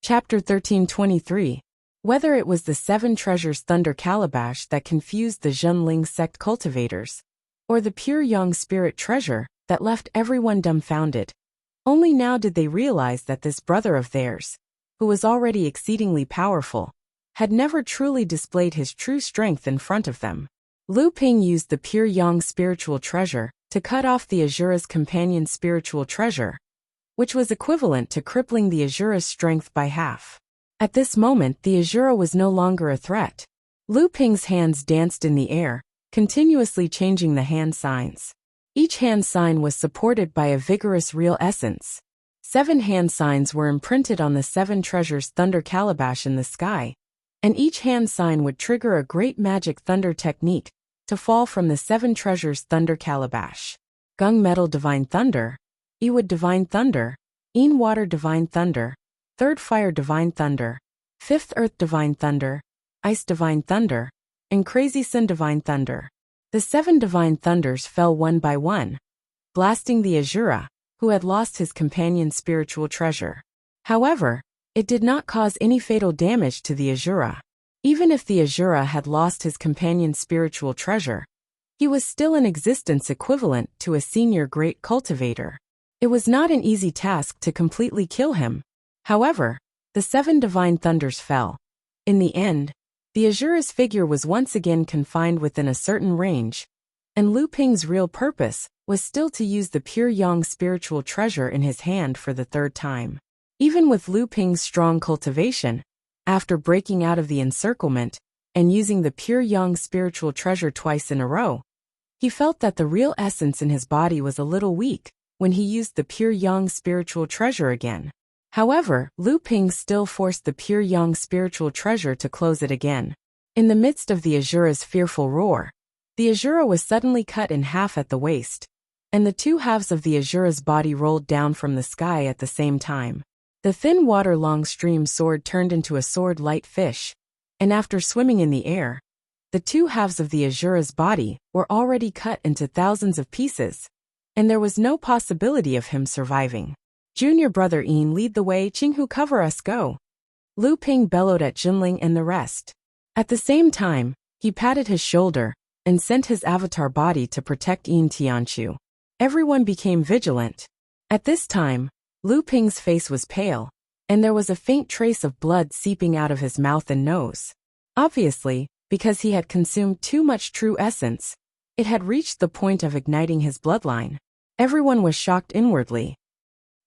Chapter 1323. Whether it was the 7 treasures thunder calabash that confused the Zhenling sect cultivators, or the pure young spirit treasure that left everyone dumbfounded. Only now did they realize that this brother of theirs, who was already exceedingly powerful, had never truly displayed his true strength in front of them. Lu Ping used the pure yang spiritual treasure to cut off the Azura's companion spiritual treasure, which was equivalent to crippling the Azura's strength by half. At this moment the Azura was no longer a threat. Lu Ping's hands danced in the air, continuously changing the hand signs. Each hand sign was supported by a vigorous real essence. 7 hand signs were imprinted on the 7 treasures thunder calabash in the sky, and each hand sign would trigger a great magic thunder technique to fall from the 7 treasures thunder calabash. Gung metal divine thunder, Ewood divine thunder, Een water divine thunder, 3rd fire divine thunder, 5th earth divine thunder, ice divine thunder, and crazy sun divine thunder. The 7 divine thunders fell one by one, blasting the Azura, who had lost his companion spiritual treasure. However, it did not cause any fatal damage to the Azura. Even if the Azura had lost his companion spiritual treasure, he was still in existence equivalent to a senior great cultivator. It was not an easy task to completely kill him. However, the 7 divine thunders fell. In the end, the Azura's figure was once again confined within a certain range, and Lu Ping's real purpose was still to use the pure yang spiritual treasure in his hand for the 3rd time. Even with Lu Ping's strong cultivation, after breaking out of the encirclement and using the pure yang spiritual treasure twice in a row, he felt that the real essence in his body was a little weak when he used the pure yang spiritual treasure again. However, Lu Ping still forced the pure yang spiritual treasure to close it again. In the midst of the Azura's fearful roar, the Azura was suddenly cut in half at the waist, and the 2 halves of the Azura's body rolled down from the sky at the same time. The thin water-long stream sword turned into a sword-light fish, and after swimming in the air, the 2 halves of the Azura's body were already cut into thousands of pieces, and there was no possibility of him surviving. Junior brother Een, lead the way. Qinghu, cover us, go. Lu Ping bellowed at Zhenling and the rest. At the same time, he patted his shoulder and sent his avatar body to protect Een Tianchu. Everyone became vigilant. At this time, Lu Ping's face was pale, and there was a faint trace of blood seeping out of his mouth and nose. Obviously, because he had consumed too much true essence, it had reached the point of igniting his bloodline. Everyone was shocked inwardly.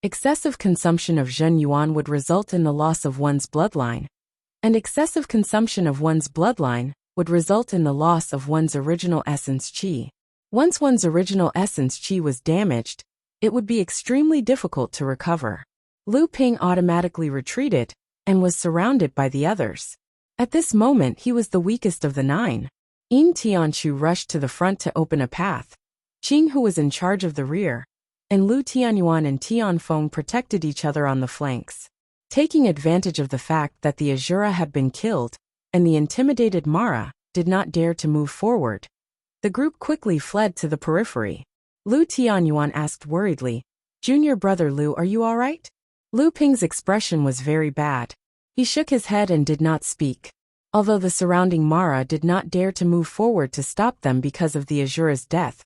Excessive consumption of Zhen Yuan would result in the loss of one's bloodline, and excessive consumption of one's bloodline would result in the loss of one's original essence qi. Once one's original essence qi was damaged, it would be extremely difficult to recover. Lu Ping automatically retreated and was surrounded by the others. At this moment he was the weakest of the 9. Een Tianchu rushed to the front to open a path. Qing, who was in charge of the rear, and Lu Tianyuan and Tianfeng protected each other on the flanks. Taking advantage of the fact that the Azura had been killed, and the intimidated Mara did not dare to move forward, the group quickly fled to the periphery. Lu Tianyuan asked worriedly, "Junior brother Lu, are you all right?" Lu Ping's expression was very bad. He shook his head and did not speak. Although the surrounding Mara did not dare to move forward to stop them because of the Azura's death,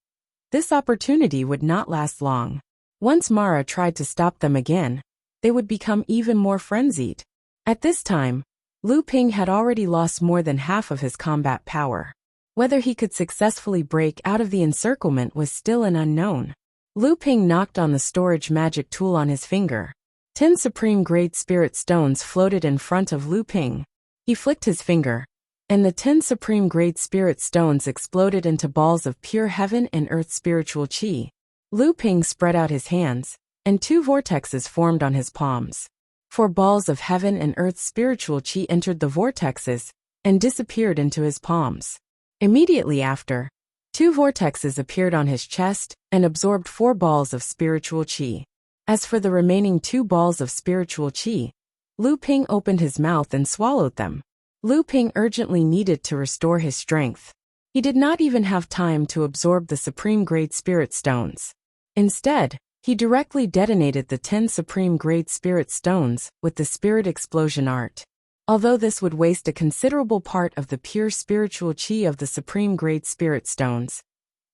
this opportunity would not last long. Once Mara tried to stop them again, they would become even more frenzied. At this time, Lu Ping had already lost more than half of his combat power. Whether he could successfully break out of the encirclement was still an unknown. Lu Ping knocked on the storage magic tool on his finger. 10 supreme-grade spirit stones floated in front of Lu Ping. He flicked his finger, and the 10 supreme-grade spirit stones exploded into balls of pure heaven and earth spiritual qi. Lu Ping spread out his hands, and 2 vortexes formed on his palms. 4 balls of heaven and earth spiritual qi entered the vortexes and disappeared into his palms. Immediately after, 2 vortexes appeared on his chest and absorbed 4 balls of spiritual qi. As for the remaining 2 balls of spiritual qi, Lu Ping opened his mouth and swallowed them. Lu Ping urgently needed to restore his strength. He did not even have time to absorb the supreme-grade spirit stones. Instead, He directly detonated the 10 supreme grade spirit stones with the spirit explosion art. Although this would waste a considerable part of the pure spiritual qi of the supreme grade spirit stones,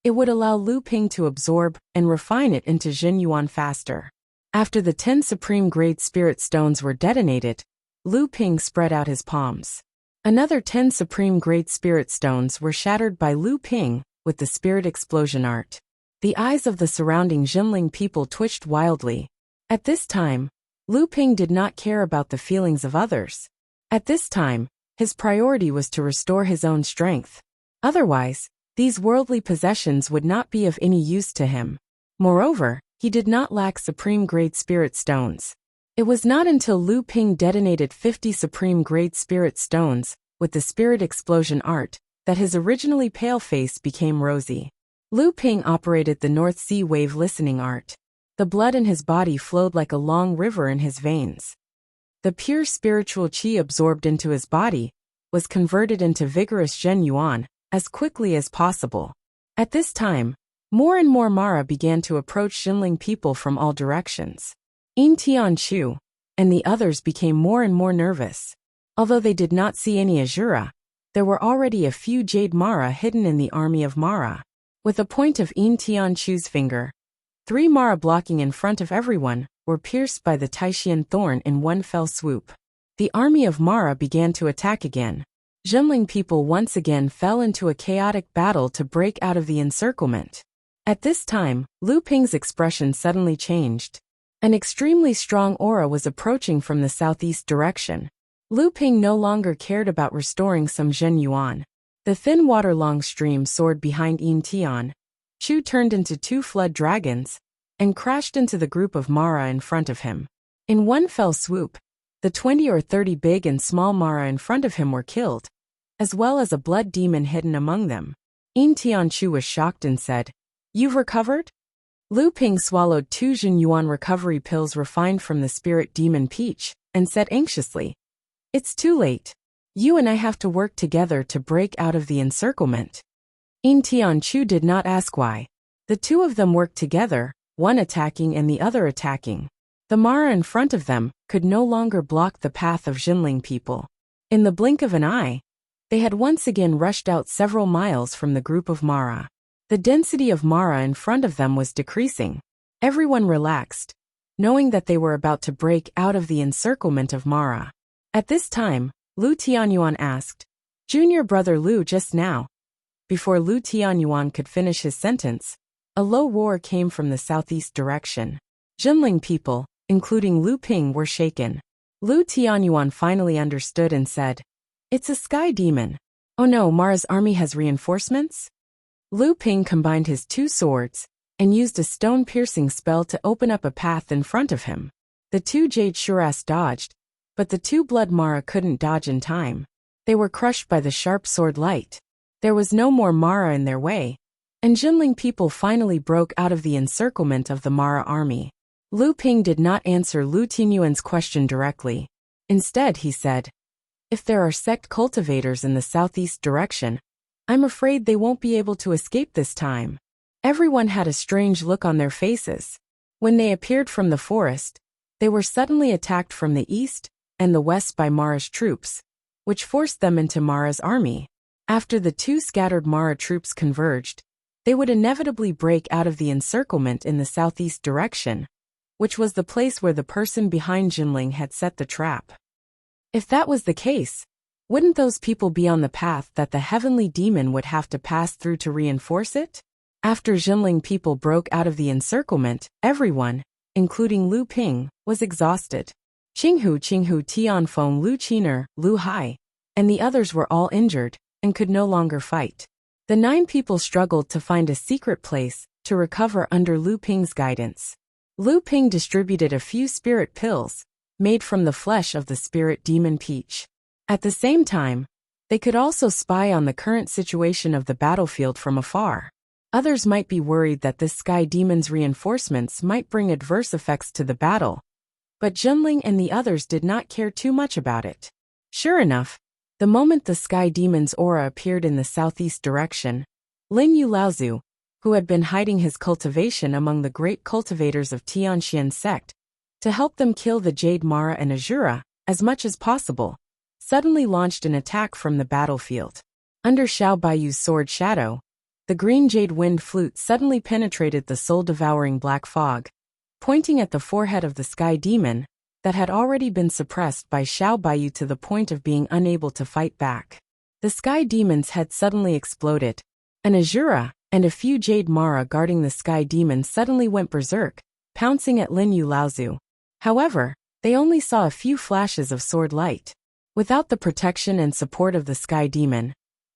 it would allow Lu Ping to absorb and refine it into Jin Yuan faster. After the 10 supreme grade spirit stones were detonated, Lu Ping spread out his palms. Another 10 supreme grade spirit stones were shattered by Lu Ping with the spirit explosion art. The eyes of the surrounding Jinling people twitched wildly. At this time, Lu Ping did not care about the feelings of others. At this time, his priority was to restore his own strength. Otherwise, these worldly possessions would not be of any use to him. Moreover, he did not lack supreme grade spirit stones. It was not until Lu Ping detonated 50 supreme grade spirit stones with the spirit explosion art that his originally pale face became rosy. Lu Ping operated the North Sea wave listening art. The blood in his body flowed like a long river in his veins. The pure spiritual qi absorbed into his body was converted into vigorous Zhen Yuan as quickly as possible. At this time, more and more Mara began to approach Jinling people from all directions. Yin Tianchu and the others became more and more nervous. Although they did not see any Azura, there were already a few Jade Mara hidden in the army of Mara. With the point of Yin Tianchu's finger, 3 Mara blocking in front of everyone were pierced by the Taishian thorn in one fell swoop. The army of Mara began to attack again. Jinling people once again fell into a chaotic battle to break out of the encirclement. At this time, Lu Ping's expression suddenly changed. An extremely strong aura was approaching from the southeast direction. Lu Ping no longer cared about restoring some Zhen Yuan. The thin water-long stream soared behind Yin Tian. Chu turned into 2 flood dragons and crashed into the group of Mara in front of him. In one fell swoop, the 20 or 30 big and small Mara in front of him were killed, as well as a blood demon hidden among them. Yin Tianchu was shocked and said, "You've recovered?" Lu Ping swallowed 2 Jin Yuan recovery pills refined from the spirit demon peach, and said anxiously, "It's too late. You and I have to work together to break out of the encirclement." Yin Tianchu did not ask why. The 2 of them worked together, one attacking and the other attacking. The Mara in front of them could no longer block the path of Jinling people. In the blink of an eye, they had once again rushed out several miles from the group of Mara. The density of Mara in front of them was decreasing. Everyone relaxed, knowing that they were about to break out of the encirclement of Mara. At this time, Lu Tianyuan asked, "Junior brother Lu just now." Before Lu Tianyuan could finish his sentence, a low roar came from the southeast direction. Jinling people, including Lu Ping, were shaken. Lu Tianyuan finally understood and said, "It's a sky demon. Oh no, Mara's army has reinforcements?" Lu Ping combined his 2 swords and used a stone-piercing spell to open up a path in front of him. The 2 Jade Shuras dodged, but the 2 Blood Mara couldn't dodge in time. They were crushed by the sharp sword light. There was no more Mara in their way, and Jinling people finally broke out of the encirclement of the Mara army. Lu Ping did not answer Lu Tianyuan's question directly. Instead, he said, "If there are sect cultivators in the southeast direction, I'm afraid they won't be able to escape this time." Everyone had a strange look on their faces. When they appeared from the forest, they were suddenly attacked from the east and the west by Mara's troops, which forced them into Mara's army. After the 2 scattered Mara troops converged, they would inevitably break out of the encirclement in the southeast direction, which was the place where the person behind Jinling had set the trap. If that was the case, wouldn't those people be on the path that the heavenly demon would have to pass through to reinforce it? After Jinling people broke out of the encirclement, everyone, including Lu Ping, was exhausted. Qinghu, Tianfeng, Lu Qiner, Lu Hai, and the others were all injured and could no longer fight. The 9 people struggled to find a secret place to recover under Lu Ping's guidance. Lu Ping distributed a few spirit pills, made from the flesh of the spirit demon peach. At the same time, they could also spy on the current situation of the battlefield from afar. Others might be worried that this sky demon's reinforcements might bring adverse effects to the battle, but Jinling and the others did not care too much about it. Sure enough, the moment the sky demon's aura appeared in the southeast direction, Lin Yu Laozu, who had been hiding his cultivation among the great cultivators of Tianxian sect, to help them kill the Jade Mara and Azura, as much as possible, suddenly launched an attack from the battlefield. Under Xiao Baiyu's sword shadow, the green jade wind flute suddenly penetrated the soul-devouring black fog, pointing at the forehead of the sky demon that had already been suppressed by Xiao Baiyu to the point of being unable to fight back. The sky demon's head suddenly exploded, and Azura and a few Jade Mara guarding the sky demon suddenly went berserk, pouncing at Lin Yu Laozu. However, they only saw a few flashes of sword light. Without the protection and support of the sky demon,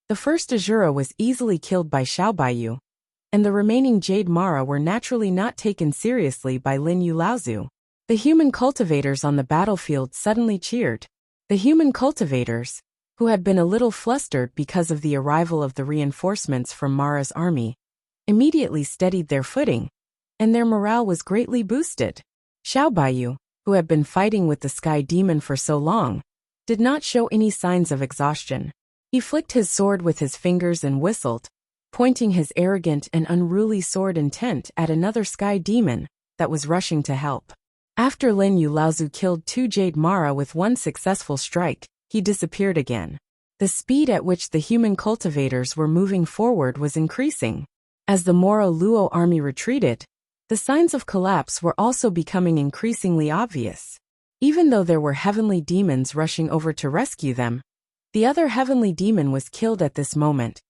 the first Azura was easily killed by Xiao Baiyu, and the remaining Jade Mara were naturally not taken seriously by Lin Yu Laozu. The human cultivators on the battlefield suddenly cheered. The human cultivators, who had been a little flustered because of the arrival of the reinforcements from Mara's army, immediately steadied their footing, and their morale was greatly boosted. Xiao Baiyu, who had been fighting with the sky demon for so long, did not show any signs of exhaustion. He flicked his sword with his fingers and whistled, pointing his arrogant and unruly sword intent at another sky demon that was rushing to help. After Lin Yu Laozu killed 2 Jade Mara with one successful strike, he disappeared again. The speed at which the human cultivators were moving forward was increasing. As the Moro Luo army retreated, the signs of collapse were also becoming increasingly obvious. Even though there were heavenly demons rushing over to rescue them, the other heavenly demon was killed at this moment,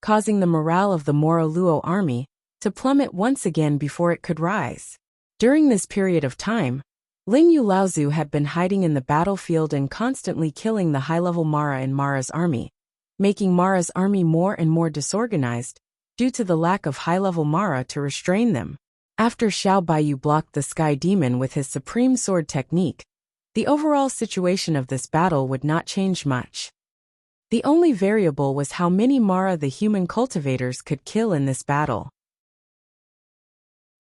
causing the morale of the Moro Luo army to plummet once again before it could rise. During this period of time, Lin Yu Laozu had been hiding in the battlefield and constantly killing the high-level Mara in Mara's army, making Mara's army more and more disorganized due to the lack of high-level Mara to restrain them. After Xiao Baiyu blocked the sky demon with his supreme sword technique, the overall situation of this battle would not change much. The only variable was how many Mara the human cultivators could kill in this battle.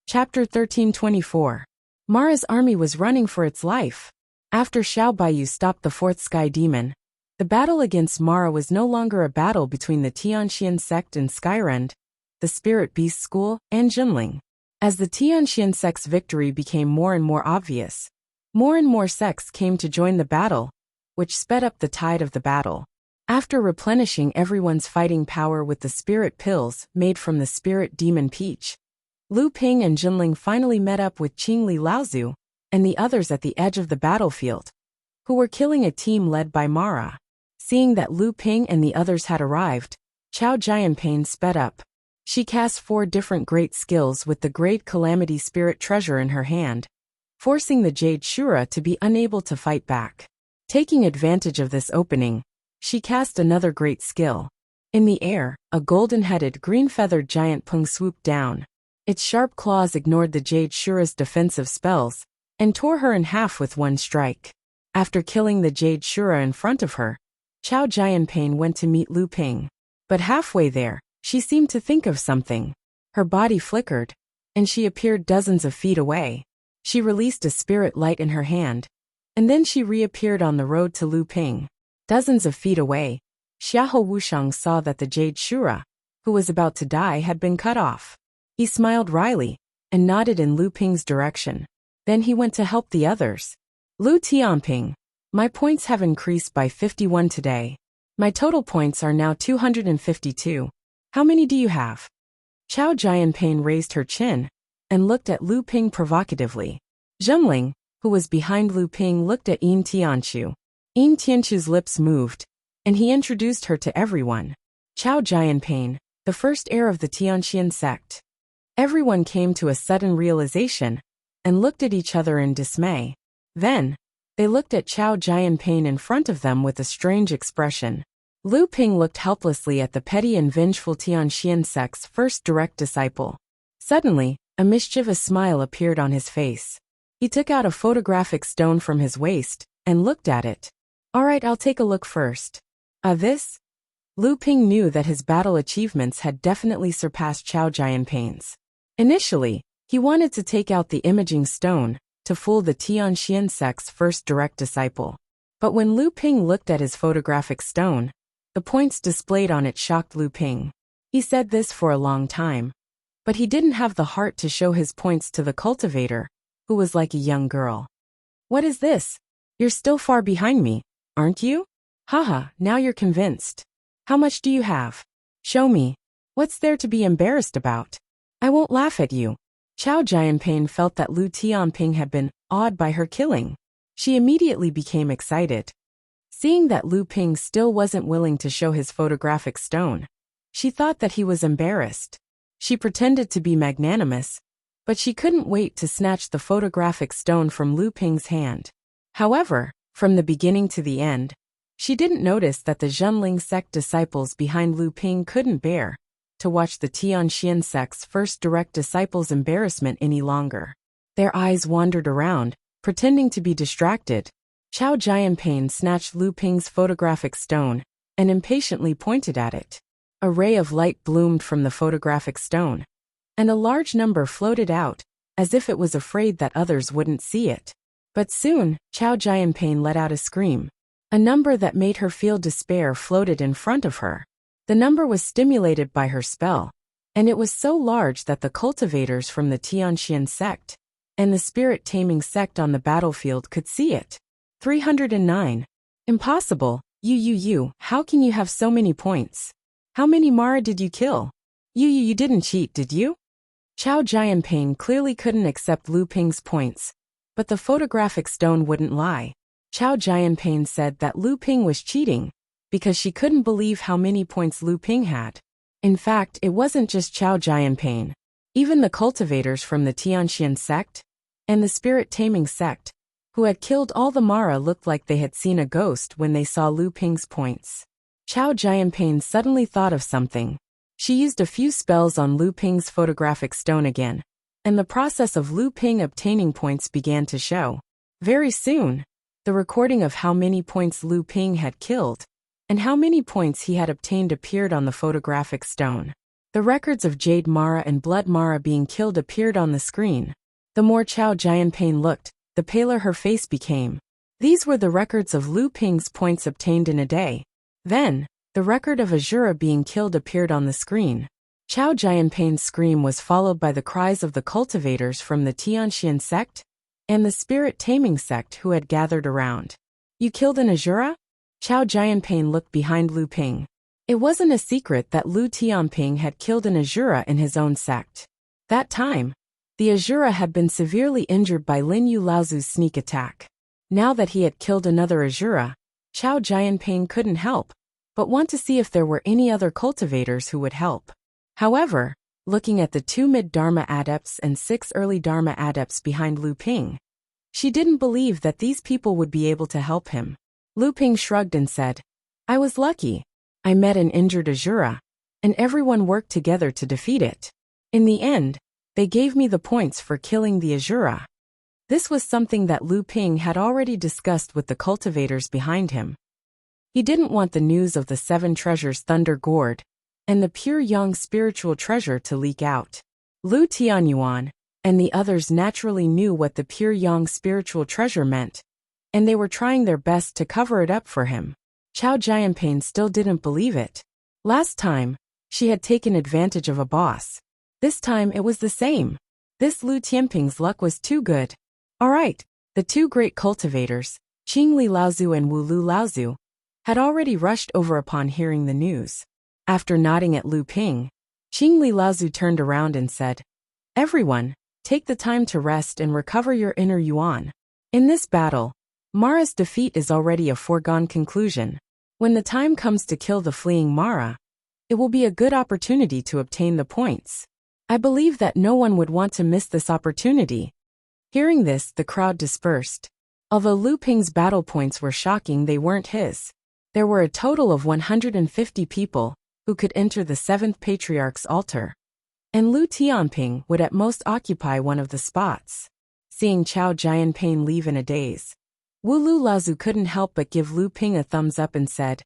Chapter 1324. Mara's army was running for its life. After Xiao Baiyu stopped the 4th sky demon, the battle against Mara was no longer a battle between the Tianxian sect and Skyrend, the Spirit Beast School, and Jinling. As the Tianxian sect's victory became more and more obvious, more and more sects came to join the battle, which sped up the tide of the battle. After replenishing everyone's fighting power with the spirit pills made from the spirit demon peach, Lu Ping and Jinling finally met up with Qingli Laozu and the others at the edge of the battlefield, who were killing a team led by Mara. Seeing that Lu Ping and the others had arrived, Chao Jianpain sped up. She cast 4 different great skills with the Great Calamity Spirit Treasure in her hand, forcing the Jade Shura to be unable to fight back. Taking advantage of this opening, she cast another great skill. In the air, a golden-headed, green-feathered giant pung swooped down. Its sharp claws ignored the Jade Shura's defensive spells and tore her in half with one strike. After killing the Jade Shura in front of her, Chao Jianpain went to meet Lu Ping. But halfway there, she seemed to think of something. Her body flickered, and she appeared dozens of feet away. She released a spirit light in her hand, and then she reappeared on the road to Lu Ping. Dozens of feet away, Xiahou Wushang saw that the Jade Shura, who was about to die, had been cut off. He smiled wryly and nodded in Lu Ping's direction. Then he went to help the others. Lu Tianping, my points have increased by 51 today. My total points are now 252. How many do you have? Chao Jianpain raised her chin and looked at Lu Ping provocatively. Zhengling, who was behind Lu Ping, looked at Yin Tianchu. Yin Tianchu's lips moved, and he introduced her to everyone. Chao Jianpain, the first heir of the Tianxian sect. Everyone came to a sudden realization and looked at each other in dismay. Then, they looked at Chao Jianpain in front of them with a strange expression. Lu Ping looked helplessly at the petty and vengeful Tianxian sect's first direct disciple. Suddenly, a mischievous smile appeared on his face. He took out a photographic stone from his waist and looked at it. All right, I'll take a look first. This? Lu Ping knew that his battle achievements had definitely surpassed Chao Jianpain's. Initially, he wanted to take out the imaging stone to fool the Tianxian sect's first direct disciple. But when Lu Ping looked at his photographic stone, the points displayed on it shocked Lu Ping. He said this for a long time. But he didn't have the heart to show his points to the cultivator, who was like a young girl. What is this? You're still far behind me, aren't you? Haha, now you're convinced. How much do you have? Show me. What's there to be embarrassed about? I won't laugh at you. Chao Jianping felt that Lu Tianping had been awed by her killing. She immediately became excited. Seeing that Lu Ping still wasn't willing to show his photographic stone, she thought that he was embarrassed. She pretended to be magnanimous, but she couldn't wait to snatch the photographic stone from Lu Ping's hand. However, from the beginning to the end, she didn't notice that the Zhenling sect disciples behind Lu Ping couldn't bear to watch the Tianxian sect's first direct disciples' embarrassment any longer. Their eyes wandered around, pretending to be distracted. Chao Jianping snatched Lu Ping's photographic stone and impatiently pointed at it. A ray of light bloomed from the photographic stone, and a large number floated out, as if it was afraid that others wouldn't see it. But soon, Chao Jianping let out a scream. A number that made her feel despair floated in front of her. The number was stimulated by her spell, and it was so large that the cultivators from the Tianxian sect and the spirit-taming sect on the battlefield could see it. 309. Impossible. You, how can you have so many points? How many Mara did you kill? You didn't cheat, did you? Chao Jianping clearly couldn't accept Lu Ping's points, but the photographic stone wouldn't lie. Chao Jianping said that Lu Ping was cheating, because she couldn't believe how many points Lu Ping had. In fact, it wasn't just Chao Jianping. Even the cultivators from the Tianxian sect and the spirit-taming sect, who had killed all the Mara, looked like they had seen a ghost when they saw Lu Ping's points. Chao Jianping suddenly thought of something. She used a few spells on Lu Ping's photographic stone again, and the process of Lu Ping obtaining points began to show. Very soon, the recording of how many points Lu Ping had killed and how many points he had obtained appeared on the photographic stone. The records of Jade Mara and Blood Mara being killed appeared on the screen. The more Chao Jianping looked, the paler her face became. These were the records of Lu Ping's points obtained in a day. Then, the record of Azura being killed appeared on the screen. Chao Jianping's scream was followed by the cries of the cultivators from the Tianxian sect and the spirit-taming sect who had gathered around. You killed an Azura? Chao Jianping looked behind Lu Ping. It wasn't a secret that Lu Tianping had killed an Azura in his own sect. That time, the Azura had been severely injured by Lin Yu Laozu's sneak attack. Now that he had killed another Azura, Chao Jianping couldn't help but want to see if there were any other cultivators who would help. However, looking at the 2 mid-Dharma adepts and 6 early Dharma adepts behind Lu Ping, she didn't believe that these people would be able to help him. Lu Ping shrugged and said, I was lucky. I met an injured Azura, and everyone worked together to defeat it. In the end, they gave me the points for killing the Azura. This was something that Lu Ping had already discussed with the cultivators behind him. He didn't want the news of the 7 treasures Thunder Gourd and the pure young spiritual treasure to leak out. Lu Tianyuan and the others naturally knew what the pure young spiritual treasure meant, and they were trying their best to cover it up for him. Chao Jianping still didn't believe it. Last time, she had taken advantage of a boss. This time it was the same. This Lu Tianping's luck was too good. Alright, the 2 great cultivators, Qingli Laozu and Wu Lu Laozu, had already rushed over upon hearing the news. After nodding at Lu Ping, Qingli Laozu turned around and said, Everyone, take the time to rest and recover your inner yuan. In this battle, Mara's defeat is already a foregone conclusion. When the time comes to kill the fleeing Mara, it will be a good opportunity to obtain the points. I believe that no one would want to miss this opportunity. Hearing this, the crowd dispersed. Although Lu Ping's battle points were shocking, they weren't his. There were a total of 150 people who could enter the 7th Patriarch's altar, and Lu Tianping would at most occupy one of the spots. Seeing Chao Jianping leave in a daze, Wu Lu Laozu couldn't help but give Lu Ping a thumbs up and said,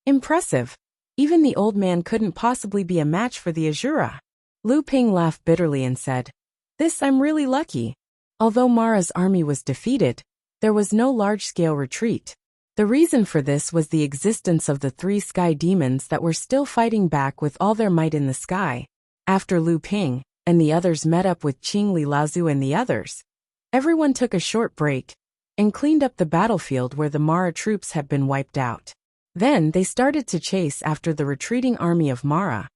Impressive. Even the old man couldn't possibly be a match for the Azura. Lu Ping laughed bitterly and said, This I'm really lucky. Although Mara's army was defeated, there was no large-scale retreat. The reason for this was the existence of the 3 sky demons that were still fighting back with all their might in the sky. After Lu Ping and the others met up with Qingli Laozu and the others, everyone took a short break and cleaned up the battlefield where the Mara troops had been wiped out. Then they started to chase after the retreating army of Mara,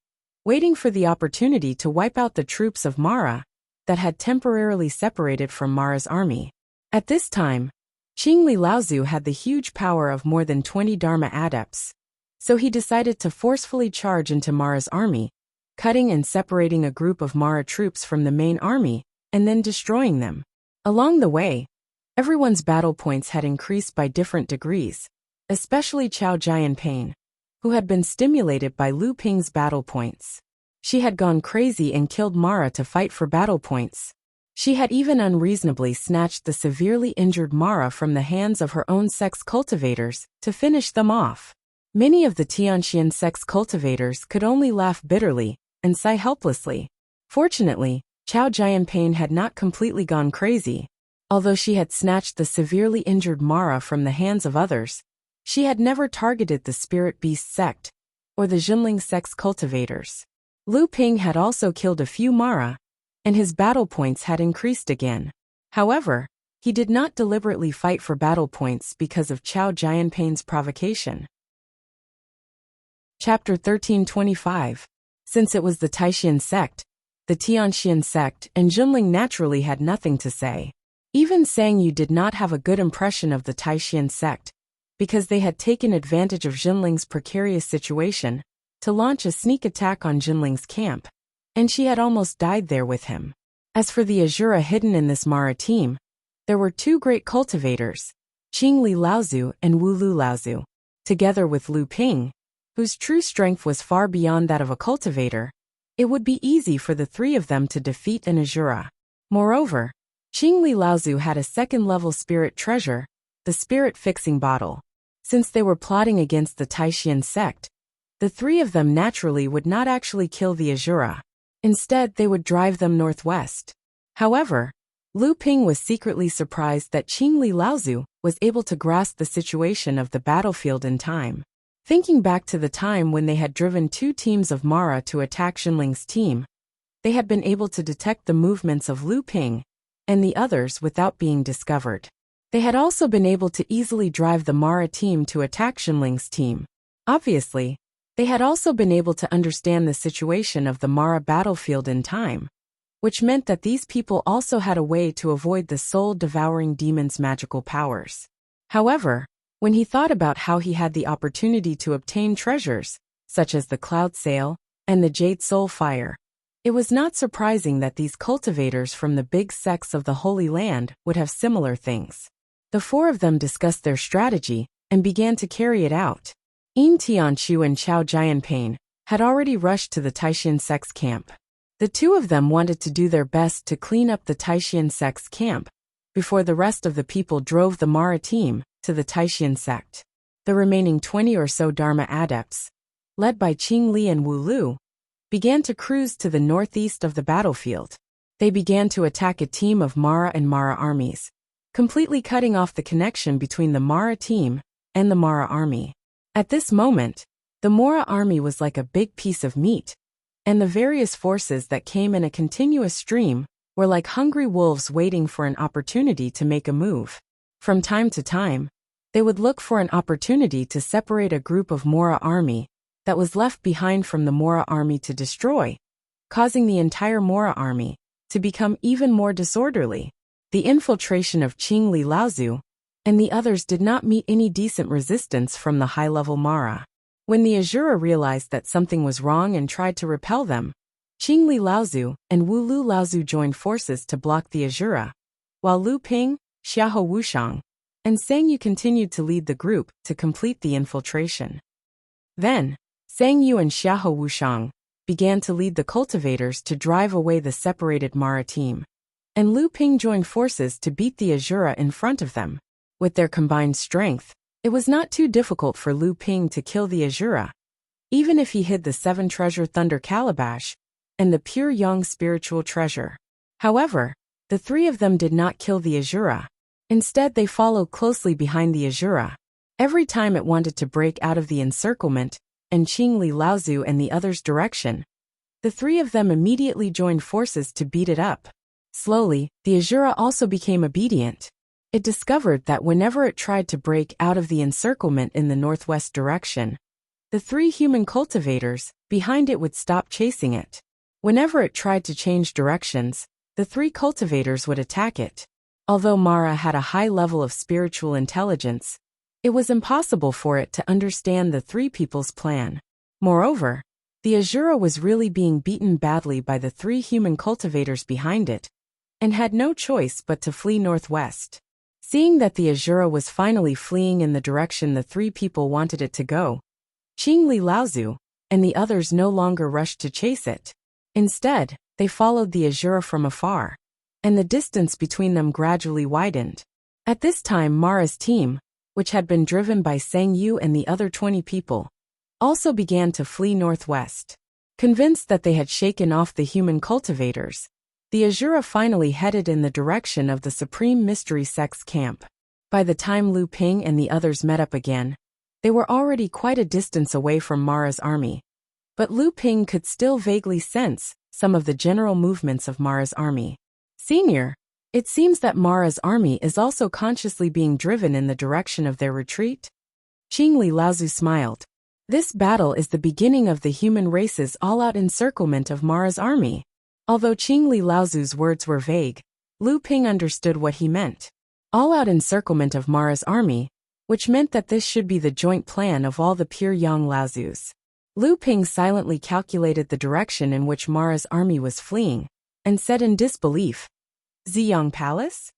waiting for the opportunity to wipe out the troops of Mara that had temporarily separated from Mara's army. At this time, Qingli Laozu had the huge power of more than 20 Dharma adepts, so he decided to forcefully charge into Mara's army, cutting and separating a group of Mara troops from the main army and then destroying them. Along the way, everyone's battle points had increased by different degrees, especially Chao Jianping, who had been stimulated by Lu Ping's battle points. She had gone crazy and killed Mara to fight for battle points. She had even unreasonably snatched the severely injured Mara from the hands of her own sex cultivators to finish them off. Many of the Tianxian sex cultivators could only laugh bitterly and sigh helplessly. Fortunately, Chao Jianping had not completely gone crazy. Although she had snatched the severely injured Mara from the hands of others, she had never targeted the Spirit Beast sect or the Jinling sex cultivators. Lu Ping had also killed a few Mara, and his battle points had increased again. However, he did not deliberately fight for battle points because of Chao Jianping's provocation. Chapter 1325. Since it was the Taishan sect, the Tianxian sect and Jinling naturally had nothing to say. Even Sang Yu did not have a good impression of the Taishan sect, because they had taken advantage of Jinling's precarious situation to launch a sneak attack on Jinling's camp, and she had almost died there with him. As for the Azura hidden in this Mara team, there were two great cultivators, Qingli Laozu and Wulu Laozu, together with Lu Ping, whose true strength was far beyond that of a cultivator. It would be easy for the three of them to defeat an Azura. Moreover, Qingli Laozu had a second-level spirit treasure, the spirit-fixing bottle. Since they were plotting against the Taishan sect, the three of them naturally would not actually kill the Azura. Instead, they would drive them northwest. However, Lu Ping was secretly surprised that Qingli Laozu was able to grasp the situation of the battlefield in time. Thinking back to the time when they had driven two teams of Mara to attack Jinling's team, they had been able to detect the movements of Lu Ping and the others without being discovered. They had also been able to easily drive the Mara team to attack Jinling's team. Obviously, they had also been able to understand the situation of the Mara battlefield in time, which meant that these people also had a way to avoid the soul-devouring demon's magical powers. However, when he thought about how he had the opportunity to obtain treasures, such as the Cloud Sail and the Jade Soul Fire, it was not surprising that these cultivators from the big sects of the Holy Land would have similar things. The four of them discussed their strategy and began to carry it out. Yin Tianqiu and Chao Jianping had already rushed to the Taishan sect's camp. The two of them wanted to do their best to clean up the Taishan sect's camp before the rest of the people drove the Mara team to the Taishan sect. The remaining 20 or so Dharma adepts, led by Qing Li and Wu Lu, began to cruise to the northeast of the battlefield. They began to attack a team of Mara and Mara armies, completely cutting off the connection between the Mara team and the Mara army. At this moment, the Mara army was like a big piece of meat, and the various forces that came in a continuous stream were like hungry wolves waiting for an opportunity to make a move. From time to time, they would look for an opportunity to separate a group of Mara army that was left behind from the Mara army to destroy, causing the entire Mara army to become even more disorderly. The infiltration of Qingli Laozu and the others did not meet any decent resistance from the high-level Mara. When the Azura realized that something was wrong and tried to repel them, Qingli Laozu and Wulu Laozu joined forces to block the Azura, while Lu Ping, Xiahou Wushang, and Sang Yu continued to lead the group to complete the infiltration. Then, Sang Yu and Xiahou Wushang began to lead the cultivators to drive away the separated Mara team, and Lu Ping joined forces to beat the Azura in front of them. With their combined strength, it was not too difficult for Lu Ping to kill the Azura, even if he hid the 7-treasure Thunder Calabash and the pure Yang spiritual treasure. However, the three of them did not kill the Azura. Instead, they followed closely behind the Azura. Every time it wanted to break out of the encirclement and Qingli Laozu and the others' direction, The three of them immediately joined forces to beat it up. Slowly, the Azura also became obedient. It discovered that whenever it tried to break out of the encirclement in the northwest direction, the three human cultivators behind it would stop chasing it. Whenever it tried to change directions, the three cultivators would attack it. Although Mara had a high level of spiritual intelligence, it was impossible for it to understand the three people's plan. Moreover, the Azura was really being beaten badly by the three human cultivators behind it, and had no choice but to flee northwest. Seeing that the Azura was finally fleeing in the direction the three people wanted it to go, Qingli Laozu and the others no longer rushed to chase it. Instead, they followed the Azura from afar, and the distance between them gradually widened. At this time, Mara's team, which had been driven by Sang Yu and the other 20 people, also began to flee northwest. Convinced that they had shaken off the human cultivators, the Azura finally headed in the direction of the Supreme Mystery Sect's camp. By the time Lu Ping and the others met up again, they were already quite a distance away from Mara's army. But Lu Ping could still vaguely sense some of the general movements of Mara's army. Senior, it seems that Mara's army is also consciously being driven in the direction of their retreat. Qingli Laozu smiled. This battle is the beginning of the human race's all-out encirclement of Mara's army. Although Qingli Laozu's words were vague, Lu Ping understood what he meant. All-out encirclement of Mara's army, which meant that this should be the joint plan of all the pure Yang Laozus. Lu Ping silently calculated the direction in which Mara's army was fleeing, and said in disbelief, Ziyang Palace?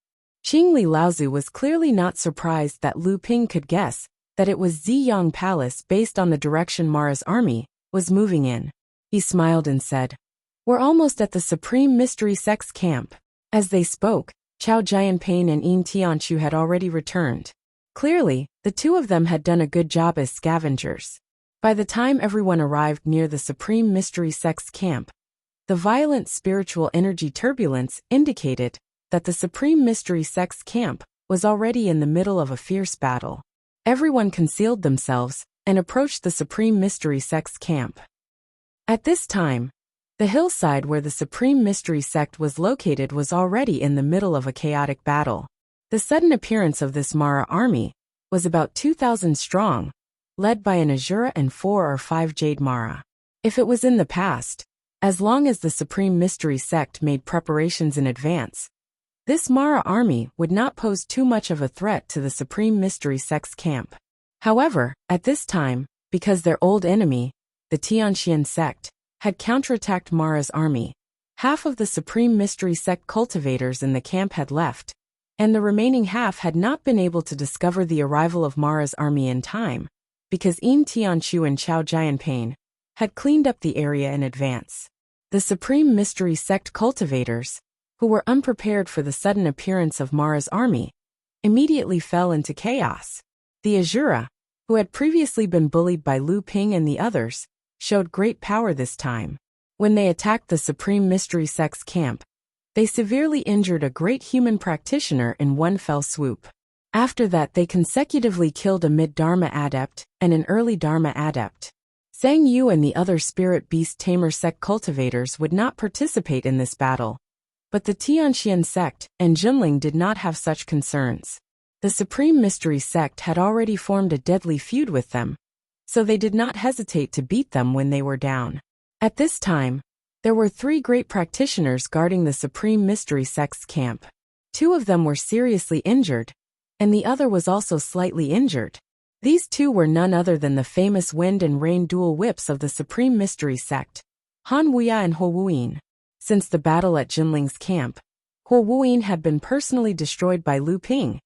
Qingli Laozu was clearly not surprised that Lu Ping could guess that it was Ziyang Palace based on the direction Mara's army was moving in. He smiled and said, "We're almost at the Supreme Mystery Sect's camp." As they spoke, Chao Jianping and Yin Tianchu had already returned. Clearly, the two of them had done a good job as scavengers. By the time everyone arrived near the Supreme Mystery Sect's camp, the violent spiritual energy turbulence indicated that the Supreme Mystery Sect's camp was already in the middle of a fierce battle. Everyone concealed themselves and approached the Supreme Mystery Sect's camp. At this time, the hillside where the Supreme Mystery Sect was located was already in the middle of a chaotic battle. The sudden appearance of this Mara army was about 2,000 strong, led by an Azura and 4 or 5 Jade Mara. If it was in the past, as long as the Supreme Mystery Sect made preparations in advance, this Mara army would not pose too much of a threat to the Supreme Mystery Sect's camp. However, at this time, because their old enemy, the Tianxian sect, had counterattacked Mara's army, half of the Supreme Mystery Sect cultivators in the camp had left, and the remaining half had not been able to discover the arrival of Mara's army in time, because Yin Tianchu and Chao Jianping had cleaned up the area in advance. The Supreme Mystery Sect cultivators, who were unprepared for the sudden appearance of Mara's army, immediately fell into chaos. The Azura, who had previously been bullied by Lu Ping and the others, showed great power this time. When they attacked the Supreme Mystery Sect's camp, they severely injured a great human practitioner in one fell swoop. After that, they consecutively killed a mid-Dharma adept and an early Dharma adept. Sang Yu and the other Spirit Beast Tamer sect cultivators would not participate in this battle, but the Tianxian sect and Junling did not have such concerns. The Supreme Mystery Sect had already formed a deadly feud with them, so they did not hesitate to beat them when they were down. At this time, there were 3 great practitioners guarding the Supreme Mystery Sect's camp. 2 of them were seriously injured, and the other was also slightly injured. These 2 were none other than the famous Wind and Rain dual whips of the Supreme Mystery Sect, Han Wuya and Ho Wuyin. Since the battle at Jinling's camp, Ho Wuyin had been personally destroyed by Lu Ping,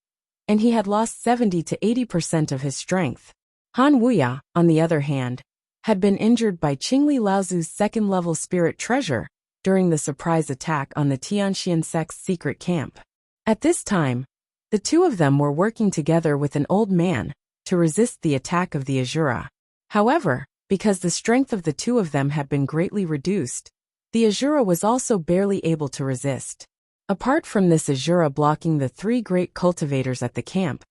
and he had lost 70 to 80% of his strength. Han Wuya, on the other hand, had been injured by Qingli Laozu's second-level spirit treasure during the surprise attack on the Tianxian sect's secret camp. At this time, the 2 of them were working together with an old man to resist the attack of the Azura. However, because the strength of the 2 of them had been greatly reduced, the Azura was also barely able to resist. Apart from this Azura blocking the 3 great cultivators at the camp,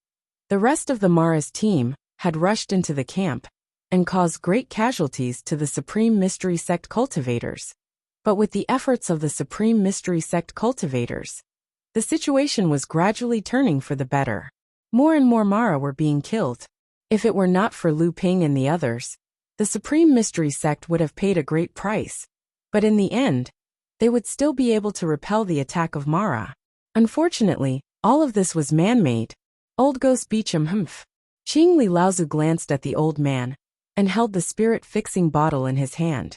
the rest of the Mara's team had rushed into the camp and caused great casualties to the Supreme Mystery Sect cultivators. But with the efforts of the Supreme Mystery Sect cultivators, the situation was gradually turning for the better. More and more Mara were being killed. If it were not for Lu Ping and the others, the Supreme Mystery Sect would have paid a great price. But in the end, they would still be able to repel the attack of Mara. Unfortunately, all of this was man-made. Old Ghost Beecham Humph. Qing Li Laozu glanced at the old man and held the spirit-fixing bottle in his hand.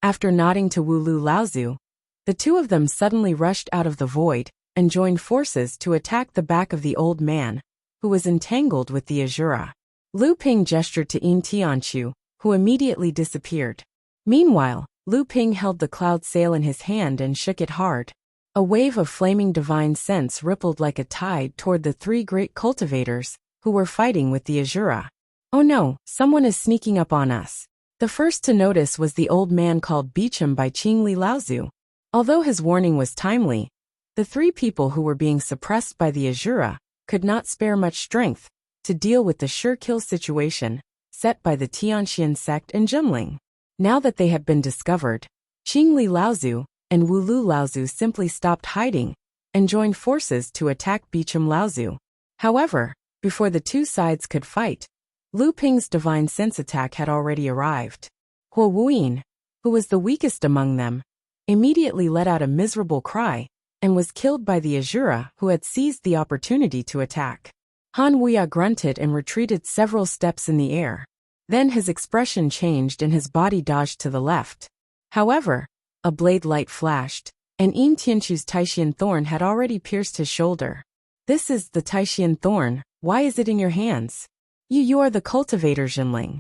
After nodding to Wu Lu Laozu, the two of them suddenly rushed out of the void and joined forces to attack the back of the old man, who was entangled with the Azura. Lu Ping gestured to Yin Tianqiu, who immediately disappeared. Meanwhile, Lu Ping held the cloud sail in his hand and shook it hard. A wave of flaming divine sense rippled like a tide toward the three great cultivators, who were fighting with the Azura. Oh no, someone is sneaking up on us. The first to notice was the old man called Beecham by Qing Li Laozu. Although his warning was timely, the three people who were being suppressed by the Azura could not spare much strength to deal with the sure-kill situation set by the Tianxian sect and Junling. Now that they had been discovered, Qing Li Laozu and Wu Lu Laozu simply stopped hiding and joined forces to attack Beecham Laozu. However, before the two sides could fight, Lu Ping's divine sense attack had already arrived. Huo Wuyin, who was the weakest among them, immediately let out a miserable cry and was killed by the Azura, who had seized the opportunity to attack. Han Wuya grunted and retreated several steps in the air. Then his expression changed and his body dodged to the left. However, a blade light flashed, and Yin Tianqiu's Taishian thorn had already pierced his shoulder. This is the Taishian thorn, why is it in your hands? You are the cultivator, Jinling.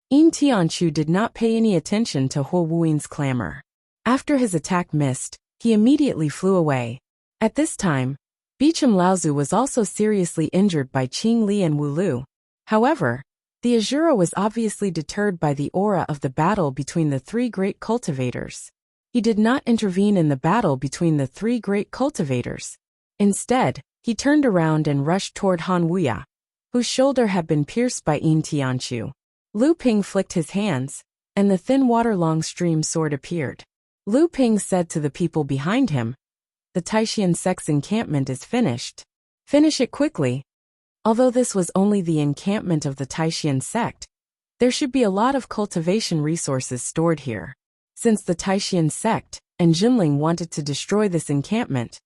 Yin Tianqiu did not pay any attention to Huo Wuyin's clamor. After his attack missed, he immediately flew away. At this time, Beecham Laozu was also seriously injured by Qing Li and Wu Lu. However, the Azura was obviously deterred by the aura of the battle between the three great cultivators. He did not intervene in the battle between the three great cultivators. Instead, he turned around and rushed toward Han Wuya, whose shoulder had been pierced by Yin Tianqiu. Lu Ping flicked his hands, and the thin water-long stream sword appeared. Lu Ping said to the people behind him, "The Taishian sect's encampment is finished. Finish it quickly." Although this was only the encampment of the Taishian sect, there should be a lot of cultivation resources stored here. Since the Taishian sect and Jinling wanted to destroy this encampment,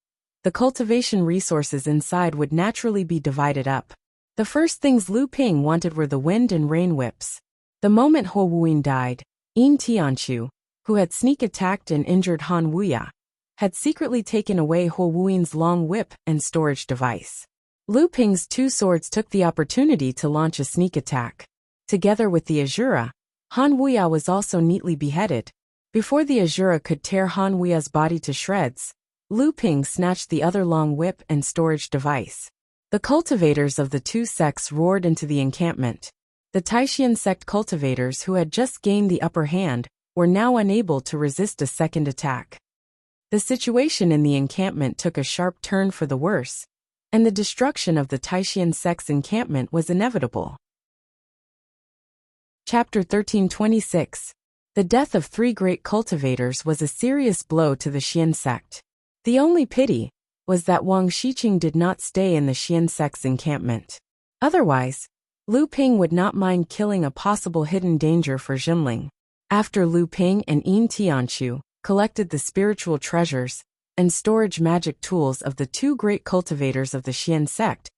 the cultivation resources inside would naturally be divided up. The first things Lu Ping wanted were the wind and rain whips. The moment Huo Wuyin died, Yin Tianqiu, who had sneak attacked and injured Han Wuya, had secretly taken away Huo Wuyin's long whip and storage device. Lu Ping's two swords took the opportunity to launch a sneak attack. Together with the Azura, Han Wuya was also neatly beheaded. Before the Azura could tear Han Wuya's body to shreds, Lu Ping snatched the other long whip and storage device. The cultivators of the two sects roared into the encampment. The Taishian sect cultivators who had just gained the upper hand were now unable to resist a second attack. The situation in the encampment took a sharp turn for the worse, and the destruction of the Taishian sect's encampment was inevitable. Chapter 1326. The death of three great cultivators was a serious blow to the Xian sect. The only pity was that Wang Shiqing did not stay in the Xian sect's encampment. Otherwise, Lu Ping would not mind killing a possible hidden danger for Jinling. After Lu Ping and Yin Tianqiu collected the spiritual treasures and storage magic tools of the two great cultivators of the Xian sect,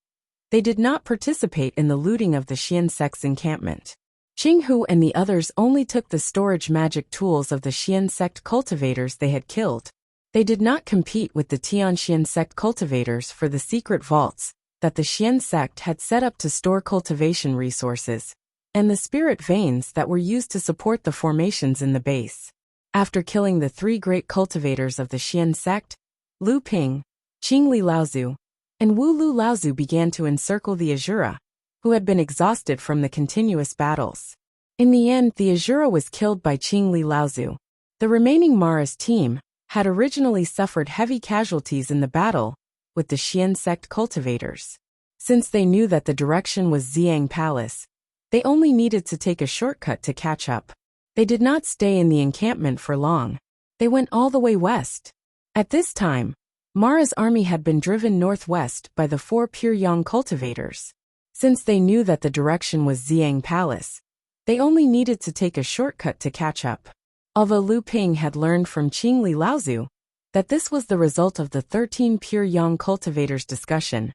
they did not participate in the looting of the Xian sect's encampment. Qing Hu and the others only took the storage magic tools of the Xian sect cultivators they had killed. They did not compete with the Tianxian sect cultivators for the secret vaults that the Xian sect had set up to store cultivation resources, and the spirit veins that were used to support the formations in the base. After killing the three great cultivators of the Xian sect, Lu Ping, Qing Li Laozu, and Wu Lu Laozu began to encircle the Azura, who had been exhausted from the continuous battles. In the end, the Azura was killed by Qing Li Laozu. The remaining Mara's team had originally suffered heavy casualties in the battle with the Xian sect cultivators. Since they knew that the direction was Xiang Palace, they only needed to take a shortcut to catch up. They did not stay in the encampment for long. They went all the way west. At this time, Mara's army had been driven northwest by the 4 Pyongyang cultivators. Since they knew that the direction was Xiang Palace, they only needed to take a shortcut to catch up. Although Lu Ping had learned from Qingli Laozu that this was the result of the 13 Pyongyang cultivators' discussion,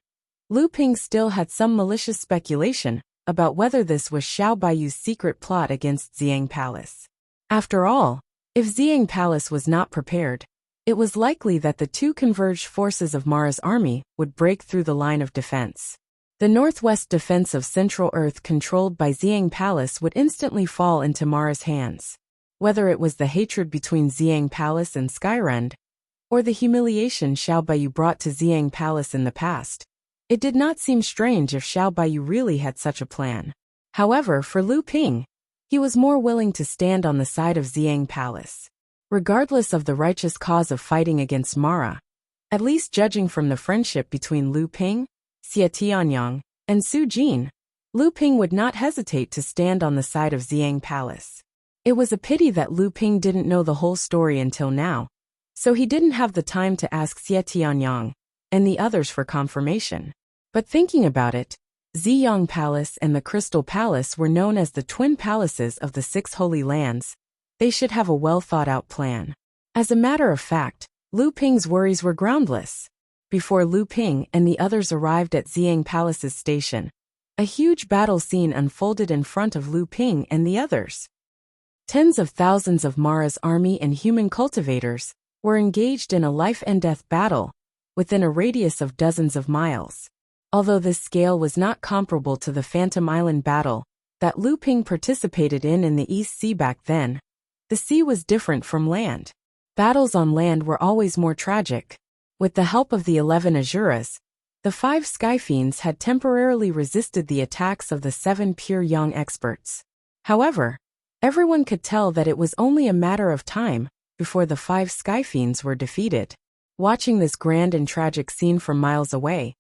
Lu Ping still had some malicious speculation about whether this was Xiao Baiyu's secret plot against Xiang Palace. After all, if Xiang Palace was not prepared, it was likely that the two converged forces of Mara's army would break through the line of defense. The northwest defense of Central Earth controlled by Xiang Palace would instantly fall into Mara's hands. Whether it was the hatred between Xiang Palace and Skyrend, or the humiliation Xiao Baiyu brought to Xiang Palace in the past, it did not seem strange if Xiao Baiyu really had such a plan. However, for Lu Ping, he was more willing to stand on the side of Xiang Palace. Regardless of the righteous cause of fighting against Mara, at least judging from the friendship between Lu Ping, Xie Tianyang, and Su Jin, Lu Ping would not hesitate to stand on the side of Xiang Palace. It was a pity that Lu Ping didn't know the whole story until now, so he didn't have the time to ask Xie Tianyang and the others for confirmation. But thinking about it, Ziyang Palace and the Crystal Palace were known as the twin palaces of the 6 Holy Lands. They should have a well-thought-out plan. As a matter of fact, Lu Ping's worries were groundless. Before Lu Ping and the others arrived at Xiang Palace's station, a huge battle scene unfolded in front of Lu Ping and the others. Tens of thousands of Mara's army and human cultivators were engaged in a life-and-death battle within a radius of dozens of miles. Although this scale was not comparable to the Phantom Island battle that Lu Ping participated in the East Sea back then, the sea was different from land. Battles on land were always more tragic. With the help of the 11 Azuras, the 5 Skyfiends had temporarily resisted the attacks of the 7 Pyongyang experts. However, everyone could tell that it was only a matter of time before the 5 Skyfiends were defeated. Watching this grand and tragic scene from miles away,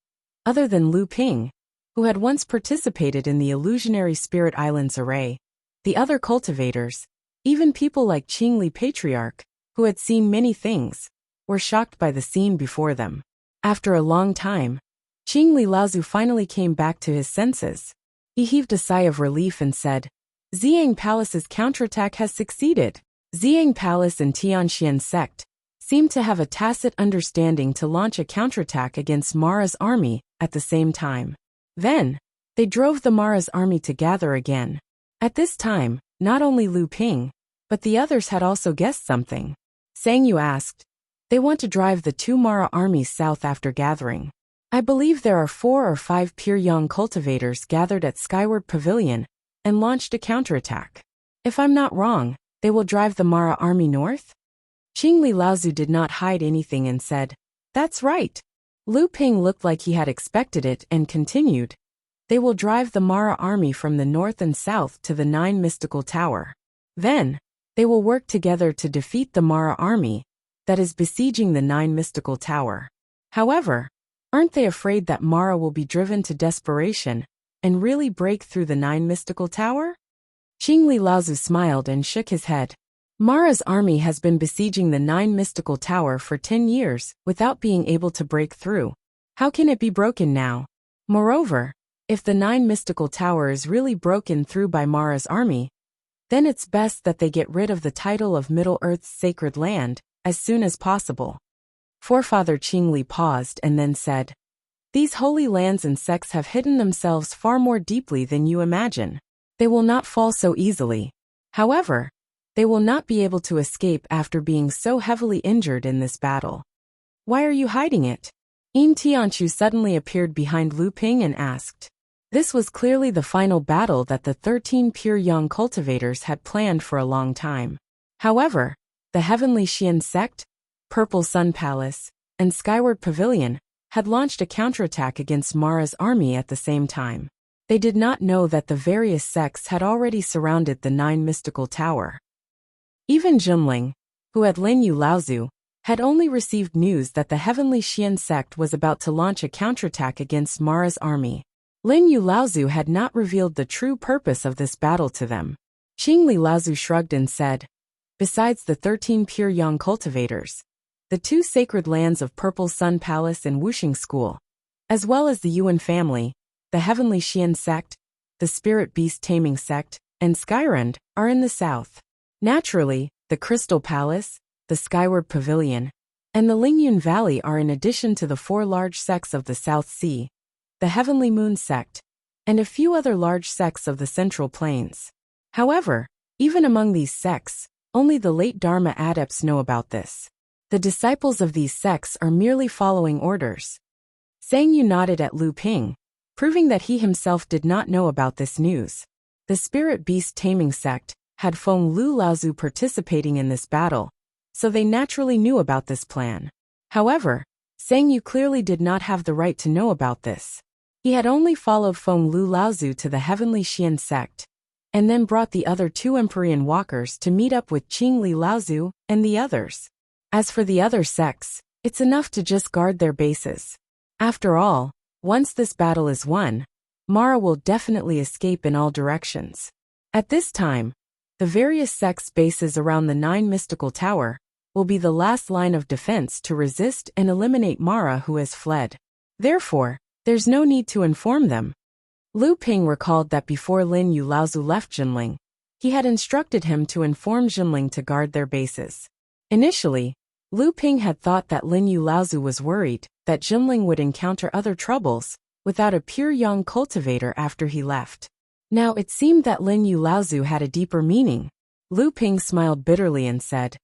other than Lu Ping, who had once participated in the illusionary Spirit Islands array, the other cultivators, even people like Qingli Patriarch, who had seen many things, were shocked by the scene before them. After a long time, Qingli Laozu finally came back to his senses. He heaved a sigh of relief and said, Xiang Palace's counterattack has succeeded. Xiang Palace and Tianxian sect seemed to have a tacit understanding to launch a counterattack against Mara's army at the same time. Then, they drove the Mara's army to gather again. At this time, not only Lu Ping, but the others had also guessed something. Sang Yu asked, they want to drive the 2 Mara armies south after gathering. I believe there are 4 or 5 Pyongyang cultivators gathered at Skyward Pavilion and launched a counterattack. If I'm not wrong, they will drive the Mara army north? Qingli Laozu did not hide anything and said, that's right. Lu Ping looked like he had expected it and continued, they will drive the Mara army from the north and south to the 9 Mystical Tower. Then, they will work together to defeat the Mara army that is besieging the 9 Mystical Tower. However, aren't they afraid that Mara will be driven to desperation and really break through the 9 Mystical Tower? Qingli Laozu smiled and shook his head. Mara's army has been besieging the 9 Mystical Tower for 10 years without being able to break through. How can it be broken now? Moreover, if the 9 Mystical Tower is really broken through by Mara's army, then it's best that they get rid of the title of Middle-earth's sacred land as soon as possible. Forefather Qingli paused and then said, these holy lands and sects have hidden themselves far more deeply than you imagine. They will not fall so easily. However, they will not be able to escape after being so heavily injured in this battle. Why are you hiding it? Yin Tianchu suddenly appeared behind Lu Ping and asked. This was clearly the final battle that the 13 Pyongyang cultivators had planned for a long time. However, the Heavenly Xian sect, Purple Sun Palace, and Skyward Pavilion had launched a counterattack against Mara's army at the same time. They did not know that the various sects had already surrounded the 9 Mystical Tower. Even Junling, who had Lin Yu Laozu, had only received news that the Heavenly Xian sect was about to launch a counterattack against Mara's army. Lin Yu Laozu had not revealed the true purpose of this battle to them. Qingli Laozu shrugged and said, Besides the 13 pure young cultivators, the 2 sacred lands of Purple Sun Palace and Wuxia School, as well as the Yuan family, the Heavenly Xian sect, the Spirit Beast Taming sect, and Skyrend, are in the south. Naturally, the Crystal Palace, the Skyward Pavilion, and the Lingyun Valley are in addition to the 4 large sects of the South Sea, the Heavenly Moon sect, and a few other large sects of the Central Plains. However, even among these sects, only the late Dharma adepts know about this. The disciples of these sects are merely following orders. Sang Yu nodded at Lu Ping, proving that he himself did not know about this news. The Spirit Beast Taming sect had Feng Lu Laozu participating in this battle, so they naturally knew about this plan. However, Sang Yu clearly did not have the right to know about this. He had only followed Feng Lu Laozu to the Heavenly Xian sect, and then brought the other 2 Empyrean walkers to meet up with Qing Li Laozu and the others. As for the other sects, it's enough to just guard their bases. After all, once this battle is won, Mara will definitely escape in all directions. At this time, the various sects' bases around the 9 mystical tower will be the last line of defense to resist and eliminate Mara, who has fled. Therefore, there's no need to inform them. Lu Ping recalled that before Lin Yu Laozu left Jinling, he had instructed him to inform Jinling to guard their bases. Initially, Lu Ping had thought that Lin Yu Laozu was worried that Jinling would encounter other troubles without a pure young cultivator after he left. Now it seemed that Lin Yu Laozu had a deeper meaning. Lu Ping smiled bitterly and said,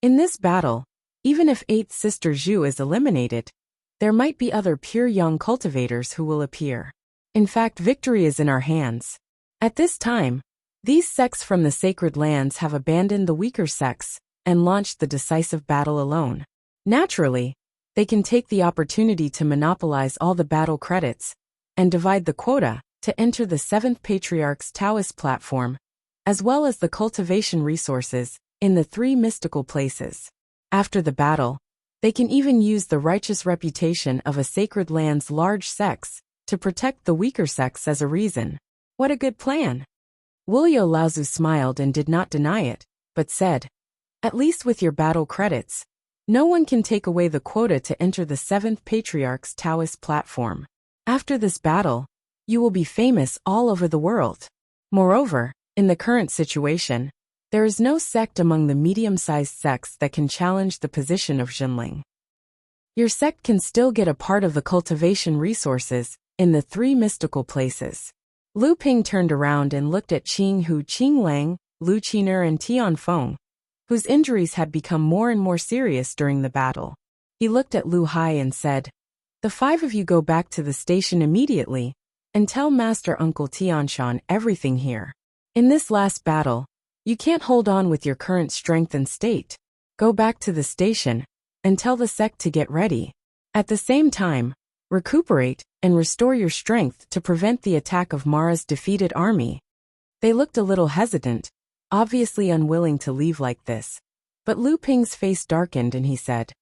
"In this battle, even if 8th Sister Zhu is eliminated, there might be other pure young cultivators who will appear. In fact, victory is in our hands." At this time, these sects from the sacred lands have abandoned the weaker sects and launched the decisive battle alone. Naturally, they can take the opportunity to monopolize all the battle credits and divide the quota to enter the 7th Patriarch's Taoist platform, as well as the cultivation resources in the 3 mystical places. After the battle, they can even use the righteous reputation of a sacred land's large sects to protect the weaker sects as a reason. What a good plan! Wuxia Laozu smiled and did not deny it, but said, "At least with your battle credits, no one can take away the quota to enter the 7th Patriarch's Taoist platform. After this battle, you will be famous all over the world. Moreover, in the current situation, there is no sect among the medium-sized sects that can challenge the position of Jinling. Your sect can still get a part of the cultivation resources in the 3 mystical places." Lu Ping turned around and looked at Qing Hu, Qing Lang, Lu Qiner and Tian Feng, whose injuries had become more and more serious during the battle. He looked at Lu Hai and said, "The 5 of you go back to the station immediately and tell Master Uncle Tianshan everything here. In this last battle, you can't hold on with your current strength and state. Go back to the station and tell the sect to get ready. At the same time, recuperate and restore your strength to prevent the attack of Mara's defeated army." They looked a little hesitant, obviously unwilling to leave like this. But Lu Ping's face darkened and he said,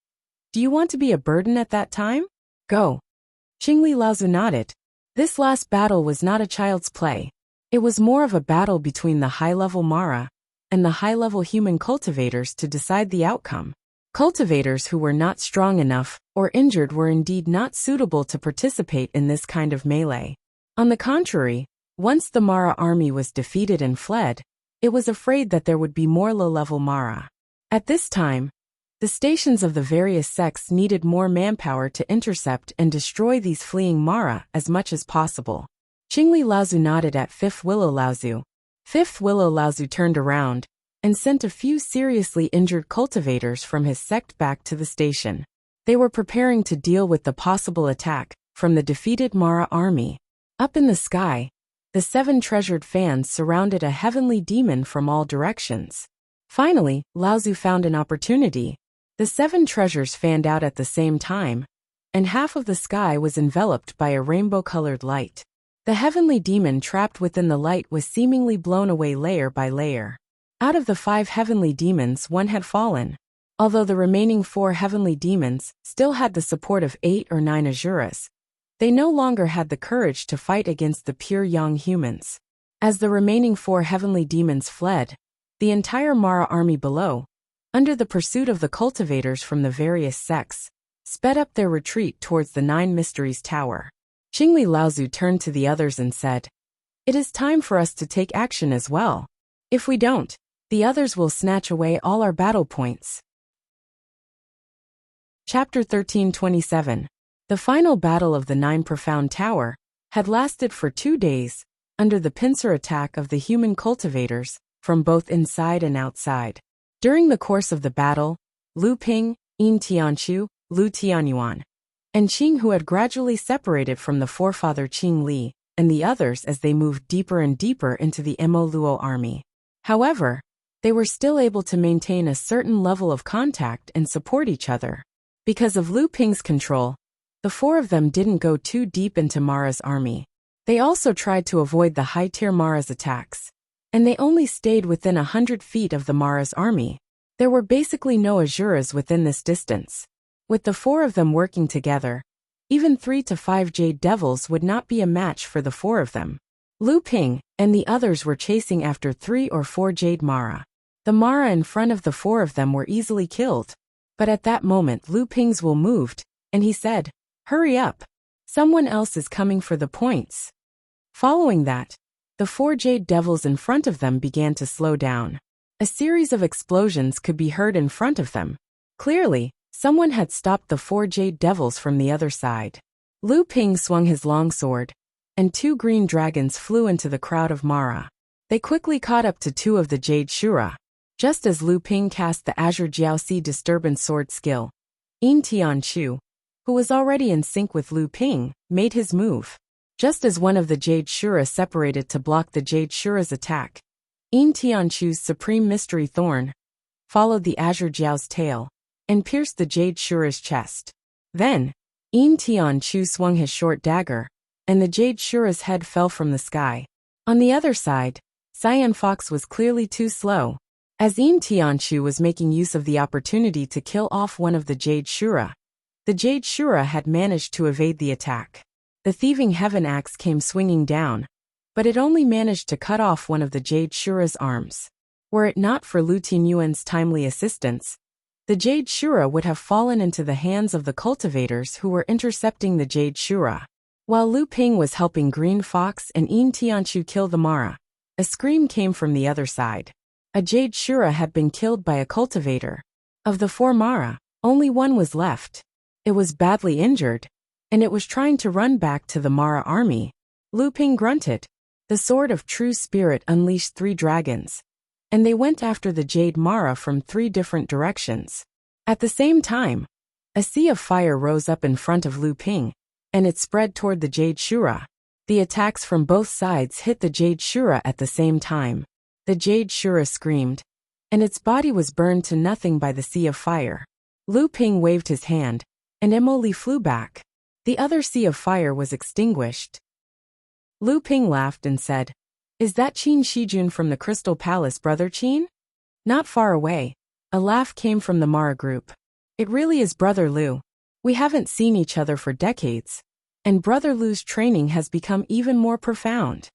"Do you want to be a burden at that time? Go." Qingli Laozu nodded. This last battle was not a child's play. It was more of a battle between the high-level Mara and the high-level human cultivators to decide the outcome. Cultivators who were not strong enough or injured were indeed not suitable to participate in this kind of melee. On the contrary, once the Mara army was defeated and fled, it was afraid that there would be more low-level Mara. At this time, the stations of the various sects needed more manpower to intercept and destroy these fleeing Mara as much as possible. Qingli Laozu nodded at 5th Willow Laozu. 5th Willow Laozu turned around and sent a few seriously injured cultivators from his sect back to the station. They were preparing to deal with the possible attack from the defeated Mara army. Up in the sky, the 7 treasured fans surrounded a heavenly demon from all directions. Finally, Laozu found an opportunity. The 7 treasures fanned out at the same time, and half of the sky was enveloped by a rainbow-colored light. The heavenly demon trapped within the light was seemingly blown away layer by layer. Out of the 5 heavenly demons, 1 had fallen. Although the remaining 4 heavenly demons still had the support of 8 or 9 Asuras, they no longer had the courage to fight against the pure young humans. As the remaining 4 heavenly demons fled, the entire Mara army below, under the pursuit of the cultivators from the various sects, sped up their retreat towards the Nine Mysteries Tower. Qingli Laozu turned to the others and said, "It is time for us to take action as well. If we don't, the others will snatch away all our battle points." Chapter 1327. The final battle of the Nine Profound Tower had lasted for 2 days, under the pincer attack of the human cultivators, from both inside and outside. During the course of the battle, Lu Ping, Yin Tianchu, Lu Tianyuan, and Qing, who had gradually separated from the forefather Qing Li, and the others as they moved deeper and deeper into the Mo Luo army. However, they were still able to maintain a certain level of contact and support each other. Because of Lu Ping's control, the 4 of them didn't go too deep into Mara's army. They also tried to avoid the high-tier Mara's attacks, and they only stayed within 100 feet of the Mara's army. There were basically no Azuras within this distance. With the 4 of them working together, even 3 to 5 Jade Devils would not be a match for the 4 of them. Lu Ping and the others were chasing after 3 or 4 Jade Mara. The Mara in front of the 4 of them were easily killed. But at that moment Lu Ping's will moved, and he said, "Hurry up. Someone else is coming for the points." Following that, the 4 Jade Devils in front of them began to slow down. A series of explosions could be heard in front of them. Clearly, someone had stopped the 4 Jade Devils from the other side. Lu Ping swung his longsword, and 2 green dragons flew into the crowd of Mara. They quickly caught up to 2 of the Jade Shura. Just as Lu Ping cast the Azure Jiaoxi disturbance sword skill, Yin Tianchu, who was already in sync with Lu Ping, made his move. Just as one of the Jade Shura separated to block the Jade Shura's attack, Yin Tianchu's Supreme Mystery Thorn followed the Azure Jiao's tail and pierced the Jade Shura's chest. Then, Yin Tianchu swung his short dagger, and the Jade Shura's head fell from the sky. On the other side, Cyan Fox was clearly too slow. As Yin Tianchu was making use of the opportunity to kill off one of the Jade Shura, the Jade Shura had managed to evade the attack. The thieving heaven axe came swinging down, but it only managed to cut off one of the Jade Shura's arms. Were it not for Lu Tianyuan's timely assistance, the Jade Shura would have fallen into the hands of the cultivators who were intercepting the Jade Shura. While Lu Ping was helping Green Fox and Yin Tianchu kill the Mara, a scream came from the other side. A Jade Shura had been killed by a cultivator. Of the 4 Mara, only one was left. It was badly injured, and it was trying to run back to the Mara army. Lu Ping grunted. The Sword of True Spirit unleashed 3 dragons, and they went after the Jade Mara from 3 different directions. At the same time, a sea of fire rose up in front of Lu Ping, and it spread toward the Jade Shura. The attacks from both sides hit the Jade Shura at the same time. The Jade Shura screamed, and its body was burned to nothing by the sea of fire. Lu Ping waved his hand, and Emoli flew back. The other sea of fire was extinguished. Lu Ping laughed and said, "Is that Qin Shijun from the Crystal Palace, Brother Qin?" Not far away, a laugh came from the Mara group. "It really is Brother Lu. We haven't seen each other for decades, and Brother Lu's training has become even more profound."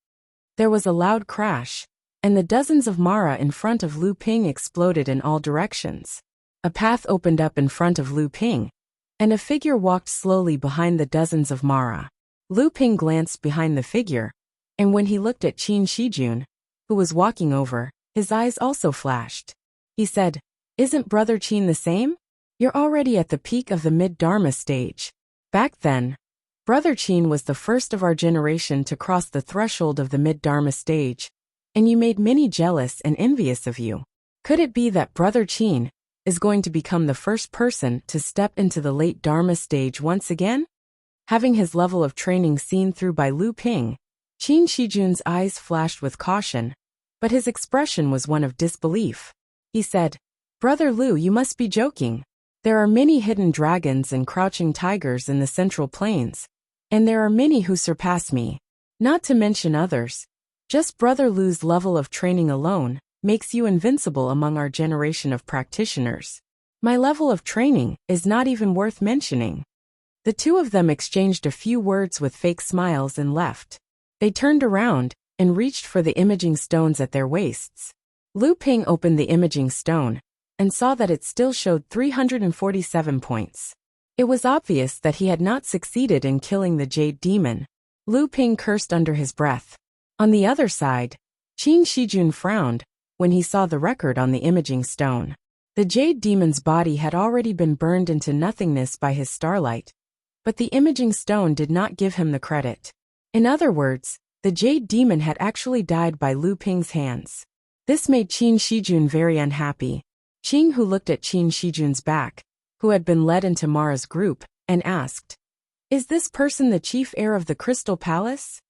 There was a loud crash, and the dozens of Mara in front of Lu Ping exploded in all directions. A path opened up in front of Lu Ping, and a figure walked slowly behind the dozens of Mara. Lu Ping glanced behind the figure, and when he looked at Qin Shijun, who was walking over, his eyes also flashed. He said, "Isn't Brother Qin the same? You're already at the peak of the mid-Dharma stage." Back then, Brother Qin was the first of our generation to cross the threshold of the mid-Dharma stage, and you made many jealous and envious of you. Could it be that Brother Qin is going to become the first person to step into the late Dharma stage once again? Having his level of training seen through by Lu Ping, Qin Shijun's eyes flashed with caution, but his expression was one of disbelief. He said, "Brother Lu, you must be joking. There are many hidden dragons and crouching tigers in the Central Plains, and there are many who surpass me. Not to mention others. Just Brother Lu's level of training alone makes you invincible among our generation of practitioners. My level of training is not even worth mentioning." The 2 of them exchanged a few words with fake smiles and left. They turned around and reached for the imaging stones at their waists. Lu Ping opened the imaging stone and saw that it still showed 347 points. It was obvious that he had not succeeded in killing the Jade Demon. Lu Ping cursed under his breath. On the other side, Qin Shijun frowned when he saw the record on the imaging stone. The Jade Demon's body had already been burned into nothingness by his starlight, but the imaging stone did not give him the credit. In other words, the Jade Demon had actually died by Lu Ping's hands. This made Qin Shijun very unhappy. Qing Hu looked at Qin Shijun's back, who had been led into Mara's group, and asked, "Is this person the chief heir of the Crystal Palace?"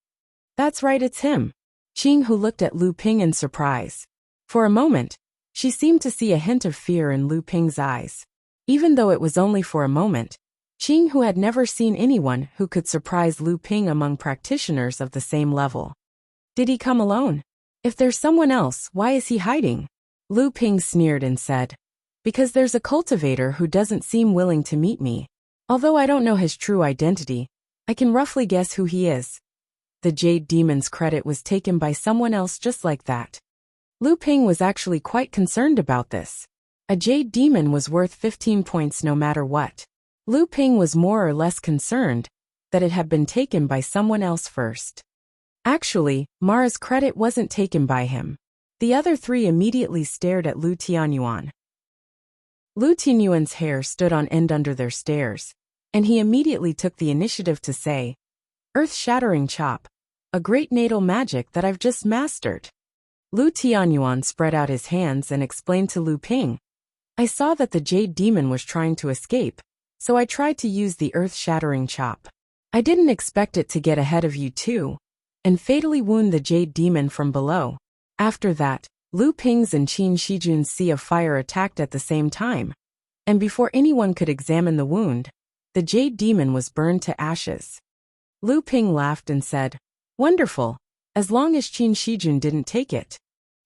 "That's right, it's him." Qing Hu looked at Lu Ping in surprise. For a moment, she seemed to see a hint of fear in Lu Ping's eyes. Even though it was only for a moment, Qing Hu had never seen anyone who could surprise Lu Ping among practitioners of the same level. "Did he come alone? If there's someone else, why is he hiding?" Lu Ping sneered and said, "Because there's a cultivator who doesn't seem willing to meet me. Although I don't know his true identity, I can roughly guess who he is." The Jade Demon's credit was taken by someone else just like that. Lu Ping was actually quite concerned about this. A Jade Demon was worth 15 points no matter what. Lu Ping was more or less concerned that it had been taken by someone else first. Actually, Mara's credit wasn't taken by him. The other three immediately stared at Lu Tianyuan. Lu Tianyuan's hair stood on end under their stares, and he immediately took the initiative to say, "Earth-shattering chop. A great natal magic that I've just mastered." Lu Tianyuan spread out his hands and explained to Lu Ping, "I saw that the Jade Demon was trying to escape, so I tried to use the earth-shattering chop. I didn't expect it to get ahead of you too, and fatally wound the Jade Demon from below." After that, Lu Ping's and Qin Shijun's sea of fire attacked at the same time, and before anyone could examine the wound, the Jade Demon was burned to ashes. Lu Ping laughed and said, "Wonderful, as long as Qin Shijun didn't take it."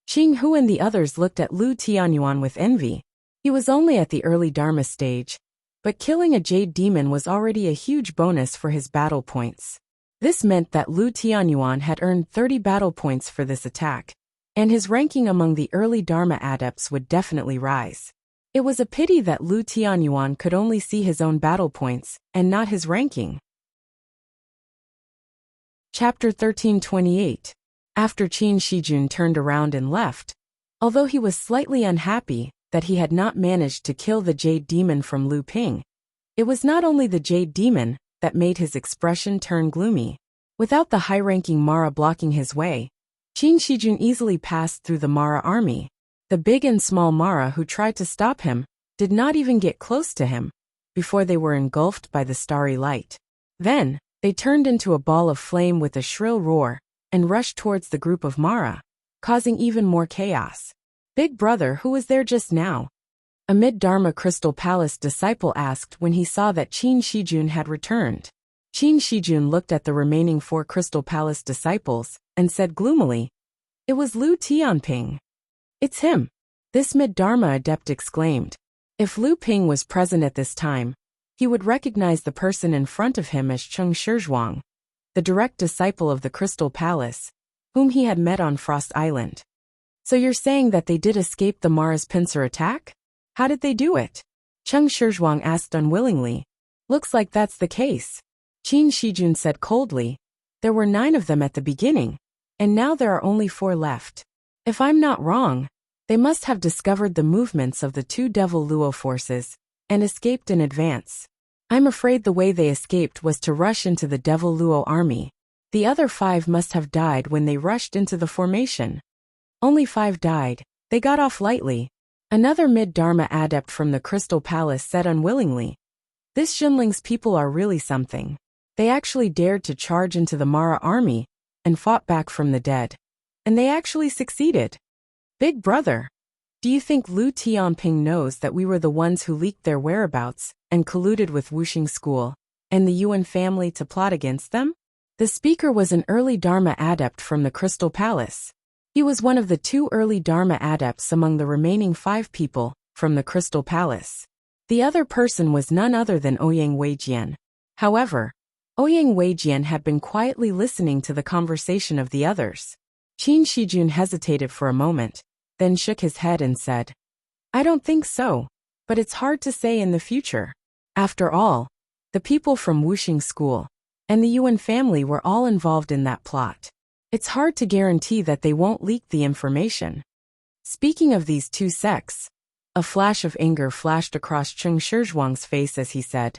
Qing Hu and the others looked at Lu Tianyuan with envy. He was only at the early Dharma stage, but killing a Jade Demon was already a huge bonus for his battle points. This meant that Lu Tianyuan had earned 30 battle points for this attack, and his ranking among the early Dharma adepts would definitely rise. It was a pity that Lu Tianyuan could only see his own battle points and not his ranking. Chapter 1328. After Qin Shijun turned around and left, although he was slightly unhappy that he had not managed to kill the Jade Demon from Lu Ping, it was not only the Jade Demon that made his expression turn gloomy. Without the high-ranking Mara blocking his way, Qin Shijun easily passed through the Mara army. The big and small Mara who tried to stop him did not even get close to him before they were engulfed by the starry light. Then, they turned into a ball of flame with a shrill roar and rushed towards the group of Mara, causing even more chaos. "Big brother, who was there just now?" a mid-Dharma Crystal Palace disciple asked when he saw that Qin Shijun had returned. Qin Shijun looked at the remaining 4 Crystal Palace disciples and said gloomily, "It was Lu Tianping." "It's him," this mid-Dharma adept exclaimed. If Lu Ping was present at this time, he would recognize the person in front of him as Cheng Shizhuang, the direct disciple of the Crystal Palace, whom he had met on Frost Island. "So you're saying that they did escape the Mara's pincer attack? How did they do it?" Cheng Shizhuang asked unwillingly. "Looks like that's the case." Qin Shijun said coldly, "There were 9 of them at the beginning, and now there are only 4 left. If I'm not wrong, they must have discovered the movements of the 2 Devil Luo forces and escaped in advance. I'm afraid the way they escaped was to rush into the Devil Luo army. The other 5 must have died when they rushed into the formation." "Only 5 died. They got off lightly," another mid-Dharma adept from the Crystal Palace said unwillingly. "This Xunling's people are really something. They actually dared to charge into the Mara army and fought back from the dead. And they actually succeeded. Big brother, do you think Lu Tianping knows that we were the ones who leaked their whereabouts and colluded with Wuxia School and the Yuan family to plot against them?" The speaker was an early Dharma adept from the Crystal Palace. He was one of the 2 early Dharma adepts among the remaining 5 people from the Crystal Palace. The other person was none other than Ouyang Weijian. However, Ouyang Weijian had been quietly listening to the conversation of the others. Qin Shijun hesitated for a moment, then shook his head and said, I don't think so, but it's hard to say in the future. After all, the people from Wuxia school and the Yuan family were all involved in that plot. It's hard to guarantee that they won't leak the information. Speaking of these two sects, a flash of anger flashed across Cheng Shizhuang's face as he said,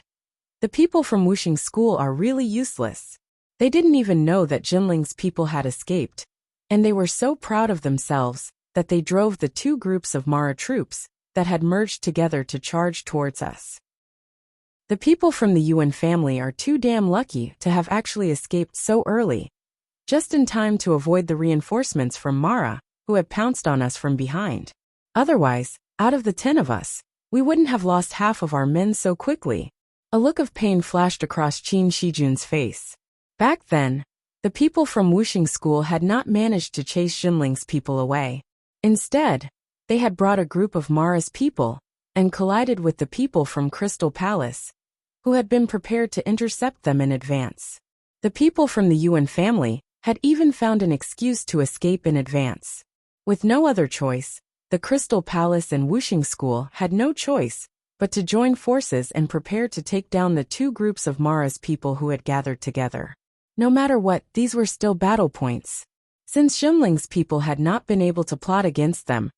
the people from Wuxia school are really useless. They didn't even know that Jinling's people had escaped, and they were so proud of themselves that they drove the two groups of Mara troops that had merged together to charge towards us. The people from the Yuan family are too damn lucky to have actually escaped so early, just in time to avoid the reinforcements from Mara, who had pounced on us from behind. Otherwise, out of the 10 of us, we wouldn't have lost half of our men so quickly. A look of pain flashed across Qin Shijun's face. Back then, the people from Wuxia school had not managed to chase Jinling's people away. Instead, they had brought a group of Mara's people and collided with the people from Crystal Palace, who had been prepared to intercept them in advance. The people from the Yuan family had even found an excuse to escape in advance. With no other choice, the Crystal Palace and Wuxia school had no choice but to join forces and prepare to take down the two groups of Mara's people who had gathered together. No matter what, these were still battle points. Since Jinling's people had not been able to plot against them,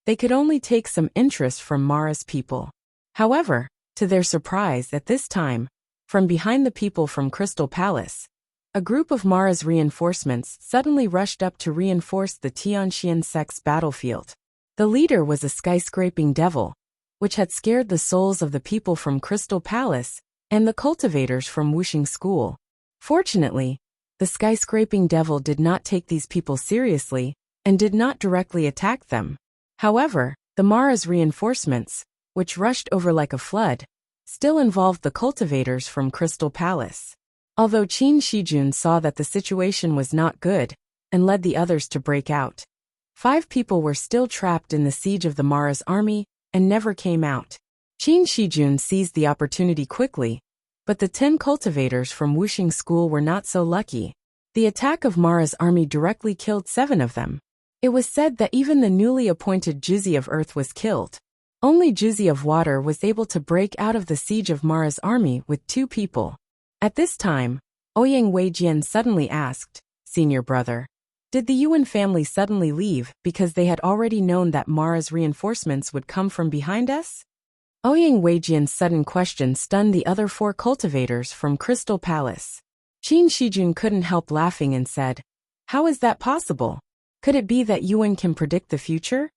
they could only take some interest from Mara's people. However, to their surprise at this time, from behind the people from Crystal Palace, a group of Mara's reinforcements suddenly rushed up to reinforce the Tianxian sect's battlefield. The leader was a skyscraping devil, which had scared the souls of the people from Crystal Palace and the cultivators from Wuxia school. Fortunately, the skyscraping devil did not take these people seriously and did not directly attack them. However, the Mara's reinforcements, which rushed over like a flood, still involved the cultivators from Crystal Palace. Although Qin Shijun saw that the situation was not good and led the others to break out, 5 people were still trapped in the siege of the Mara's army and never came out. Qin Shijun seized the opportunity quickly, but the 10 cultivators from Wuxia school were not so lucky. The attack of Mara's army directly killed 7 of them. It was said that even the newly appointed Juzi of Earth was killed. Only Juzi of Water was able to break out of the siege of Mara's army with 2 people. At this time, Ouyang Weijian suddenly asked, Senior brother, did the Yuan family suddenly leave because they had already known that Mara's reinforcements would come from behind us? Ouyang Weijian's sudden question stunned the other 4 cultivators from Crystal Palace. Qin Shijun couldn't help laughing and said, How is that possible? Could it be that Yuan can predict the future?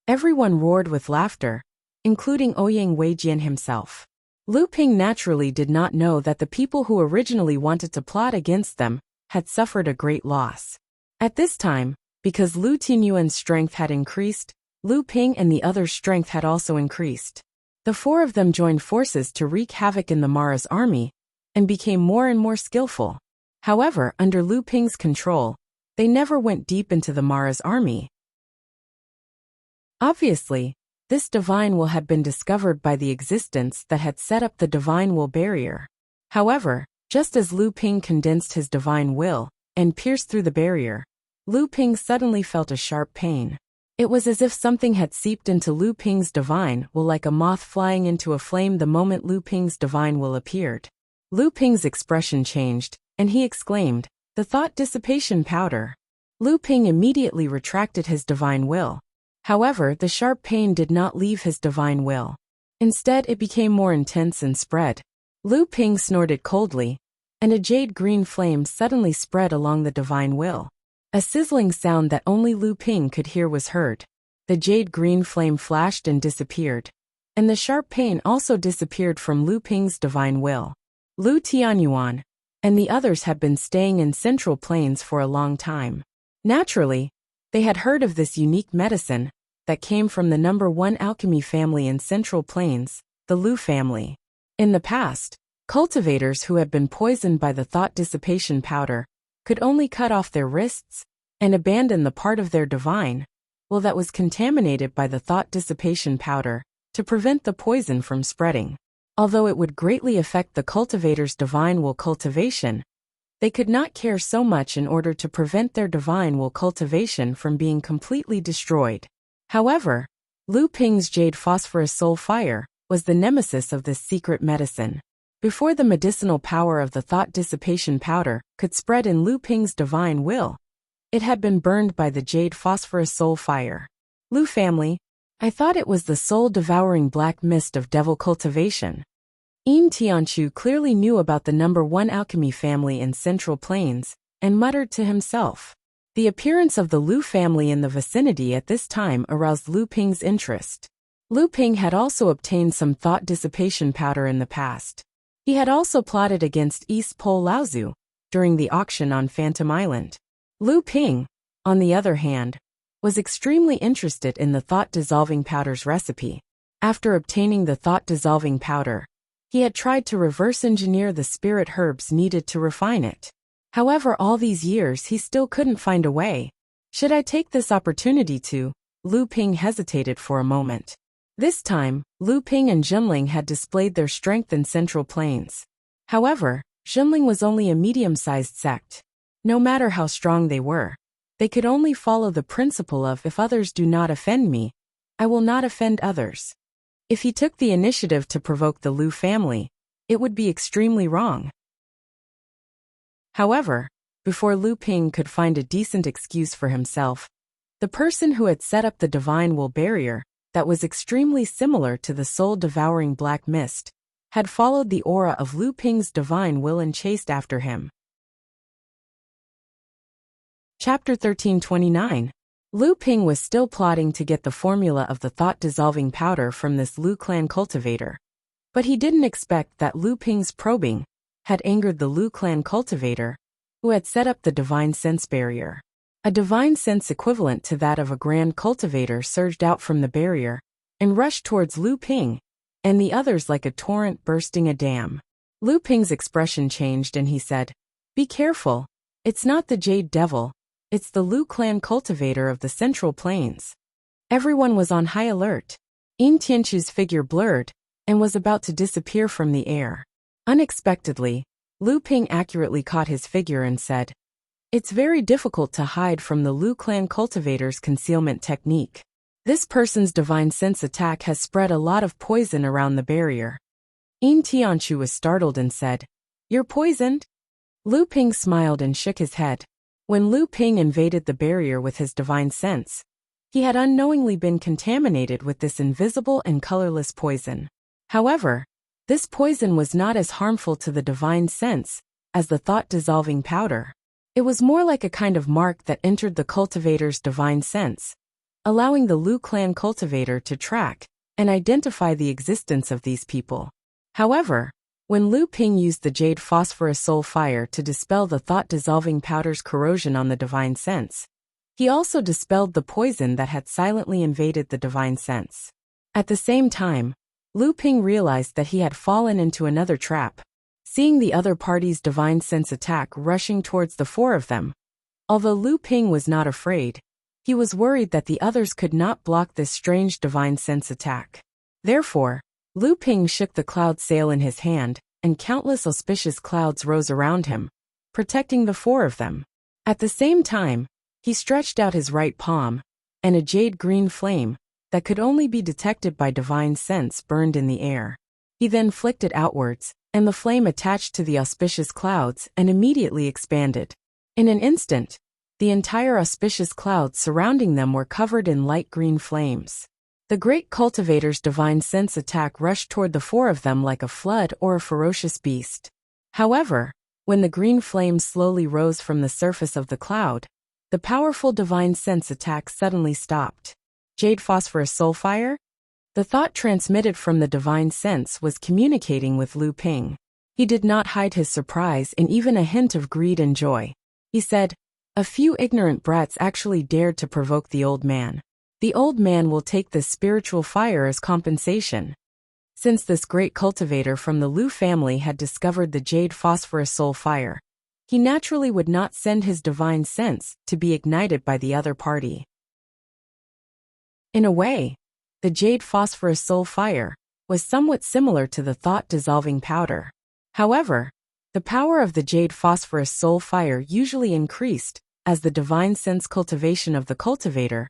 Everyone roared with laughter, including Ouyang Weijian himself. Lu Ping naturally did not know that the people who originally wanted to plot against them had suffered a great loss. At this time, because Lu Tinyuan's strength had increased, Lu Ping and the others' strength had also increased. The 4 of them joined forces to wreak havoc in the Mara's army and became more and more skillful. However, under Lu Ping's control, they never went deep into the Mara's army. Obviously, this divine will had been discovered by the existence that had set up the divine will barrier. However, just as Lu Ping condensed his divine will and pierced through the barrier, Lu Ping suddenly felt a sharp pain. It was as if something had seeped into Lu Ping's divine will like a moth flying into a flame the moment Lu Ping's divine will appeared. Lu Ping's expression changed, and he exclaimed, The thought dissipation powder. Lu Ping immediately retracted his divine will. However, the sharp pain did not leave his divine will. Instead, it became more intense and spread. Lu Ping snorted coldly, and a jade-green flame suddenly spread along the divine will. A sizzling sound that only Lu Ping could hear was heard. The jade-green flame flashed and disappeared, and the sharp pain also disappeared from Lu Ping's divine will. Lu Tianyuan and the others had been staying in Central Plains for a long time. Naturally, they had heard of this unique medicine that came from the #1 alchemy family in Central Plains, the Lu family. In the past, cultivators who had been poisoned by the thought dissipation powder could only cut off their wrists and abandon the part of their divine will that was contaminated by the thought dissipation powder to prevent the poison from spreading. Although it would greatly affect the cultivator's divine will cultivation, they could not care so much in order to prevent their divine will cultivation from being completely destroyed. However, Lu Ping's jade phosphorus soul fire was the nemesis of this secret medicine. Before the medicinal power of the thought dissipation powder could spread in Lu Ping's divine will, it had been burned by the jade phosphorus soul fire. Lu family, I thought it was the soul-devouring black mist of devil cultivation. Yin Tianchu clearly knew about the #1 alchemy family in Central Plains, and muttered to himself. The appearance of the Lu family in the vicinity at this time aroused Lu Ping's interest. Lu Ping had also obtained some thought dissipation powder in the past. He had also plotted against East Pole Laozu during the auction on Phantom Island. Lu Ping, on the other hand, was extremely interested in the thought-dissolving powder's recipe. After obtaining the thought-dissolving powder, he had tried to reverse engineer the spirit herbs needed to refine it. However, all these years he still couldn't find a way. Should I take this opportunity to? Lu Ping hesitated for a moment. This time, Lu Ping and Zhenling had displayed their strength in Central Plains. However, Zhenling was only a medium-sized sect. No matter how strong they were, they could only follow the principle of if others do not offend me, I will not offend others. If he took the initiative to provoke the Lu family, it would be extremely wrong. However, before Lu Ping could find a decent excuse for himself, the person who had set up the divine will barrier, that was extremely similar to the soul-devouring black mist, had followed the aura of Lu Ping's divine will and chased after him. Chapter 1329. Lu Ping was still plotting to get the formula of the thought-dissolving powder from this Lu clan cultivator. But he didn't expect that Lu Ping's probing had angered the Lu clan cultivator, who had set up the divine sense barrier. A divine sense equivalent to that of a grand cultivator surged out from the barrier and rushed towards Lu Ping, and the others like a torrent bursting a dam. Lu Ping's expression changed and he said, "Be careful, it's not the Jade Devil, it's the Lu clan cultivator of the Central Plains." Everyone was on high alert. Yin Tianchu's figure blurred and was about to disappear from the air. Unexpectedly, Lu Ping accurately caught his figure and said, "It's very difficult to hide from the Lu clan cultivator's concealment technique. This person's divine sense attack has spread a lot of poison around the barrier." Yin Tianchu was startled and said, "You're poisoned?" Lu Ping smiled and shook his head. When Lu Ping invaded the barrier with his divine sense, he had unknowingly been contaminated with this invisible and colorless poison. However, this poison was not as harmful to the divine sense as the thought-dissolving powder. It was more like a kind of mark that entered the cultivator's divine sense, allowing the Lu clan cultivator to track and identify the existence of these people. However, when Lu Ping used the jade phosphorus soul fire to dispel the thought-dissolving powder's corrosion on the divine sense, he also dispelled the poison that had silently invaded the divine sense. At the same time, Lu Ping realized that he had fallen into another trap. Seeing the other party's divine sense attack rushing towards the four of them, although Lu Ping was not afraid, he was worried that the others could not block this strange divine sense attack. Therefore, Lu Ping shook the cloud sail in his hand, and countless auspicious clouds rose around him, protecting the four of them. At the same time, he stretched out his right palm, and a jade-green flame, that could only be detected by divine sense, burned in the air. He then flicked it outwards, and the flame attached to the auspicious clouds and immediately expanded. In an instant, the entire auspicious clouds surrounding them were covered in light green flames. The great cultivator's divine sense attack rushed toward the four of them like a flood or a ferocious beast. However, when the green flame slowly rose from the surface of the cloud, the powerful divine sense attack suddenly stopped. Jade phosphorus soul fire? The thought transmitted from the divine sense was communicating with Lu Ping. He did not hide his surprise and even a hint of greed and joy. He said, "A few ignorant brats actually dared to provoke the old man. The old man will take this spiritual fire as compensation." Since this great cultivator from the Lu family had discovered the jade phosphorus soul fire, he naturally would not send his divine sense to be ignited by the other party. In a way, the jade phosphorus soul fire was somewhat similar to the thought-dissolving powder. However, the power of the jade phosphorus soul fire usually increased as the divine sense cultivation of the cultivator,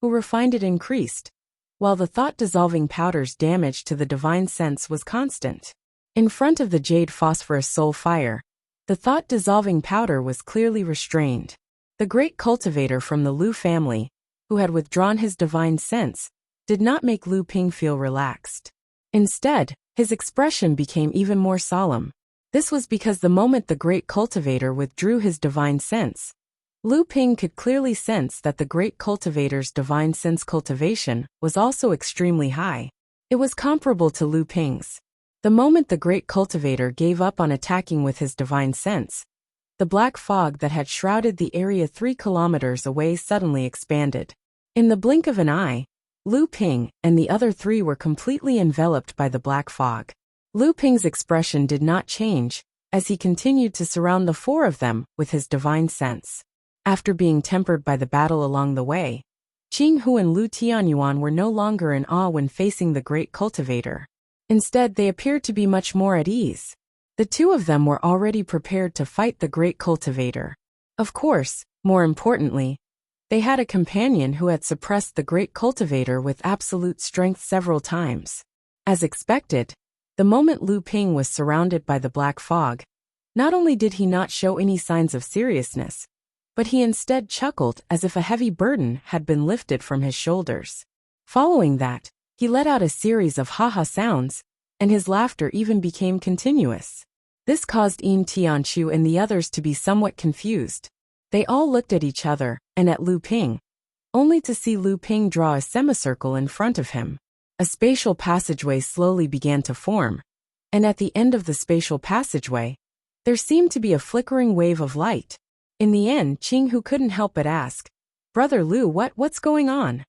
who refined it increased, while the thought-dissolving powder's damage to the divine sense was constant. In front of the jade phosphorus soul fire, the thought-dissolving powder was clearly restrained. The great cultivator from the Lu family, who had withdrawn his divine sense, did not make Lu Ping feel relaxed. Instead, his expression became even more solemn. This was because the moment the great cultivator withdrew his divine sense, Lu Ping could clearly sense that the great cultivator's divine sense cultivation was also extremely high. It was comparable to Lu Ping's. The moment the great cultivator gave up on attacking with his divine sense, the black fog that had shrouded the area 3 kilometers away suddenly expanded. In the blink of an eye, Lu Ping and the other 3 were completely enveloped by the black fog. Lu Ping's expression did not change, as he continued to surround the 4 of them with his divine sense. After being tempered by the battle along the way, Qing Hu and Lu Tianyuan were no longer in awe when facing the great cultivator. Instead, they appeared to be much more at ease. The 2 of them were already prepared to fight the great cultivator. Of course, more importantly, they had a companion who had suppressed the great cultivator with absolute strength several times. As expected, the moment Lu Ping was surrounded by the black fog, not only did he not show any signs of seriousness, but he instead chuckled as if a heavy burden had been lifted from his shoulders. Following that, he let out a series of ha-ha sounds, and his laughter even became continuous. This caused Yin Tianchu and the others to be somewhat confused. They all looked at each other, and at Lu Ping, only to see Lu Ping draw a semicircle in front of him. A spatial passageway slowly began to form, and at the end of the spatial passageway, there seemed to be a flickering wave of light. In the end, Qing Hu couldn't help but ask, "Brother Lu, what's going on?"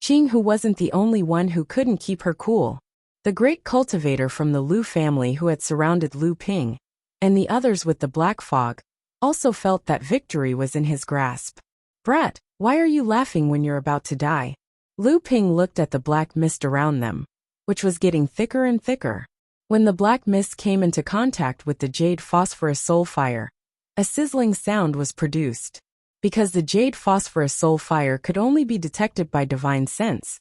Qing Hu wasn't the only one who couldn't keep her cool. The great cultivator from the Lu family who had surrounded Lu Ping, and the others with the black fog, also felt that victory was in his grasp. "Brat, why are you laughing when you're about to die?" Lu Ping looked at the black mist around them, which was getting thicker and thicker. When the black mist came into contact with the jade phosphorus soul fire, a sizzling sound was produced. Because the jade phosphorus soul fire could only be detected by divine sense,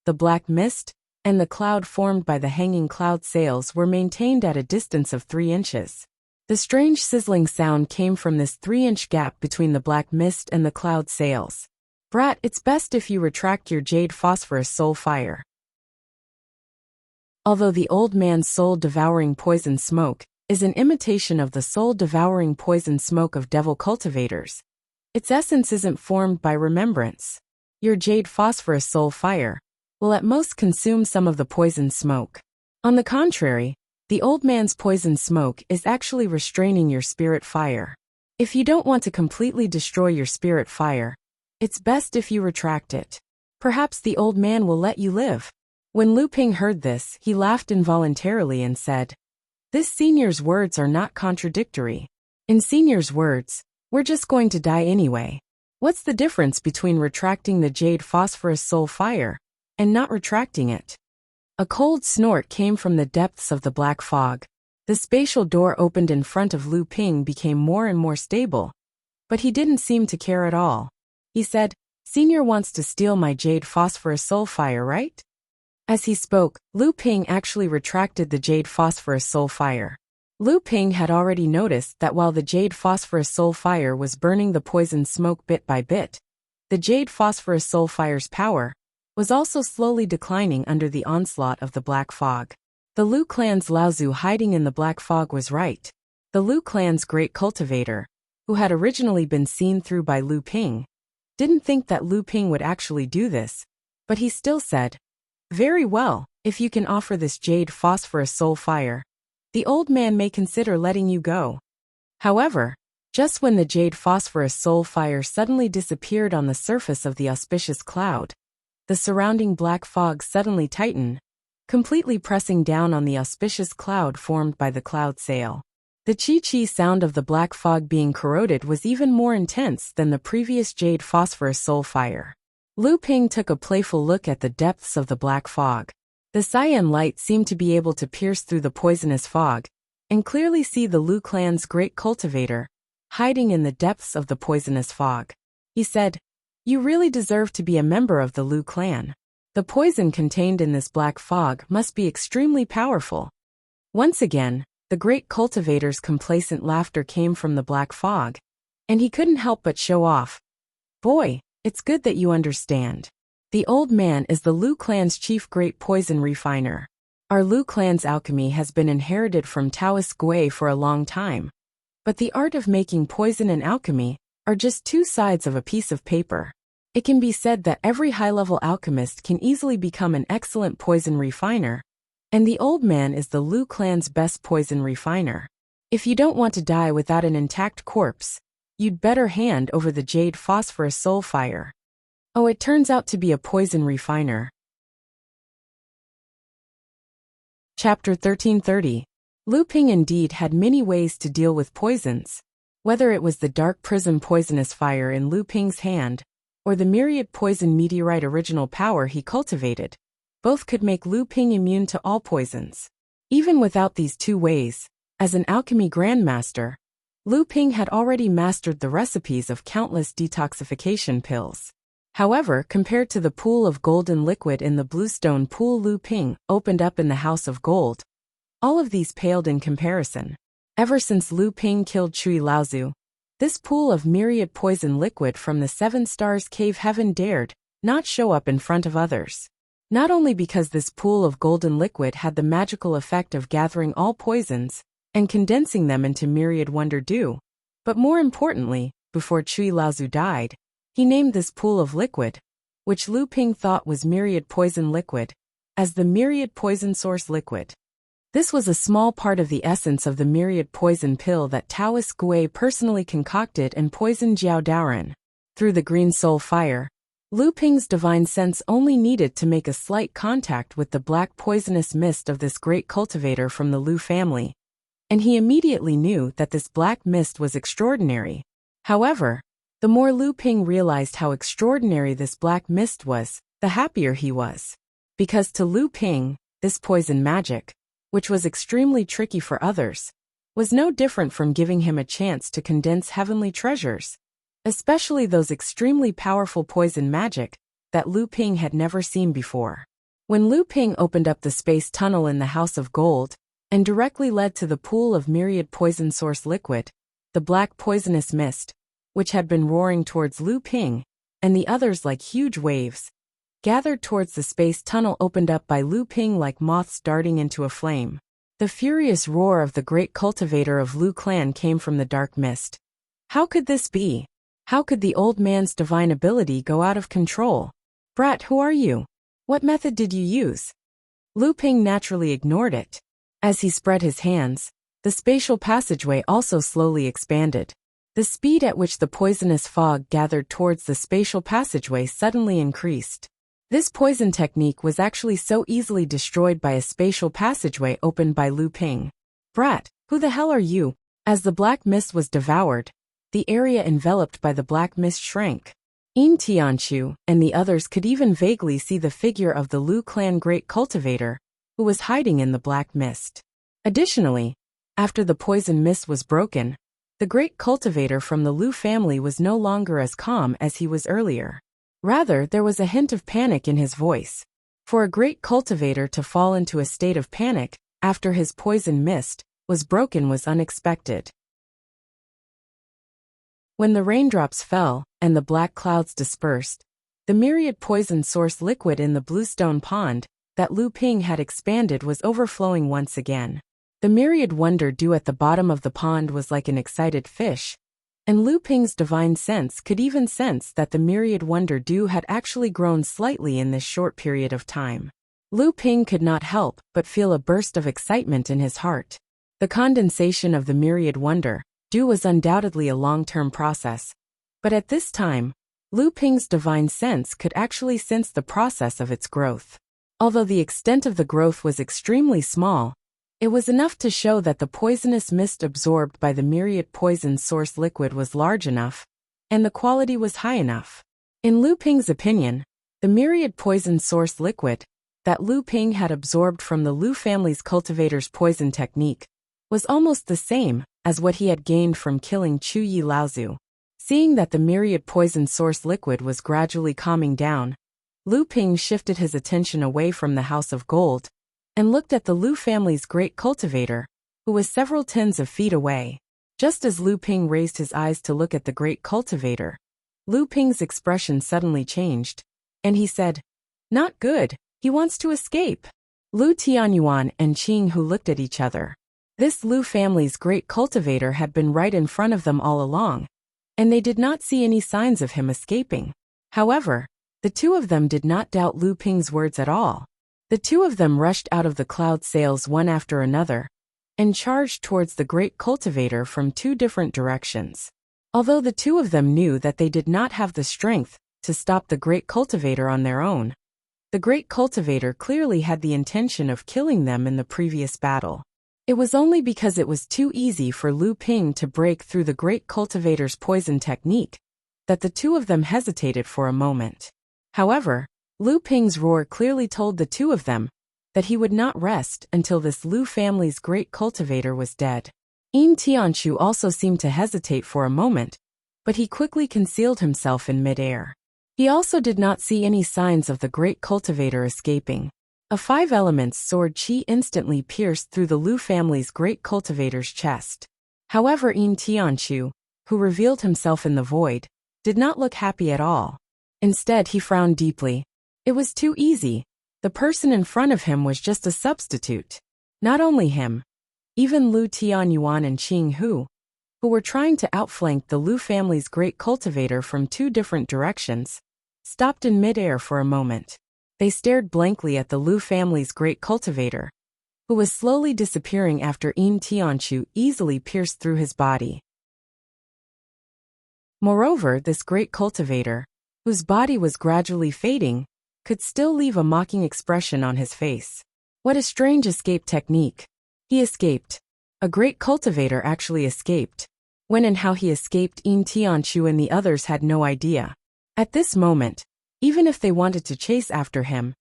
the black mist and the cloud formed by the hanging cloud sails were maintained at a distance of 3 inches. The strange sizzling sound came from this 3-inch gap between the black mist and the cloud sails. "Brat, it's best if you retract your jade phosphorus soul fire." Although the old man's soul-devouring poison smoke is an imitation of the soul-devouring poison smoke of devil cultivators, its essence isn't formed by remembrance. Your jade phosphorus soul fire will at most consume some of the poison smoke. On the contrary, the old man's poison smoke is actually restraining your spirit fire. If you don't want to completely destroy your spirit fire, it's best if you retract it. Perhaps the old man will let you live. When Lu Ping heard this, he laughed involuntarily and said, "This senior's words are not contradictory. In senior's words, we're just going to die anyway. What's the difference between retracting the jade phosphorus soul fire and not retracting it?" A cold snort came from the depths of the black fog. The spatial door opened in front of Lu Ping became more and more stable, but he didn't seem to care at all. He said, "Senior wants to steal my jade phosphorus soul fire, right?" As he spoke, Lu Ping actually retracted the jade phosphorus soul fire. Lu Ping had already noticed that while the jade phosphorus soul fire was burning the poison smoke bit by bit, the jade phosphorus soul fire's power was also slowly declining under the onslaught of the black fog. The Lu clan's Laozu hiding in the black fog was right. The Lu clan's great cultivator, who had originally been seen through by Lu Ping, didn't think that Lu Ping would actually do this, but he still said, "Very well, if you can offer this jade phosphorus soul fire, the old man may consider letting you go." However, just when the jade phosphorus soul fire suddenly disappeared on the surface of the auspicious cloud, the surrounding black fog suddenly tightened, completely pressing down on the auspicious cloud formed by the cloud sail. The chi-chi sound of the black fog being corroded was even more intense than the previous jade phosphorus soul fire. Lu Ping took a playful look at the depths of the black fog. The cyan light seemed to be able to pierce through the poisonous fog, and clearly see the Lu clan's great cultivator, hiding in the depths of the poisonous fog. He said, You really deserve to be a member of the Lu clan. The poison contained in this black fog must be extremely powerful. Once again, the great cultivator's complacent laughter came from the black fog, and he couldn't help but show off. Boy, it's good that you understand. The old man is the Lu clan's chief great poison refiner. Our Lu clan's alchemy has been inherited from Taoist Gui for a long time. But the art of making poison and alchemy are just two sides of a piece of paper. It can be said that every high-level alchemist can easily become an excellent poison refiner, and the old man is the Lu clan's best poison refiner. If you don't want to die without an intact corpse, you'd better hand over the jade phosphorus soul fire. Oh, it turns out to be a poison refiner. Chapter 1330. Lu Ping indeed had many ways to deal with poisons. Whether it was the dark prism poisonous fire in Lu Ping's hand, or the myriad poison meteorite original power he cultivated, both could make Lu Ping immune to all poisons. Even without these two ways, as an alchemy grandmaster, Lu Ping had already mastered the recipes of countless detoxification pills. However, compared to the pool of golden liquid in the bluestone pool Lu Ping opened up in the House of Gold, all of these paled in comparison. Ever since Lu Ping killed Cui Laozu, this pool of myriad poison liquid from the Seven Stars Cave Heaven dared not show up in front of others. Not only because this pool of golden liquid had the magical effect of gathering all poisons and condensing them into myriad wonder dew, but more importantly, before Cui Laozu died, he named this pool of liquid, which Lu Ping thought was myriad poison liquid, as the myriad poison source liquid. This was a small part of the essence of the myriad poison pill that Taoist Gui personally concocted and poisoned Jiao Daoren. Through the green soul fire, Lu Ping's divine sense only needed to make a slight contact with the black poisonous mist of this great cultivator from the Lu family, and he immediately knew that this black mist was extraordinary. However, the more Lu Ping realized how extraordinary this black mist was, the happier he was. Because to Lu Ping, this poison magic, which was extremely tricky for others, was no different from giving him a chance to condense heavenly treasures, especially those extremely powerful poison magic that Lu Ping had never seen before. When Lu Ping opened up the space tunnel in the House of Gold and directly led to the pool of myriad poison source liquid, the black poisonous mist, which had been roaring towards Lu Ping, and the others like huge waves, gathered towards the space tunnel opened up by Lu Ping like moths darting into a flame. The furious roar of the great cultivator of Lu clan came from the dark mist. How could this be? How could the old man's divine ability go out of control? Brat, who are you? What method did you use? Lu Ping naturally ignored it. As he spread his hands, the spatial passageway also slowly expanded. The speed at which the poisonous fog gathered towards the spatial passageway suddenly increased. This poison technique was actually so easily destroyed by a spatial passageway opened by Lu Ping. Brat, who the hell are you? As the black mist was devoured, the area enveloped by the black mist shrank. Yin Tianchu and the others could even vaguely see the figure of the Lu clan great cultivator, who was hiding in the black mist. Additionally, after the poison mist was broken, the great cultivator from the Lu family was no longer as calm as he was earlier. Rather, there was a hint of panic in his voice. For a great cultivator to fall into a state of panic after his poison mist was broken was unexpected. When the raindrops fell and the black clouds dispersed, the myriad poison source liquid in the bluestone pond that Lu Ping had expanded was overflowing once again. The myriad wonder dew at the bottom of the pond was like an excited fish, and Lu Ping's divine sense could even sense that the myriad wonder dew had actually grown slightly in this short period of time. Lu Ping could not help but feel a burst of excitement in his heart. The condensation of the myriad wonder dew was undoubtedly a long-term process, but at this time, Lu Ping's divine sense could actually sense the process of its growth. Although the extent of the growth was extremely small, it was enough to show that the poisonous mist absorbed by the myriad poison source liquid was large enough, and the quality was high enough. In Lu Ping's opinion, the myriad poison source liquid that Lu Ping had absorbed from the Lu family's cultivator's poison technique was almost the same as what he had gained from killing Cui Laozu. Seeing that the myriad poison source liquid was gradually calming down, Lu Ping shifted his attention away from the House of Gold and looked at the Lu family's great cultivator, who was several tens of feet away. Just as Lu Ping raised his eyes to look at the great cultivator, Lu Ping's expression suddenly changed, and he said, "Not good, he wants to escape." Lu Tianyuan and Qing Hu looked at each other. This Lu family's great cultivator had been right in front of them all along, and they did not see any signs of him escaping. However, the two of them did not doubt Lu Ping's words at all. The two of them rushed out of the cloud sails one after another and charged towards the great cultivator from two different directions. Although the two of them knew that they did not have the strength to stop the great cultivator on their own, the great cultivator clearly had the intention of killing them in the previous battle. It was only because it was too easy for Lu Ping to break through the great cultivator's poison technique that the two of them hesitated for a moment. However, Lu Ping's roar clearly told the two of them that he would not rest until this Lu family's great cultivator was dead. Yin Tianchu also seemed to hesitate for a moment, but he quickly concealed himself in midair. He also did not see any signs of the great cultivator escaping. A 5 elements sword qi instantly pierced through the Lu family's great cultivator's chest. However, Yin Tianchu, who revealed himself in the void, did not look happy at all. Instead, he frowned deeply. It was too easy. The person in front of him was just a substitute. Not only him, even Lu Tianyuan and Qing Hu, who were trying to outflank the Lu family's great cultivator from two different directions, stopped in midair for a moment. They stared blankly at the Lu family's great cultivator, who was slowly disappearing after Yin Tianchu easily pierced through his body. Moreover, this great cultivator, whose body was gradually fading, could still leave a mocking expression on his face. What a strange escape technique. He escaped. A great cultivator actually escaped. When and how he escaped, Yin Tianchu and the others had no idea. At this moment, even if they wanted to chase after him,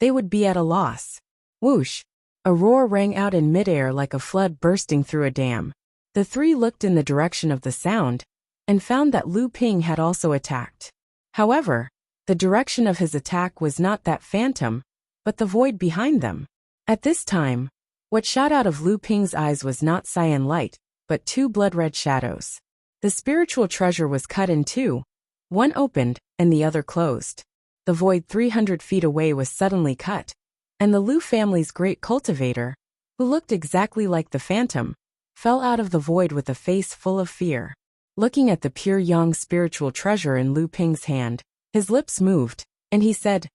they would be at a loss. Whoosh! A roar rang out in midair like a flood bursting through a dam. The three looked in the direction of the sound and found that Lu Ping had also attacked. However, the direction of his attack was not that phantom, but the void behind them. At this time, what shot out of Lu Ping's eyes was not cyan light, but two blood-red shadows. The spiritual treasure was cut in two. One opened, and the other closed. The void 300 feet away was suddenly cut, and the Lu family's great cultivator, who looked exactly like the phantom, fell out of the void with a face full of fear. Looking at the pure yang spiritual treasure in Lu Ping's hand, his lips moved, and he said,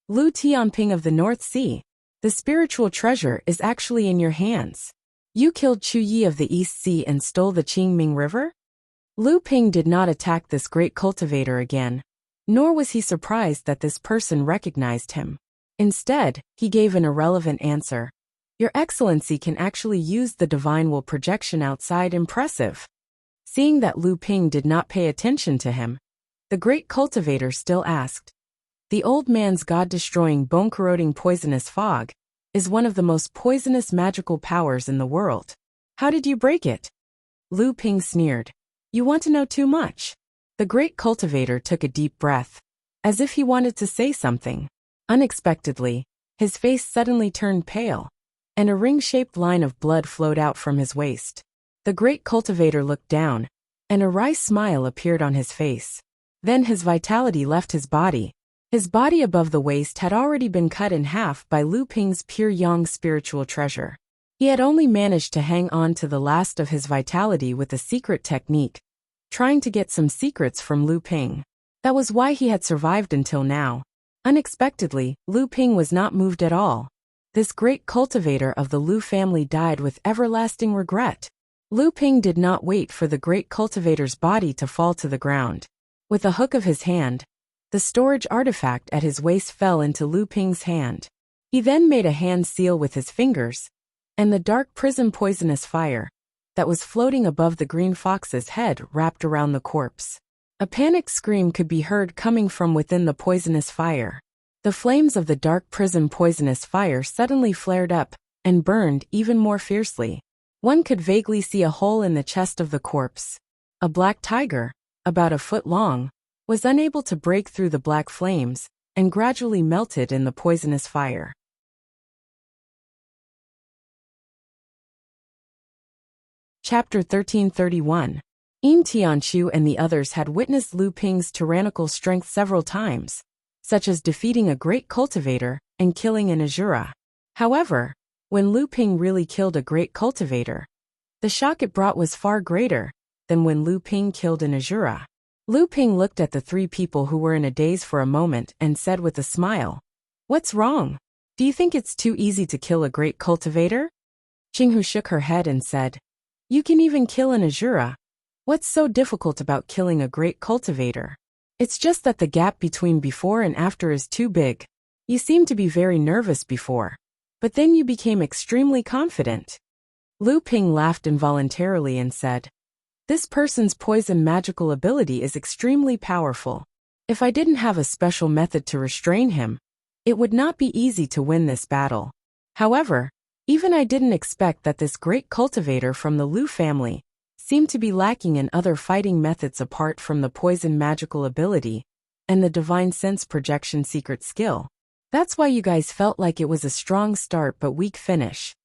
"Lu Tianping of the North Sea, the spiritual treasure is actually in your hands. You killed Chu Yi of the East Sea and stole the Qingming River?" Lu Ping did not attack this great cultivator again, nor was he surprised that this person recognized him. Instead, he gave an irrelevant answer. "Your Excellency can actually use the divine will projection outside. Impressive." Seeing that Lu Ping did not pay attention to him, the great cultivator still asked, "The old man's god-destroying, bone-corroding poisonous fog is one of the most poisonous magical powers in the world. How did you break it?" Lu Ping sneered. "You want to know too much." The great cultivator took a deep breath, as if he wanted to say something. Unexpectedly, his face suddenly turned pale, and a ring-shaped line of blood flowed out from his waist. The great cultivator looked down, and a wry smile appeared on his face. Then his vitality left his body. His body above the waist had already been cut in half by Lu Ping's pure yang spiritual treasure. He had only managed to hang on to the last of his vitality with a secret technique, trying to get some secrets from Lu Ping. That was why he had survived until now. Unexpectedly, Lu Ping was not moved at all. This great cultivator of the Lu family died with everlasting regret. Lu Ping did not wait for the great cultivator's body to fall to the ground. With a hook of his hand, the storage artifact at his waist fell into Lu Ping's hand. He then made a hand seal with his fingers, and the dark prism poisonous fire that was floating above the green fox's head wrapped around the corpse. A panicked scream could be heard coming from within the poisonous fire. The flames of the dark prism poisonous fire suddenly flared up and burned even more fiercely. One could vaguely see a hole in the chest of the corpse. A black tiger, about a foot long, was unable to break through the black flames and gradually melted in the poisonous fire. Chapter 1331. Yin Tianqiu and the others had witnessed Lu Ping's tyrannical strength several times, such as defeating a great cultivator and killing an Azura. However, when Lu Ping really killed a great cultivator, the shock it brought was far greater than when Lu Ping killed an Azura. Lu Ping looked at the three people who were in a daze for a moment and said with a smile, "What's wrong? Do you think it's too easy to kill a great cultivator?" Qinghu shook her head and said, "You can even kill an Azura. What's so difficult about killing a great cultivator? It's just that the gap between before and after is too big. You seemed to be very nervous before, but then you became extremely confident." Lu Ping laughed involuntarily and said, "This person's poison magical ability is extremely powerful. If I didn't have a special method to restrain him, it would not be easy to win this battle. However, even I didn't expect that this great cultivator from the Lu family seemed to be lacking in other fighting methods apart from the poison magical ability and the divine sense projection secret skill. That's why you guys felt like it was a strong start but weak finish."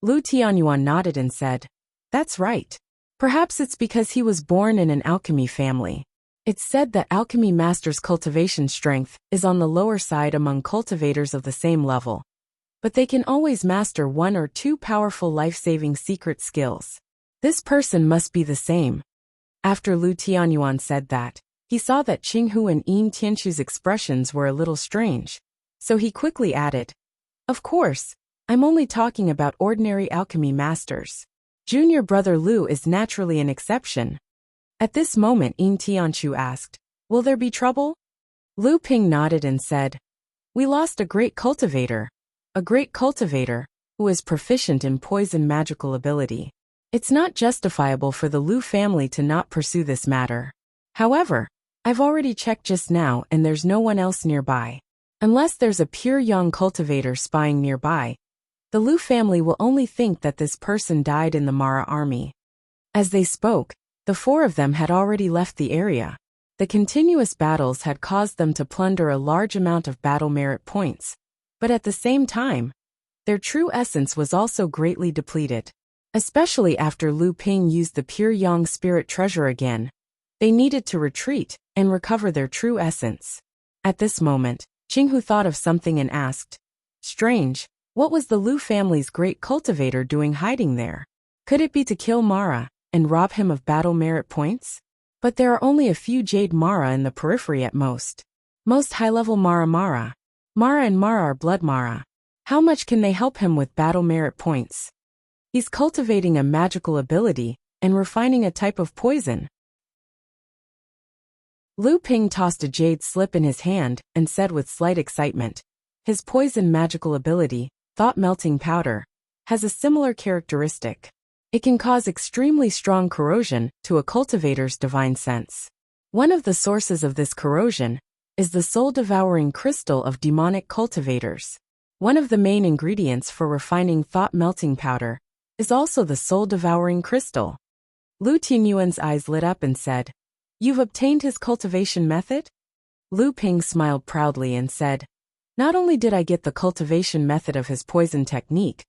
Lu Tianyuan nodded and said, "That's right. Perhaps it's because he was born in an alchemy family. It's said that alchemy masters' cultivation strength is on the lower side among cultivators of the same level, but they can always master one or two powerful life-saving secret skills. This person must be the same." After Lu Tianyuan said that, he saw that Qinghu and Yin Tianqiu's expressions were a little strange, so he quickly added, "Of course, I'm only talking about ordinary alchemy masters. Junior brother Lu is naturally an exception." At this moment Yin Tianqiu asked, "Will there be trouble?" Lu Ping nodded and said, "We lost a great cultivator who is proficient in poison magical ability. It's not justifiable for the Lu family to not pursue this matter. However, I've already checked just now and there's no one else nearby. Unless there's a pure young cultivator spying nearby, the Lu family will only think that this person died in the Mara army." As they spoke, the four of them had already left the area. The continuous battles had caused them to plunder a large amount of battle merit points, but at the same time, their true essence was also greatly depleted. Especially after Lu Ping used the pure yang spirit treasure again, they needed to retreat and recover their true essence. At this moment, Qinghu thought of something and asked, "Strange, what was the Lu family's great cultivator doing hiding there? Could it be to kill Mara and rob him of battle merit points? But there are only a few jade Mara in the periphery at most. Most high-level Mara and Mara are blood Mara. How much can they help him with battle merit points? He's cultivating a magical ability and refining a type of poison." Lu Ping tossed a jade slip in his hand and said with slight excitement, "His poison magical ability, thought-melting powder, has a similar characteristic. It can cause extremely strong corrosion to a cultivator's divine sense. One of the sources of this corrosion is the soul-devouring crystal of demonic cultivators. One of the main ingredients for refining thought-melting powder is also the soul-devouring crystal." Lu Tianyuan's eyes lit up and said, "You've obtained his cultivation method?" Lu Ping smiled proudly and said, "Not only did I get the cultivation method of his poison technique,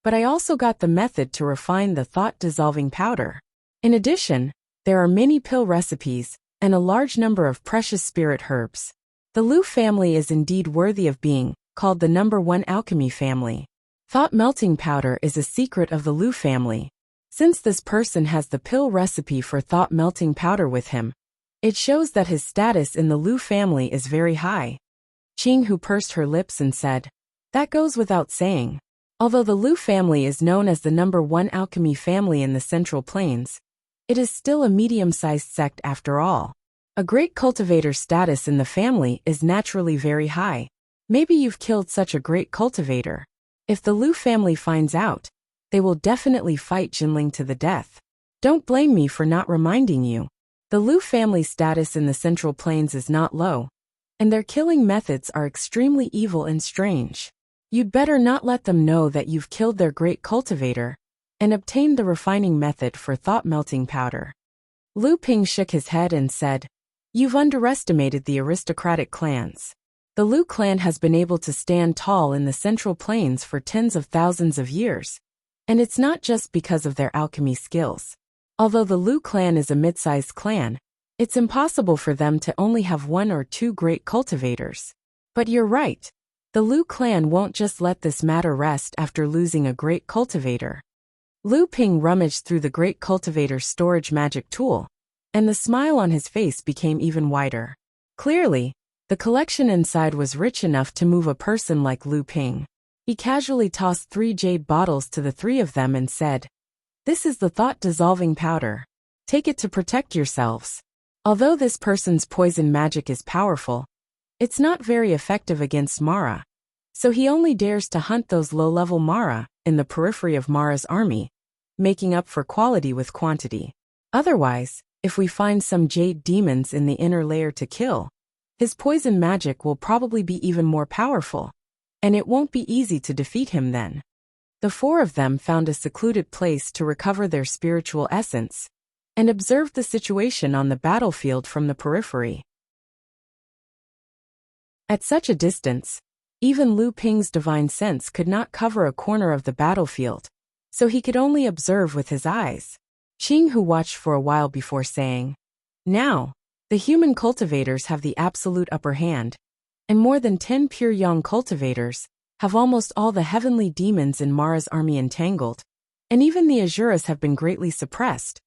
but I also got the method to refine the thought-dissolving powder. In addition, there are many pill recipes and a large number of precious spirit herbs. The Lu family is indeed worthy of being called the #1 alchemy family. Thought-melting powder is a secret of the Lu family. Since this person has the pill recipe for thought-melting powder with him, it shows that his status in the Lu family is very high." Qinghu pursed her lips and said, "That goes without saying. Although the Lu family is known as the #1 alchemy family in the Central Plains, it is still a medium-sized sect after all. A great cultivator's status in the family is naturally very high. Maybe you've killed such a great cultivator. If the Lu family finds out, they will definitely fight Jinling to the death. Don't blame me for not reminding you. The Lu family's status in the Central Plains is not low, and their killing methods are extremely evil and strange. You'd better not let them know that you've killed their great cultivator and obtained the refining method for thought-melting powder." Lu Ping shook his head and said, "You've underestimated the aristocratic clans. The Lu clan has been able to stand tall in the Central Plains for tens of thousands of years, and it's not just because of their alchemy skills. Although the Lu clan is a mid-sized clan, it's impossible for them to only have one or two great cultivators. But you're right. The Lu clan won't just let this matter rest after losing a great cultivator." Lu Ping rummaged through the great cultivator's storage magic tool, and the smile on his face became even wider. Clearly, the collection inside was rich enough to move a person like Lu Ping. He casually tossed 3 jade bottles to the 3 of them and said, "This is the thought-dissolving powder. Take it to protect yourselves. Although this person's poison magic is powerful, it's not very effective against Mara, so he only dares to hunt those low-level Mara in the periphery of Mara's army, making up for quality with quantity. Otherwise, if we find some jade demons in the inner layer to kill, his poison magic will probably be even more powerful, and it won't be easy to defeat him then." The 4 of them found a secluded place to recover their spiritual essence, and observed the situation on the battlefield from the periphery. At such a distance, even Lu Ping's divine sense could not cover a corner of the battlefield, so he could only observe with his eyes. Qing Hu watched for a while before saying, "Now, the human cultivators have the absolute upper hand, and more than 10 pure young cultivators have almost all the heavenly demons in Mara's army entangled, and even the Azuras have been greatly suppressed,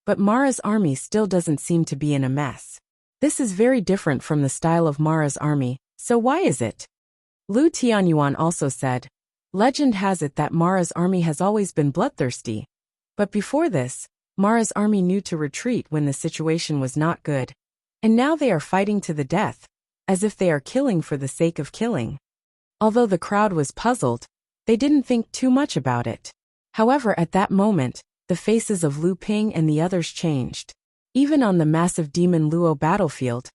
but Mara's army still doesn't seem to be in a mess. This is very different from the style of Mara's army, so why is it?" Lu Tianyuan also said, "Legend has it that Mara's army has always been bloodthirsty, but before this, Mara's army knew to retreat when the situation was not good, and now they are fighting to the death, as if they are killing for the sake of killing." Although the crowd was puzzled, they didn't think too much about it. However, at that moment, the faces of Lu Ping and the others changed. Even on the massive demon Luo battlefield,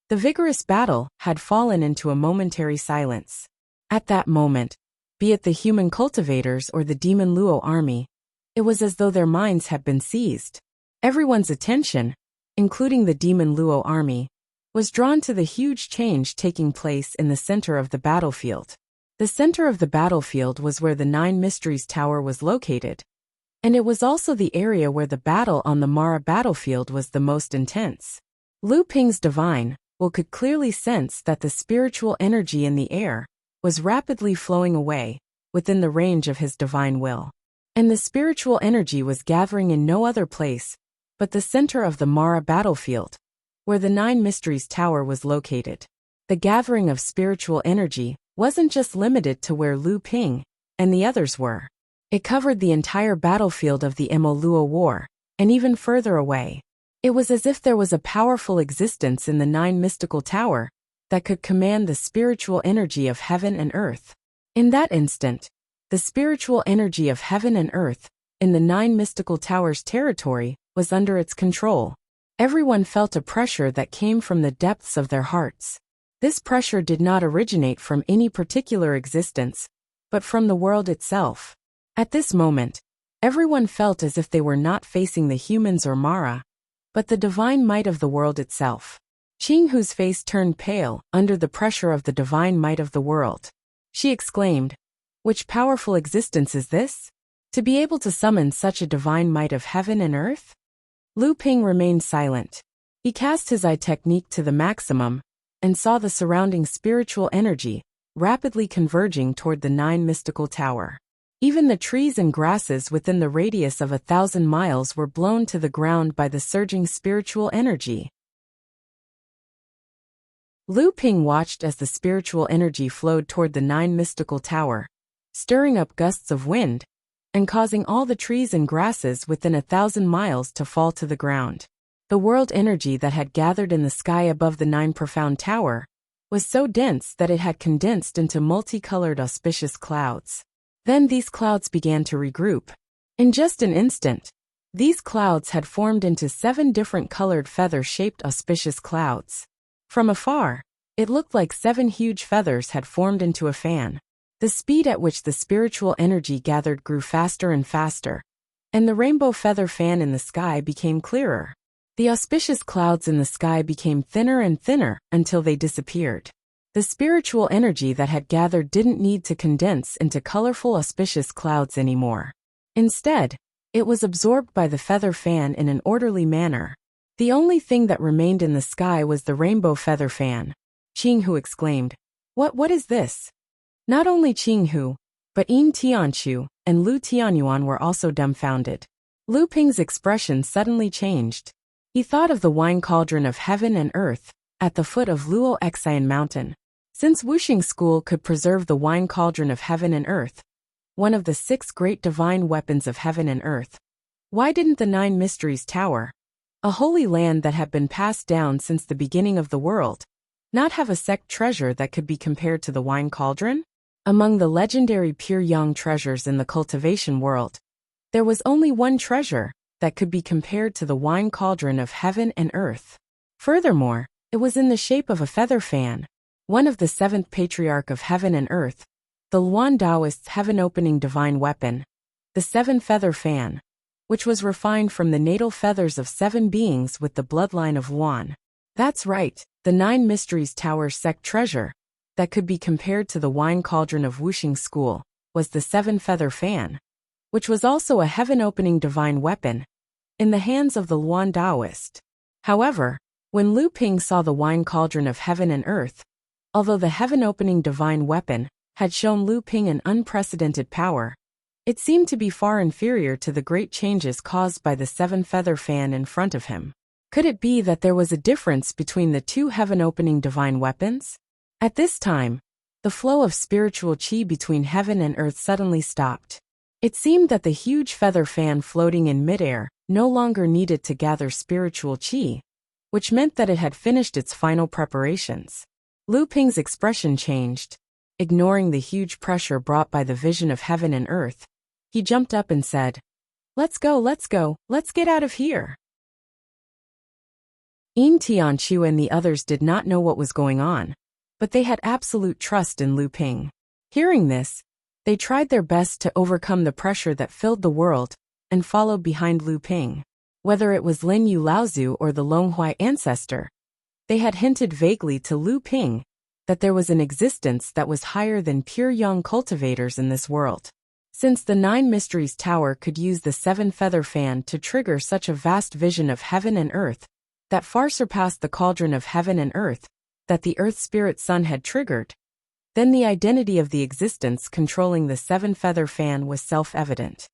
the vigorous battle had fallen into a momentary silence. At that moment, be it the human cultivators or the demon Luo army, it was as though their minds had been seized. Everyone's attention, including the demon Luo army, was drawn to the huge change taking place in the center of the battlefield. The center of the battlefield was where the 9 Mysteries Tower was located, and it was also the area where the battle on the Mara battlefield was the most intense. Lu Ping's divine will could clearly sense that the spiritual energy in the air was rapidly flowing away within the range of his divine will. And the spiritual energy was gathering in no other place but the center of the Mara battlefield, where the 9 Mysteries Tower was located. The gathering of spiritual energy wasn't just limited to where Lu Ping and the others were. It covered the entire battlefield of the Emo Luo War, and even further away. It was as if there was a powerful existence in the 9 mystical tower that could command the spiritual energy of heaven and earth. In that instant, the spiritual energy of heaven and earth in the 9 mystical towers' territory was under its control. Everyone felt a pressure that came from the depths of their hearts. This pressure did not originate from any particular existence, but from the world itself. At this moment, everyone felt as if they were not facing the humans or Mara, but the divine might of the world itself. Qing Hu's face turned pale under the pressure of the divine might of the world. She exclaimed, "Which powerful existence is this? To be able to summon such a divine might of heaven and earth?" Lu Ping remained silent. He cast his eye technique to the maximum and saw the surrounding spiritual energy rapidly converging toward the 9 mystical tower. Even the trees and grasses within the radius of 1,000 miles were blown to the ground by the surging spiritual energy. Lu Ping watched as the spiritual energy flowed toward the 9 mystical tower, stirring up gusts of wind and causing all the trees and grasses within 1,000 miles to fall to the ground. The world energy that had gathered in the sky above the 9 profound tower was so dense that it had condensed into multicolored auspicious clouds. Then these clouds began to regroup. In just an instant, these clouds had formed into 7 different colored feather-shaped auspicious clouds. From afar, it looked like 7 huge feathers had formed into a fan. The speed at which the spiritual energy gathered grew faster and faster, and the rainbow feather fan in the sky became clearer. The auspicious clouds in the sky became thinner and thinner until they disappeared. The spiritual energy that had gathered didn't need to condense into colorful auspicious clouds anymore. Instead, it was absorbed by the feather fan in an orderly manner. The only thing that remained in the sky was the rainbow feather fan. Qinghu exclaimed, What is this?" Not only Qinghu, but Yin Tianqiu and Lu Tianyuan were also dumbfounded. Lu Ping's expression suddenly changed. He thought of the wine cauldron of heaven and earth at the foot of Luo Xian Mountain. Since Wuxia School could preserve the wine cauldron of heaven and earth, one of the 6 great divine weapons of heaven and earth, why didn't the 9 Mysteries Tower, a holy land that had been passed down since the beginning of the world, not have a sect treasure that could be compared to the wine cauldron? Among the legendary pure yang treasures in the cultivation world, there was only one treasure that could be compared to the wine cauldron of heaven and earth. Furthermore, it was in the shape of a feather fan, one of the 7th patriarch of heaven and earth, the Luan Taoist's heaven-opening divine weapon, the 7 feather fan, which was refined from the natal feathers of 7 beings with the bloodline of Luan. That's right, the 9 Mysteries Tower sect treasure, that could be compared to the wine cauldron of Wuxia School, was the 7 feather fan, which was also a heaven-opening divine weapon, in the hands of the Luan Taoist. However, when Lu Ping saw the wine cauldron of heaven and earth, although the heaven-opening divine weapon had shown Lu Ping an unprecedented power, it seemed to be far inferior to the great changes caused by the 7 feather fan in front of him. Could it be that there was a difference between the 2 heaven-opening divine weapons? At this time, the flow of spiritual qi between heaven and earth suddenly stopped. It seemed that the huge feather fan floating in midair no longer needed to gather spiritual qi, which meant that it had finished its final preparations. Lu Ping's expression changed. Ignoring the huge pressure brought by the vision of heaven and earth, he jumped up and said, let's go, let's get out of here." Yin Tianqiu and the others did not know what was going on, but they had absolute trust in Lu Ping. Hearing this, they tried their best to overcome the pressure that filled the world and followed behind Lu Ping. Whether it was Lin Yu Laozu or the Longhuai ancestor, they had hinted vaguely to Lu Ping that there was an existence that was higher than pure yang cultivators in this world. Since the 9 Mysteries Tower could use the 7 feather fan to trigger such a vast vision of heaven and earth that far surpassed the cauldron of heaven and earth that the Earth Spirit Sun had triggered, then the identity of the existence controlling the 7 feather fan was self-evident.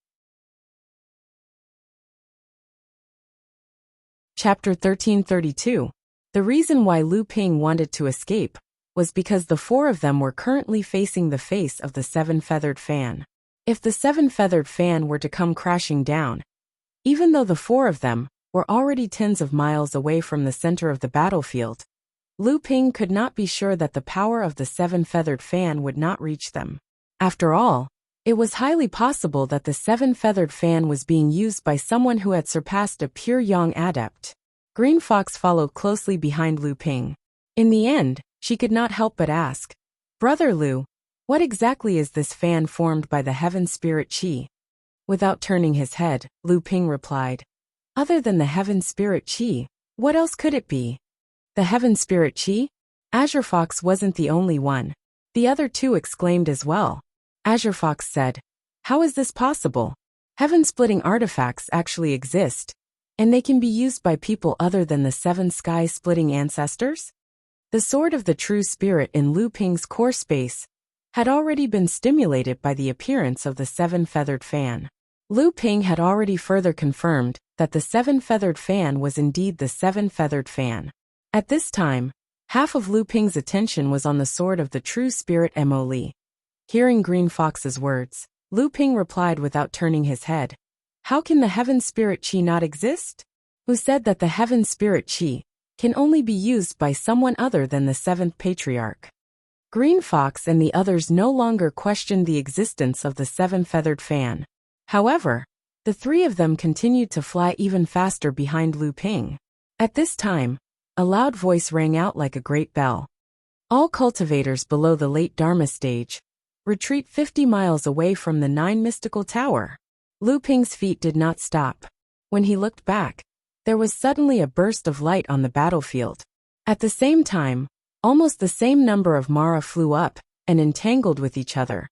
Chapter 1332. The reason why Lu Ping wanted to escape was because the 4 of them were currently facing the face of the 7-feathered fan. If the 7-feathered fan were to come crashing down, even though the 4 of them were already tens of miles away from the center of the battlefield, Lu Ping could not be sure that the power of the 7-feathered fan would not reach them. After all, it was highly possible that the 7-feathered fan was being used by someone who had surpassed a pure yang adept. Green Fox followed closely behind Lu Ping. In the end, she could not help but ask, "Brother Lu, what exactly is this fan formed by the heaven spirit qi?" Without turning his head, Lu Ping replied, "Other than the heaven spirit qi, what else could it be?" The heaven spirit qi? Azure Fox wasn't the only one. The other 2 exclaimed as well. Azure Fox said, "How is this possible? Heaven-splitting artifacts actually exist, and they can be used by people other than the 7 sky-splitting ancestors?" The sword of the true spirit in Lu Ping's core space had already been stimulated by the appearance of the 7-feathered fan. Lu Ping had already further confirmed that the 7-feathered fan was indeed the 7-feathered fan. At this time, half of Lu Ping's attention was on the sword of the true spirit Mo Li. Hearing Green Fox's words, Lu Ping replied without turning his head, "How can the heaven spirit qi not exist? Who said that the heaven spirit qi can only be used by someone other than the 7th patriarch?" Green Fox and the others no longer questioned the existence of the 7-feathered fan. However, the 3 of them continued to fly even faster behind Lu Ping. At this time, a loud voice rang out like a great bell. "All cultivators below the late Dharma stage, retreat 50 miles away from the 9 mystical tower." Lu Ping's feet did not stop. When he looked back, there was suddenly a burst of light on the battlefield. At the same time, almost the same number of Mara flew up and entangled with each other,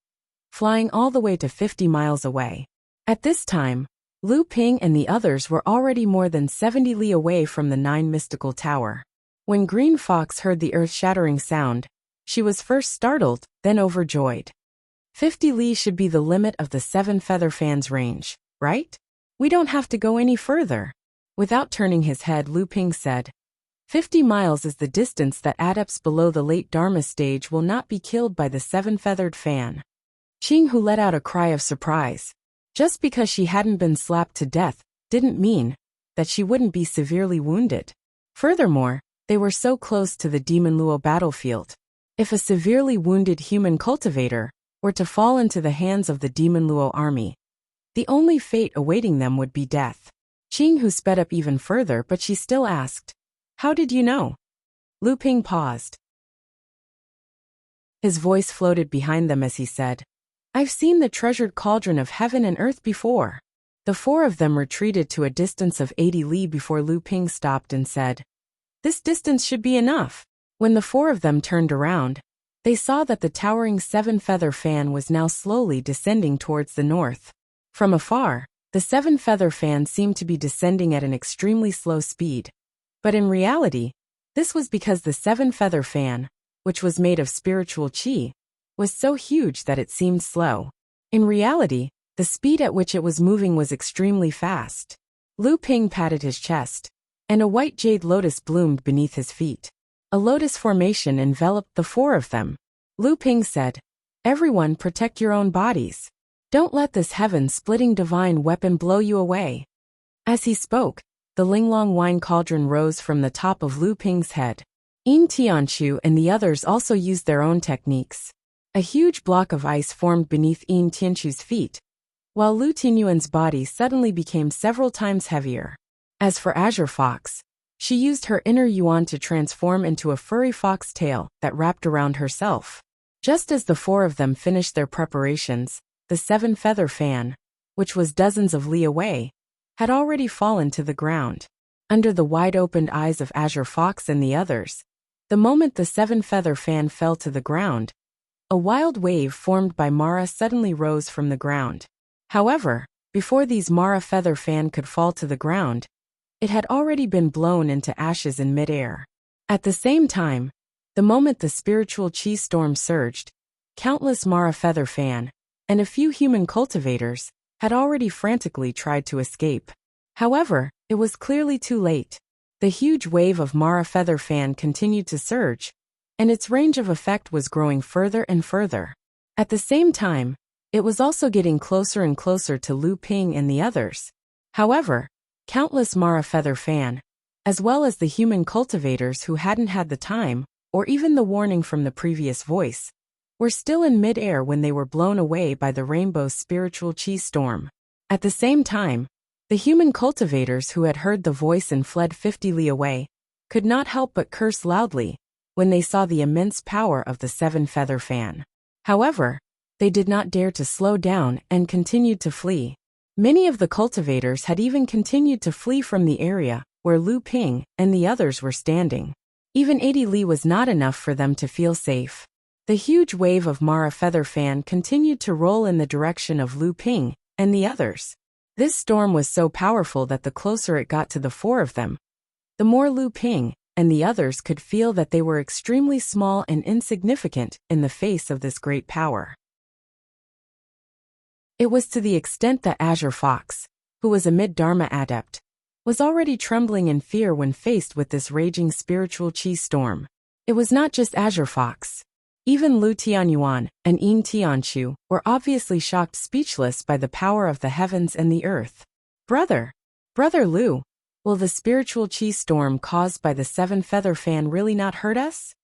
flying all the way to 50 miles away. At this time, Lu Ping and the others were already more than 70 li away from the 9 mystical tower. When Green Fox heard the earth-shattering sound, she was first startled, then overjoyed. 50 li should be the limit of the 7 feather fan's range, right? We don't have to go any further. Without turning his head, Lu Ping said, 50 miles is the distance that adepts below the late Dharma stage will not be killed by the 7-feathered fan. Qing Hu let out a cry of surprise. Just because she hadn't been slapped to death didn't mean that she wouldn't be severely wounded. Furthermore, they were so close to the Demon Luo battlefield. If a severely wounded human cultivator were to fall into the hands of the Demon Luo army, the only fate awaiting them would be death. Qing Hu sped up even further, but she still asked, "How did you know?" Lu Ping paused. His voice floated behind them as he said, "I've seen the treasured cauldron of heaven and earth before." The 4 of them retreated to a distance of 80 li before Lu Ping stopped and said, "This distance should be enough." When the 4 of them turned around, they saw that the towering 7-feather fan was now slowly descending towards the north. From afar, the 7-feather fan seemed to be descending at an extremely slow speed. But in reality, this was because the 7-feather fan, which was made of spiritual qi, was so huge that it seemed slow. In reality, the speed at which it was moving was extremely fast. Lu Ping patted his chest, and a white jade lotus bloomed beneath his feet. A lotus formation enveloped the 4 of them. Lu Ping said, "Everyone protect your own bodies. Don't let this heaven-splitting divine weapon blow you away." As he spoke, the Linglong wine cauldron rose from the top of Lu Ping's head. Yin Tianchu and the others also used their own techniques. A huge block of ice formed beneath Yin Tianchu's feet, while Lu Tinyuan's body suddenly became several times heavier. As for Azure Fox, she used her inner yuan to transform into a furry fox tail that wrapped around herself. Just as the 4 of them finished their preparations, the 7-feather fan, which was dozens of li away, had already fallen to the ground. Under the wide-opened eyes of Azure Fox and the others, the moment the 7-feather fan fell to the ground, a wild wave formed by Mara suddenly rose from the ground. However, before these Mara feather fan could fall to the ground, it had already been blown into ashes in midair. At the same time, the moment the spiritual qi storm surged, countless Mara feather fan, and a few human cultivators, had already frantically tried to escape. However, it was clearly too late. The huge wave of Mara feather fan continued to surge, and its range of effect was growing further and further. At the same time, it was also getting closer and closer to Lu Ping and the others. However, countless Mara feather fan, as well as the human cultivators who hadn't had the time, or even the warning from the previous voice, were still in mid-air when they were blown away by the rainbow's spiritual qi storm. At the same time, the human cultivators who had heard the voice and fled 50 li away could not help but curse loudly when they saw the immense power of the 7-feather fan. However, they did not dare to slow down and continued to flee. Many of the cultivators had even continued to flee from the area where Lu Ping and the others were standing. Even 80 li was not enough for them to feel safe. The huge wave of Mara feather fan continued to roll in the direction of Lu Ping and the others. This storm was so powerful that the closer it got to the 4 of them, the more Lu Ping and the others could feel that they were extremely small and insignificant in the face of this great power. It was to the extent that Azure Fox, who was a mid-Dharma adept, was already trembling in fear when faced with this raging spiritual qi storm. It was not just Azure Fox. Even Lu Tianyuan and Yin Tianchu were obviously shocked speechless by the power of the heavens and the earth. Brother Lu, will the spiritual qi storm caused by the 7-feather fan really not hurt us?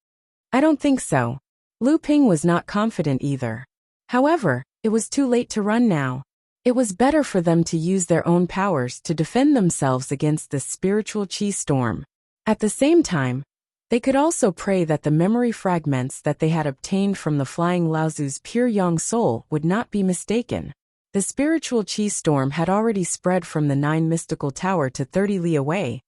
I don't think so. Lu Ping was not confident either. However, it was too late to run now. It was better for them to use their own powers to defend themselves against this spiritual qi storm. At the same time, they could also pray that the memory fragments that they had obtained from the flying Laozu's pure young soul would not be mistaken. The spiritual chi storm had already spread from the 9 mystical tower to 30 li away,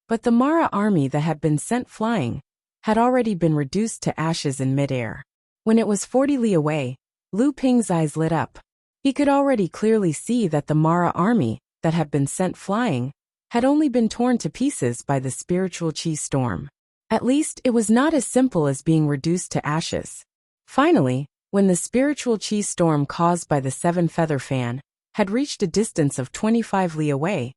but the Mara army that had been sent flying had already been reduced to ashes in midair. When it was 40 li away, Lu Ping's eyes lit up. He could already clearly see that the Mara army that had been sent flying had only been torn to pieces by the spiritual chi storm. At least it was not as simple as being reduced to ashes. Finally, when the spiritual chi storm caused by the 7 feather fan had reached a distance of 25 li away,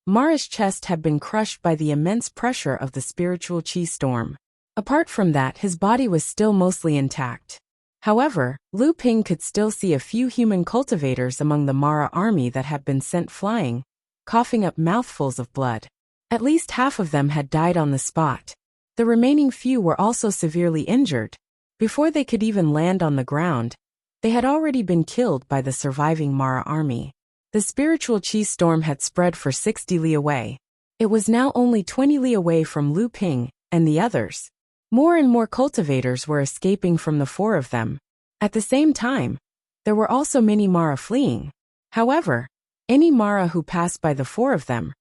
Mara's chest had been crushed by the immense pressure of the spiritual chi storm. Apart from that, his body was still mostly intact. However, Lu Ping could still see a few human cultivators among the Mara army that had been sent flying, coughing up mouthfuls of blood. At least half of them had died on the spot. The remaining few were also severely injured. Before they could even land on the ground, they had already been killed by the surviving Mara army. The spiritual chi storm had spread for 60 li away. It was now only 20 li away from Lu Ping and the others. More and more cultivators were escaping from the 4 of them. At the same time, there were also many Mara fleeing. However, any Mara who passed by the 4 of them,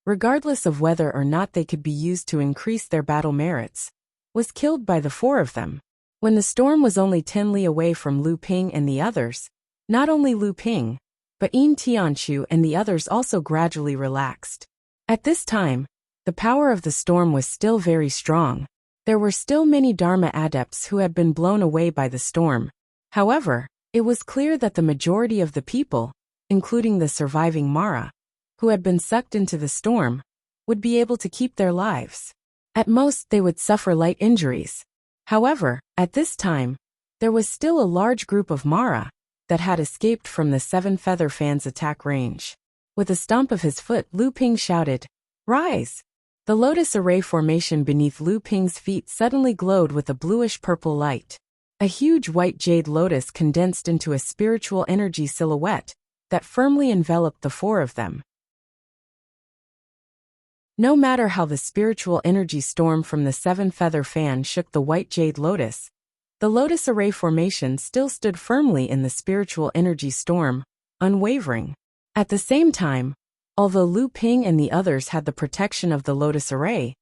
regardless of whether or not they could be used to increase their battle merits, was killed by the 4 of them. When the storm was only 10 li away from Lu Ping and the others, not only Lu Ping, but Yin Tianchu and the others also gradually relaxed. At this time, the power of the storm was still very strong. There were still many Dharma adepts who had been blown away by the storm. However, it was clear that the majority of the people, including the surviving Mara, who had been sucked into the storm, would be able to keep their lives. At most, they would suffer light injuries. However, at this time, there was still a large group of Mara that had escaped from the 7 feather fan's attack range. With a stomp of his foot, Lu Ping shouted, "Rise!" The lotus array formation beneath Lu Ping's feet suddenly glowed with a bluish-purple light. A huge white jade lotus condensed into a spiritual energy silhouette that firmly enveloped the 4 of them. No matter how the spiritual energy storm from the 7 feather fan shook the white jade lotus, the lotus array formation still stood firmly in the spiritual energy storm, unwavering. At the same time, although Lu Ping and the others had the protection of the lotus array,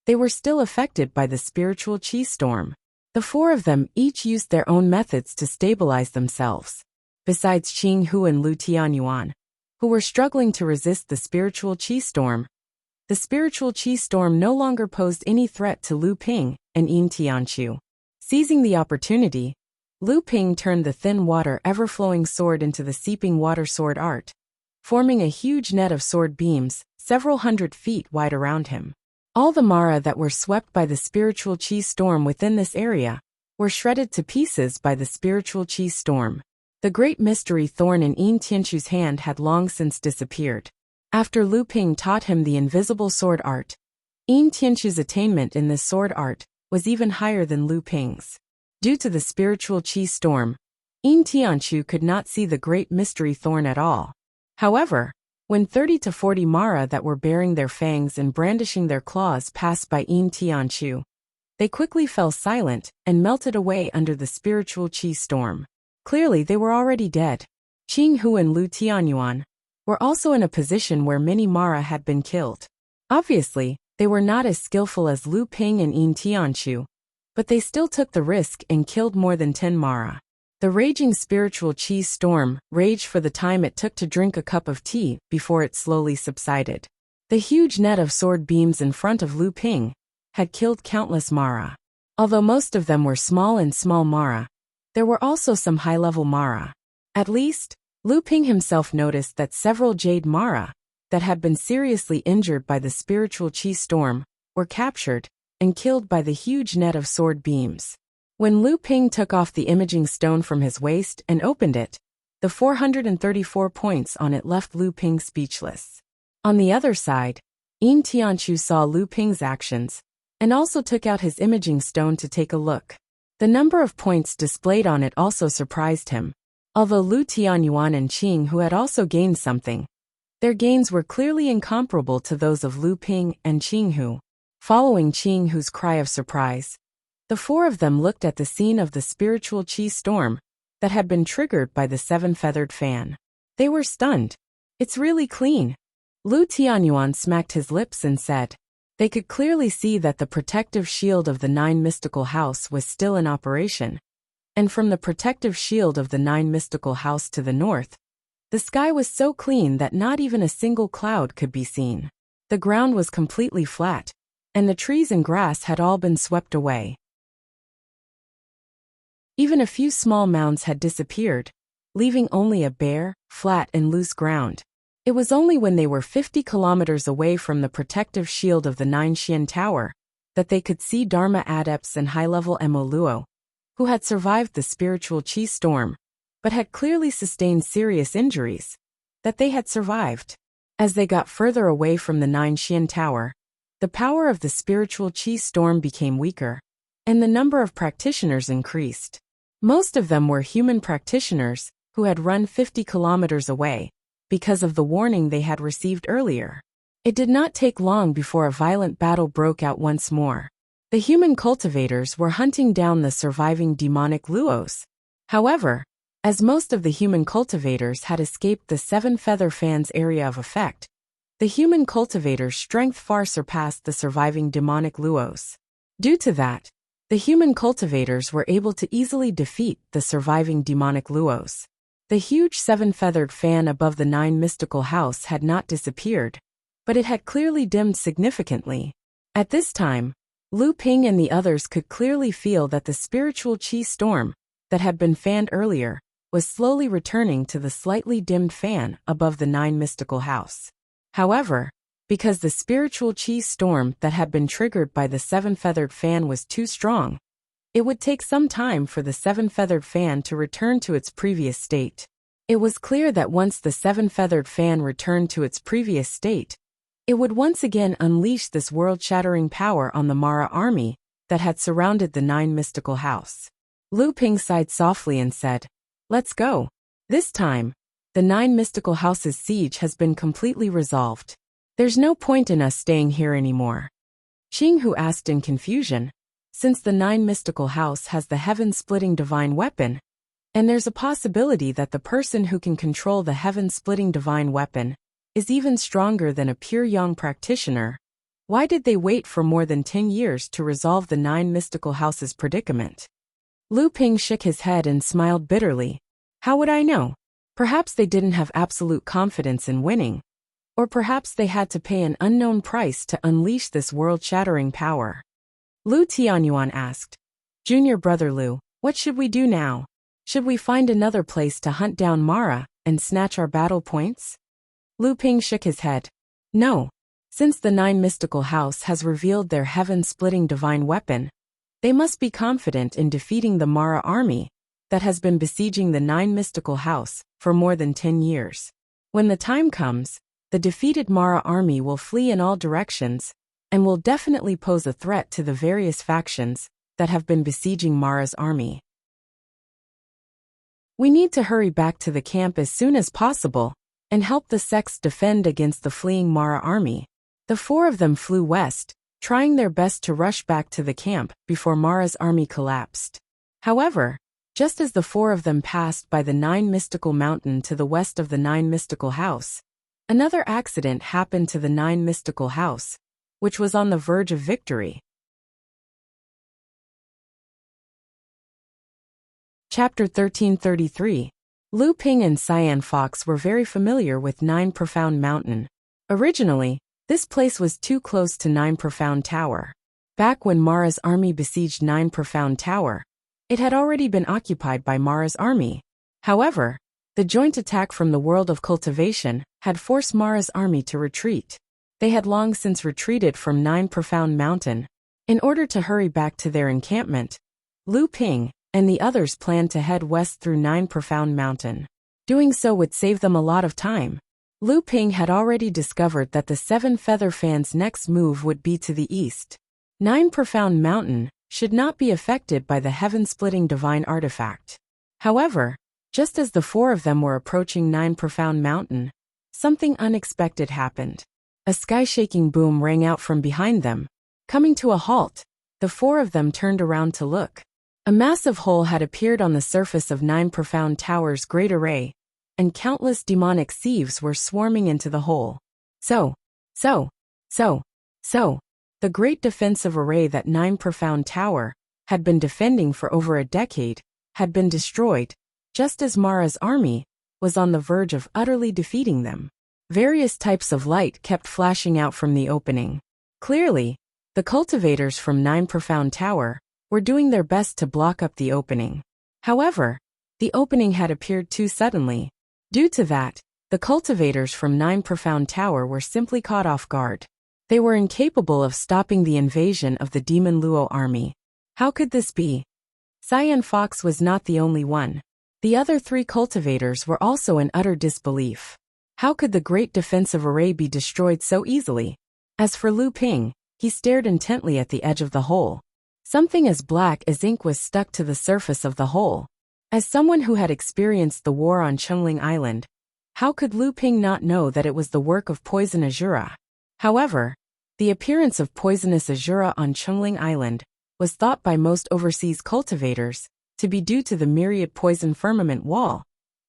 they were still affected by the spiritual chi storm. The 4 of them each used their own methods to stabilize themselves. Besides Qing Hu and Lu Tianyuan, who were struggling to resist the spiritual chi storm, the spiritual chi storm no longer posed any threat to Lu Ping and Yin Tianchu. Seizing the opportunity, Lu Ping turned the thin water ever-flowing sword into the seeping water sword art, forming a huge net of sword beams, several hundred feet wide around him. All the Mara that were swept by the spiritual chi storm within this area were shredded to pieces by the spiritual chi storm. The great mystery thorn in Yin Tianchu's hand had long since disappeared. After Lu Ping taught him the invisible sword art, Yin Tianchu's attainment in this sword art was even higher than Lu Ping's. Due to the spiritual chi storm, Yin Tianchu could not see the great mystery thorn at all. However, when 30 to 40 Mara that were baring their fangs and brandishing their claws passed by Yin Tianchu, they quickly fell silent and melted away under the spiritual chi storm. Clearly they were already dead. Qing Hu and Lu Tianyuan were also in a position where many Mara had been killed. Obviously, they were not as skillful as Lu Ping and Yin Tianchu, but they still took the risk and killed more than 10 Mara. The raging spiritual chi storm raged for the time it took to drink a cup of tea before it slowly subsided. The huge net of sword beams in front of Lu Ping had killed countless Mara. Although most of them were small Mara, there were also some high-level Mara. At least, Lu Ping himself noticed that several jade Mara that had been seriously injured by the spiritual chi storm were captured and killed by the huge net of sword beams. When Lu Ping took off the imaging stone from his waist and opened it, the 434 points on it left Lu Ping speechless. On the other side, Yin Tianchu saw Lu Ping's actions and also took out his imaging stone to take a look. The number of points displayed on it also surprised him. Although Lu Tianyuan and Qing Hu had also gained something, their gains were clearly incomparable to those of Lu Ping and Qing Hu. Following Qing Hu's cry of surprise, the 4 of them looked at the scene of the spiritual chi storm that had been triggered by the 7-feathered fan. They were stunned. It's really clean. Lu Tianyuan smacked his lips and said. They could clearly see that the protective shield of the 9 mystical house was still in operation. And from the protective shield of the 9 mystical house to the north, the sky was so clean that not even a single cloud could be seen. The ground was completely flat, and the trees and grass had all been swept away. Even a few small mounds had disappeared, leaving only a bare, flat and loose ground. It was only when they were 50 kilometers away from the protective shield of the 9 Xian Tower that they could see Dharma adepts and high-level Mo Luo, who had survived the spiritual Qi storm, but had clearly sustained serious injuries, that they had survived. As they got further away from the 9 Xian Tower, the power of the spiritual Qi storm became weaker, and the number of practitioners increased. Most of them were human practitioners who had run 50 kilometers away because of the warning they had received earlier. It did not take long before a violent battle broke out once more. The human cultivators were hunting down the surviving demonic Luos. However, as most of the human cultivators had escaped the 7 feather fans' area of effect, the human cultivators' strength far surpassed the surviving demonic Luos. Due to that, the human cultivators were able to easily defeat the surviving demonic Luos. The huge 7-feathered fan above the 9 mystical house had not disappeared, but it had clearly dimmed significantly. At this time, Lu Ping and the others could clearly feel that the spiritual Qi storm that had been fanned earlier was slowly returning to the slightly dimmed fan above the 9 mystical house. However, because the spiritual Qi storm that had been triggered by the 7-feathered fan was too strong, it would take some time for the 7-feathered fan to return to its previous state. It was clear that once the 7-feathered fan returned to its previous state, it would once again unleash this world-shattering power on the Mara army that had surrounded the 9 mystical house. Lu Ping sighed softly and said, "Let's go. This time, the 9 mystical house's siege has been completely resolved. There's no point in us staying here anymore." Qing Hu asked in confusion, since the 9 mystical house has the heaven-splitting divine weapon, and there's a possibility that the person who can control the heaven-splitting divine weapon is even stronger than a pure Yang practitioner, why did they wait for more than 10 years to resolve the 9 mystical house's predicament? Lu Ping shook his head and smiled bitterly. How would I know? Perhaps they didn't have absolute confidence in winning. Or perhaps they had to pay an unknown price to unleash this world-shattering power. Lu Tianyuan asked, "Junior brother Lu, what should we do now? Should we find another place to hunt down Mara and snatch our battle points?" Lu Ping shook his head. No. Since the 9 mystical house has revealed their heaven-splitting divine weapon, they must be confident in defeating the Mara army that has been besieging the 9 mystical house for more than 10 years. When the time comes, the defeated Mara army will flee in all directions and will definitely pose a threat to the various factions that have been besieging Mara's army. We need to hurry back to the camp as soon as possible and help the sects defend against the fleeing Mara army. The 4 of them flew west, trying their best to rush back to the camp before Mara's army collapsed. However, just as the 4 of them passed by the 9 mystical mountain to the west of the 9 mystical house, another accident happened to the 9 mystical house, which was on the verge of victory. Chapter 1333. Lu Ping and Cyan Fox were very familiar with 9 Profound Mountain. Originally, this place was too close to 9 Profound Tower. Back when Mara's army besieged 9 Profound Tower, it had already been occupied by Mara's army. However, the joint attack from the world of cultivation had forced Mara's army to retreat. They had long since retreated from 9 Profound Mountain. In order to hurry back to their encampment, Lu Ping and the others planned to head west through 9 Profound Mountain. Doing so would save them a lot of time. Lu Ping had already discovered that the 7 feather fans' next move would be to the east. 9 Profound Mountain should not be affected by the heaven-splitting divine artifact. However, just as the 4 of them were approaching 9 Profound Mountain, something unexpected happened. A sky-shaking boom rang out from behind them. Coming to a halt, the 4 of them turned around to look. A massive hole had appeared on the surface of 9 Profound Tower's great array, and countless demonic thieves were swarming into the hole. So, the great defensive array that 9 Profound Tower had been defending for over a decade had been destroyed, just as Mara's army was on the verge of utterly defeating them. Various types of light kept flashing out from the opening. Clearly, the cultivators from 9 Profound Tower were doing their best to block up the opening. However, the opening had appeared too suddenly. Due to that, the cultivators from 9 Profound Tower were simply caught off guard. They were incapable of stopping the invasion of the Demon Luo army. How could this be? Cyan Fox was not the only one. The other 3 cultivators were also in utter disbelief. How could the great defensive array be destroyed so easily? As for Lu Ping, he stared intently at the edge of the hole. Something as black as ink was stuck to the surface of the hole. As someone who had experienced the war on Chengling Island, how could Lu Ping not know that it was the work of poison azura? However, the appearance of poisonous azura on Chengling Island was thought by most overseas cultivators to be due to the myriad poison firmament wall.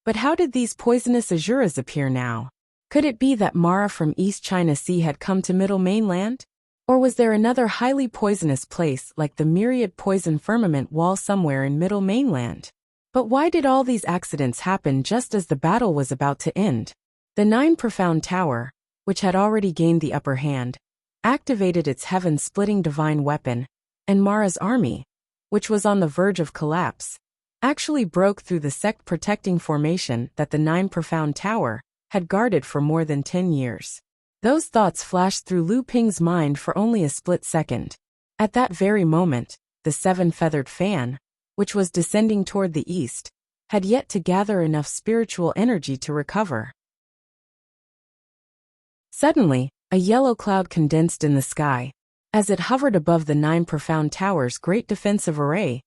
But how did these poisonous azuras appear now? Could it be that Mara from East China Sea had come to Middle Mainland? Or was there another highly poisonous place like the myriad poison firmament wall somewhere in Middle Mainland? But why did all these accidents happen just as the battle was about to end? The 9 Profound Tower, which had already gained the upper hand, activated its heaven-splitting divine weapon, and Mara's army, which was on the verge of collapse, actually broke through the sect-protecting formation that the 9 Profound Tower had guarded for more than 10 years. Those thoughts flashed through Lu Ping's mind for only a split second. At that very moment, the 7-feathered fan, which was descending toward the east, had yet to gather enough spiritual energy to recover. Suddenly, a yellow cloud condensed in the sky. As it hovered above the 9 Profound Tower's great defensive array,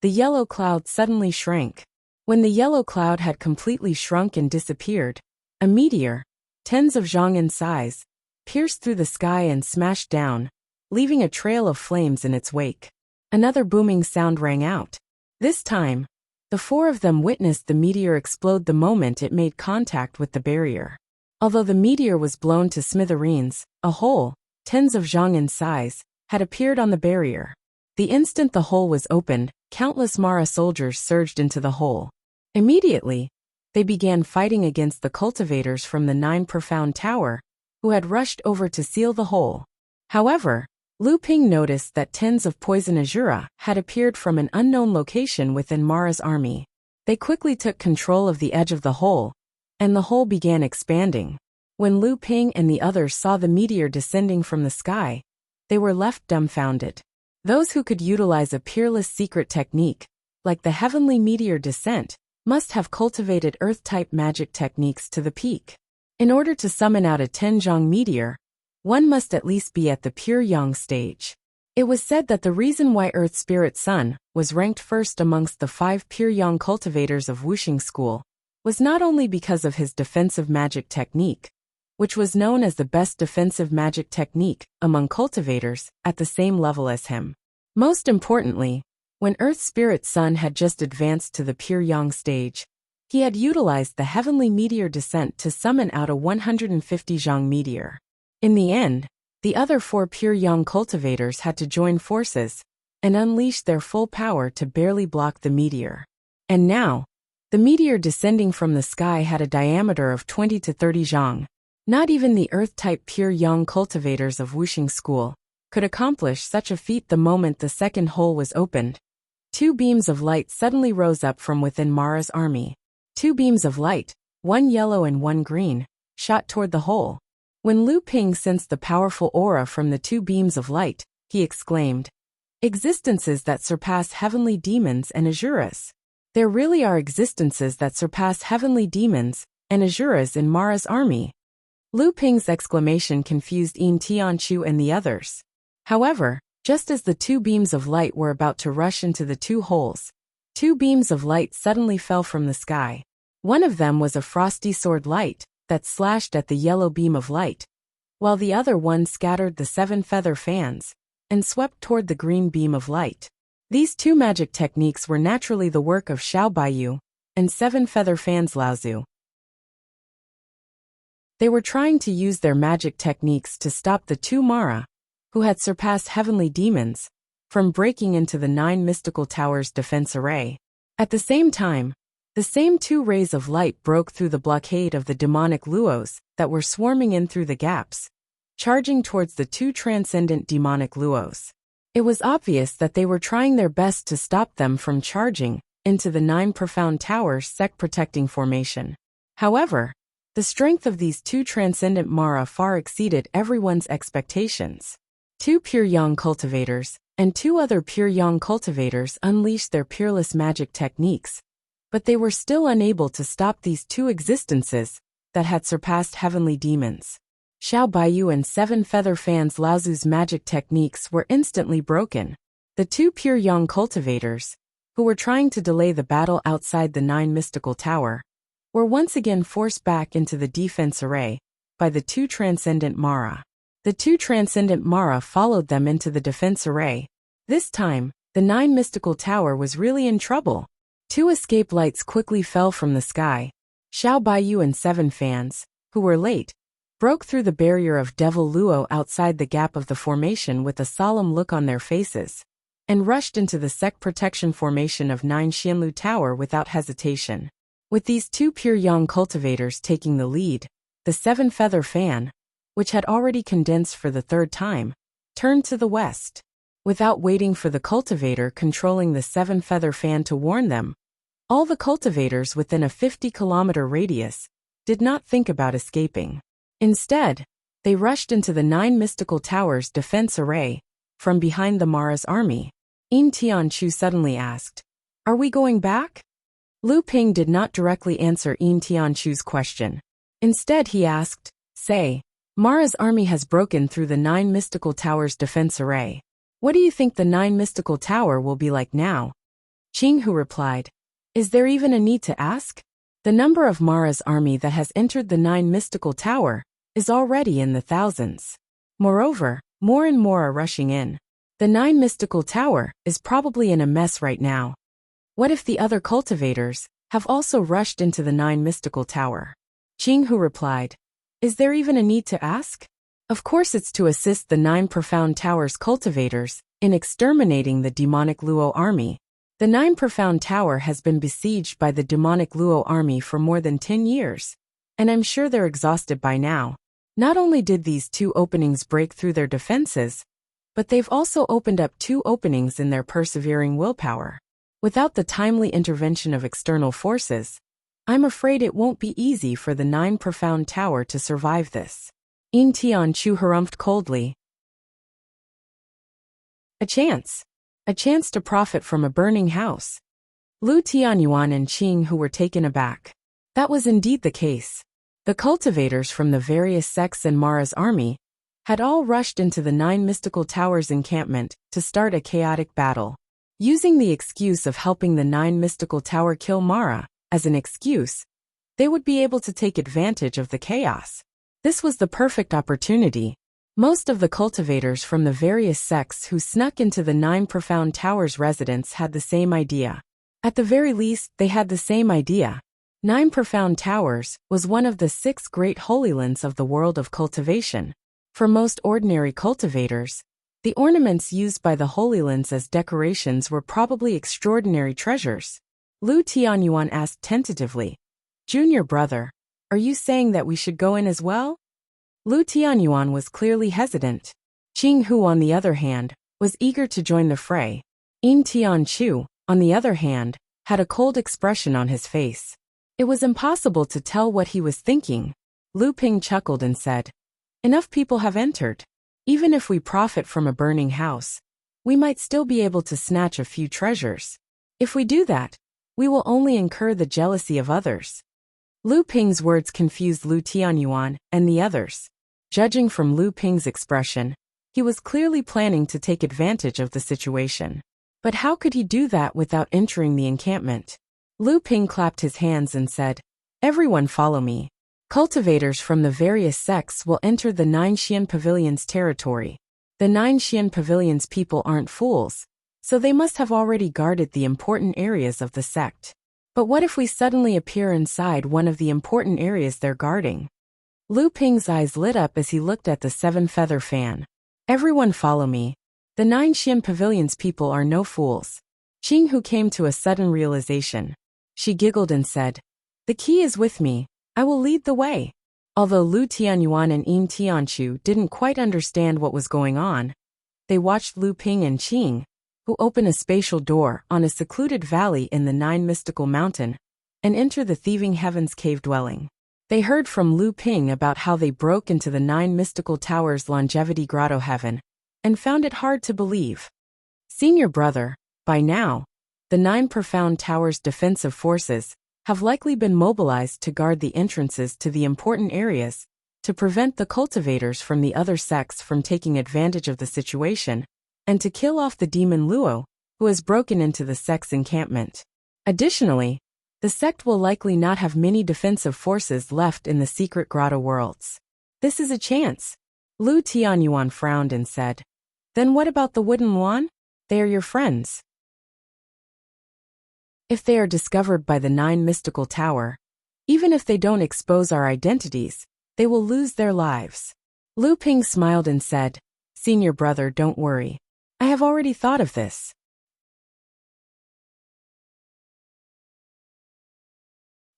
the yellow cloud suddenly shrank. When the yellow cloud had completely shrunk and disappeared, a meteor, tens of zhang in size, pierced through the sky and smashed down, leaving a trail of flames in its wake. Another booming sound rang out. This time, the 4 of them witnessed the meteor explode the moment it made contact with the barrier. Although the meteor was blown to smithereens, a hole, tens of zhang in size, had appeared on the barrier. The instant the hole was opened, countless Mara soldiers surged into the hole. Immediately, they began fighting against the cultivators from the 9 Profound Tower, who had rushed over to seal the hole. However, Lu Ping noticed that tens of poison azura had appeared from an unknown location within Mara's army. They quickly took control of the edge of the hole, and the hole began expanding. When Lu Ping and the others saw the meteor descending from the sky, they were left dumbfounded. Those who could utilize a peerless secret technique, like the heavenly meteor descent, must have cultivated Earth-type magic techniques to the peak. In order to summon out a 10-zhang meteor, one must at least be at the pure yang stage. It was said that the reason why Earth Spirit Sun was ranked first amongst the 5 pure yang cultivators of Wuxia School was not only because of his defensive magic technique, which was known as the best defensive magic technique among cultivators at the same level as him. Most importantly, when Earth Spirit Sun had just advanced to the pure yang stage, he had utilized the heavenly meteor descent to summon out a 150 zhang meteor. In the end, the other 4 pure yang cultivators had to join forces and unleash their full power to barely block the meteor. And now, the meteor descending from the sky had a diameter of 20 to 30 zhang. Not even the Earth-type pure yang cultivators of Wuxia School could accomplish such a feat. The moment the second hole was opened, 2 beams of light suddenly rose up from within Mara's army. 2 beams of light, one yellow and one green, shot toward the hole. When Lu Ping sensed the powerful aura from the 2 beams of light, he exclaimed, "Existences that surpass heavenly demons and azuras. There really are existences that surpass heavenly demons and azuras in Mara's army." Lu Ping's exclamation confused Yin Tianchu and the others. However, just as the 2 beams of light were about to rush into the 2 holes, 2 beams of light suddenly fell from the sky. One of them was a frosty sword light that slashed at the yellow beam of light, while the other one scattered the 7 feather fans and swept toward the green beam of light. These 2 magic techniques were naturally the work of Xiao Baiyu and 7 feather fans Laozu. They were trying to use their magic techniques to stop the two Mara, who had surpassed heavenly demons, from breaking into the 9 mystical towers' defense array. At the same time, the same 2 rays of light broke through the blockade of the demonic luos that were swarming in through the gaps, charging towards the 2 transcendent demonic luos. It was obvious that they were trying their best to stop them from charging into the 9 profound towers' sect-protecting formation. However, the strength of these 2 transcendent Mara far exceeded everyone's expectations. 2 pure yang cultivators and 2 other pure yang cultivators unleashed their peerless magic techniques, but they were still unable to stop these 2 existences that had surpassed heavenly demons. Xiao Baiyu and 7 Feather Fans Laozu's magic techniques were instantly broken. The 2 pure yang cultivators, who were trying to delay the battle outside the 9 mystical tower, were once again forced back into the defense array by the 2 transcendent Mara. The 2 transcendent Mara followed them into the defense array. This time, the 9 mystical tower was really in trouble. 2 escape lights quickly fell from the sky. Xiao Baiyu and 7 Fans, who were late, broke through the barrier of Devil Luo outside the gap of the formation with a solemn look on their faces, and rushed into the sect protection formation of 9 Xianlu Tower without hesitation. With these 2 pure yang cultivators taking the lead, the 7 Feather Fan, which had already condensed for the 3rd time, turned to the west. Without waiting for the cultivator controlling the 7 Feather Fan to warn them, all the cultivators within a 50-kilometer radius did not think about escaping. Instead, they rushed into the 9 mystical towers' defense array from behind the Mara's army. Yin Tianchu suddenly asked, "Are we going back?" Lu Ping did not directly answer Yin Tianchu's question. Instead he asked, "Say, Mara's army has broken through the 9 mystical towers' defense array. What do you think the 9 mystical tower will be like now?" Qing Hu replied, "Is there even a need to ask? The number of Mara's army that has entered the 9 mystical tower is already in the thousands. Moreover, more and more are rushing in. The 9 mystical tower is probably in a mess right now. What if the other cultivators have also rushed into the 9 mystical tower?" Qing Hu replied, "Is there even a need to ask? Of course it's to assist the 9 profound towers cultivators in exterminating the demonic Luo army. The 9 profound tower has been besieged by the demonic Luo army for more than 10 years, and I'm sure they're exhausted by now. Not only did these 2 openings break through their defenses, but they've also opened up 2 openings in their persevering willpower. Without the timely intervention of external forces, I'm afraid it won't be easy for the 9 profound tower to survive this." Yin Tianchu harumphed coldly. A chance to profit from a burning house. Lu Tianyuan and Qing Hu were taken aback. That was indeed the case. The cultivators from the various sects and Mara's army had all rushed into the 9 mystical towers encampment to start a chaotic battle. Using the excuse of helping the 9 mystical tower kill Mara as an excuse, they would be able to take advantage of the chaos. This was the perfect opportunity. Most of the cultivators from the various sects who snuck into the 9 profound towers' residence had the same idea. At the very least, they had the same idea. 9 profound towers was one of the 6 great holy lands of the world of cultivation. For most ordinary cultivators, the ornaments used by the holy lands as decorations were probably extraordinary treasures. Lu Tianyuan asked tentatively, "Junior brother, are you saying that we should go in as well?" Lu Tianyuan was clearly hesitant. Qing Hu, on the other hand, was eager to join the fray. Yin Tianchu, on the other hand, had a cold expression on his face. It was impossible to tell what he was thinking. Lu Ping chuckled and said, "Enough people have entered. Even if we profit from a burning house, we might still be able to snatch a few treasures. If we do that, we will only incur the jealousy of others." Lu Ping's words confused Lu Tianyuan and the others. Judging from Lu Ping's expression, he was clearly planning to take advantage of the situation. But how could he do that without entering the encampment? Lu Ping clapped his hands and said, "Everyone follow me. Cultivators from the various sects will enter the 9 Xian Pavilion's territory. The 9 Xian Pavilion's people aren't fools, so they must have already guarded the important areas of the sect. But what if we suddenly appear inside one of the important areas they're guarding? Lu Ping's eyes lit up as he looked at the 7-feather fan. Everyone follow me. The 9 Xian Pavilion's people are no fools. Qing Hu came to a sudden realization. She giggled and said, "The key is with me. I will lead the way." Although Lu Tianyuan and Yin Tianchu didn't quite understand what was going on, they watched Lu Ping and Qing, who open a spatial door on a secluded valley in the 9 mystical mountain, and enter the thieving heavens cave dwelling. They heard from Lu Ping about how they broke into the 9 mystical towers' longevity grotto heaven, and found it hard to believe. Senior brother, by now, the 9 profound towers' defensive forces have likely been mobilized to guard the entrances to the important areas, to prevent the cultivators from the other sects from taking advantage of the situation, and to kill off the demon Luo, who has broken into the sect's encampment. Additionally, the sect will likely not have many defensive forces left in the secret grotto worlds. This is a chance. Lu Tianyuan frowned and said, "Then what about the wooden Luan? They are your friends. If they are discovered by the 9 mystical tower, even if they don't expose our identities, they will lose their lives." Lu Ping smiled and said, "Senior brother, don't worry. I have already thought of this."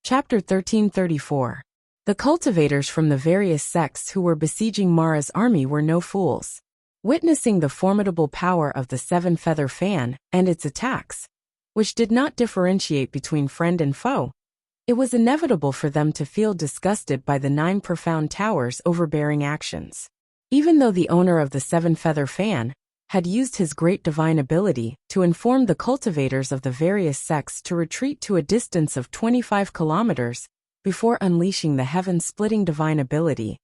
Chapter 1334. The cultivators from the various sects who were besieging Mara's army were no fools. Witnessing the formidable power of the 7-feather fan and its attacks, which did not differentiate between friend and foe, it was inevitable for them to feel disgusted by the 9 profound towers' overbearing actions. Even though the owner of the 7-feather fan had used his great divine ability to inform the cultivators of the various sects to retreat to a distance of 25 kilometers before unleashing the heaven-splitting divine ability,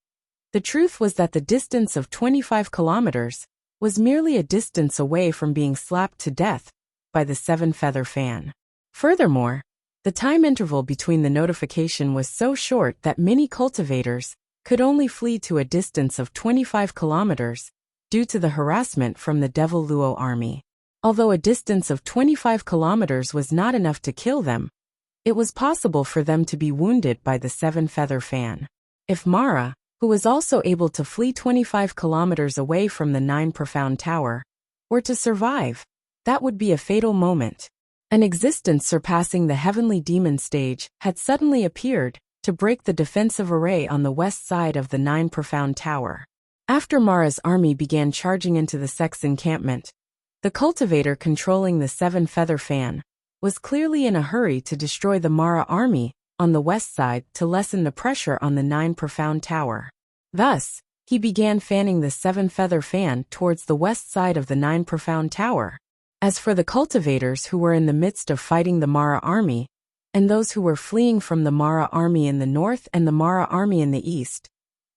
the truth was that the distance of 25 kilometers was merely a distance away from being slapped to death by the 7-feather fan. Furthermore, the time interval between the notification was so short that many cultivators could only flee to a distance of 25 kilometers due to the harassment from the Devil Luo army. Although a distance of 25 kilometers was not enough to kill them, it was possible for them to be wounded by the 7-feather fan. If Mara, who was also able to flee 25 kilometers away from the 9 profound tower, were to survive, that would be a fatal moment. An existence surpassing the heavenly demon stage had suddenly appeared to break the defensive array on the west side of the 9 profound tower. After Mara's army began charging into the sect's encampment, the cultivator controlling the 7-feather fan was clearly in a hurry to destroy the Mara army on the west side to lessen the pressure on the 9 profound tower. Thus, he began fanning the 7-feather fan towards the west side of the 9 profound tower. As for the cultivators who were in the midst of fighting the Mara army, and those who were fleeing from the Mara army in the north and the Mara army in the east,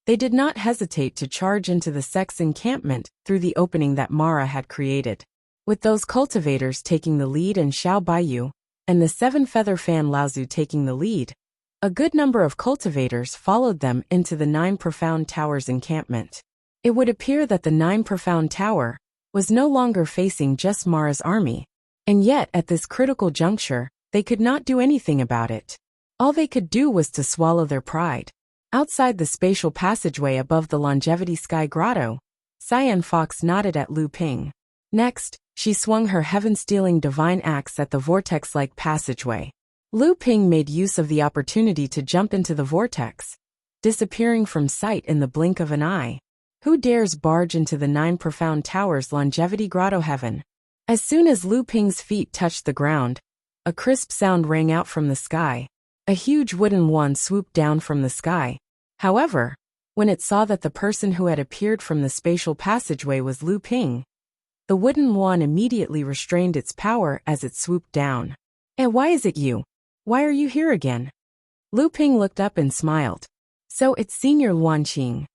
they did not hesitate to charge into the sect's encampment through the opening that Mara had created. With those cultivators taking the lead and Xiao Baiyu, and the 7-feather fan Laozu taking the lead, a good number of cultivators followed them into the 9 profound tower's encampment. It would appear that the 9 profound tower was no longer facing just Mara's army, and yet at this critical juncture, they could not do anything about it. All they could do was to swallow their pride. Outside the spatial passageway above the Longevity Sky Grotto, Cyan Fox nodded at Lu Ping. Next, she swung her heaven-stealing divine axe at the vortex-like passageway. Lu Ping made use of the opportunity to jump into the vortex, disappearing from sight in the blink of an eye. Who dares barge into the 9 profound towers' longevity grotto heaven? As soon as Lu Ping's feet touched the ground, a crisp sound rang out from the sky. A huge wooden wand swooped down from the sky. However, when it saw that the person who had appeared from the spatial passageway was Lu Ping, the wooden wand immediately restrained its power as it swooped down. "And why is it you? Why are you here again?" Lu Ping looked up and smiled. "So it's Senior Luan Qing.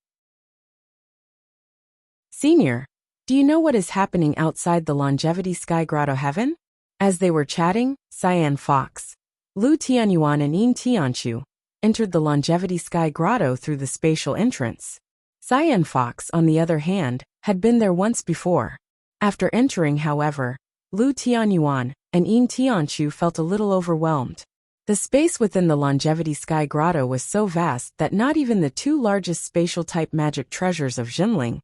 Senior, do you know what is happening outside the Longevity Sky Grotto heaven?" As they were chatting, Cyan Fox, Lu Tianyuan and Yin Tianchu entered the Longevity Sky Grotto through the spatial entrance. Cyan Fox, on the other hand, had been there once before. After entering, however, Lu Tianyuan and Yin Tianchu felt a little overwhelmed. The space within the Longevity Sky Grotto was so vast that not even the two largest spatial-type magic treasures of Jinling,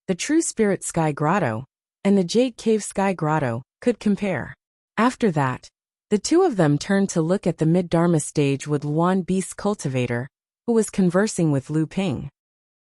the True Spirit Sky Grotto and the Jade Cave Sky Grotto, could compare. After that, the two of them turned to look at the mid-Dharma stage with Luan Beast Cultivator, who was conversing with Lu Ping.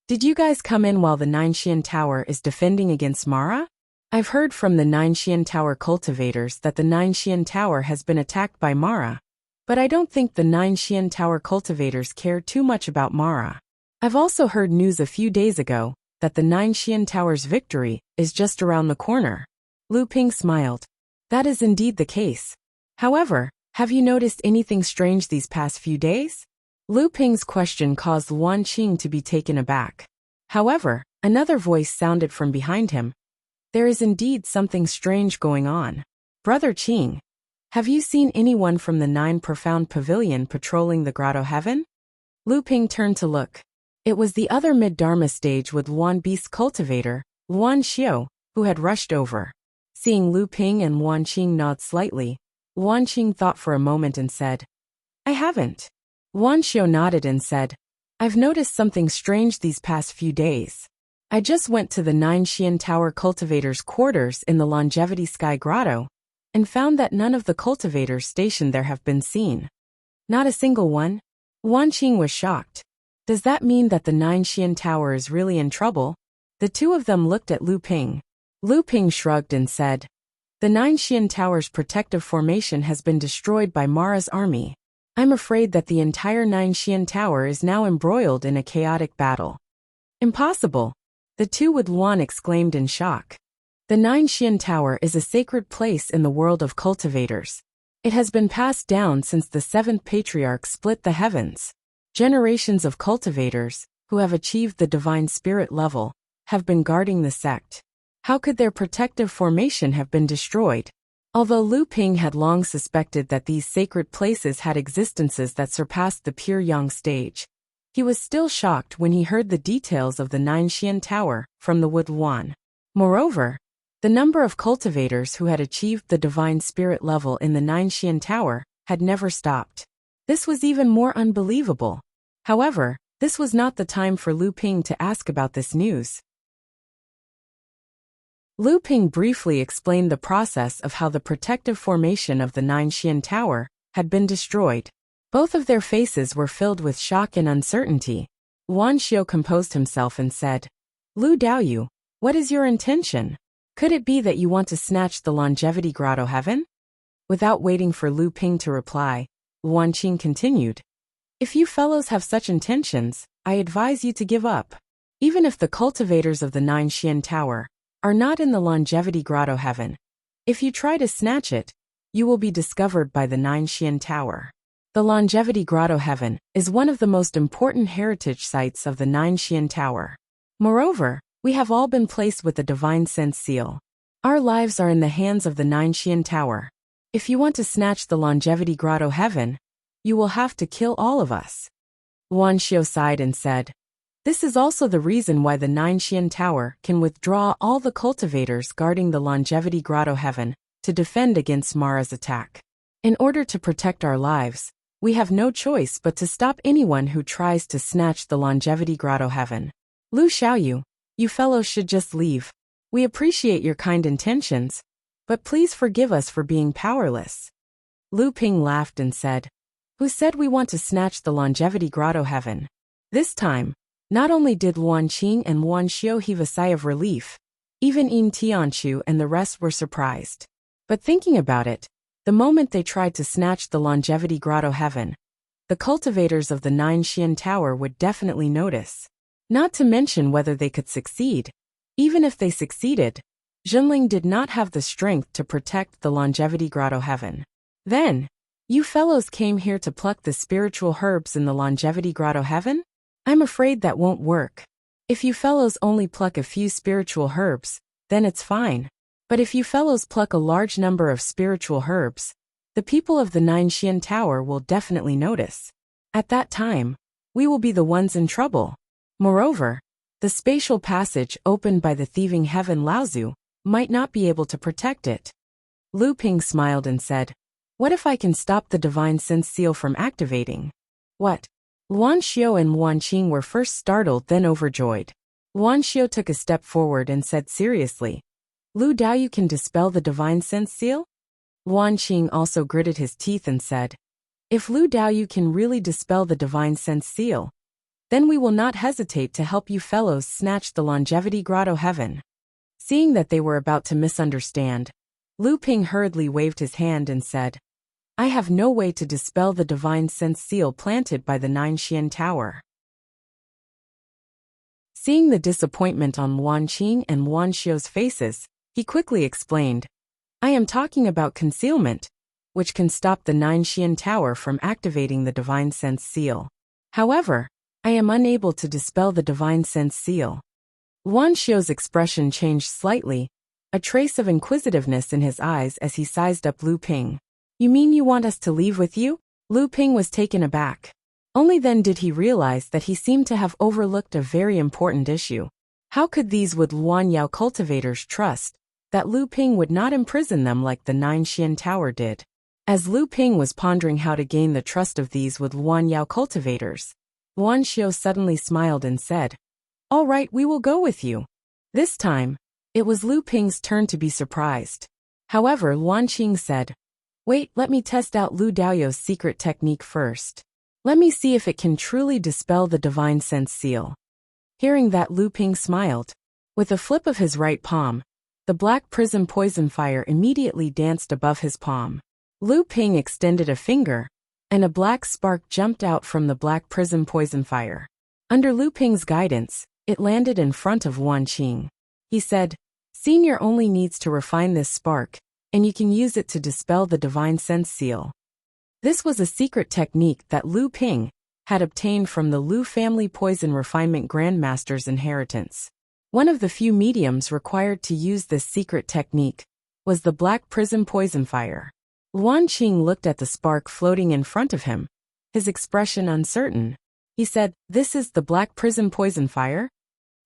Did you guys come in while the Ninexian Tower is defending against Mara? I've heard from the Ninexian Tower cultivators that the Ninexian Tower has been attacked by Mara, but I don't think the Ninexian Tower cultivators care too much about Mara. I've also heard news a few days ago that the Ninexian Tower's victory is just around the corner. Lu Ping smiled. That is indeed the case. However, have you noticed anything strange these past few days? Lu Ping's question caused Luan Qing to be taken aback. However, another voice sounded from behind him. There is indeed something strange going on. Brother Qing, have you seen anyone from the Nine Profound Pavilion patrolling the Grotto Heaven? Lu Ping turned to look. It was the other mid-Dharma stage with Luan Beast Cultivator, Luan Xiao, who had rushed over. Seeing Lu Ping and Luan Qing nod slightly, Luan Qing thought for a moment and said, I haven't. Luan Xiao nodded and said, I've noticed something strange these past few days. I just went to the Ninexian Tower cultivators' quarters in the Longevity Sky Grotto and found that none of the cultivators stationed there have been seen. Not a single one? Luan Qing was shocked. Does that mean that the Ninexian Tower is really in trouble? The two of them looked at Lu Ping. Lu Ping shrugged and said, The Ninexian Tower's protective formation has been destroyed by Mara's army. I'm afraid that the entire Ninexian Tower is now embroiled in a chaotic battle. Impossible! The two with Luan exclaimed in shock. The Ninexian Tower is a sacred place in the world of cultivators. It has been passed down since the seventh patriarch split the heavens. Generations of cultivators, who have achieved the divine spirit level, have been guarding the sect. How could their protective formation have been destroyed? Although Lu Ping had long suspected that these sacred places had existences that surpassed the pure yang stage, he was still shocked when he heard the details of the Ninexian Tower from the Wood Luan. Moreover, the number of cultivators who had achieved the divine spirit level in the Ninexian Tower had never stopped. This was even more unbelievable. However, this was not the time for Lu Ping to ask about this news. Lu Ping briefly explained the process of how the protective formation of the Ninexian Tower had been destroyed. Both of their faces were filled with shock and uncertainty. Luan Xiao composed himself and said, Lu Daoyu, what is your intention? Could it be that you want to snatch the Longevity Grotto Heaven? Without waiting for Lu Ping to reply, Luan Qing continued, If you fellows have such intentions, I advise you to give up. Even if the cultivators of the Ninexian Tower are not in the Longevity Grotto Heaven, if you try to snatch it, you will be discovered by the Ninexian Tower. The Longevity Grotto Heaven is one of the most important heritage sites of the Ninexian Tower. Moreover, we have all been placed with the Divine Sense Seal. Our lives are in the hands of the Ninexian Tower. If you want to snatch the Longevity Grotto Heaven, you will have to kill all of us. Luan Xiao sighed and said, This is also the reason why the Ninexian Tower can withdraw all the cultivators guarding the Longevity Grotto Heaven to defend against Mara's attack. In order to protect our lives, we have no choice but to stop anyone who tries to snatch the Longevity Grotto Heaven. Lu Xiaoyu, you fellows should just leave. We appreciate your kind intentions, but please forgive us for being powerless. Lu Ping laughed and said, Who said we want to snatch the Longevity Grotto Heaven? This time, not only did Luan Qing and Luan Xiao heave a sigh of relief, even Yin Tianchu and the rest were surprised. But thinking about it, the moment they tried to snatch the Longevity Grotto Heaven, the cultivators of the Ninexian Tower would definitely notice. Not to mention whether they could succeed. Even if they succeeded, Jinling did not have the strength to protect the Longevity Grotto Heaven. Then, you fellows came here to pluck the spiritual herbs in the Longevity Grotto Heaven? I'm afraid that won't work. If you fellows only pluck a few spiritual herbs, then it's fine. But if you fellows pluck a large number of spiritual herbs, the people of the Ninexian Tower will definitely notice. At that time, we will be the ones in trouble. Moreover, the spatial passage opened by the thieving heaven Laozu might not be able to protect it. Lu Ping smiled and said, What if I can stop the divine sense seal from activating? What? Luan Xiao and Luan Qing were first startled, then overjoyed. Luan Xiao took a step forward and said seriously, Lu Daoyu can dispel the divine sense seal? Luan Qing also gritted his teeth and said, if Lu Daoyu can really dispel the divine sense seal, then we will not hesitate to help you fellows snatch the longevity grotto heaven. Seeing that they were about to misunderstand, Lu Ping hurriedly waved his hand and said, I have no way to dispel the divine sense seal planted by the Nine Xian Tower. Seeing the disappointment on Luan Qing and Luan Xiao's faces, he quickly explained, I am talking about concealment, which can stop the Nine Xian Tower from activating the divine sense seal. However, I am unable to dispel the divine sense seal. Luan Xiao's expression changed slightly, a trace of inquisitiveness in his eyes as he sized up Lu Ping. You mean you want us to leave with you? Lu Ping was taken aback. Only then did he realize that he seemed to have overlooked a very important issue. How could these Wood Luan Yao cultivators trust that Lu Ping would not imprison them like the Nine Xian Tower did? As Lu Ping was pondering how to gain the trust of these Wood Luan Yao cultivators, Luan Xiao suddenly smiled and said, all right, we will go with you. This time, it was Lu Ping's turn to be surprised. However, Luan Qing said, wait, let me test out Lu Daoyu's secret technique first. Let me see if it can truly dispel the divine sense seal. Hearing that, Lu Ping smiled. With a flip of his right palm, the black prism poison fire immediately danced above his palm. Lu Ping extended a finger, and a black spark jumped out from the black prism poison fire. Under Lu Ping's guidance, it landed in front of Luan Qing. He said, Senior only needs to refine this spark, and you can use it to dispel the divine sense seal. This was a secret technique that Lu Ping had obtained from the Lu family poison refinement grandmaster's inheritance. One of the few mediums required to use this secret technique was the black prism poison fire. Luan Qing looked at the spark floating in front of him, his expression uncertain. He said, this is the black prism poison fire?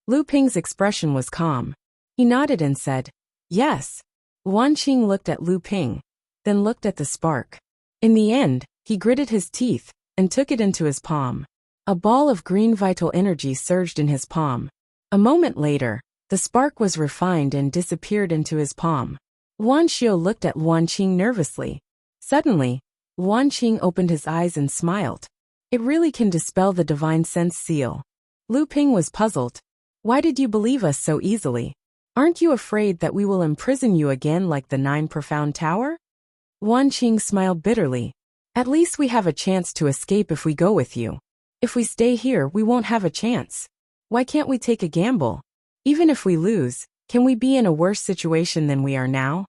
Lu Ping's expression was calm. He nodded and said, yes. Luan Qing looked at Lu Ping, then looked at the spark. In the end, he gritted his teeth and took it into his palm. A ball of green vital energy surged in his palm. A moment later, the spark was refined and disappeared into his palm. Luan Xiao looked at Luan Qing nervously. Suddenly, Luan Qing opened his eyes and smiled. It really can dispel the divine sense seal. Lu Ping was puzzled. Why did you believe us so easily? Aren't you afraid that we will imprison you again like the Nine Profound Tower? Luan Qing smiled bitterly. At least we have a chance to escape if we go with you. If we stay here, we won't have a chance. Why can't we take a gamble? Even if we lose, can we be in a worse situation than we are now?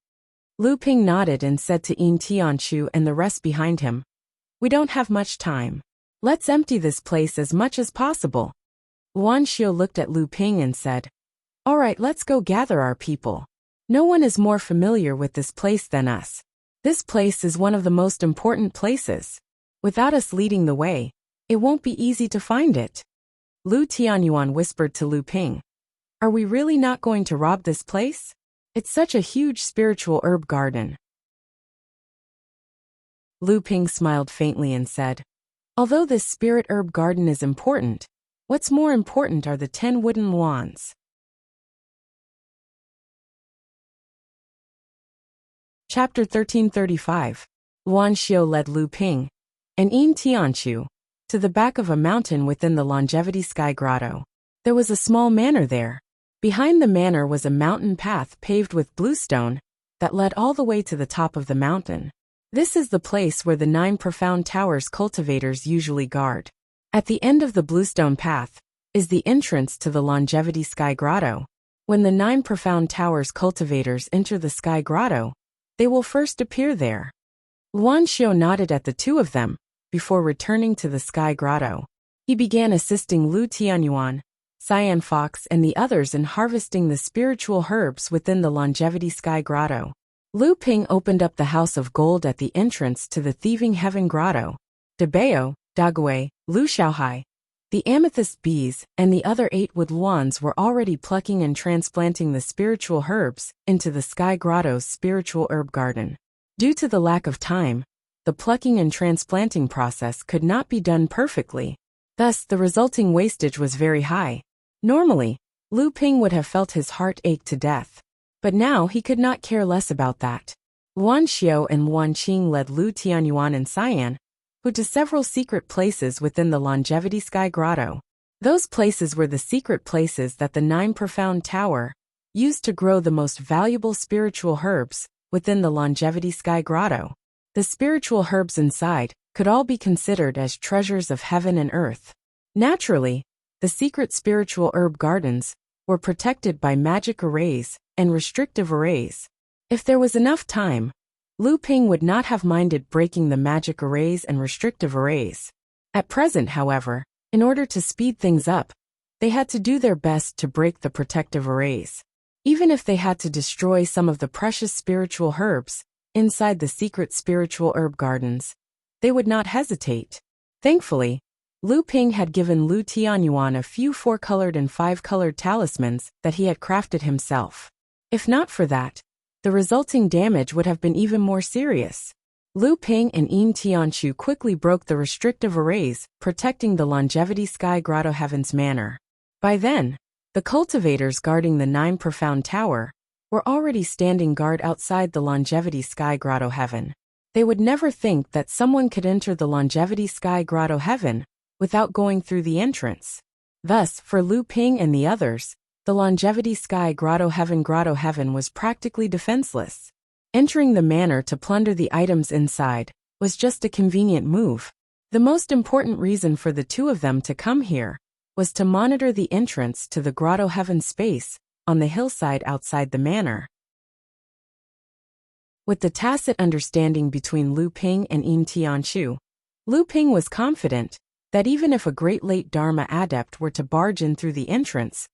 Lu Ping nodded and said to Yin Tianchu and the rest behind him, we don't have much time. Let's empty this place as much as possible. Luan Xiao looked at Lu Ping and said, all right, let's go gather our people. No one is more familiar with this place than us. This place is one of the most important places. Without us leading the way, it won't be easy to find it. Lu Tianyuan whispered to Lu Ping, are we really not going to rob this place? It's such a huge spiritual herb garden. Lu Ping smiled faintly and said, although this spirit herb garden is important, what's more important are the 10 wooden luans. Chapter 1335. Luan Xiao led Lu Ping and Yin Tianchu to the back of a mountain within the Longevity Sky Grotto. There was a small manor there. Behind the manor was a mountain path paved with bluestone that led all the way to the top of the mountain. This is the place where the 9 Profound Towers cultivators usually guard. At the end of the bluestone path is the entrance to the Longevity Sky Grotto. When the 9 Profound Towers cultivators enter the Sky Grotto, they will first appear there. Luan Xiao nodded at the two of them before returning to the Sky Grotto. He began assisting Lu Tianyuan, Cyan Fox and the others in harvesting the spiritual herbs within the Longevity Sky Grotto. Lu Ping opened up the House of Gold at the entrance to the Thieving Heaven Grotto. Dabeo, Dagui, Lu Xiaohai, the amethyst bees, and the other 8 wood luans were already plucking and transplanting the spiritual herbs into the Sky Grotto's spiritual herb garden. Due to the lack of time, the plucking and transplanting process could not be done perfectly. Thus, the resulting wastage was very high. Normally, Lu Ping would have felt his heart ache to death. But now he could not care less about that. Luan Xiao and Luan Qing led Lu Tianyuan and Cyan, who to several secret places within the Longevity Sky Grotto. Those places were the secret places that the 9 Profound Tower used to grow the most valuable spiritual herbs within the Longevity Sky Grotto. The spiritual herbs inside could all be considered as treasures of heaven and earth. Naturally, the secret spiritual herb gardens were protected by magic arrays and restrictive arrays. If there was enough time, Lu Ping would not have minded breaking the magic arrays and restrictive arrays. At present, however, in order to speed things up, they had to do their best to break the protective arrays. Even if they had to destroy some of the precious spiritual herbs inside the secret spiritual herb gardens, they would not hesitate. Thankfully, Lu Ping had given Lu Tianyuan a few 4-colored and 5-colored talismans that he had crafted himself. If not for that, the resulting damage would have been even more serious. Lu Ping and Yin Tianshu quickly broke the restrictive arrays protecting the Longevity Sky Grotto Heaven's manor. By then, the cultivators guarding the 9 Profound Tower were already standing guard outside the Longevity Sky Grotto Heaven. They would never think that someone could enter the Longevity Sky Grotto Heaven without going through the entrance. Thus, for Lu Ping and the others, the Longevity Sky Grotto Heaven was practically defenseless. Entering the manor to plunder the items inside was just a convenient move. The most important reason for the two of them to come here was to monitor the entrance to the Grotto Heaven space on the hillside outside the manor. With the tacit understanding between Lu Ping and Yin Tianshu, Lu Ping was confident that even if a great late Dharma adept were to barge in through the entrance,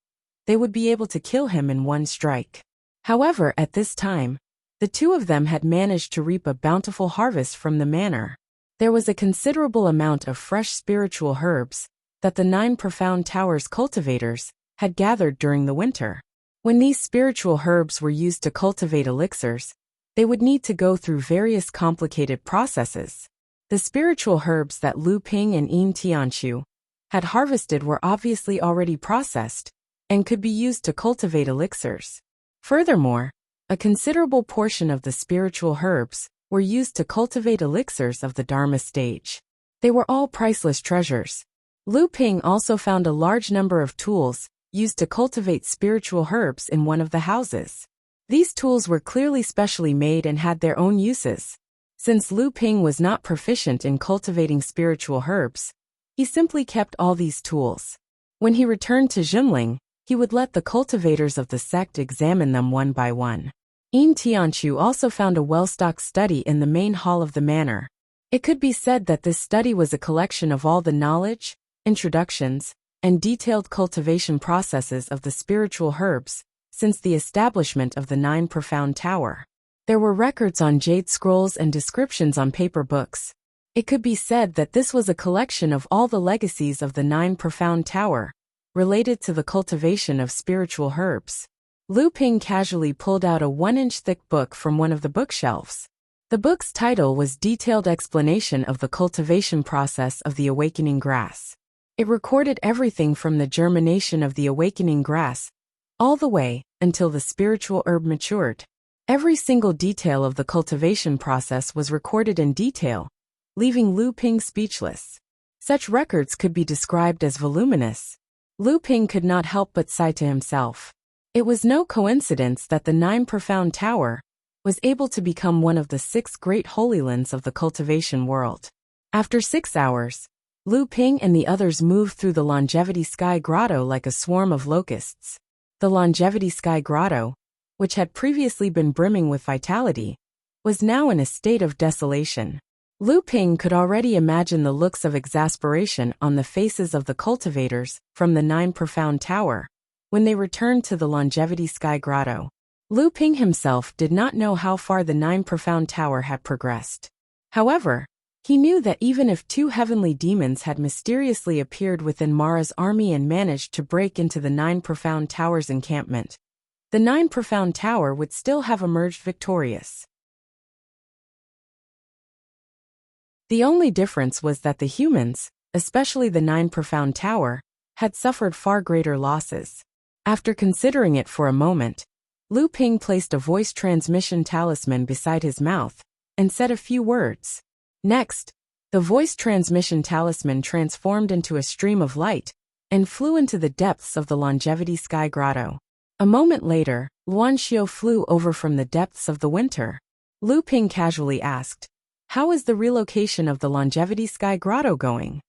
they would be able to kill him in one strike. However, at this time, the two of them had managed to reap a bountiful harvest from the manor. There was a considerable amount of fresh spiritual herbs that the 9 Profound Towers cultivators had gathered during the winter. When these spiritual herbs were used to cultivate elixirs, they would need to go through various complicated processes. The spiritual herbs that Lu Ping and Yin Tianshu had harvested were obviously already processed and could be used to cultivate elixirs. Furthermore, a considerable portion of the spiritual herbs were used to cultivate elixirs of the Dharma stage. They were all priceless treasures. Lu Ping also found a large number of tools used to cultivate spiritual herbs in one of the houses. These tools were clearly specially made and had their own uses. Since Lu Ping was not proficient in cultivating spiritual herbs, he simply kept all these tools. When he returned to Jimling, he would let the cultivators of the sect examine them one by one. Yin Tianshu also found a well-stocked study in the main hall of the manor. It could be said that this study was a collection of all the knowledge, introductions, and detailed cultivation processes of the spiritual herbs since the establishment of the 9 Profound Tower. There were records on jade scrolls and descriptions on paper books. It could be said that this was a collection of all the legacies of the 9 Profound Tower related to the cultivation of spiritual herbs. Lu Ping casually pulled out a 1-inch thick book from one of the bookshelves. The book's title was Detailed Explanation of the Cultivation Process of the Awakening Grass. It recorded everything from the germination of the awakening grass all the way until the spiritual herb matured. Every single detail of the cultivation process was recorded in detail, leaving Lu Ping speechless. Such records could be described as voluminous. Lu Ping could not help but sigh to himself. It was no coincidence that the 9 Profound Tower was able to become one of the 6 great holy lands of the cultivation world. After 6 hours, Lu Ping and the others moved through the Longevity Sky Grotto like a swarm of locusts. The Longevity Sky Grotto, which had previously been brimming with vitality, was now in a state of desolation. Lu Ping could already imagine the looks of exasperation on the faces of the cultivators from the 9 Profound Tower when they returned to the Longevity Sky Grotto. Lu Ping himself did not know how far the 9 Profound Tower had progressed. However, he knew that even if 2 heavenly demons had mysteriously appeared within Mara's army and managed to break into the 9 Profound Tower's encampment, the 9 Profound Tower would still have emerged victorious. The only difference was that the humans, especially the Nine Profound Tower, had suffered far greater losses. After considering it for a moment, Lu Ping placed a voice transmission talisman beside his mouth and said a few words. Next, the voice transmission talisman transformed into a stream of light and flew into the depths of the Longevity Sky Grotto. A moment later, Luan Xiao flew over from the depths of the winter. Lu Ping casually asked, "How is the relocation of the Longevity Sky Grotto going?"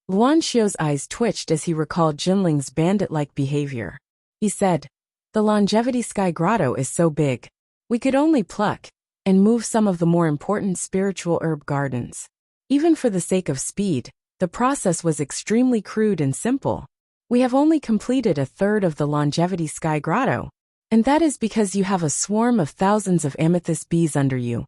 Luan Xiao's eyes twitched as he recalled Jinling's bandit-like behavior. He said, "The Longevity Sky Grotto is so big. We could only pluck and move some of the more important spiritual herb gardens. Even for the sake of speed, the process was extremely crude and simple. We have only completed a third of the Longevity Sky Grotto, and that is because you have a swarm of thousands of amethyst bees under you."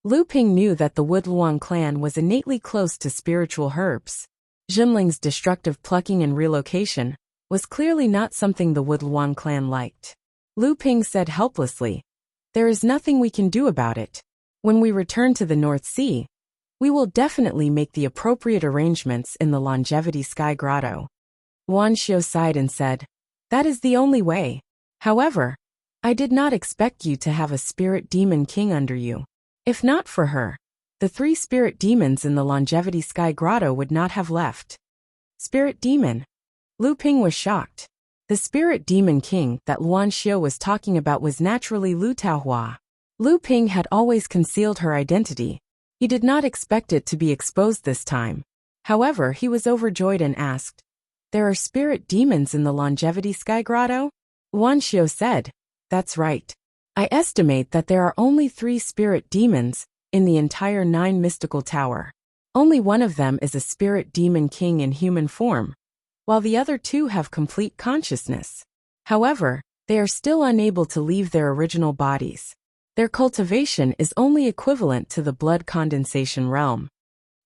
Lu Ping knew that the Wood Luang clan was innately close to spiritual herbs. Jinling's destructive plucking and relocation was clearly not something the Wood Luang clan liked. Lu Ping said helplessly, "There is nothing we can do about it. When we return to the North Sea, we will definitely make the appropriate arrangements in the Longevity Sky Grotto." Luan Xiao sighed and said, "That is the only way. However, I did not expect you to have a spirit demon king under you. If not for her, the 3 spirit demons in the Longevity Sky Grotto would not have left." Spirit demon? Lu Ping was shocked. The spirit demon king that Luan Xiao was talking about was naturally Lu Taohua. Lu Ping had always concealed her identity. He did not expect it to be exposed this time. However, he was overjoyed and asked, "There are spirit demons in the Longevity Sky Grotto?" Luan Xiao said, "That's right. I estimate that there are only 3 spirit demons in the entire 9 mystical tower. Only one of them is a spirit demon king in human form, while the other 2 have complete consciousness. However, they are still unable to leave their original bodies. Their cultivation is only equivalent to the blood condensation realm."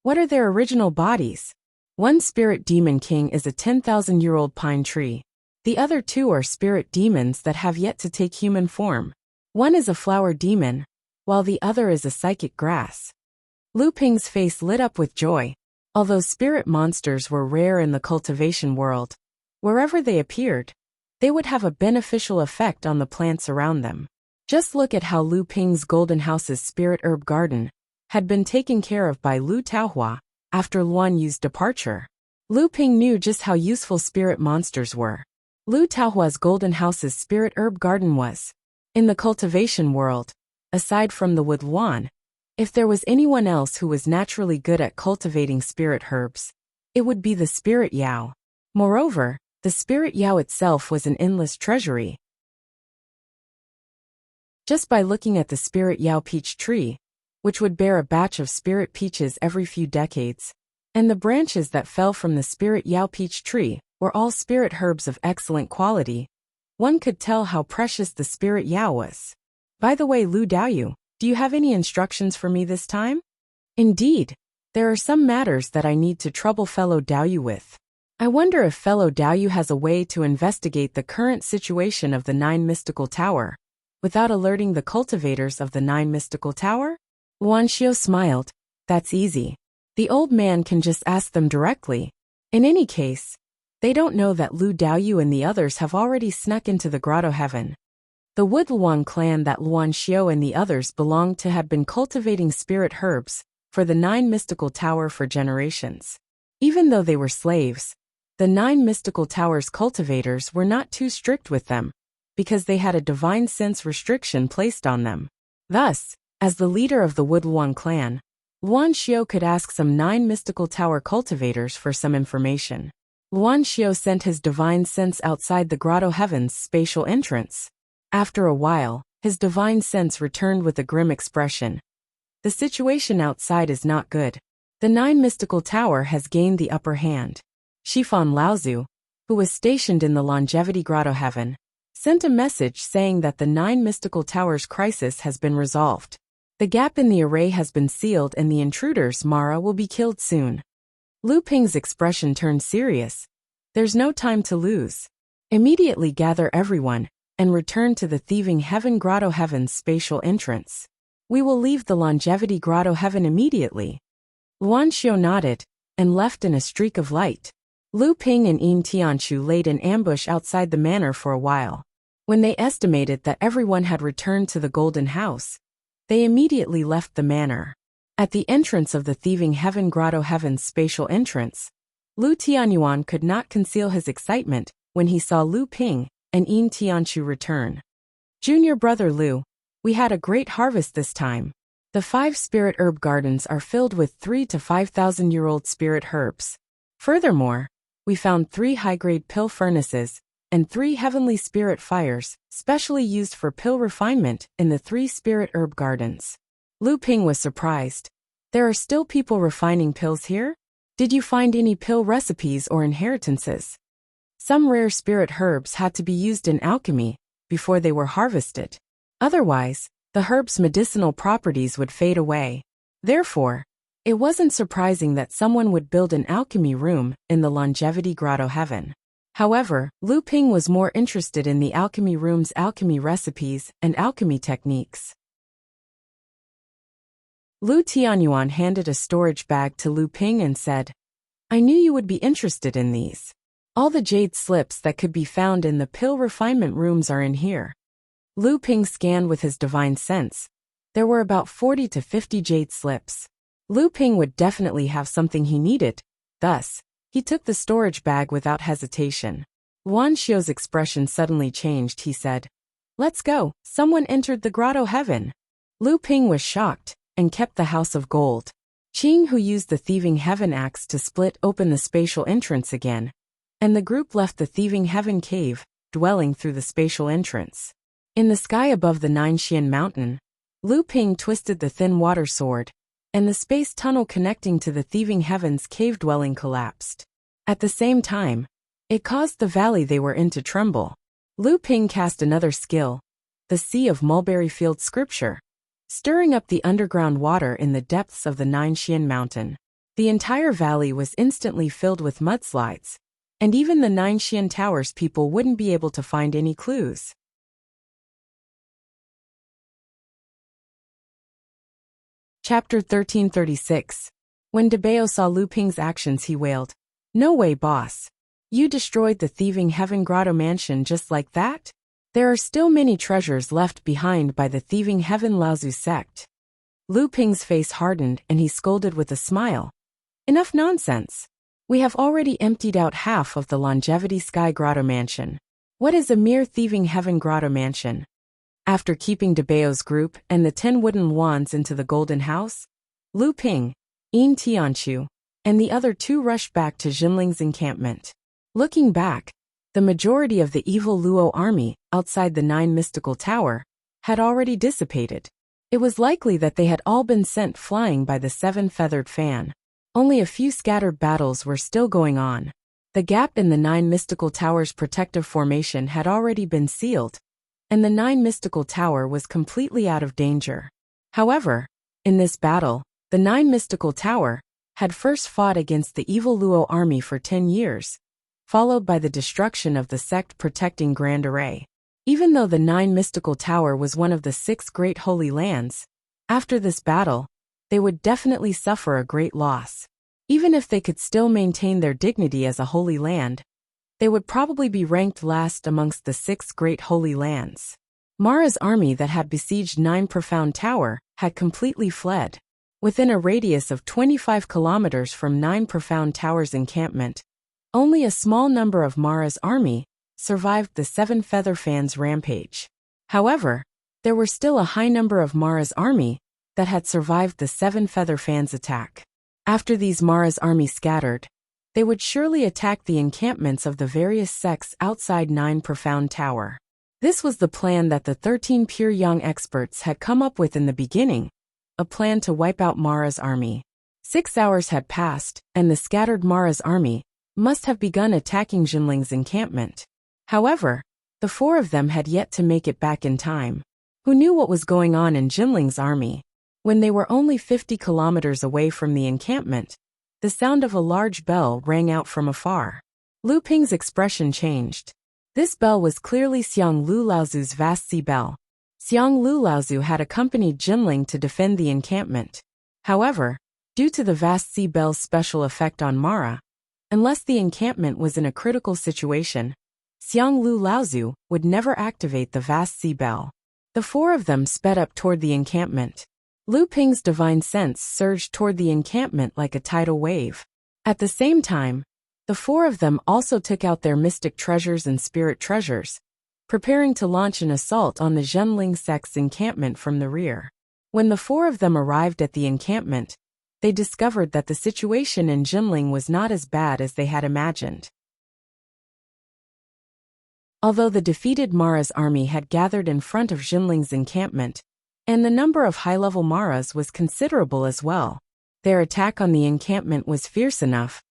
"What are their original bodies?" "One spirit demon king is a 10,000-year-old pine tree. The other 2 are spirit demons that have yet to take human form. One is a flower demon, while the other is a psychic grass." Lu Ping's face lit up with joy. Although spirit monsters were rare in the cultivation world, wherever they appeared, they would have a beneficial effect on the plants around them. Just look at how Lu Ping's Golden House's spirit herb garden had been taken care of by Lu Taohua after Luan Yu's departure. Lu Ping knew just how useful spirit monsters were. Lu Taohua's Golden House's spirit herb garden was. In the cultivation world, aside from the Wood Luan, if there was anyone else who was naturally good at cultivating spirit herbs, it would be the spirit Yao. Moreover, the spirit Yao itself was an endless treasury. Just by looking at the spirit Yao peach tree, which would bear a batch of spirit peaches every few decades, and the branches that fell from the spirit Yao peach tree were all spirit herbs of excellent quality, one could tell how precious the spirit Yao was. "By the way, Lu Daoyu, do you have any instructions for me this time?" "Indeed, there are some matters that I need to trouble fellow Daoyu with. I wonder if fellow Daoyu has a way to investigate the current situation of the 9 mystical tower, without alerting the cultivators of the 9 mystical tower?" Luan Xiao smiled. "That's easy. The old man can just ask them directly. In any case, they don't know that Lu Daoyu and the others have already snuck into the Grotto Heaven. The Wood Luang clan that Luan Xiao and the others belonged to had been cultivating spirit herbs for the 9 mystical tower for generations. Even though they were slaves, the 9 mystical tower's cultivators were not too strict with them, because they had a divine sense restriction placed on them. Thus, as the leader of the Wood Luang clan, Luan Xiao could ask some 9 mystical tower cultivators for some information. Luan Xiao sent his divine sense outside the Grotto Heaven's spatial entrance. After a while, his divine sense returned with a grim expression. "The situation outside is not good. The 9 mystical tower has gained the upper hand." Shifan Laozu, who was stationed in the Longevity Grotto Heaven, sent a message saying that the 9 mystical tower's crisis has been resolved. The gap in the array has been sealed and the intruders Mara will be killed soon. Lu Ping's expression turned serious. "There's no time to lose. Immediately gather everyone and return to the Thieving Heaven Grotto Heaven's spatial entrance. We will leave the Longevity Grotto Heaven immediately." Wuxia nodded, and left in a streak of light. Lu Ping and Yin Tianchu laid in ambush outside the manor for a while. When they estimated that everyone had returned to the Golden House, they immediately left the manor. At the entrance of the Thieving Heaven Grotto Heaven's spatial entrance, Lu Tianyuan could not conceal his excitement when he saw Lu Ping and Yin Tianchu return. Junior brother Lu, we had a great harvest this time. The 5 spirit herb gardens are filled with 3,000 to 5,000-year-old spirit herbs. Furthermore, we found 3 high-grade pill furnaces and 3 heavenly spirit fires, specially used for pill refinement in the 3 spirit herb gardens. Lu Ping was surprised. There are still people refining pills here? Did you find any pill recipes or inheritances? Some rare spirit herbs had to be used in alchemy before they were harvested. Otherwise, the herb's medicinal properties would fade away. Therefore, it wasn't surprising that someone would build an alchemy room in the Longevity Grotto Heaven. However, Lu Ping was more interested in the alchemy room's alchemy recipes and alchemy techniques. Lu Tianyuan handed a storage bag to Lu Ping and said, I knew you would be interested in these. All the jade slips that could be found in the pill refinement rooms are in here. Lu Ping scanned with his divine sense. There were about 40 to 50 jade slips. Lu Ping would definitely have something he needed, thus, he took the storage bag without hesitation. Wan Xiu's expression suddenly changed. He said, Let's go, someone entered the Grotto Heaven. Lu Ping was shocked and kept the House of Gold. Qing Hu used the Thieving Heaven axe to split open the spatial entrance again, and the group left the Thieving Heaven cave, dwelling through the spatial entrance. In the sky above the Ninexian Mountain, Lu Ping twisted the thin water sword, and the space tunnel connecting to the Thieving Heaven's cave dwelling collapsed. At the same time, it caused the valley they were in to tremble. Lu Ping cast another skill, the Sea of Mulberry Field Scripture, stirring up the underground water in the depths of the Ninexian Mountain. The entire valley was instantly filled with mudslides, and even the Ninexian Tower's people wouldn't be able to find any clues. Chapter 1336. When Debao saw Lu Ping's actions, he wailed, No way, boss. You destroyed the Thieving Heaven Grotto Mansion just like that? There are still many treasures left behind by the Thieving Heaven Laozu sect. Lu Ping's face hardened and he scolded with a smile. Enough nonsense. We have already emptied out half of the Longevity Sky Grotto Mansion. What is a mere Thieving Heaven Grotto Mansion? After keeping Debao's group and the 10 wooden wands into the Golden House, Lu Ping, Yin Tianchu, and the other 2 rushed back to Jinling's encampment. Looking back, the majority of the evil Luo army outside the 9 mystical tower had already dissipated. It was likely that they had all been sent flying by the 7-feathered fan. Only a few scattered battles were still going on. The gap in the 9 mystical towers' protective formation had already been sealed, and the 9 mystical tower was completely out of danger. However, in this battle, the 9 mystical tower had first fought against the evil Luo army for 10 years, followed by the destruction of the sect-protecting Grand Array. Even though the 9 mystical tower was one of the 6 great holy lands, after this battle, they would definitely suffer a great loss. Even if they could still maintain their dignity as a holy land, they would probably be ranked last amongst the 6 great holy lands. Mara's army that had besieged 9 Profound Tower had completely fled. Within a radius of 25 kilometers from 9 Profound Tower's encampment, only a small number of Mara's army survived the 7 Feather Fan's rampage. However, there were still a high number of Mara's army that had survived the 7 Feather Fan's attack. After these Mara's army scattered, they would surely attack the encampments of the various sects outside 9 Profound Tower. This was the plan that the 13 pure young experts had come up with in the beginning, a plan to wipe out Mara's army. 6 hours had passed, and the scattered Mara's army must have begun attacking Jinling's encampment. However, the 4 of them had yet to make it back in time. Who knew what was going on in Jinling's army? When they were only 50 kilometers away from the encampment, the sound of a large bell rang out from afar. Lu Ping's expression changed. This bell was clearly Xiang Lu Laozu's vast sea bell. Xiang Lu Laozu had accompanied Jinling to defend the encampment. However, Due to the vast sea bell's special effect on Mara, unless the encampment was in a critical situation, Xiang Lu Laozu would never activate the vast sea bell. The four of them sped up toward the encampment. Lu Ping's divine sense surged toward the encampment like a tidal wave. At the same time, the four of them also took out their mystic treasures and spirit treasures, preparing to launch an assault on the Zhenling sect's encampment from the rear. When the four of them arrived at the encampment, they discovered that the situation in Zhenling was not as bad as they had imagined. Although the defeated Mara's army had gathered in front of Zhenling's encampment, and the number of high-level Maras was considerable as well, their attack on the encampment was fierce enough,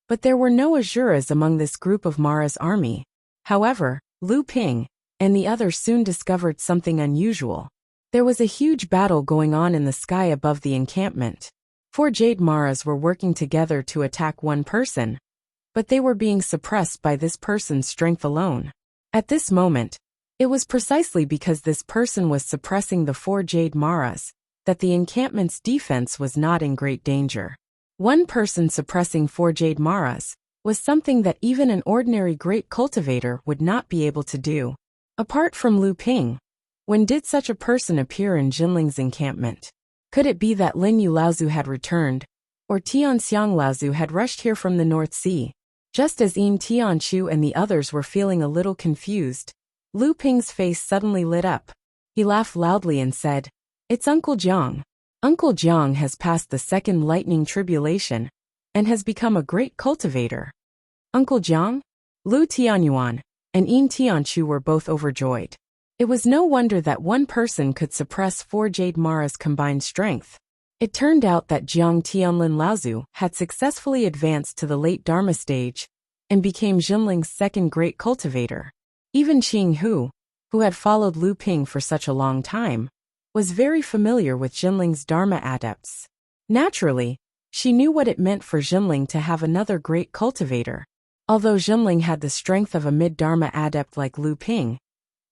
but there were no Azuras among this group of Mara's army. However, Lu Ping and the others soon discovered something unusual. There was a huge battle going on in the sky above the encampment. 4 Jade Maras were working together to attack one person, but they were being suppressed by this person's strength alone. At this moment, it was precisely because this person was suppressing the 4 Jade Maras that the encampment's defense was not in great danger. One person suppressing 4 Jade Maras was something that even an ordinary great cultivator would not be able to do. Apart from Lu Ping, when did such a person appear in Zhenling's encampment? Could it be that Lin Yu Laozu had returned, or Tian Xiang Laozu had rushed here from the North Sea? Just as Yin Tianchu and the others were feeling a little confused, Lu Ping's face suddenly lit up. He laughed loudly and said, "It's Uncle Jiang. Uncle Jiang has passed the second lightning tribulation and has become a great cultivator." Uncle Jiang? Lu Tianyuan and Yin Tianchu were both overjoyed. It was no wonder that one person could suppress 4 Jade Mara's combined strength. It turned out that Jiang Tianlin Laozu had successfully advanced to the late Dharma stage and became Zhenling's second great cultivator. Even Qing Hu, who had followed Lu Ping for such a long time, was very familiar with Zhenling's Dharma adepts. Naturally, she knew what it meant for Zhenling to have another great cultivator. Although Zhenling had the strength of a mid-Dharma adept like Lu Ping,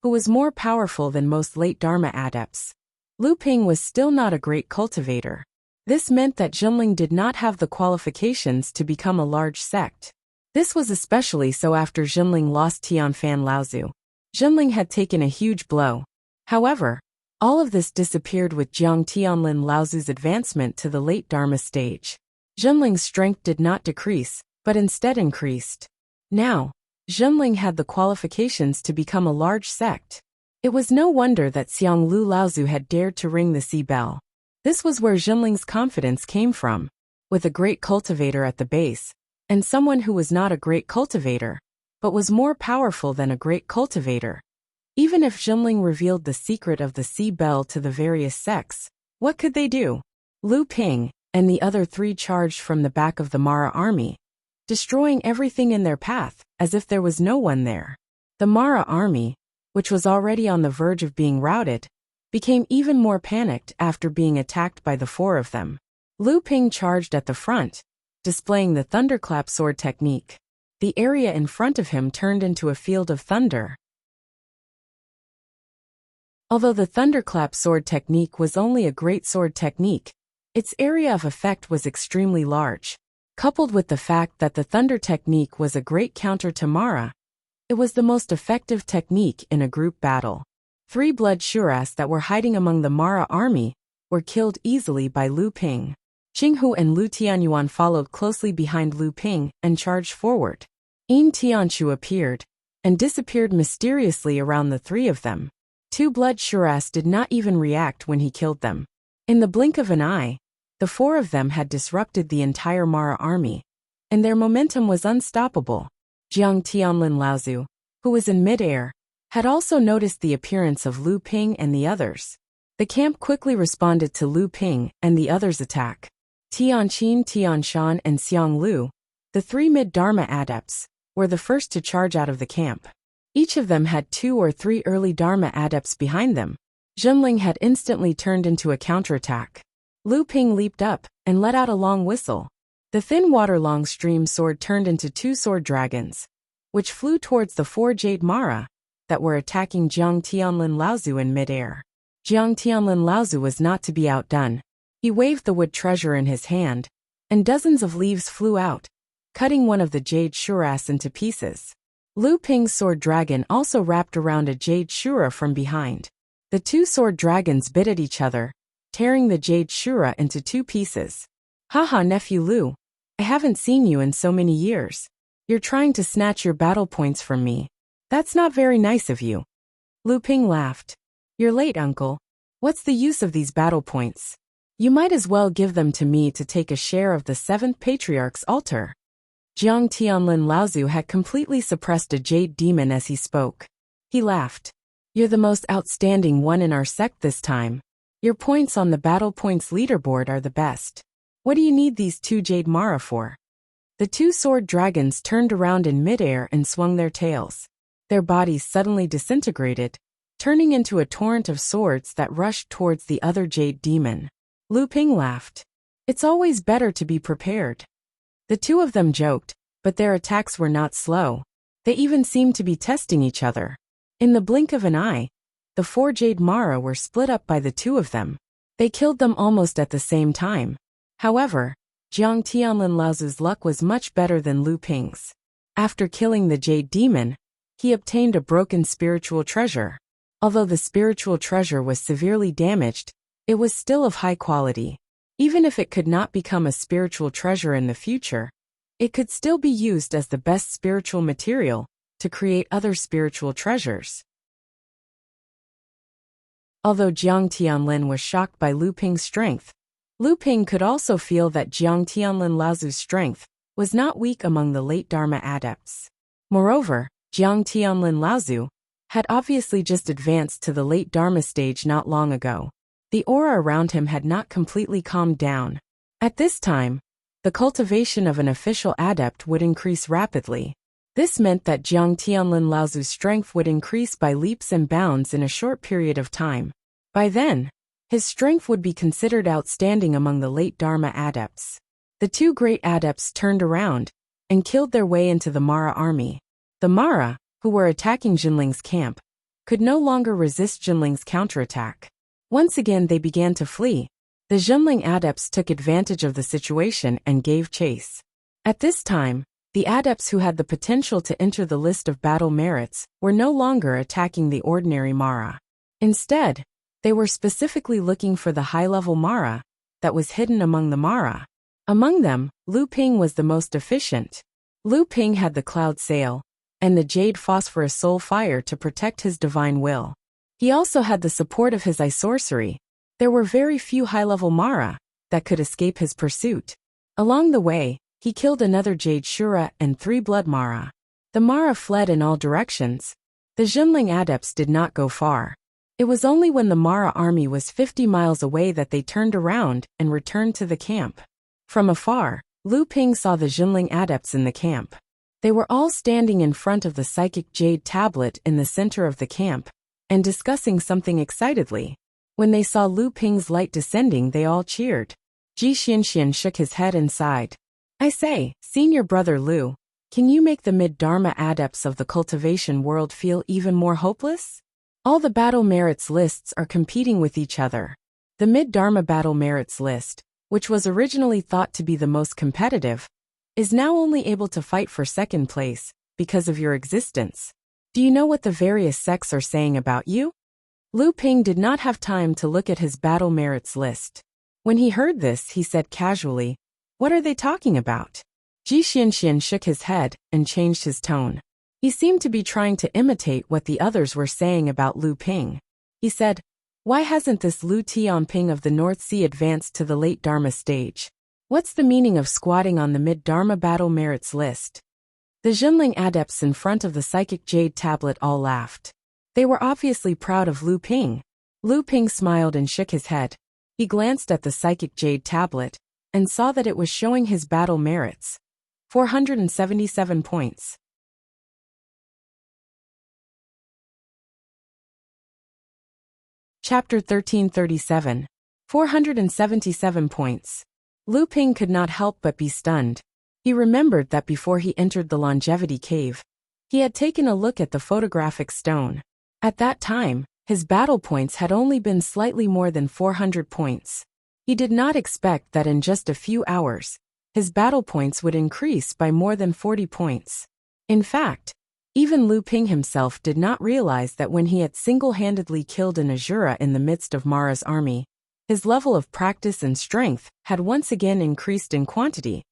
who was more powerful than most late Dharma adepts, Lu Ping was still not a great cultivator. This meant that Zhenling did not have the qualifications to become a large sect. This was especially so after Zhenling lost Tianfan Laozu. Zhenling had taken a huge blow. However, all of this disappeared with Jiang Tianlin Laozu's advancement to the late Dharma stage. Zhenling's strength did not decrease, but instead increased. Now, Zhenling had the qualifications to become a large sect. It was no wonder that Xiang Lu Laozu had dared to ring the sea bell. This was where Zhenling's confidence came from. With a great cultivator at the base, and someone who was not a great cultivator, but was more powerful than a great cultivator. Even if Zhenling revealed the secret of the sea bell to the various sects, what could they do? Lu Ping and the other 3 charged from the back of the Mara army, destroying everything in their path, as if there was no one there. The Mara army, which was already on the verge of being routed, became even more panicked after being attacked by the 4 of them. Lu Ping charged at the front, displaying the thunderclap sword technique. The area in front of him turned into a field of thunder. Although the thunderclap sword technique was only a great sword technique, its area of effect was extremely large. Coupled with the fact that the thunder technique was a great counter to Mara, it was the most effective technique in a group battle. 3 blood Shuras that were hiding among the Mara army were killed easily by Lu Ping. Qinghu and Lu Tianyuan followed closely behind Lu Ping and charged forward. Yin Tianchu appeared and disappeared mysteriously around the 3 of them. 2 blood Shuras did not even react when he killed them. In the blink of an eye, the 4 of them had disrupted the entire Mara army, and their momentum was unstoppable. Jiang Tianlin Laozu, who was in midair, had also noticed the appearance of Lu Ping and the others. The camp quickly responded to Lu Ping and the others' attack. Tianqin, Tianshan, and Xiang Lu, the 3 mid-Dharma adepts, were the first to charge out of the camp. Each of them had 2 or 3 early Dharma adepts behind them. Zhenling had instantly turned into a counterattack. Lu Ping leaped up and let out a long whistle. The thin water-long stream sword turned into 2 sword dragons, which flew towards the 4 Jade Mara that were attacking Jiang Tianlin Laozu in midair. Jiang Tianlin Laozu was not to be outdone. He waved the wood treasure in his hand, and dozens of leaves flew out, cutting one of the jade shuras into pieces. Lu Ping's sword dragon also wrapped around a jade shura from behind. The two sword dragons bit at each other, tearing the jade shura into two pieces. Haha, nephew Lu, I haven't seen you in so many years. You're trying to snatch your battle points from me. That's not very nice of you. Lu Ping laughed. You're late, uncle. What's the use of these battle points? You might as well give them to me to take a share of the 7th Patriarch's altar. Jiang Tianlin Laozu had completely suppressed a jade demon as he spoke. He laughed. You're the most outstanding one in our sect this time. Your points on the battle points leaderboard are the best. What do you need these 2 jade Mara for? The 2 sword dragons turned around in midair and swung their tails. Their bodies suddenly disintegrated, turning into a torrent of swords that rushed towards the other jade demon. Lu Ping laughed. It's always better to be prepared. The two of them joked, but their attacks were not slow. They even seemed to be testing each other. In the blink of an eye, the 4 jade Mara were split up by the 2 of them. They killed them almost at the same time. However, Jiang Tianlin Laozu's luck was much better than Lu Ping's. After killing the jade demon, he obtained a broken spiritual treasure. Although the spiritual treasure was severely damaged, it was still of high quality. Even if it could not become a spiritual treasure in the future, it could still be used as the best spiritual material to create other spiritual treasures. Although Jiang Tianlin was shocked by Lu Ping's strength, Lu Ping could also feel that Jiang Tianlin Laozu's strength was not weak among the late Dharma adepts. Moreover, Jiang Tianlin Laozu had obviously just advanced to the late Dharma stage not long ago. The aura around him had not completely calmed down. At this time, the cultivation of an official adept would increase rapidly. This meant that Jiang Tianlin Laozu's strength would increase by leaps and bounds in a short period of time. By then, his strength would be considered outstanding among the late Dharma adepts. The 2 great adepts turned around and killed their way into the Mara army. The Mara, who were attacking Jinling's camp, could no longer resist Jinling's counterattack. Once again they began to flee. The Jinling adepts took advantage of the situation and gave chase. At this time, the adepts who had the potential to enter the list of battle merits were no longer attacking the ordinary Mara. Instead, they were specifically looking for the high-level Mara that was hidden among the Mara. Among them, Lu Ping was the most efficient. Lu Ping had the cloud sail and the jade phosphorus soul fire to protect his divine will. He also had the support of his eye sorcery. There were very few high-level Mara that could escape his pursuit. Along the way, he killed another jade shura and 3 blood Mara. The Mara fled in all directions. The Jinling adepts did not go far. It was only when the Mara army was 50 miles away that they turned around and returned to the camp. From afar, Lu Ping saw the Jinling adepts in the camp. They were all standing in front of the psychic jade tablet in the center of the camp and discussing something excitedly. When they saw Lu Ping's light descending, they all cheered. Ji Xianxian shook his head and sighed. I say, senior brother Lu, can you make the mid-Dharma adepts of the cultivation world feel even more hopeless? All the battle merits lists are competing with each other. The mid-Dharma battle merits list, which was originally thought to be the most competitive, is now only able to fight for second place because of your existence. Do you know what the various sects are saying about you? Lu Ping did not have time to look at his battle merits list. When he heard this, he said casually, "What are they talking about?" Ji Xianxian shook his head and changed his tone. He seemed to be trying to imitate what the others were saying about Lu Ping. He said, "Why hasn't this Lu Tianping of the North Sea advanced to the late Dharma stage? What's the meaning of squatting on the mid-Dharma battle merits list?" The Jinling adepts in front of the psychic jade tablet all laughed. They were obviously proud of Lu Ping. Lu Ping smiled and shook his head. He glanced at the psychic jade tablet and saw that it was showing his battle merits. 477 points. Chapter 1337. 477 points. Lu Ping could not help but be stunned. He remembered that before he entered the longevity cave, he had taken a look at the photographic stone. At that time, his battle points had only been slightly more than 400 points. He did not expect that in just a few hours, his battle points would increase by more than 40 points. In fact, even Lu Ping himself did not realize that when he had single-handedly killed an Asura in the midst of Mara's army, his level of practice and strength had once again increased in quantity,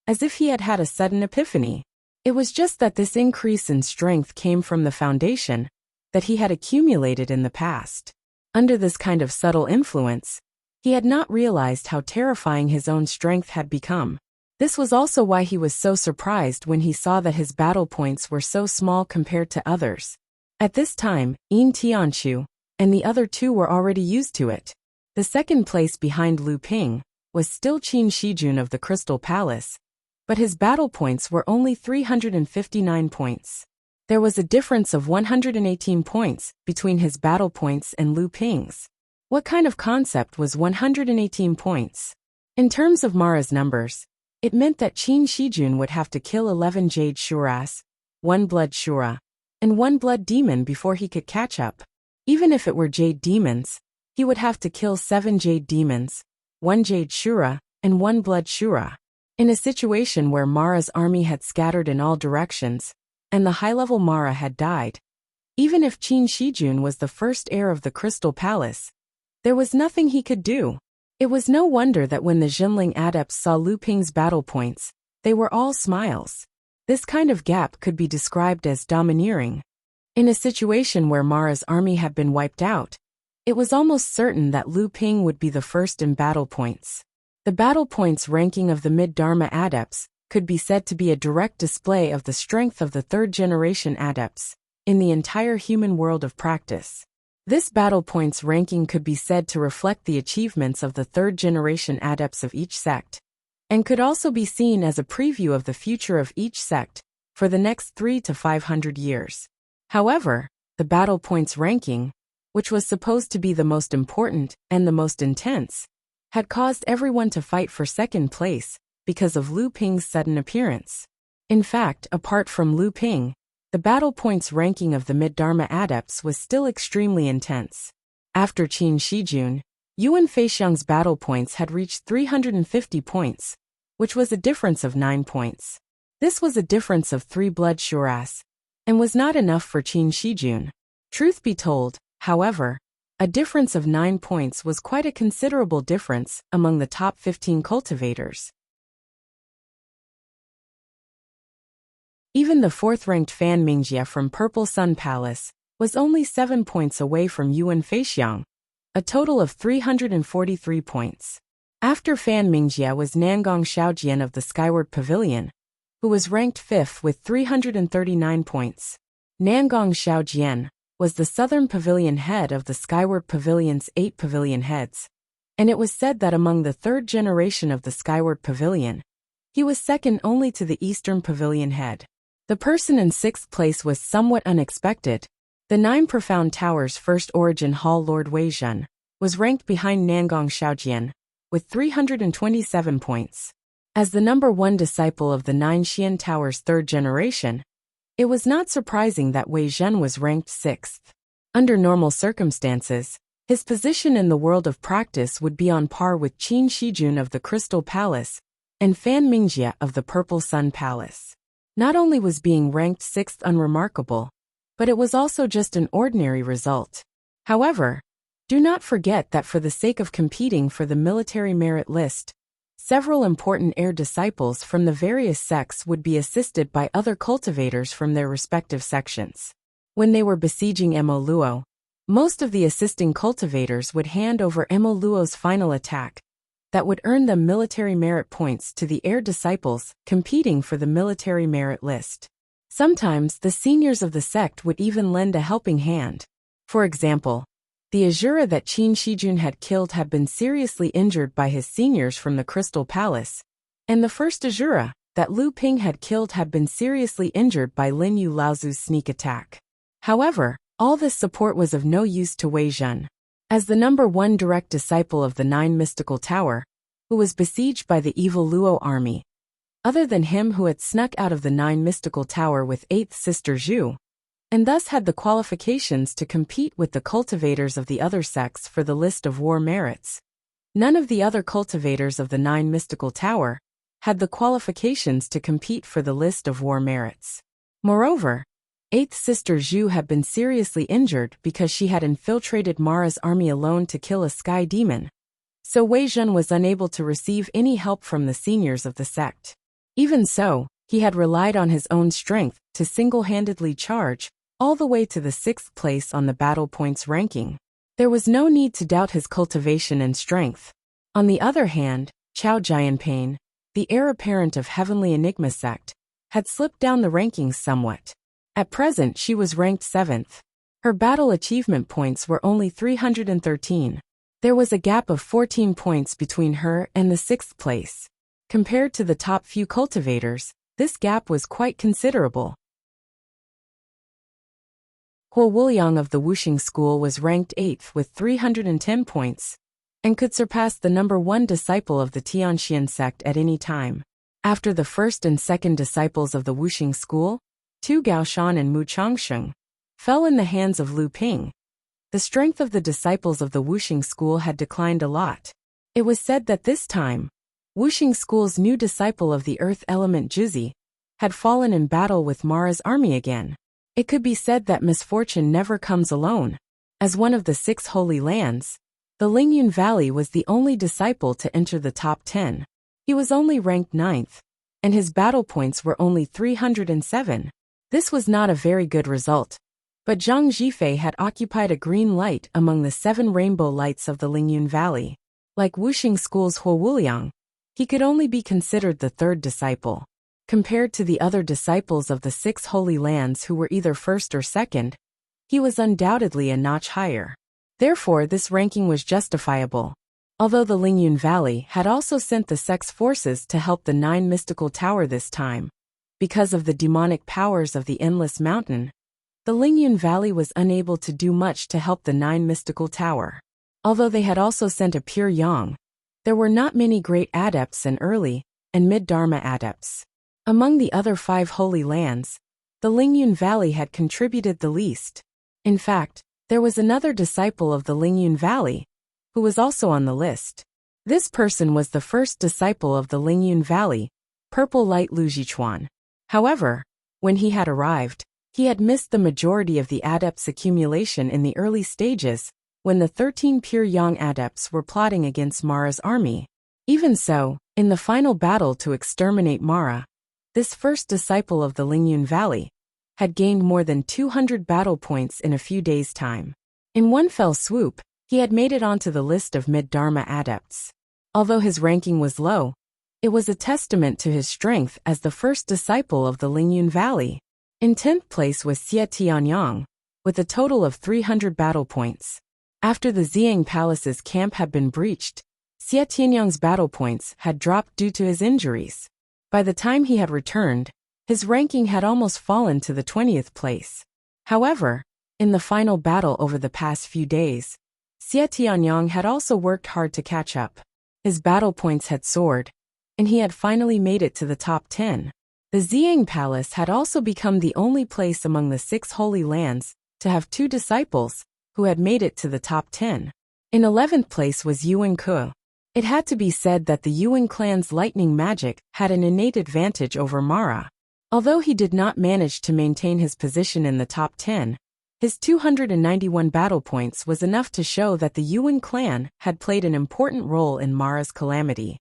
as if he had had a sudden epiphany. It was just that this increase in strength came from the foundation that he had accumulated in the past. Under this kind of subtle influence, he had not realized how terrifying his own strength had become. This was also why he was so surprised when he saw that his battle points were so small compared to others. At this time, Yin Tianchu and the other two were already used to it. The second place behind Lu Ping was still Qin Shijun of the Crystal Palace, but his battle points were only 359 points. There was a difference of 118 points between his battle points and Lu Ping's. What kind of concept was 118 points? In terms of Mara's numbers, it meant that Qin Shijun would have to kill 11 Jade Shuras, 1 Blood Shura, and 1 Blood Demon before he could catch up. Even if it were Jade Demons, he would have to kill 7 Jade Demons, 1 Jade Shura, and 1 Blood Shura. In a situation where Mara's army had scattered in all directions, and the high-level Mara had died, even if Qin Shijun was the first heir of the Crystal Palace, there was nothing he could do. It was no wonder that when the Jinling adepts saw Lu Ping's battle points, they were all smiles. This kind of gap could be described as domineering. In a situation where Mara's army had been wiped out, it was almost certain that Lu Ping would be the first in battle points. The battle points ranking of the mid-Dharma adepts could be said to be a direct display of the strength of the third-generation adepts in the entire human world of practice. This battle points ranking could be said to reflect the achievements of the third-generation adepts of each sect, and could also be seen as a preview of the future of each sect for the next 300 to 500 years. However, the battle points ranking, which was supposed to be the most important and the most intense, had caused everyone to fight for second place because of Lu Ping's sudden appearance. In fact, apart from Lu Ping, the battle points ranking of the mid-Dharma adepts was still extremely intense. After Qin Shijun, Yuan Feixiang's battle points had reached 350 points, which was a difference of 9 points. This was a difference of 3 Blood Shuras, and was not enough for Qin Shijun. Truth be told, however, a difference of 9 points was quite a considerable difference among the top 15 cultivators. Even the fourth-ranked Fan Mingjie from Purple Sun Palace was only 7 points away from Yuan Feixiang, a total of 343 points. After Fan Mingjie was Nangong Xiaojian of the Skyward Pavilion, who was ranked 5th with 339 points. Nangong Xiaojian was the Southern Pavilion head of the Skyward Pavilion's 8 pavilion heads, and it was said that among the third generation of the Skyward Pavilion, he was second only to the Eastern Pavilion head. The person in 6th place was somewhat unexpected. The 9 Profound Towers First Origin Hall Lord Wei Zhen was ranked behind Nangong Xiaojian with 327 points. As the number 1 disciple of the 9 Xian Towers third generation, it was not surprising that Wei Zhen was ranked 6th. Under normal circumstances, his position in the world of practice would be on par with Qin Shijun of the Crystal Palace and Fan Mingjie of the Purple Sun Palace. Not only was being ranked 6th unremarkable, but it was also just an ordinary result. However, do not forget that for the sake of competing for the military merit list, several important heir disciples from the various sects would be assisted by other cultivators from their respective sections. When they were besieging Emo Luo, most of the assisting cultivators would hand over Emo Luo's final attack, that would earn them military merit points to the heir disciples competing for the military merit list. Sometimes the seniors of the sect would even lend a helping hand. For example, the Asura that Qin Shijun had killed had been seriously injured by his seniors from the Crystal Palace, and the first Asura that Lu Ping had killed had been seriously injured by Lin Yu Laozu's sneak attack. However, all this support was of no use to Wei Zhen. As the number 1 direct disciple of the 9 Mystical Tower, who was besieged by the evil Luo army, other than him who had snuck out of the 9 Mystical Tower with 8th Sister Zhu, and thus had the qualifications to compete with the cultivators of the other sects for the list of war merits, None of the other cultivators of the 9 mystical tower had the qualifications to compete for the list of war merits. Moreover, 8th Sister Zhu had been seriously injured because she had infiltrated Mara's army alone to kill a sky demon, so Wei Zhen was unable to receive any help from the seniors of the sect. Even so, he had relied on his own strength to single-handedly charge all the way to the 6th place on the battle points ranking. There was no need to doubt his cultivation and strength. On the other hand, Chao Jianpain, the heir apparent of Heavenly Enigma sect, had slipped down the rankings somewhat. At present she was ranked 7th. Her battle achievement points were only 313. There was a gap of 14 points between her and the 6th place. Compared to the top few cultivators, this gap was quite considerable. Huo Wuliang of the Wuxing school was ranked 8th with 310 points, and could surpass the number 1 disciple of the Tianxian sect at any time. After the first and second disciples of the Wuxing school, Tu Gaoshan and Mu Changsheng, fell in the hands of Lu Ping. The strength of the disciples of the Wuxing school had declined a lot. It was said that this time, Wuxing school's new disciple of the earth element Juzi had fallen in battle with Mara's army again. It could be said that misfortune never comes alone. As one of the 6 holy lands, the Lingyun Valley was the only disciple to enter the top 10. He was only ranked 9th, and his battle points were only 307. This was not a very good result, but Zhang Zhifei had occupied a green light among the 7 rainbow lights of the Lingyun Valley. Like Wuxing School's Huo Wuliang, he could only be considered the 3rd disciple. Compared to the other disciples of the 6 holy lands who were either 1st or 2nd, he was undoubtedly a notch higher. Therefore, this ranking was justifiable. Although the Lingyun Valley had also sent the sect's forces to help the 9 mystical tower this time, because of the demonic powers of the Endless Mountain, the Lingyun Valley was unable to do much to help the 9 mystical tower. Although they had also sent a pure yang, there were not many great adepts and early and mid-dharma adepts. Among the other 5 holy lands, the Lingyun Valley had contributed the least. In fact, there was another disciple of the Lingyun Valley who was also on the list. This person was the first disciple of the Lingyun Valley, Purple Light Lu Jichuan. However, when he had arrived, he had missed the majority of the adepts' accumulation in the early stages, when the 13 pure yang adepts were plotting against Mara's army. Even so, in the final battle to exterminate Mara, this first disciple of the Lingyun Valley had gained more than 200 battle points in a few days' time. In one fell swoop, he had made it onto the list of mid-dharma adepts. Although his ranking was low, it was a testament to his strength as the first disciple of the Lingyun Valley. In 10th place was Xie Tianyang, with a total of 300 battle points. After the Xiang Palace's camp had been breached, Xie Tianyang's battle points had dropped due to his injuries. By the time he had returned, his ranking had almost fallen to the 20th place. However, in the final battle over the past few days, Xie Tianyang had also worked hard to catch up. His battle points had soared, and he had finally made it to the top 10. The Xiang Palace had also become the only place among the 6 holy lands to have 2 disciples who had made it to the top 10. In 11th place was Yuan Ke. It had to be said that the Yuan clan's lightning magic had an innate advantage over Mara. Although he did not manage to maintain his position in the top 10, his 291 battle points was enough to show that the Yuan clan had played an important role in Mara's calamity.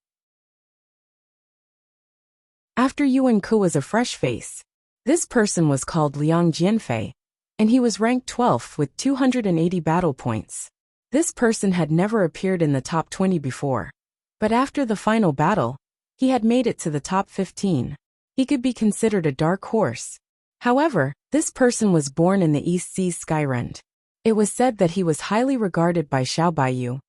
After Yuan Ke was a fresh face. This person was called Liang Jianfei, and he was ranked 12th with 280 battle points. This person had never appeared in the top 20 before, but after the final battle, he had made it to the top 15. He could be considered a dark horse. However, this person was born in the East Sea's Skyrend. It was said that he was highly regarded by Xiao Baiyu,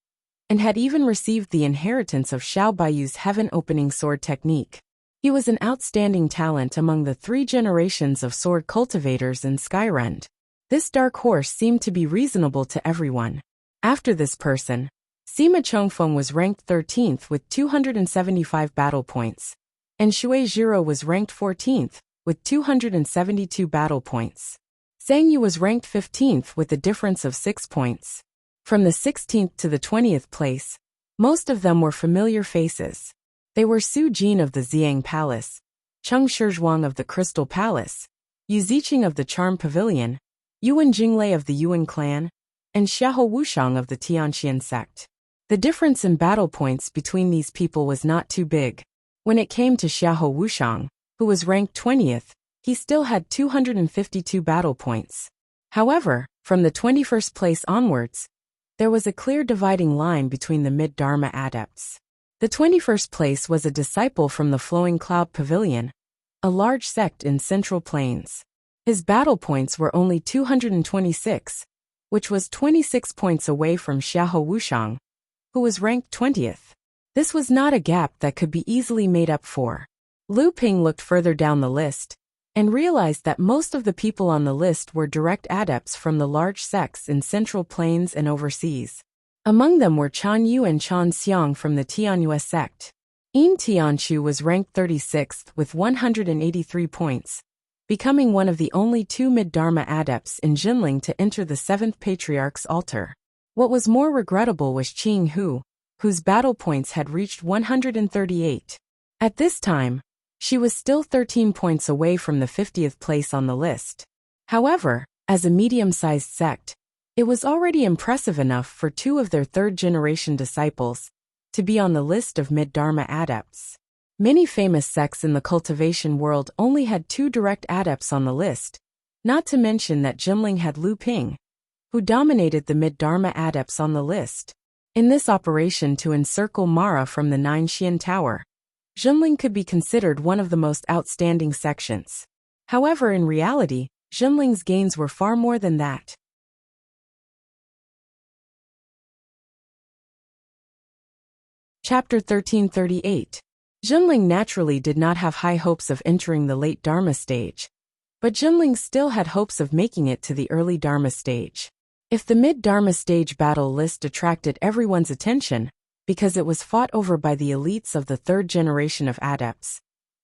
and had even received the inheritance of Xiao Baiyu's heaven-opening sword technique. He was an outstanding talent among the 3 generations of sword cultivators in Skyrend. This dark horse seemed to be reasonable to everyone. After this person, Sima Chongfeng was ranked 13th with 275 battle points, and Shui Jiro was ranked 14th with 272 battle points. Zhang Yu was ranked 15th with a difference of 6 points. From the 16th to the 20th place, Most of them were familiar faces. They were Su Jin of the Xiang Palace, Cheng Shizhuang of the Crystal Palace, Yu Ziqing of the Charm Pavilion, Yuan Jinglei of the Yuan clan, and Xiahou Wuxiang of the Tianqian sect. The difference in battle points between these people was not too big. When it came to Xiahou Wuxiang, who was ranked 20th, he still had 252 battle points. However, from the 21st place onwards, there was a clear dividing line between the mid-Dharma adepts. The 21st place was a disciple from the Flowing Cloud Pavilion, a large sect in Central Plains. His battle points were only 226, which was 26 points away from Xiahou Wuxiang, who was ranked 20th. This was not a gap that could be easily made up for. Lu Ping looked further down the list and realized that most of the people on the list were direct adepts from the large sects in Central Plains and overseas. Among them were Chan Yu and Chan Xiang from the Tianyue sect. Yin Tianchu was ranked 36th with 183 points, becoming one of the only two mid-Dharma adepts in Jinling to enter the 7th Patriarch's altar. What was more regrettable was Qing Hu, whose battle points had reached 138. At this time, she was still 13 points away from the 50th place on the list. However, as a medium-sized sect, it was already impressive enough for two of their third-generation disciples to be on the list of mid-Dharma adepts. Many famous sects in the cultivation world only had two direct adepts on the list, not to mention that Jinling had Lu Ping, who dominated the mid-Dharma adepts on the list. In this operation to encircle Mara from the Nine Xian Tower, Jinling could be considered one of the most outstanding sections. However, in reality, Jinling's gains were far more than that. Chapter 1338. Jinling naturally did not have high hopes of entering the late Dharma stage, but Jinling still had hopes of making it to the early Dharma stage. If the mid-Dharma stage battle list attracted everyone's attention, because it was fought over by the elites of the third generation of adepts,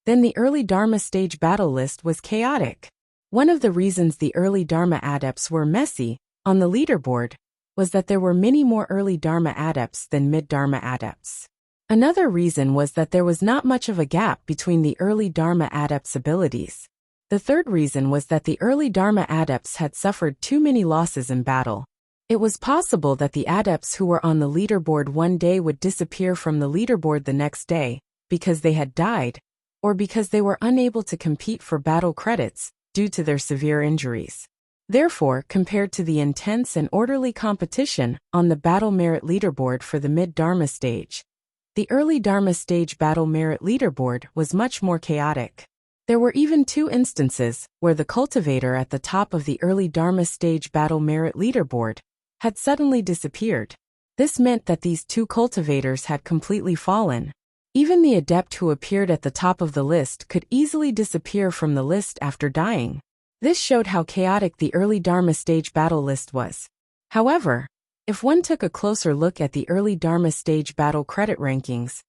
then the early Dharma stage battle list was chaotic. One of the reasons the early Dharma adepts were messy on the leaderboard was that there were many more early Dharma adepts than mid-Dharma adepts. Another reason was that there was not much of a gap between the early Dharma adepts' abilities. The third reason was that the early Dharma adepts had suffered too many losses in battle. It was possible that the adepts who were on the leaderboard one day would disappear from the leaderboard the next day, because they had died, or because they were unable to compete for battle credits due to their severe injuries. Therefore, compared to the intense and orderly competition on the battle merit leaderboard for the mid-Dharma stage, the early Dharma stage battle merit leaderboard was much more chaotic. There were even two instances where the cultivator at the top of the early Dharma stage battle merit leaderboard had suddenly disappeared. This meant that these two cultivators had completely fallen. Even the adept who appeared at the top of the list could easily disappear from the list after dying. This showed how chaotic the early Dharma stage battle list was. However, if one took a closer look at the early Dharma stage battle credit rankings,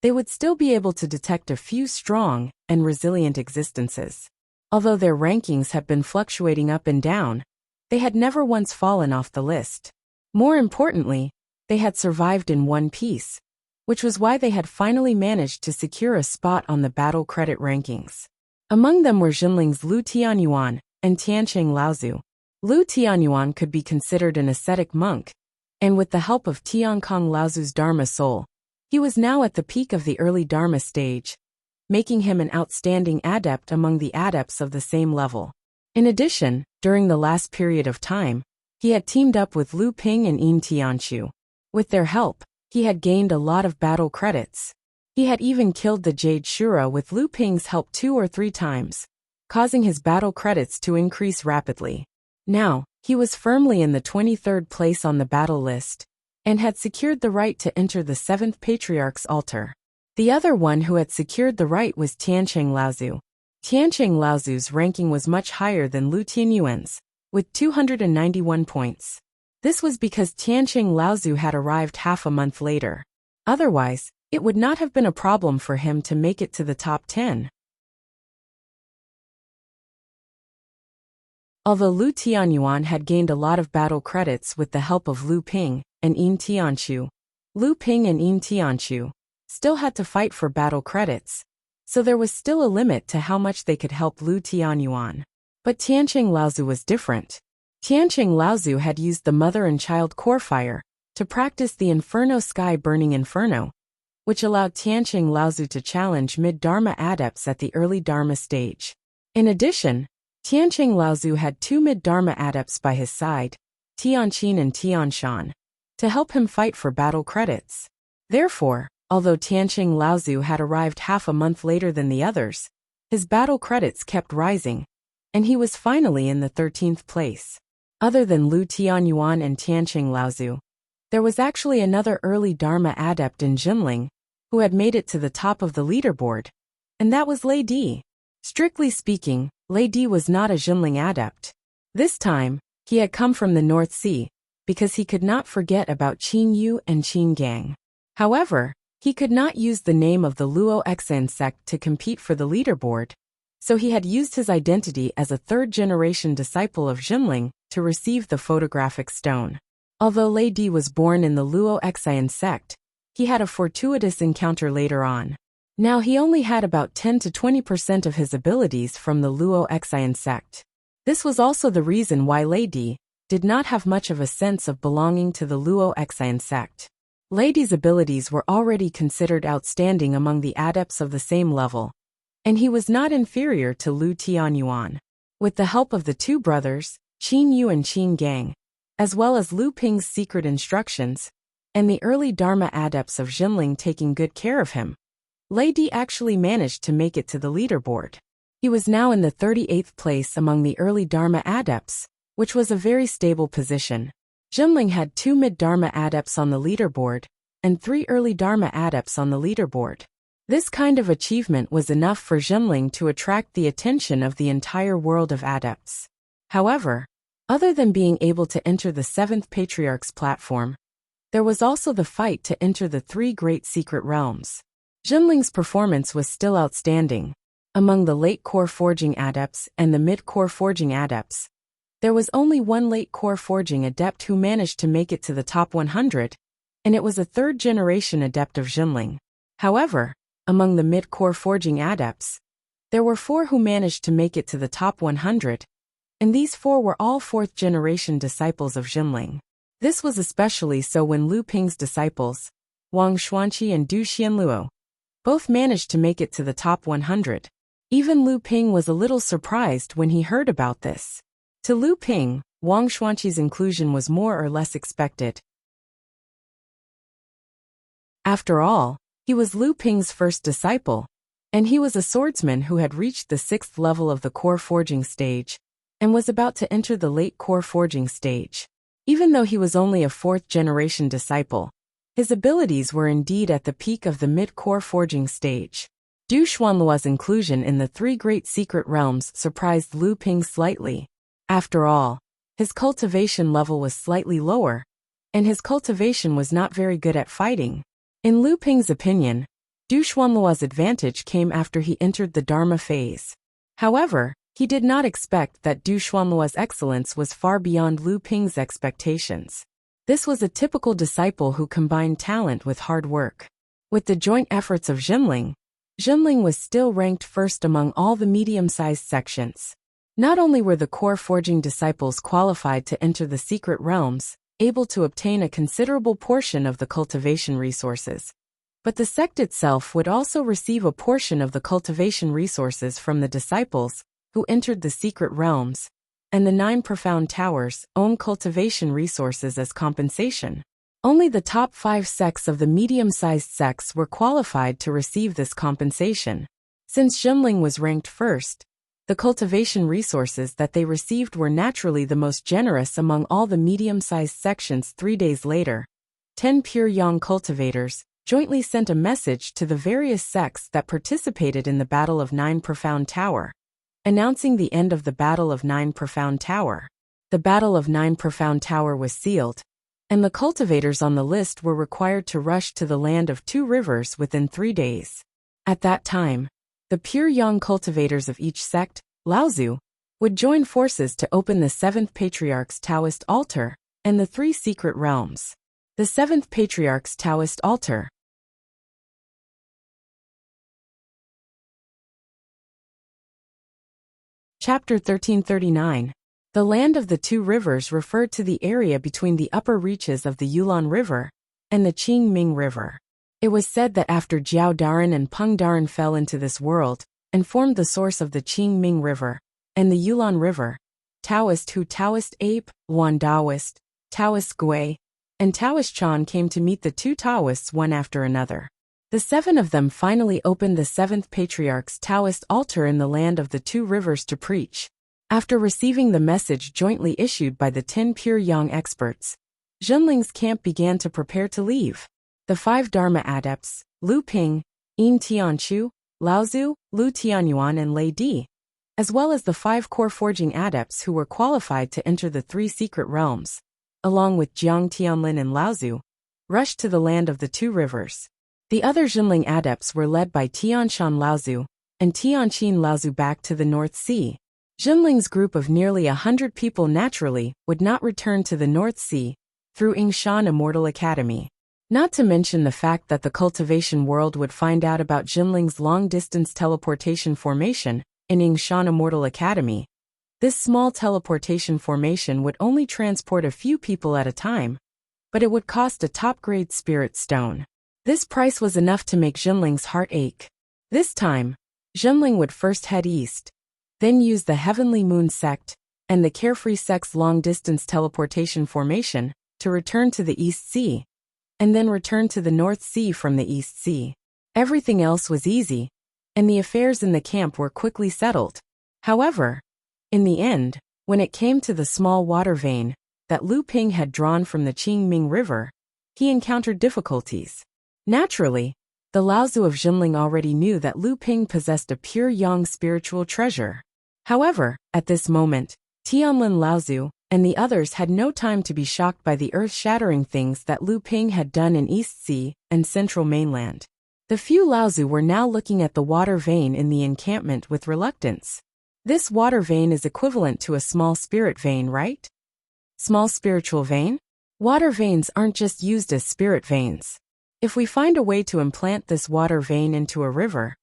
they would still be able to detect a few strong and resilient existences. Although their rankings had been fluctuating up and down, they had never once fallen off the list. More importantly, they had survived in one piece, which was why they had finally managed to secure a spot on the battle credit rankings. Among them were Jinling's Lu Tianyuan and Tiancheng Laozu. Lu Tianyuan could be considered an ascetic monk, and with the help of Tiankong Laozu's Dharma soul, he was now at the peak of the early Dharma stage, making him an outstanding adept among the adepts of the same level. In addition, during the last period of time, he had teamed up with Lu Ping and Yin Tianchu. With their help, he had gained a lot of battle credits. He had even killed the Jade Shura with Lu Ping's help 2 or 3 times, causing his battle credits to increase rapidly. Now, he was firmly in the 23rd place on the battle list, and had secured the right to enter the 7th Patriarch's altar. The other one who had secured the right was Tiancheng Laozu. Tiancheng Laozu's ranking was much higher than Lu Tianyuan's, with 291 points. This was because Tiancheng Laozu had arrived half a month later. Otherwise, it would not have been a problem for him to make it to the top 10. Although Lu Tianyuan had gained a lot of battle credits with the help of Lu Ping and Yin Tianchu, Lu Ping and Yin Tianqiu still had to fight for battle credits, so there was still a limit to how much they could help Lu Tianyuan. But Tianqing Laozu was different. Tianqing Laozu had used the mother and child core fire to practice the Inferno Sky Burning Inferno, which allowed Tianqing Laozu to challenge mid-Dharma adepts at the early Dharma stage. In addition, Tianqing Laozu had two mid-Dharma adepts by his side, Tianqin and Tianshan, to help him fight for battle credits. Therefore, although Tianqing Laozu had arrived half a month later than the others, his battle credits kept rising, and he was finally in the 13th place. Other than Lu Tianyuan and Tianqing Laozu, there was actually another early Dharma adept in Jinling who had made it to the top of the leaderboard, and that was Lei Di. Strictly speaking, Lei Di was not a Jinling adept. This time, he had come from the North Sea, because he could not forget about Qin Yu and Qin Gang. However, he could not use the name of the Luo Xan sect to compete for the leaderboard, so he had used his identity as a third-generation disciple of Jinling to receive the photographic stone. Although Lei Di was born in the Luo Xan sect, he had a fortuitous encounter later on. Now he only had about 10 to 20% of his abilities from the Luo Xan sect. This was also the reason why Lei Di did not have much of a sense of belonging to the Luo Xan sect. Lei Di's abilities were already considered outstanding among the adepts of the same level, and he was not inferior to Lu Tianyuan. With the help of the two brothers, Qin Yu and Qin Gang, as well as Lu Ping's secret instructions, and the early Dharma adepts of Jinling taking good care of him, Lei Di actually managed to make it to the leaderboard. He was now in the 38th place among the early Dharma adepts, which was a very stable position. Jinling had two mid-Dharma adepts on the leaderboard, and three early Dharma adepts on the leaderboard. This kind of achievement was enough for Jinling to attract the attention of the entire world of adepts. However, other than being able to enter the Seventh Patriarch's platform, there was also the fight to enter the three great secret realms. Jinling's performance was still outstanding. Among the late core forging adepts and the mid-core forging adepts, there was only one late core forging adept who managed to make it to the top 100, and it was a third-generation adept of Jinling. However, among the mid-core forging adepts, there were 4 who managed to make it to the top 100, and these 4 were all fourth-generation disciples of Jinling. This was especially so when Lu Ping's disciples, Wang Xuanqi and Du Xianluo, both managed to make it to the top 100. Even Lu Ping was a little surprised when he heard about this. To Lu Ping, Wang Xuanqi's inclusion was more or less expected. After all, he was Lu Ping's first disciple, and he was a swordsman who had reached the 6th level of the core forging stage, and was about to enter the late core forging stage. Even though he was only a 4th-generation disciple, his abilities were indeed at the peak of the mid-core forging stage. Du Xuanluo's inclusion in the 3 great secret realms surprised Lu Ping slightly. After all, his cultivation level was slightly lower, and his cultivation was not very good at fighting. In Lu Ping's opinion, Du Xuanluo's advantage came after he entered the Dharma phase. However, he did not expect that Du Xuanluo's excellence was far beyond Lu Ping's expectations. This was a typical disciple who combined talent with hard work. With the joint efforts of Jinling, Jinling was still ranked first among all the medium-sized sections. Not only were the core forging disciples qualified to enter the secret realms, able to obtain a considerable portion of the cultivation resources, but the sect itself would also receive a portion of the cultivation resources from the disciples who entered the secret realms, and the 9 profound towers own cultivation resources as compensation. Only the top 5 sects of the medium-sized sects were qualified to receive this compensation. Since Jinling was ranked first, the cultivation resources that they received were naturally the most generous among all the medium-sized sections. 3 days later, 10 pure yang cultivators jointly sent a message to the various sects that participated in the Battle of 9 Profound Tower, announcing the end of the Battle of 9 Profound Tower. The Battle of 9 Profound Tower was sealed, and the cultivators on the list were required to rush to the Land of 2 Rivers within 3 days. At that time, the pure yang cultivators of each sect, Laozu, would join forces to open the 7th Patriarch's Taoist altar and the 3 secret realms. The Seventh Patriarch's Taoist Altar. Chapter 1339. The Land of the Two Rivers referred to the area between the upper reaches of the Yulon River and the Qingming River. It was said that after Jiao Daran and Peng Daran fell into this world and formed the source of the Qingming River and the Yulon River, Taoist Hu, Taoist Ape, Wan Taoist, Taoist Gui, and Taoist Chan came to meet the two Taoists one after another. The seven of them finally opened the Seventh Patriarch's Taoist altar in the Land of the Two Rivers to preach. After receiving the message jointly issued by the 10 Pure Yang experts, Zhenling's camp began to prepare to leave. The 5 Dharma adepts, Lu Ping, Yin Tianchu, Laozu, Lu Tianyuan and Lei Di, as well as the 5 core forging adepts who were qualified to enter the 3 secret realms, along with Jiang Tianlin and Laozu, rushed to the Land of the Two Rivers. The other Zhenling adepts were led by Tianshan Laozu and Tianqin Laozu back to the North Sea. Zhenling's group of nearly 100 people naturally would not return to the North Sea through Yingshan Immortal Academy. Not to mention the fact that the cultivation world would find out about Zhenling's long-distance teleportation formation in Yingshan Immortal Academy. This small teleportation formation would only transport a few people at a time, but it would cost a top-grade spirit stone. This price was enough to make Zhenling's heart ache. This time, Zhenling would first head east, then use the Heavenly Moon Sect and the Carefree Sect's long-distance teleportation formation to return to the East Sea, and then return to the North Sea from the East Sea. Everything else was easy, and the affairs in the camp were quickly settled. However, in the end, when it came to the small water vein that Lu Ping had drawn from the Qingming River, he encountered difficulties. Naturally, the Laozu of Zhenling already knew that Lu Ping possessed a pure yang spiritual treasure. However, at this moment, Tianlin Laozu and the others had no time to be shocked by the earth-shattering things that Lu Ping had done in East Sea and Central Mainland. The few Laozu were now looking at the water vein in the encampment with reluctance. This water vein is equivalent to a small spirit vein, right? Small spiritual vein? Water veins aren't just used as spirit veins. If we find a way to implant this water vein into a river,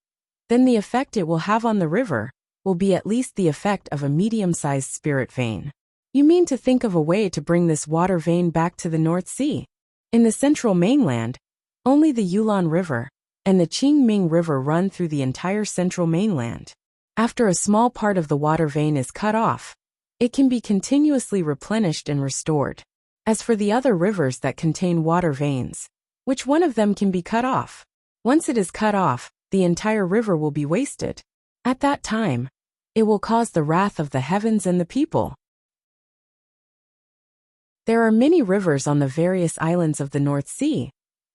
then the effect it will have on the river will be at least the effect of a medium-sized spirit vein. You mean to think of a way to bring this water vein back to the North Sea? In the Central Mainland, only the Yulon River and the Qingming River run through the entire Central Mainland. After a small part of the water vein is cut off, it can be continuously replenished and restored. As for the other rivers that contain water veins, which one of them can be cut off? Once it is cut off, the entire river will be wasted. At that time, it will cause the wrath of the heavens and the people. There are many rivers on the various islands of the North Sea,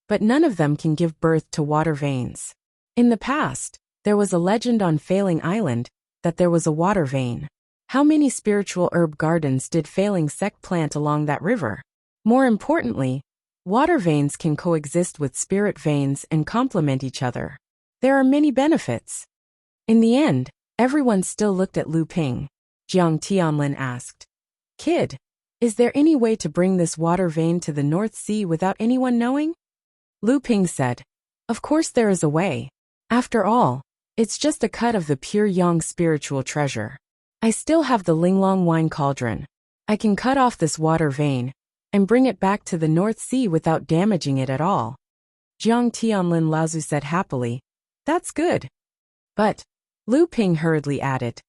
but none of them can give birth to water veins. In the past, there was a legend on Failing Island that there was a water vein. How many spiritual herb gardens did Failing Sect plant along that river? More importantly, water veins can coexist with spirit veins and complement each other. There are many benefits. In the end, everyone still looked at Lu Ping. Jiang Tianlin asked, "Kid, is there any way to bring this water vein to the North Sea without anyone knowing?" Lu Ping said, "Of course there is a way. After all, it's just a cut of the pure yang spiritual treasure. I still have the Linglong wine cauldron. I can cut off this water vein and bring it back to the North Sea without damaging it at all." Jiang Tianlin Laozu said happily, "That's good." But, Lu Ping hurriedly added,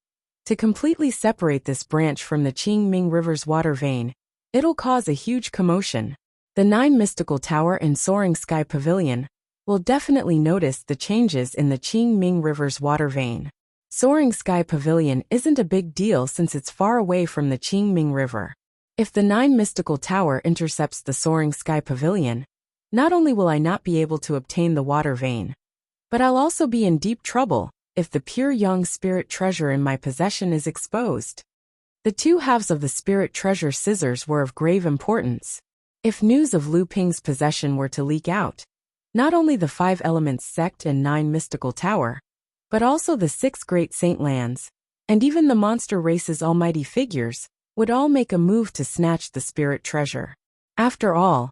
"To completely separate this branch from the Qingming River's water vein, it'll cause a huge commotion. The 9 Mystical Tower and Soaring Sky Pavilion will definitely notice the changes in the Qingming River's water vein. Soaring Sky Pavilion isn't a big deal since it's far away from the Qingming River. If the 9 Mystical Tower intercepts the Soaring Sky Pavilion, not only will I not be able to obtain the water vein, but I'll also be in deep trouble if the pure young spirit treasure in my possession is exposed." The 2 halves of the spirit treasure scissors were of grave importance. If news of Lu Ping's possession were to leak out, not only the 5 Elements Sect and 9 Mystical Tower, but also the 6 Great Saint Lands, and even the monster race's almighty figures, would all make a move to snatch the spirit treasure. After all,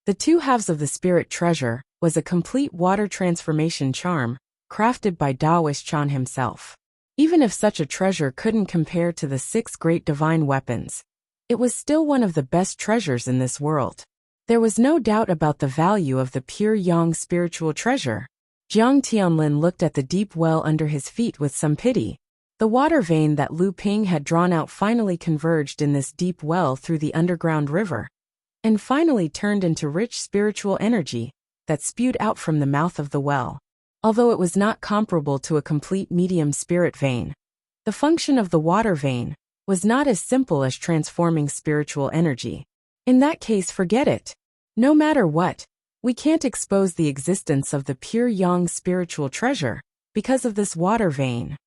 The two halves of the spirit treasure was a complete water transformation charm, crafted by Daoist Chan himself. Even if such a treasure couldn't compare to the 6 great divine weapons, it was still one of the best treasures in this world. There was no doubt about the value of the pure yang spiritual treasure. Jiang Tianlin looked at the deep well under his feet with some pity. The water vein that Lu Ping had drawn out finally converged in this deep well through the underground river, and finally turned into rich spiritual energy that spewed out from the mouth of the well. Although it was not comparable to a complete medium spirit vein, the function of the water vein was not as simple as transforming spiritual energy. In that case, forget it. No matter what, we can't expose the existence of the pure yang spiritual treasure because of this water vein.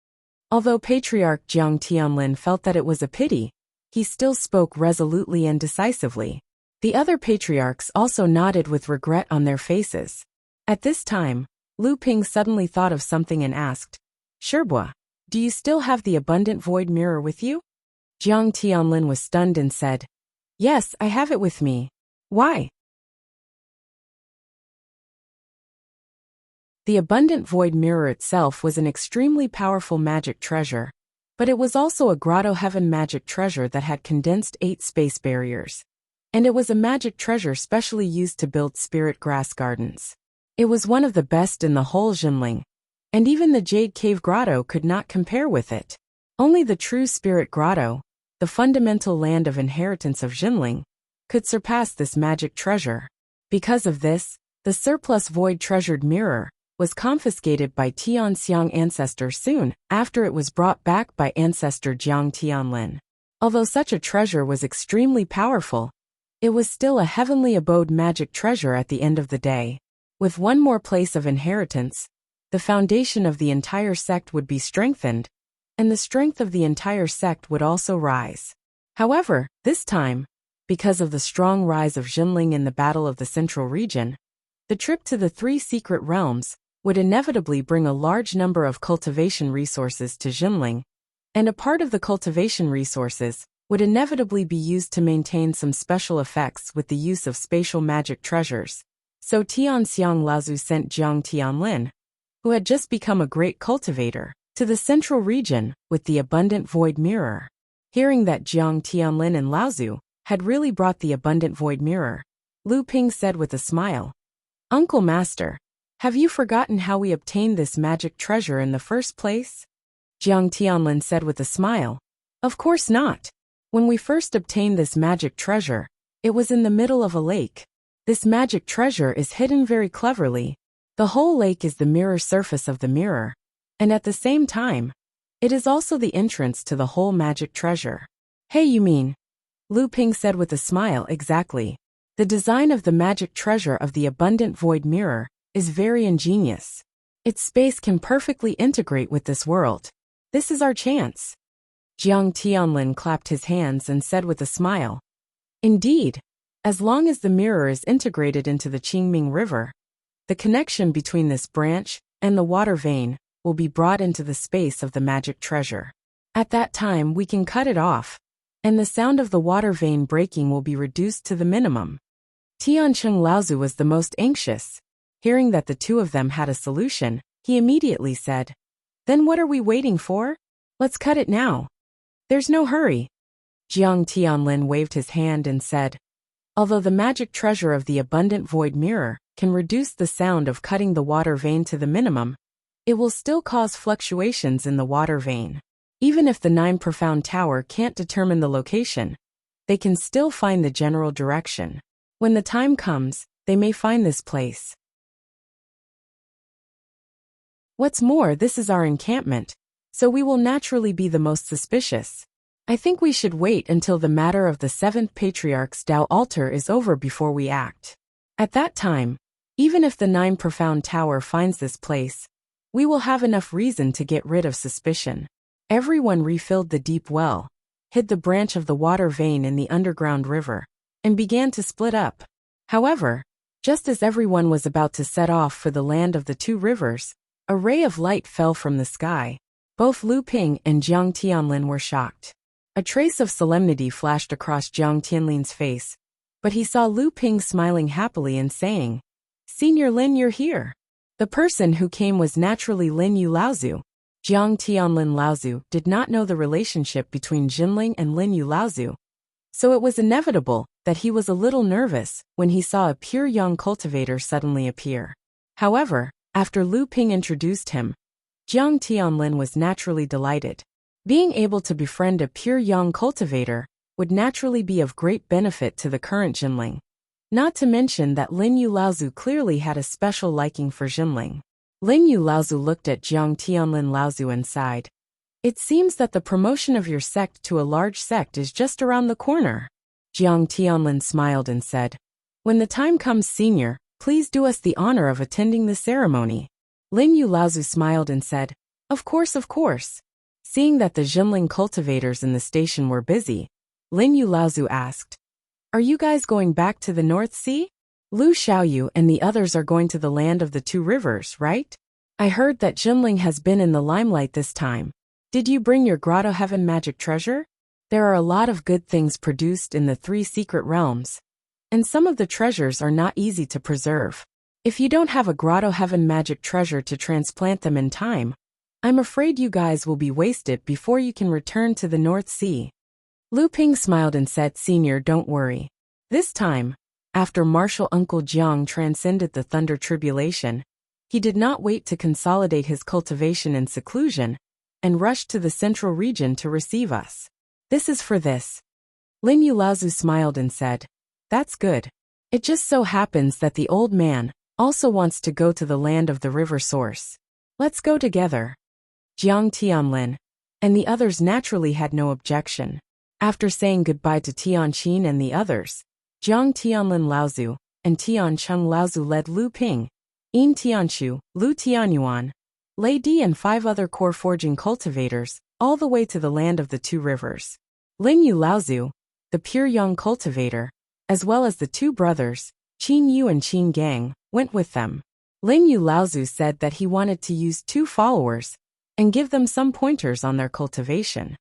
Although Patriarch Jiang Tianlin felt that it was a pity, he still spoke resolutely and decisively. The other patriarchs also nodded with regret on their faces. At this time, Lu Ping suddenly thought of something and asked, "Sherbua, do you still have the abundant void mirror with you?" Jiang Tianlin was stunned and said, "Yes, I have it with me. Why?" The abundant void mirror itself was an extremely powerful magic treasure, but it was also a grotto heaven magic treasure that had condensed 8 space barriers. And it was a magic treasure specially used to build spirit grass gardens. It was one of the best in the whole Jinling, and even the Jade Cave Grotto could not compare with it. Only the true Spirit Grotto, the fundamental land of inheritance of Jinling, could surpass this magic treasure. Because of this, the surplus void treasured mirror was confiscated by Tianxiang ancestor soon after it was brought back by ancestor Jiang Tianlin. Although such a treasure was extremely powerful, it was still a heavenly abode magic treasure at the end of the day. With one more place of inheritance, the foundation of the entire sect would be strengthened, and the strength of the entire sect would also rise. However, this time, because of the strong rise of Jinling in the Battle of the Central Region, the trip to the 3 secret realms would inevitably bring a large number of cultivation resources to Jinling, and a part of the cultivation resources would inevitably be used to maintain some special effects with the use of spatial magic treasures. So Tianxiang Laozu sent Jiang Tianlin, who had just become a great cultivator, to the central region with the abundant void mirror. Hearing that Jiang Tianlin and Laozu had really brought the abundant void mirror, Lu Ping said with a smile, "Uncle Master, have you forgotten how we obtained this magic treasure in the first place?" Jiang Tianlin said with a smile, "Of course not. When we first obtained this magic treasure, it was in the middle of a lake. This magic treasure is hidden very cleverly. The whole lake is the mirror surface of the mirror, and at the same time, it is also the entrance to the whole magic treasure." "Hey, you mean?" Lu Ping said with a smile. "Exactly. The design of the magic treasure of the abundant void mirror is very ingenious. Its space can perfectly integrate with this world. This is our chance." Jiang Tianlin clapped his hands and said with a smile, "Indeed. As long as the mirror is integrated into the Qingming River, the connection between this branch and the water vein will be brought into the space of the magic treasure. At that time we can cut it off, and the sound of the water vein breaking will be reduced to the minimum." Tiancheng Laozu was the most anxious. Hearing that the two of them had a solution, he immediately said, "Then what are we waiting for? Let's cut it now. There's no hurry." Jiang Tianlin waved his hand and said, "Although the magic treasure of the abundant void mirror can reduce the sound of cutting the water vein to the minimum, it will still cause fluctuations in the water vein. Even if the 9 profound tower can't determine the location, they can still find the general direction. When the time comes, they may find this place. What's more, this is our encampment, so we will naturally be the most suspicious. I think we should wait until the matter of the 7th Patriarch's Tao altar is over before we act. At that time, even if the 9 profound tower finds this place, we will have enough reason to get rid of suspicion." Everyone refilled the deep well, hid the branch of the water vein in the underground river, and began to split up. However, just as everyone was about to set off for the land of the 2 rivers, a ray of light fell from the sky. Both Lu Ping and Jiang Tianlin were shocked. A trace of solemnity flashed across Jiang Tianlin's face, but he saw Lu Ping smiling happily and saying, "Senior Lin, you're here." The person who came was naturally Lin Yu Laozu. Jiang Tianlin Laozu did not know the relationship between Jinling and Lin Yu Laozu, so it was inevitable that he was a little nervous when he saw a pure young cultivator suddenly appear. However, after Lu Ping introduced him, Jiang Tianlin was naturally delighted. Being able to befriend a pure young cultivator would naturally be of great benefit to the current Jinling. Not to mention that Lin Yu Laozu clearly had a special liking for Jinling. Lin Yu Laozu looked at Jiang Tianlin Laozu and sighed. "It seems that the promotion of your sect to a large sect is just around the corner." Jiang Tianlin smiled and said, "When the time comes, senior, please do us the honor of attending the ceremony." Lin Yu Laozu smiled and said, Of course. Seeing that the Jinling cultivators in the station were busy, Lin Yu Laozu asked, "Are you guys going back to the North Sea? Lu Xiaoyu and the others are going to the land of the two rivers, right? I heard that Jinling has been in the limelight this time. Did you bring your Grotto Heaven magic treasure? There are a lot of good things produced in the three secret realms, and some of the treasures are not easy to preserve. If you don't have a Grotto Heaven magic treasure to transplant them in time, I'm afraid you guys will be wasted before you can return to the North Sea." Lu Ping smiled and said, "Senior, don't worry. This time, after Martial Uncle Jiang transcended the Thunder Tribulation, he did not wait to consolidate his cultivation in seclusion and rushed to the central region to receive us. This is for this." Lin Yu Laozu smiled and said, "That's good. It just so happens that the old man also wants to go to the land of the river source. Let's go together." Jiang Tianlin and the others naturally had no objection. After saying goodbye to Tianqin and the others, Jiang Tianlin Laozu and Tiancheng Laozu led Lu Ping, Yin Tianchu, Lu Tianyuan, Lei Di and 5 other core forging cultivators all the way to the land of the two rivers. Lin Yu Laozu, the pure young cultivator, as well as the 2 brothers, Qin Yu and Qin Gang, went with them. Lin Yu Laozu said that he wanted to use 2 followers and give them some pointers on their cultivation.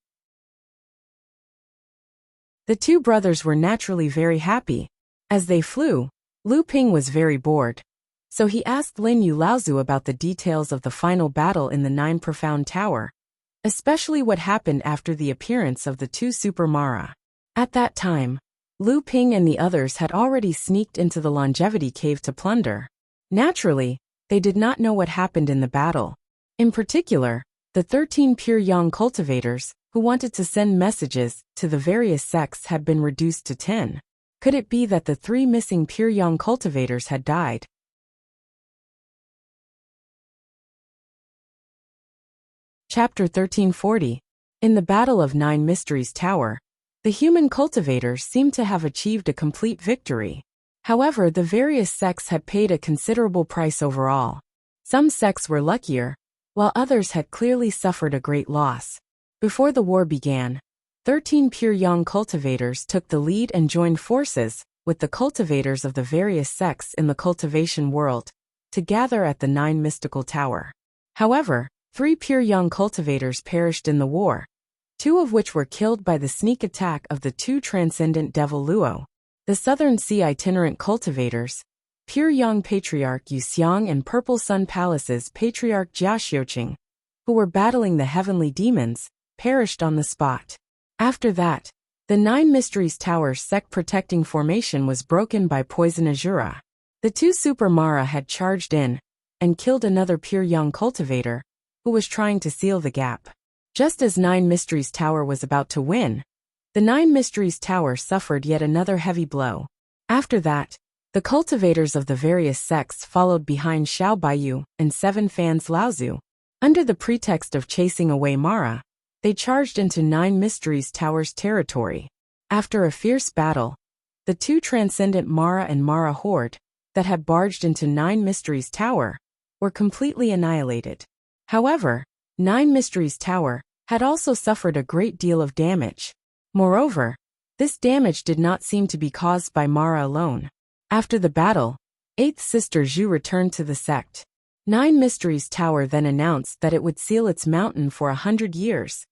The 2 brothers were naturally very happy. As they flew, Lu Ping was very bored, so he asked Lin Yu Laozu about the details of the final battle in the 9 Profound Tower, especially what happened after the appearance of the 2 Super Mara. At that time, Lu Ping and the others had already sneaked into the Longevity Cave to plunder. Naturally, they did not know what happened in the battle. In particular, the 13 pure young cultivators who wanted to send messages to the various sects had been reduced to 10. Could it be that the 3 missing pure young cultivators had died? Chapter 1340. In the Battle of 9 Mysteries Tower, the human cultivators seemed to have achieved a complete victory. However, the various sects had paid a considerable price overall. Some sects were luckier, while others had clearly suffered a great loss. Before the war began, 13 pure young cultivators took the lead and joined forces with the cultivators of the various sects in the cultivation world to gather at the 9 Mystical Tower. However, 3 pure young cultivators perished in the war, 2 of which were killed by the sneak attack of the 2 transcendent Devil Luo. The Southern Sea itinerant cultivators, pure young Patriarch Yu Xiang and Purple Sun Palace's Patriarch Jia Xiuqing, who were battling the heavenly demons, perished on the spot. After that, the 9 Mysteries Tower's sect-protecting formation was broken by Poison Azura. The 2 Super Mara had charged in and killed another pure young cultivator who was trying to seal the gap. Just as 9 Mysteries Tower was about to win, the 9 Mysteries Tower suffered yet another heavy blow. After that, the cultivators of the various sects followed behind Xiao Baiyu and 7 Fans Laozu. Under the pretext of chasing away Mara, they charged into 9 Mysteries Tower's territory. After a fierce battle, the 2 transcendent Mara and Mara horde that had barged into 9 Mysteries Tower were completely annihilated. However, 9 Mysteries Tower had also suffered a great deal of damage. Moreover, this damage did not seem to be caused by Mara alone. After the battle, 8th Sister Zhu returned to the sect. 9 Mysteries Tower then announced that it would seal its mountain for 100 years,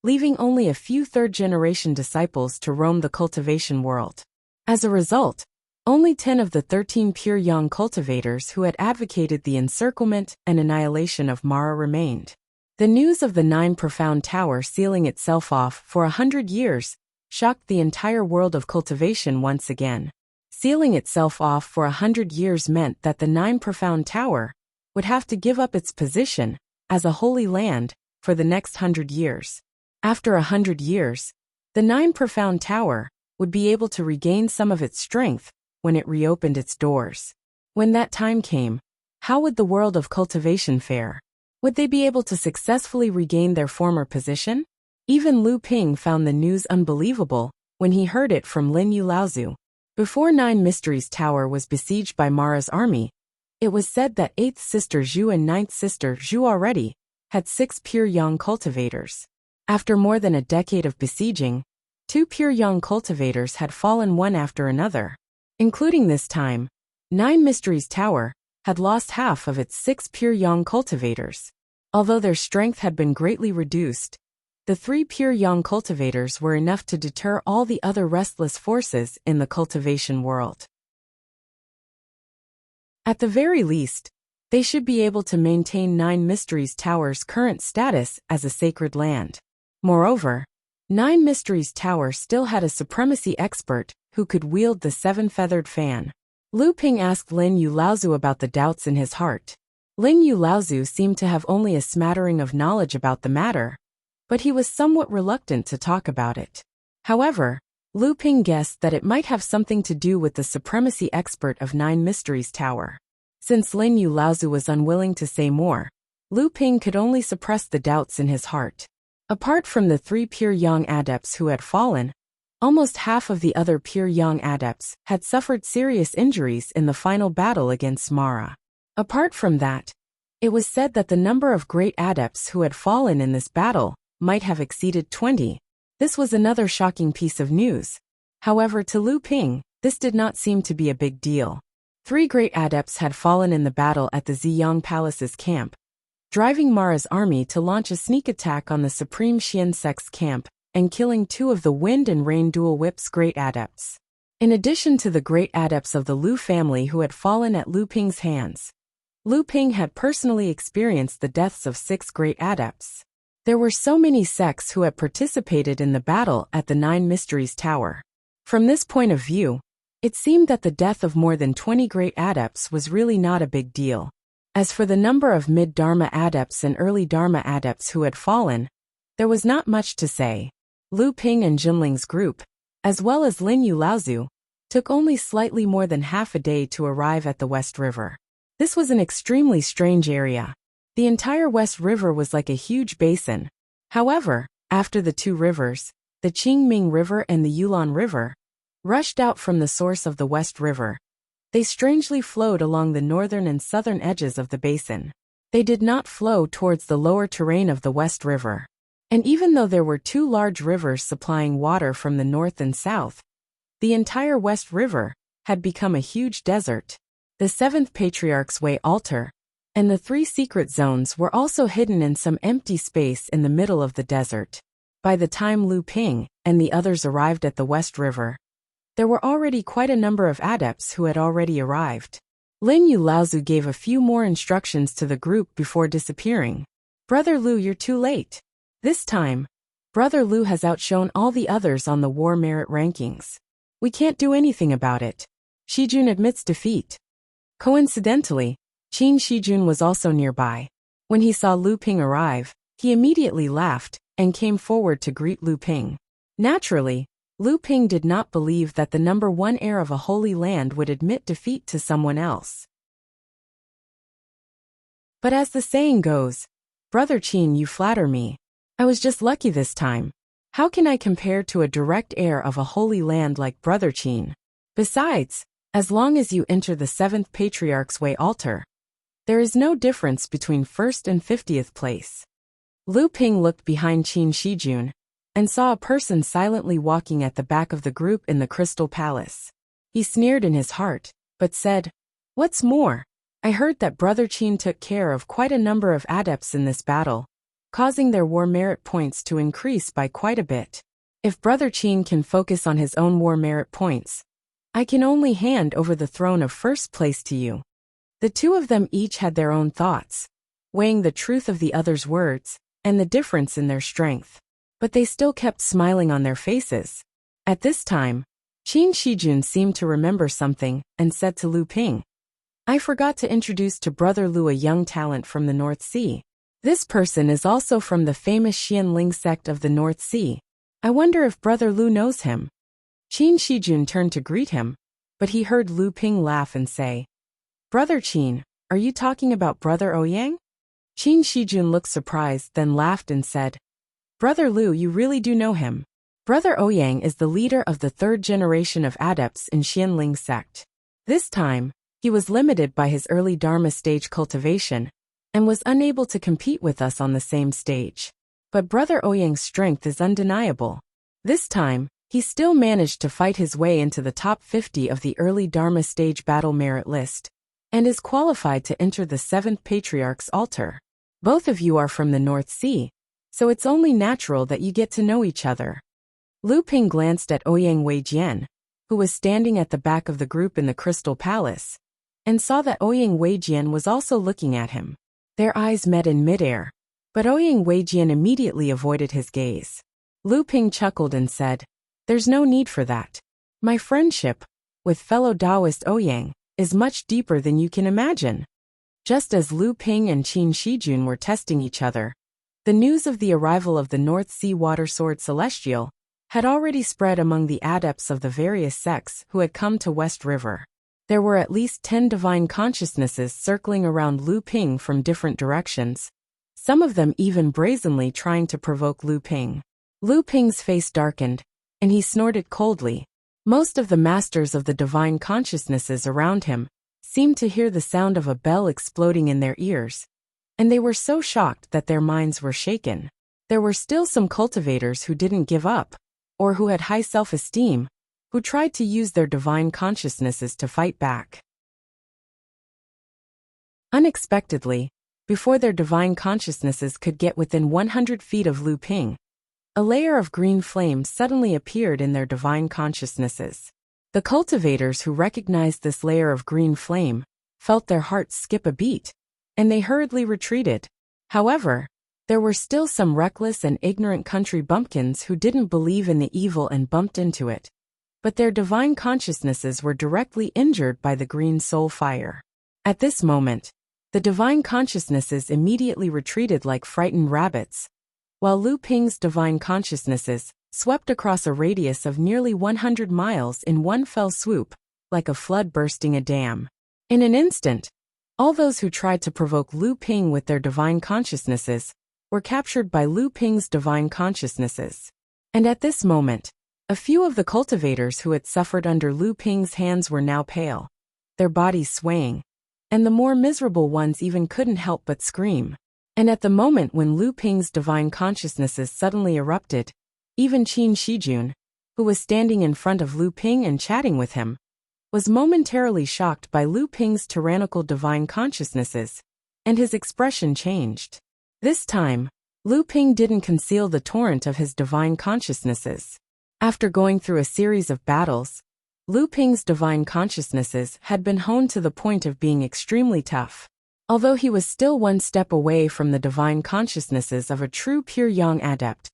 leaving only a few third-generation disciples to roam the cultivation world. As a result, only 10 of the 13 pure yang cultivators who had advocated the encirclement and annihilation of Mara remained. The news of the 9 profound tower sealing itself off for 100 years shocked the entire world of cultivation once again. Sealing itself off for 100 years meant that the 9 profound tower would have to give up its position as a holy land for the next 100 years. After 100 years, the 9 profound tower would be able to regain some of its strength when it reopened its doors. When that time came, how would the world of cultivation fare? Would they be able to successfully regain their former position? Even Lu Ping found the news unbelievable when he heard it from Lin Yulaozu. Before 9 Mysteries Tower was besieged by Mara's army, it was said that 8th sister Zhu and 9th sister Zhu already had 6 pure yang cultivators. After more than a decade of besieging, 2 pure yang cultivators had fallen one after another. Including this time, 9 Mysteries Tower had lost half of its 6 pure yang cultivators. Although their strength had been greatly reduced, the 3 pure yang cultivators were enough to deter all the other restless forces in the cultivation world. At the very least, they should be able to maintain 9 Mysteries Tower's current status as a sacred land. Moreover, 9 Mysteries Tower still had a supremacy expert who could wield the 7-feathered fan. Lu Ping asked Lin Yulaozu about the doubts in his heart. Lin Yulaozu seemed to have only a smattering of knowledge about the matter, but he was somewhat reluctant to talk about it. However, Lu Ping guessed that it might have something to do with the supremacy expert of 9 Mysteries Tower. Since Lin Yulaozu was unwilling to say more, Lu Ping could only suppress the doubts in his heart. Apart from the 3 pure yang adepts who had fallen, almost half of the other pure yang adepts had suffered serious injuries in the final battle against Mara. Apart from that, it was said that the number of great adepts who had fallen in this battle might have exceeded 20. This was another shocking piece of news. However, to Lu Ping, this did not seem to be a big deal. 3 great adepts had fallen in the battle at the Ziyang Palace's camp, driving Mara's army to launch a sneak attack on the Supreme Xian sect's camp and killing 2 of the Wind and Rain Dual Whip's great adepts. In addition to the great adepts of the Lu family who had fallen at Lu Ping's hands, Lu Ping had personally experienced the deaths of 6 great adepts. There were so many sects who had participated in the battle at the 9 Mysteries Tower. From this point of view, it seemed that the death of more than 20 great adepts was really not a big deal. As for the number of mid-Dharma adepts and early Dharma adepts who had fallen, there was not much to say. Lu Ping and Jinling's group, as well as Lin Yulaozu, took only slightly more than half a day to arrive at the West River. This was an extremely strange area. The entire West River was like a huge basin. However, after the 2 rivers, the Qingming River and the Yulon River, rushed out from the source of the West River, they strangely flowed along the northern and southern edges of the basin. They did not flow towards the lower terrain of the West River. And even though there were 2 large rivers supplying water from the north and south, the entire West River had become a huge desert. The 7th Patriarch's Way altar and the 3 secret zones were also hidden in some empty space in the middle of the desert. By the time Lu Ping and the others arrived at the West River, there were already quite a number of adepts who had already arrived. Lin Yulaozu gave a few more instructions to the group before disappearing. "Brother Lu, you're too late. This time, Brother Lu has outshone all the others on the war merit rankings. We can't do anything about it." Shijun admits defeat. Coincidentally, Qin Shijun was also nearby. When he saw Lu Ping arrive, he immediately laughed and came forward to greet Lu Ping. Naturally, Lu Ping did not believe that the number 1 heir of a holy land would admit defeat to someone else. But as the saying goes, "Brother Qin, you flatter me. I was just lucky this time. How can I compare to a direct heir of a holy land like Brother Qin? Besides, as long as you enter the 7th Patriarch's Way altar, there is no difference between 1st and 50th place." Lu Ping looked behind Qin Shijun and saw a person silently walking at the back of the group in the Crystal Palace. He sneered in his heart, but said, "What's more, I heard that Brother Qin took care of quite a number of adepts in this battle, causing their war merit points to increase by quite a bit. If Brother Qin can focus on his own war merit points, I can only hand over the throne of first place to you." The two of them each had their own thoughts, weighing the truth of the other's words and the difference in their strength. But they still kept smiling on their faces. At this time, Qin Shijun seemed to remember something and said to Lu Ping, "I forgot to introduce to Brother Lu a young talent from the North Sea. This person is also from the famous Xianling sect of the North Sea. I wonder if Brother Lu knows him." Qin Shijun turned to greet him, but he heard Lu Ping laugh and say, "Brother Qin, are you talking about Brother Ouyang?" Qin Shijun looked surprised, then laughed and said, "Brother Lu, you really do know him. Brother Ouyang is the leader of the third generation of adepts in Xianling sect. This time, he was limited by his early Dharma stage cultivation and was unable to compete with us on the same stage. But Brother Ouyang's strength is undeniable. This time, he still managed to fight his way into the top 50 of the early Dharma stage battle merit list and is qualified to enter the 7th Patriarch's altar. Both of you are from the North Sea, so it's only natural that you get to know each other." Lu Ping glanced at Ouyang Weijian, who was standing at the back of the group in the Crystal Palace, and saw that Ouyang Weijian was also looking at him. Their eyes met in midair, but Ouyang Weijian immediately avoided his gaze. Lu Ping chuckled and said, "There's no need for that. My friendship with fellow Taoist Ouyang is much deeper than you can imagine." Just as Lu Ping and Qin Shijun were testing each other, the news of the arrival of the North Sea Water Sword Celestial had already spread among the adepts of the various sects who had come to West River. There were at least 10 divine consciousnesses circling around Lu Ping from different directions, some of them even brazenly trying to provoke Lu Ping. Lu Ping's face darkened, and he snorted coldly. Most of the masters of the divine consciousnesses around him seemed to hear the sound of a bell exploding in their ears, and they were so shocked that their minds were shaken. There were still some cultivators who didn't give up, or who had high self-esteem, who tried to use their divine consciousnesses to fight back. Unexpectedly, before their divine consciousnesses could get within 100 feet of Lu Ping, a layer of green flame suddenly appeared in their divine consciousnesses. The cultivators who recognized this layer of green flame felt their hearts skip a beat, and they hurriedly retreated. However, there were still some reckless and ignorant country bumpkins who didn't believe in the evil and bumped into it. But their divine consciousnesses were directly injured by the green soul fire. At this moment, the divine consciousnesses immediately retreated like frightened rabbits, while Lu Ping's divine consciousnesses swept across a radius of nearly 100 miles in one fell swoop, like a flood bursting a dam. In an instant, all those who tried to provoke Lu Ping with their divine consciousnesses were captured by Lu Ping's divine consciousnesses. And at this moment, a few of the cultivators who had suffered under Lu Ping's hands were now pale, their bodies swaying, and the more miserable ones even couldn't help but scream. And at the moment when Lu Ping's divine consciousnesses suddenly erupted, even Qin Shijun, who was standing in front of Lu Ping and chatting with him, was momentarily shocked by Lu Ping's tyrannical divine consciousnesses, and his expression changed. This time, Lu Ping didn't conceal the torrent of his divine consciousnesses. After going through a series of battles, Lu Ping's divine consciousnesses had been honed to the point of being extremely tough. Although he was still one step away from the divine consciousnesses of a true pure yang adept,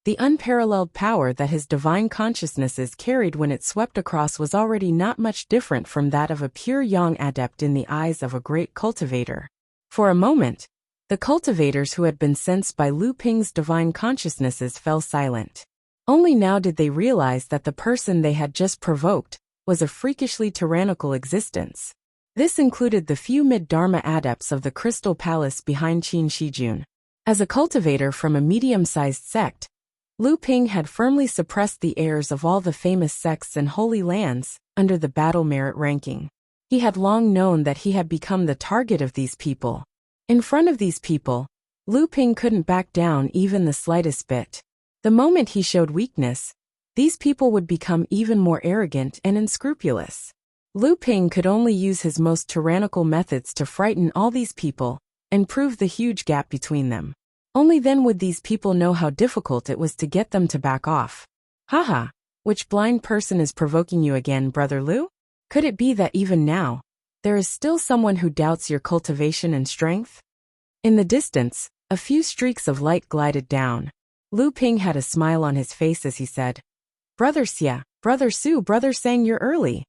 the unparalleled power that his divine consciousnesses carried when it swept across was already not much different from that of a pure yang adept in the eyes of a great cultivator. For a moment, the cultivators who had been sensed by Lu Ping's divine consciousnesses fell silent. Only now did they realize that the person they had just provoked was a freakishly tyrannical existence. This included the few mid-Dharma adepts of the Crystal Palace behind Qin Shijun. As a cultivator from a medium-sized sect, Lu Ping had firmly suppressed the heirs of all the famous sects and holy lands under the battle merit ranking. He had long known that he had become the target of these people. In front of these people, Lu Ping couldn't back down even the slightest bit. The moment he showed weakness, these people would become even more arrogant and unscrupulous. Lu Ping could only use his most tyrannical methods to frighten all these people and prove the huge gap between them. Only then would these people know how difficult it was to get them to back off. Haha, Which blind person is provoking you again, Brother Lu? Could it be that even now, there is still someone who doubts your cultivation and strength? In the distance, a few streaks of light glided down. Lu Ping had a smile on his face as he said, Brother Xia, Brother Su, Brother Sang, you're early.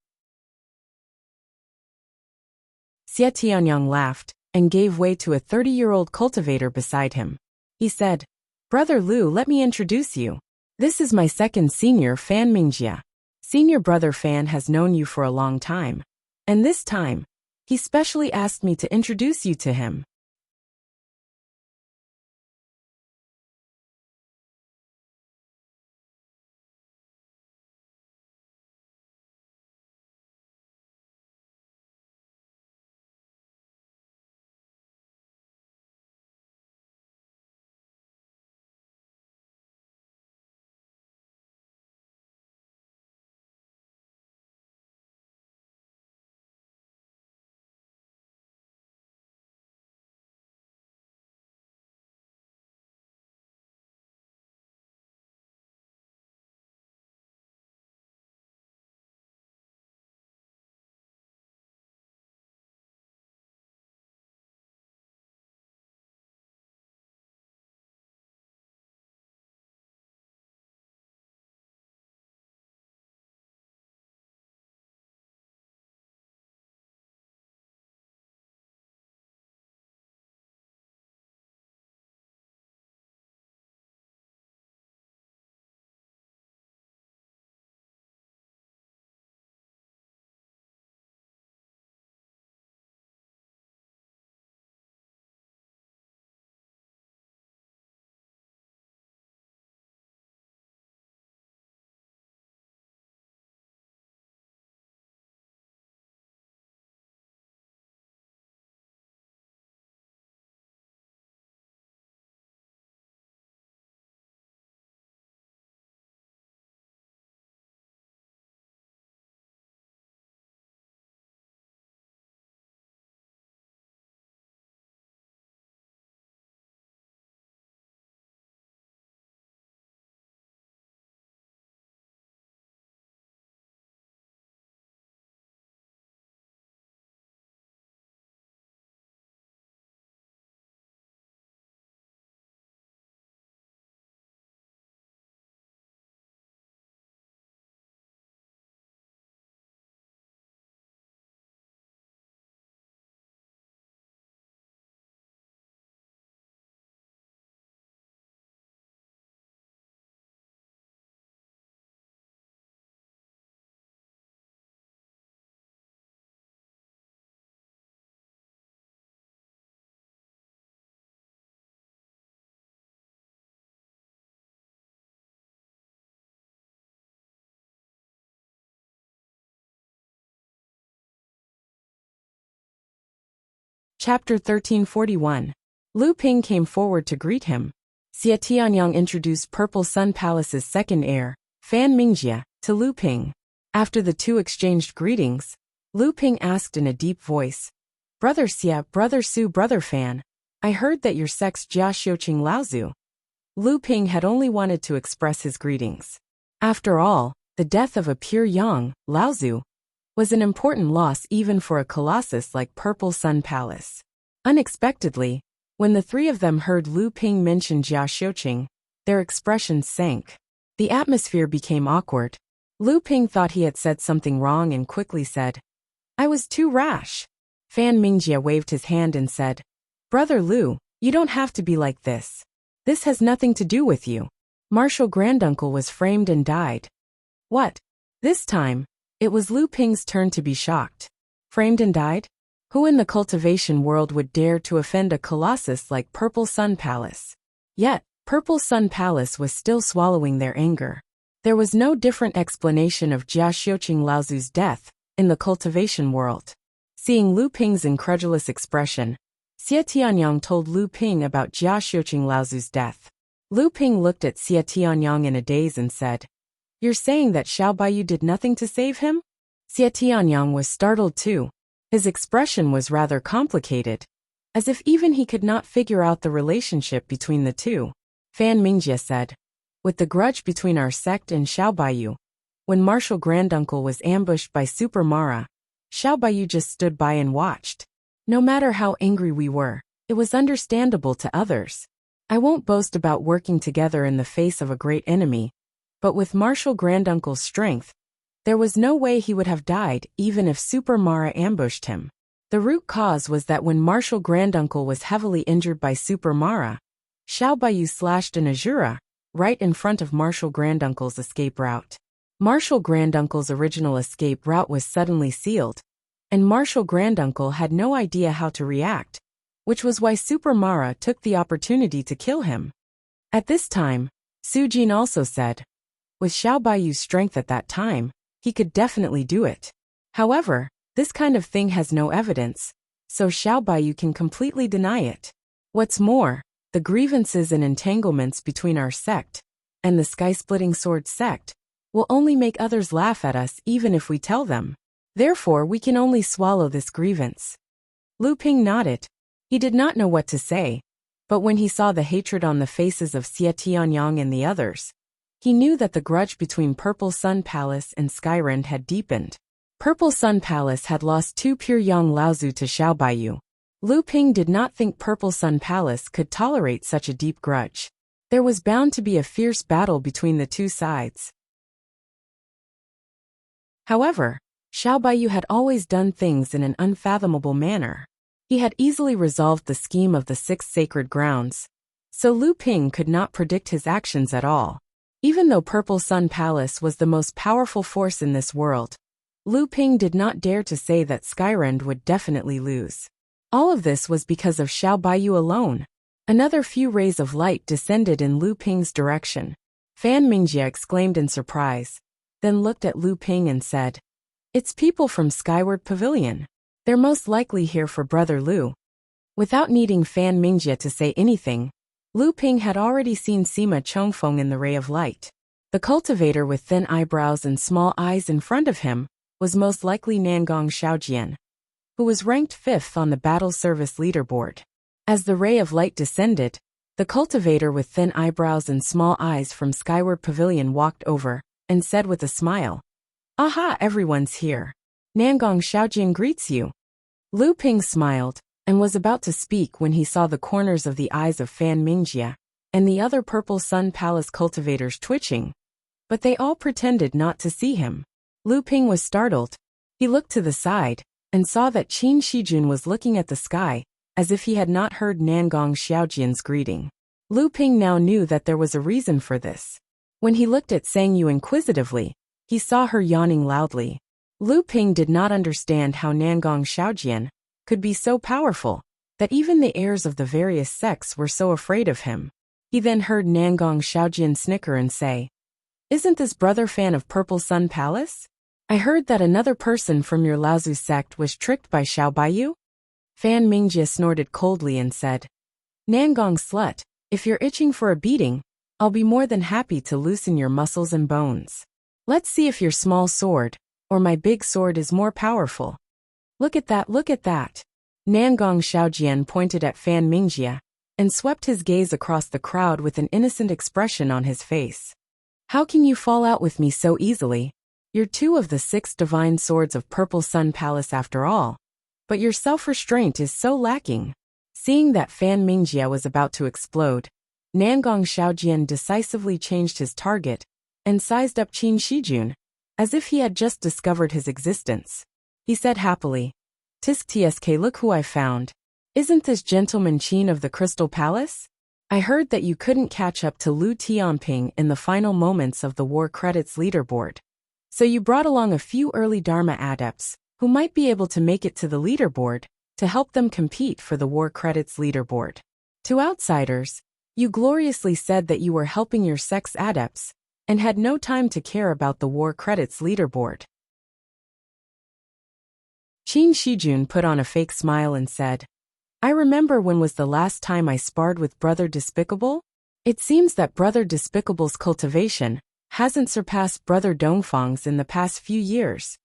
Xia Tianyang laughed and gave way to a 30-year-old cultivator beside him. He said, Brother Lu, let me introduce you. This is my second senior, Fan Mingjia. Senior brother Fan has known you for a long time. And this time, he specially asked me to introduce you to him. Chapter 1341. Lu Ping came forward to greet him. Xia Tianyang introduced Purple Sun Palace's second heir, Fan Mingjia, to Lu Ping. After the two exchanged greetings, Lu Ping asked in a deep voice, Brother Xia, Brother Su, Brother Fan, I heard that your sex Jia Xiuqing Laozu. Lu Ping had only wanted to express his greetings. After all, the death of a pure yang, Laozu, was an important loss even for a colossus like Purple Sun Palace. Unexpectedly, when the three of them heard Lu Ping mention Jia Xiuqing, their expressions sank. The atmosphere became awkward. Lu Ping thought he had said something wrong and quickly said, I was too rash. Fan Mingjia waved his hand and said, Brother Lu, you don't have to be like this. This has nothing to do with you. Martial Granduncle was framed and died. What? This time, it was Lu Ping's turn to be shocked. Framed and died? Who in the cultivation world would dare to offend a colossus like Purple Sun Palace? Yet, Purple Sun Palace was still swallowing their anger. There was no different explanation of Jia Xiuqing Laozu's death in the cultivation world. Seeing Lu Ping's incredulous expression, Xia Tianyang told Lu Ping about Jia Xiuqing Laozu's death. Lu Ping looked at Xia Tianyang in a daze and said, You're saying that Xiao Baiyu did nothing to save him? Xia Tianyang was startled too. His expression was rather complicated, as if even he could not figure out the relationship between the two. Fan Mingjia said, With the grudge between our sect and Xiao Baiyu, When Martial Granduncle was ambushed by Super Mara, Xiao Baiyu just stood by and watched. No matter how angry we were, it was understandable to others. I won't boast about working together in the face of a great enemy, but with Martial Granduncle's strength, there was no way he would have died even if Super Mara ambushed him. The root cause was that when Martial Granduncle was heavily injured by Super Mara, Xiao Baiyu slashed an Azura right in front of Martial Granduncle's escape route. Martial Granduncle's original escape route was suddenly sealed, and Martial Granduncle had no idea how to react, which was why Super Mara took the opportunity to kill him. At this time, Su Jin also said, with Xiao Baiyu's strength at that time, he could definitely do it. However, this kind of thing has no evidence, so Xiao Baiyu can completely deny it. What's more, the grievances and entanglements between our sect and the sky-splitting sword sect will only make others laugh at us even if we tell them. Therefore, we can only swallow this grievance. Lu Ping nodded. He did not know what to say, but when he saw the hatred on the faces of Xie Tianyang and the others, he knew that the grudge between Purple Sun Palace and Skyrend had deepened. Purple Sun Palace had lost 2 pure Yang Laozu to Xiao Baiyu. Lu Ping did not think Purple Sun Palace could tolerate such a deep grudge. There was bound to be a fierce battle between the two sides. However, Xiao Baiyu had always done things in an unfathomable manner. He had easily resolved the scheme of the 6 sacred grounds, so Lu Ping could not predict his actions at all. Even though Purple Sun Palace was the most powerful force in this world, Lu Ping did not dare to say that Skyrend would definitely lose. All of this was because of Xiao Baiyu alone. Another few rays of light descended in Lu Ping's direction. Fan Mingjie exclaimed in surprise, then looked at Lu Ping and said, "It's people from Skyward Pavilion. They're most likely here for Brother Lu." Without needing Fan Mingjie to say anything, Lu Ping had already seen Sima Chongfeng in the ray of light. The cultivator with thin eyebrows and small eyes in front of him was most likely Nangong Xiaojian, who was ranked 5th on the battle service leaderboard. As the ray of light descended, the cultivator with thin eyebrows and small eyes from Skyward Pavilion walked over and said with a smile, "Aha, everyone's here. Nangong Xiaojian greets you." Lu Ping smiled and was about to speak when he saw the corners of the eyes of Fan Mingjie and the other Purple Sun Palace cultivators twitching, but they all pretended not to see him. Lu Ping was startled. He looked to the side and saw that Qin Shijun was looking at the sky as if he had not heard Nangong Xiaojian's greeting. Lu Ping now knew that there was a reason for this. When he looked at Sang Yu inquisitively, he saw her yawning loudly. Lu Ping did not understand how Nangong Xiaojian could be so powerful that even the heirs of the various sects were so afraid of him. He then heard Nangong Xiaojian snicker and say, "Isn't this brother Fan of Purple Sun Palace? I heard that another person from your Laozu sect was tricked by Xiao Baiyu?" Fan Mingjie snorted coldly and said, "Nangong slut, if you're itching for a beating, I'll be more than happy to loosen your muscles and bones. Let's see if your small sword or my big sword is more powerful. Look at that, look at that." Nangong Xiaojian pointed at Fan Mingjie and swept his gaze across the crowd with an innocent expression on his face. "How can you fall out with me so easily? You're 2 of the 6 divine swords of Purple Sun Palace after all, but your self-restraint is so lacking." Seeing that Fan Mingjie was about to explode, Nangong Xiaojian decisively changed his target and sized up Qin Shijun, as if he had just discovered his existence. He said happily, "Tisk tsk, look who I found. Isn't this gentleman Qin of the Crystal Palace? I heard that you couldn't catch up to Lu Tianping in the final moments of the War Credits leaderboard. So you brought along a few early Dharma adepts who might be able to make it to the leaderboard to help them compete for the War Credits leaderboard. To outsiders, you gloriously said that you were helping your sect's adepts and had no time to care about the War Credits leaderboard." Qin Shijun put on a fake smile and said, "I remember when was the last time I sparred with Brother Despicable? It seems that Brother Despicable's cultivation hasn't surpassed Brother Dongfang's in the past few years."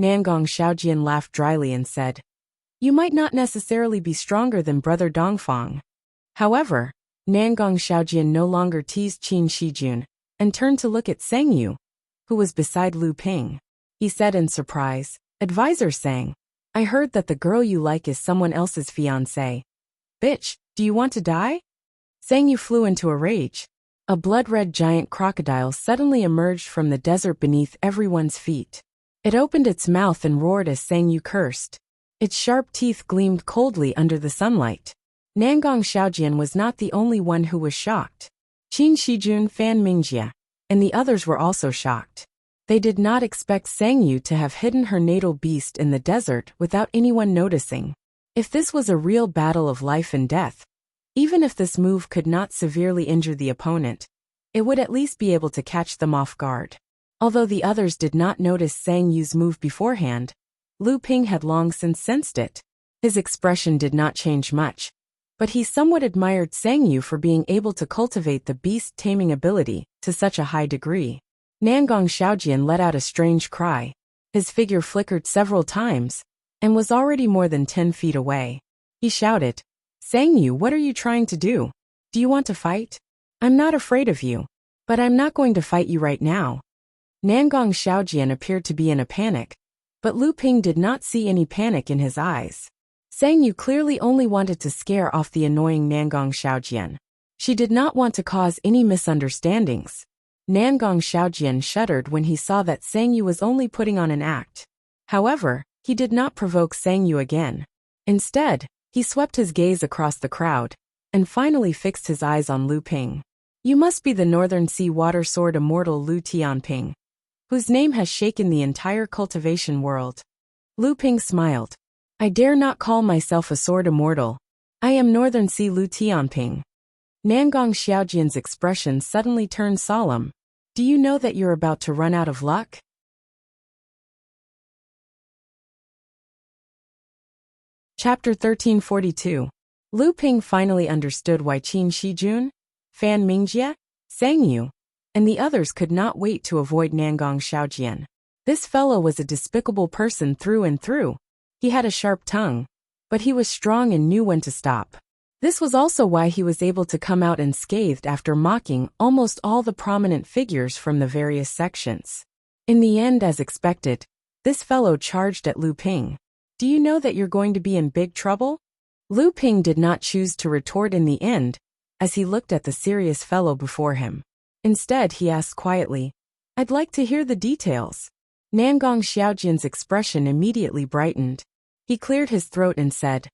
Nangong Xiaojian laughed dryly and said, "You might not necessarily be stronger than Brother Dongfang." However, Nangong Xiaojian no longer teased Qin Shijun and turned to look at Sang Yu, who was beside Lu Ping. He said in surprise. Advisor sang, I heard that the girl you like is someone else's fiancé. Bitch, do you want to die? Sang Yu flew into a rage. A blood-red giant crocodile suddenly emerged from the desert beneath everyone's feet. It opened its mouth and roared as Sang Yu cursed. Its sharp teeth gleamed coldly under the sunlight. Nangong Xiaojian was not the only one who was shocked. Qin Shijun, Fan Mingjie, and the others were also shocked. They did not expect Sang Yu to have hidden her natal beast in the desert without anyone noticing. If this was a real battle of life and death, even if this move could not severely injure the opponent, it would at least be able to catch them off guard. Although the others did not notice Sang Yu's move beforehand, Lu Ping had long since sensed it. His expression did not change much, but he somewhat admired Sang Yu for being able to cultivate the beast-taming ability to such a high degree. Nangong Xiaojian let out a strange cry. His figure flickered several times, and was already more than 10 feet away. He shouted, Sang Yu, what are you trying to do? Do you want to fight? I'm not afraid of you, but I'm not going to fight you right now. Nangong Xiaojian appeared to be in a panic, but Lu Ping did not see any panic in his eyes. Sang Yu clearly only wanted to scare off the annoying Nangong Xiaojian. She did not want to cause any misunderstandings. Nangong Xiaojian shuddered when he saw that Sang Yu was only putting on an act. However, he did not provoke Sang Yu again. Instead, he swept his gaze across the crowd, and finally fixed his eyes on Lu Ping. You must be the Northern Sea Water Sword immortal Lu Tianping, whose name has shaken the entire cultivation world. Lu Ping smiled. I dare not call myself a sword immortal. I am Northern Sea Lu Tianping. Nangong Xiaojian's expression suddenly turned solemn. Do you know that you're about to run out of luck? Chapter 1342. Lu Ping finally understood why Qin Shijun, Fan Mingjie, Sang Yu, and the others could not wait to avoid Nangong Xiaojian. This fellow was a despicable person through and through. He had a sharp tongue, but he was strong and knew when to stop. This was also why he was able to come out unscathed after mocking almost all the prominent figures from the various sections. In the end, as expected, this fellow charged at Lu Ping. Do you know that you're going to be in big trouble? Lu Ping did not choose to retort in the end, as he looked at the serious fellow before him. Instead, he asked quietly, I'd like to hear the details. Nangong Xiaojian's expression immediately brightened. He cleared his throat and said,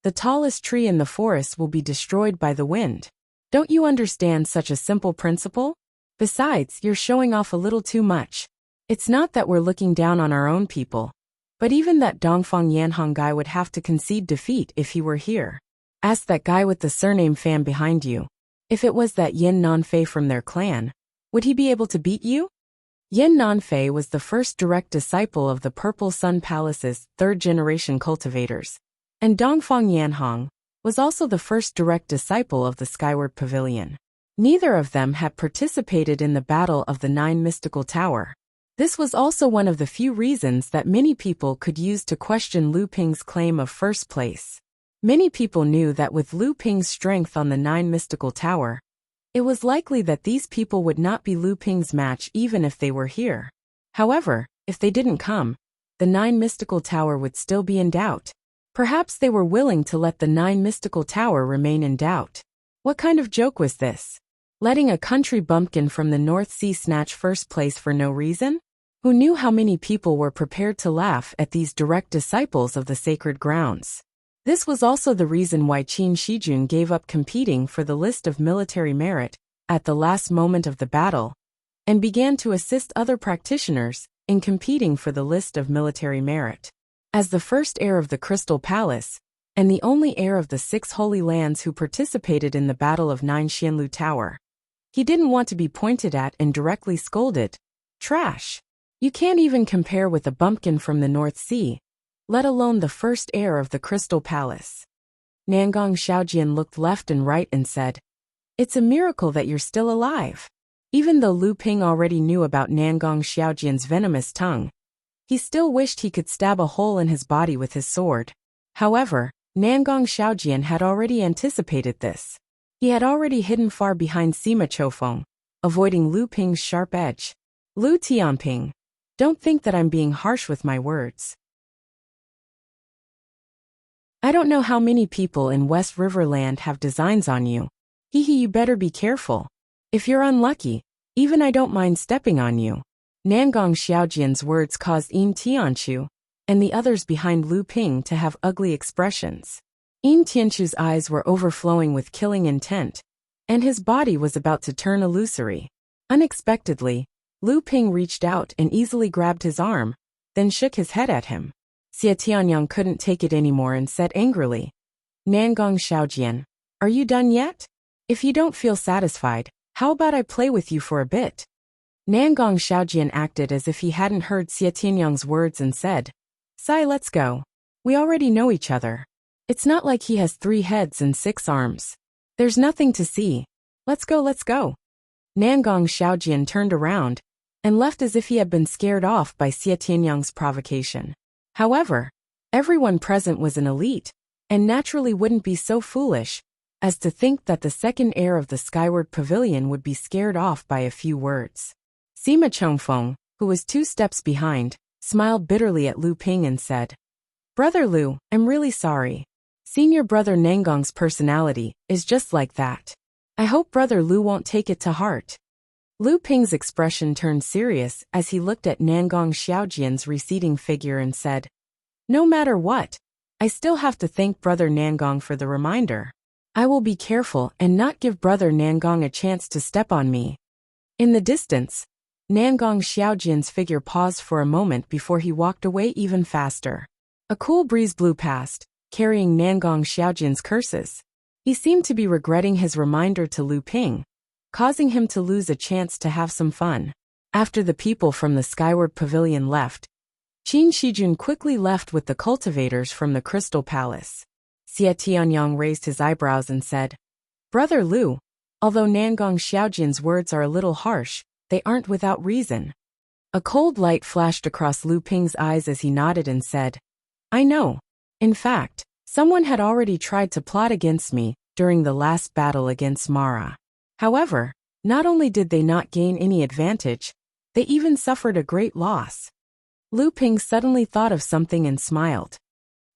The tallest tree in the forest will be destroyed by the wind. Don't you understand such a simple principle? Besides, you're showing off a little too much. It's not that we're looking down on our own people, but even that Dongfang Yanhong guy would have to concede defeat if he were here. Ask that guy with the surname Fan behind you. If it was that Yin Nanfei from their clan, would he be able to beat you? Yin Nanfei was the first direct disciple of the Purple Sun Palace's third-generation cultivators, and Dongfang Yanhong was also the first direct disciple of the Skyward Pavilion. Neither of them had participated in the Battle of the Nine Mystical Tower. This was also one of the few reasons that many people could use to question Lu Ping's claim of first place. Many people knew that with Lu Ping's strength on the Nine Mystical Tower, it was likely that these people would not be Lu Ping's match even if they were here. However, if they didn't come, the Nine Mystical Tower would still be in doubt. Perhaps they were willing to let the Nine Mystical Tower remain in doubt. What kind of joke was this? Letting a country bumpkin from the North Sea snatch first place for no reason? Who knew how many people were prepared to laugh at these direct disciples of the sacred grounds? This was also the reason why Qin Shijun gave up competing for the list of military merit at the last moment of the battle, and began to assist other practitioners in competing for the list of military merit. As the first heir of the Crystal Palace, and the only heir of the 6 Holy Lands who participated in the Battle of Nine Xianlu Tower, he didn't want to be pointed at and directly scolded. Trash! You can't even compare with a bumpkin from the North Sea, let alone the first heir of the Crystal Palace. Nangong Xiaojian looked left and right and said, It's a miracle that you're still alive. Even though Lu Ping already knew about Nangong Xiaojian's venomous tongue, he still wished he could stab a hole in his body with his sword. However, Nangong Xiaojian had already anticipated this. He had already hidden far behind Sima Chofeng, avoiding Lu Ping's sharp edge. Lu Tianping. Don't think that I'm being harsh with my words. I don't know how many people in West Riverland have designs on you. Hehe, you better be careful. If you're unlucky, even I don't mind stepping on you. Nangong Xiaojian's words caused Yin Tianchu and the others behind Lu Ping to have ugly expressions. Yin Tianchu's eyes were overflowing with killing intent, and his body was about to turn illusory. Unexpectedly, Lu Ping reached out and easily grabbed his arm, then shook his head at him. Xie Tianyang couldn't take it anymore and said angrily, Nangong Xiaojian, are you done yet? If you don't feel satisfied, how about I play with you for a bit? Nangong Xiaojian acted as if he hadn't heard Xie Tianyang's words and said, Sai, let's go. We already know each other. It's not like he has 3 heads and 6 arms. There's nothing to see. Let's go, let's go. Nangong Xiaojian turned around and left as if he had been scared off by Xie Tianyang's provocation. However, everyone present was an elite, and naturally wouldn't be so foolish as to think that the second heir of the Skyward Pavilion would be scared off by a few words. Sima Chongfeng, who was 2 steps behind, smiled bitterly at Lu Ping and said, Brother Lu, I'm really sorry. Senior Brother Nangong's personality is just like that. I hope Brother Lu won't take it to heart. Lu Ping's expression turned serious as he looked at Nangong Xiaojian's receding figure and said, No matter what, I still have to thank Brother Nangong for the reminder. I will be careful and not give Brother Nangong a chance to step on me. In the distance, Nangong Xiaojian's figure paused for a moment before he walked away even faster. A cool breeze blew past, carrying Nangong Xiaojian's curses. He seemed to be regretting his reminder to Lu Ping, causing him to lose a chance to have some fun. After the people from the Skyward Pavilion left, Qin Shijun quickly left with the cultivators from the Crystal Palace. Xie Tianyang raised his eyebrows and said, Brother Lu, although Nangong Xiaojian's words are a little harsh, they aren't without reason. A cold light flashed across Lu Ping's eyes as he nodded and said, I know. In fact, someone had already tried to plot against me during the last battle against Mara. However, not only did they not gain any advantage, they even suffered a great loss. Lu Ping suddenly thought of something and smiled.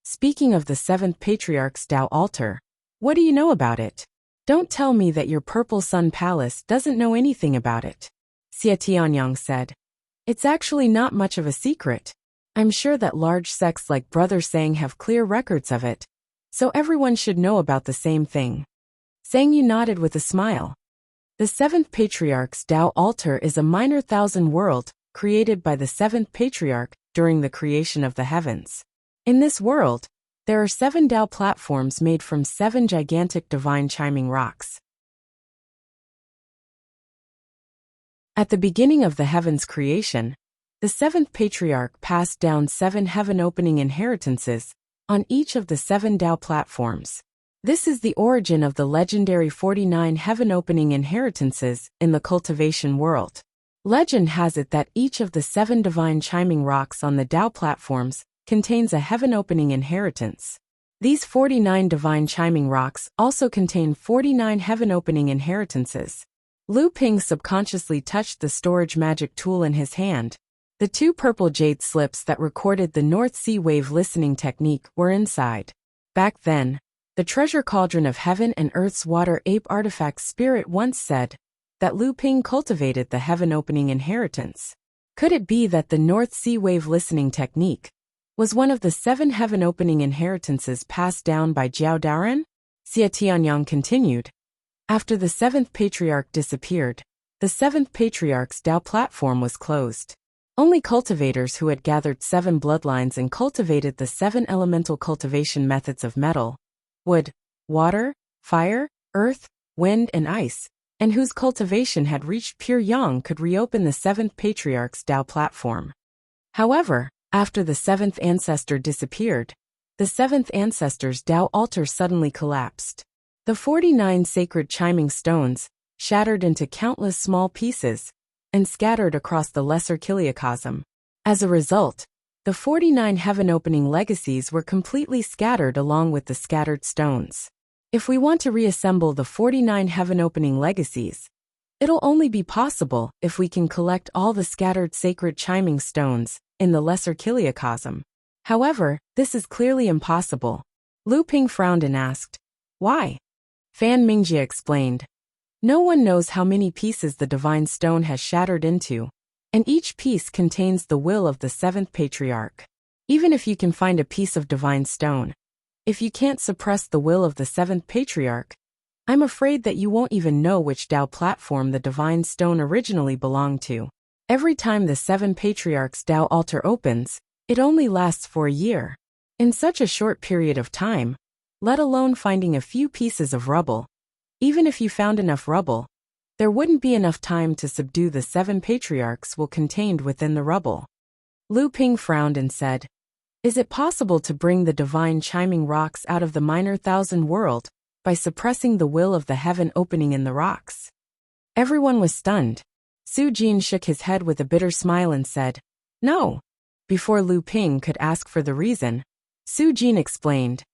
Speaking of the 7th Patriarch's Tao altar, what do you know about it? Don't tell me that your Purple Sun Palace doesn't know anything about it. Xie Tianyang said. It's actually not much of a secret. I'm sure that large sects like Brother Sang have clear records of it, so everyone should know about the same thing. Sang Yu nodded with a smile. The 7th Patriarch's Tao altar is a minor thousand world created by the 7th Patriarch during the creation of the heavens. In this world, there are 7 Tao platforms made from 7 gigantic divine chiming rocks. At the beginning of the heavens' creation, the 7th Patriarch passed down 7 heaven-opening inheritances on each of the 7 Tao platforms. This is the origin of the legendary 49 heaven-opening inheritances in the cultivation world. Legend has it that each of the 7 divine chiming rocks on the Tao platforms contains a heaven-opening inheritance. These 49 divine chiming rocks also contain 49 heaven-opening inheritances. Lu Ping subconsciously touched the storage magic tool in his hand. The 2 purple jade slips that recorded the North Sea wave listening technique were inside. Back then, the treasure cauldron of heaven and earth's water ape artifact spirit once said that Lu Ping cultivated the heaven-opening inheritance. Could it be that the North Sea wave listening technique was one of the 7 heaven-opening inheritances passed down by Jiao Daoren? Xie Tianyang continued. After the 7th Patriarch disappeared, the 7th Patriarch's Tao platform was closed. Only cultivators who had gathered 7 bloodlines and cultivated the 7 elemental cultivation methods of metal, wood, water, fire, earth, wind, and ice, and whose cultivation had reached pure yang could reopen the 7th Patriarch's Tao platform. However, after the 7th ancestor disappeared, the 7th ancestor's Tao altar suddenly collapsed. The 49 sacred chiming stones shattered into countless small pieces and scattered across the lesser Kiliacosm. As a result, the 49 heaven-opening legacies were completely scattered along with the scattered stones. If we want to reassemble the 49 heaven-opening legacies, It'll only be possible if we can collect all the scattered sacred chiming stones in the lesser Kiliacosm. However, this is clearly impossible. Lu Ping frowned and asked, "Why?" Fan Mingjie explained, "No one knows how many pieces the divine stone has shattered into, and each piece contains the will of the seventh patriarch. Even if you can find a piece of divine stone, if you can't suppress the will of the seventh patriarch, I'm afraid that you won't even know which Tao platform the divine stone originally belonged to. Every time the seven patriarchs' Tao altar opens, it only lasts for a year. In such a short period of time, let alone finding a few pieces of rubble. Even if you found enough rubble, there wouldn't be enough time to subdue the seven patriarchs will contained within the rubble." Lu Ping frowned and said, "Is it possible to bring the divine chiming rocks out of the minor thousand world by suppressing the will of the heaven opening in the rocks?" Everyone was stunned. Su Jin shook his head with a bitter smile and said, "No." Before Lu Ping could ask for the reason, Su Jin explained,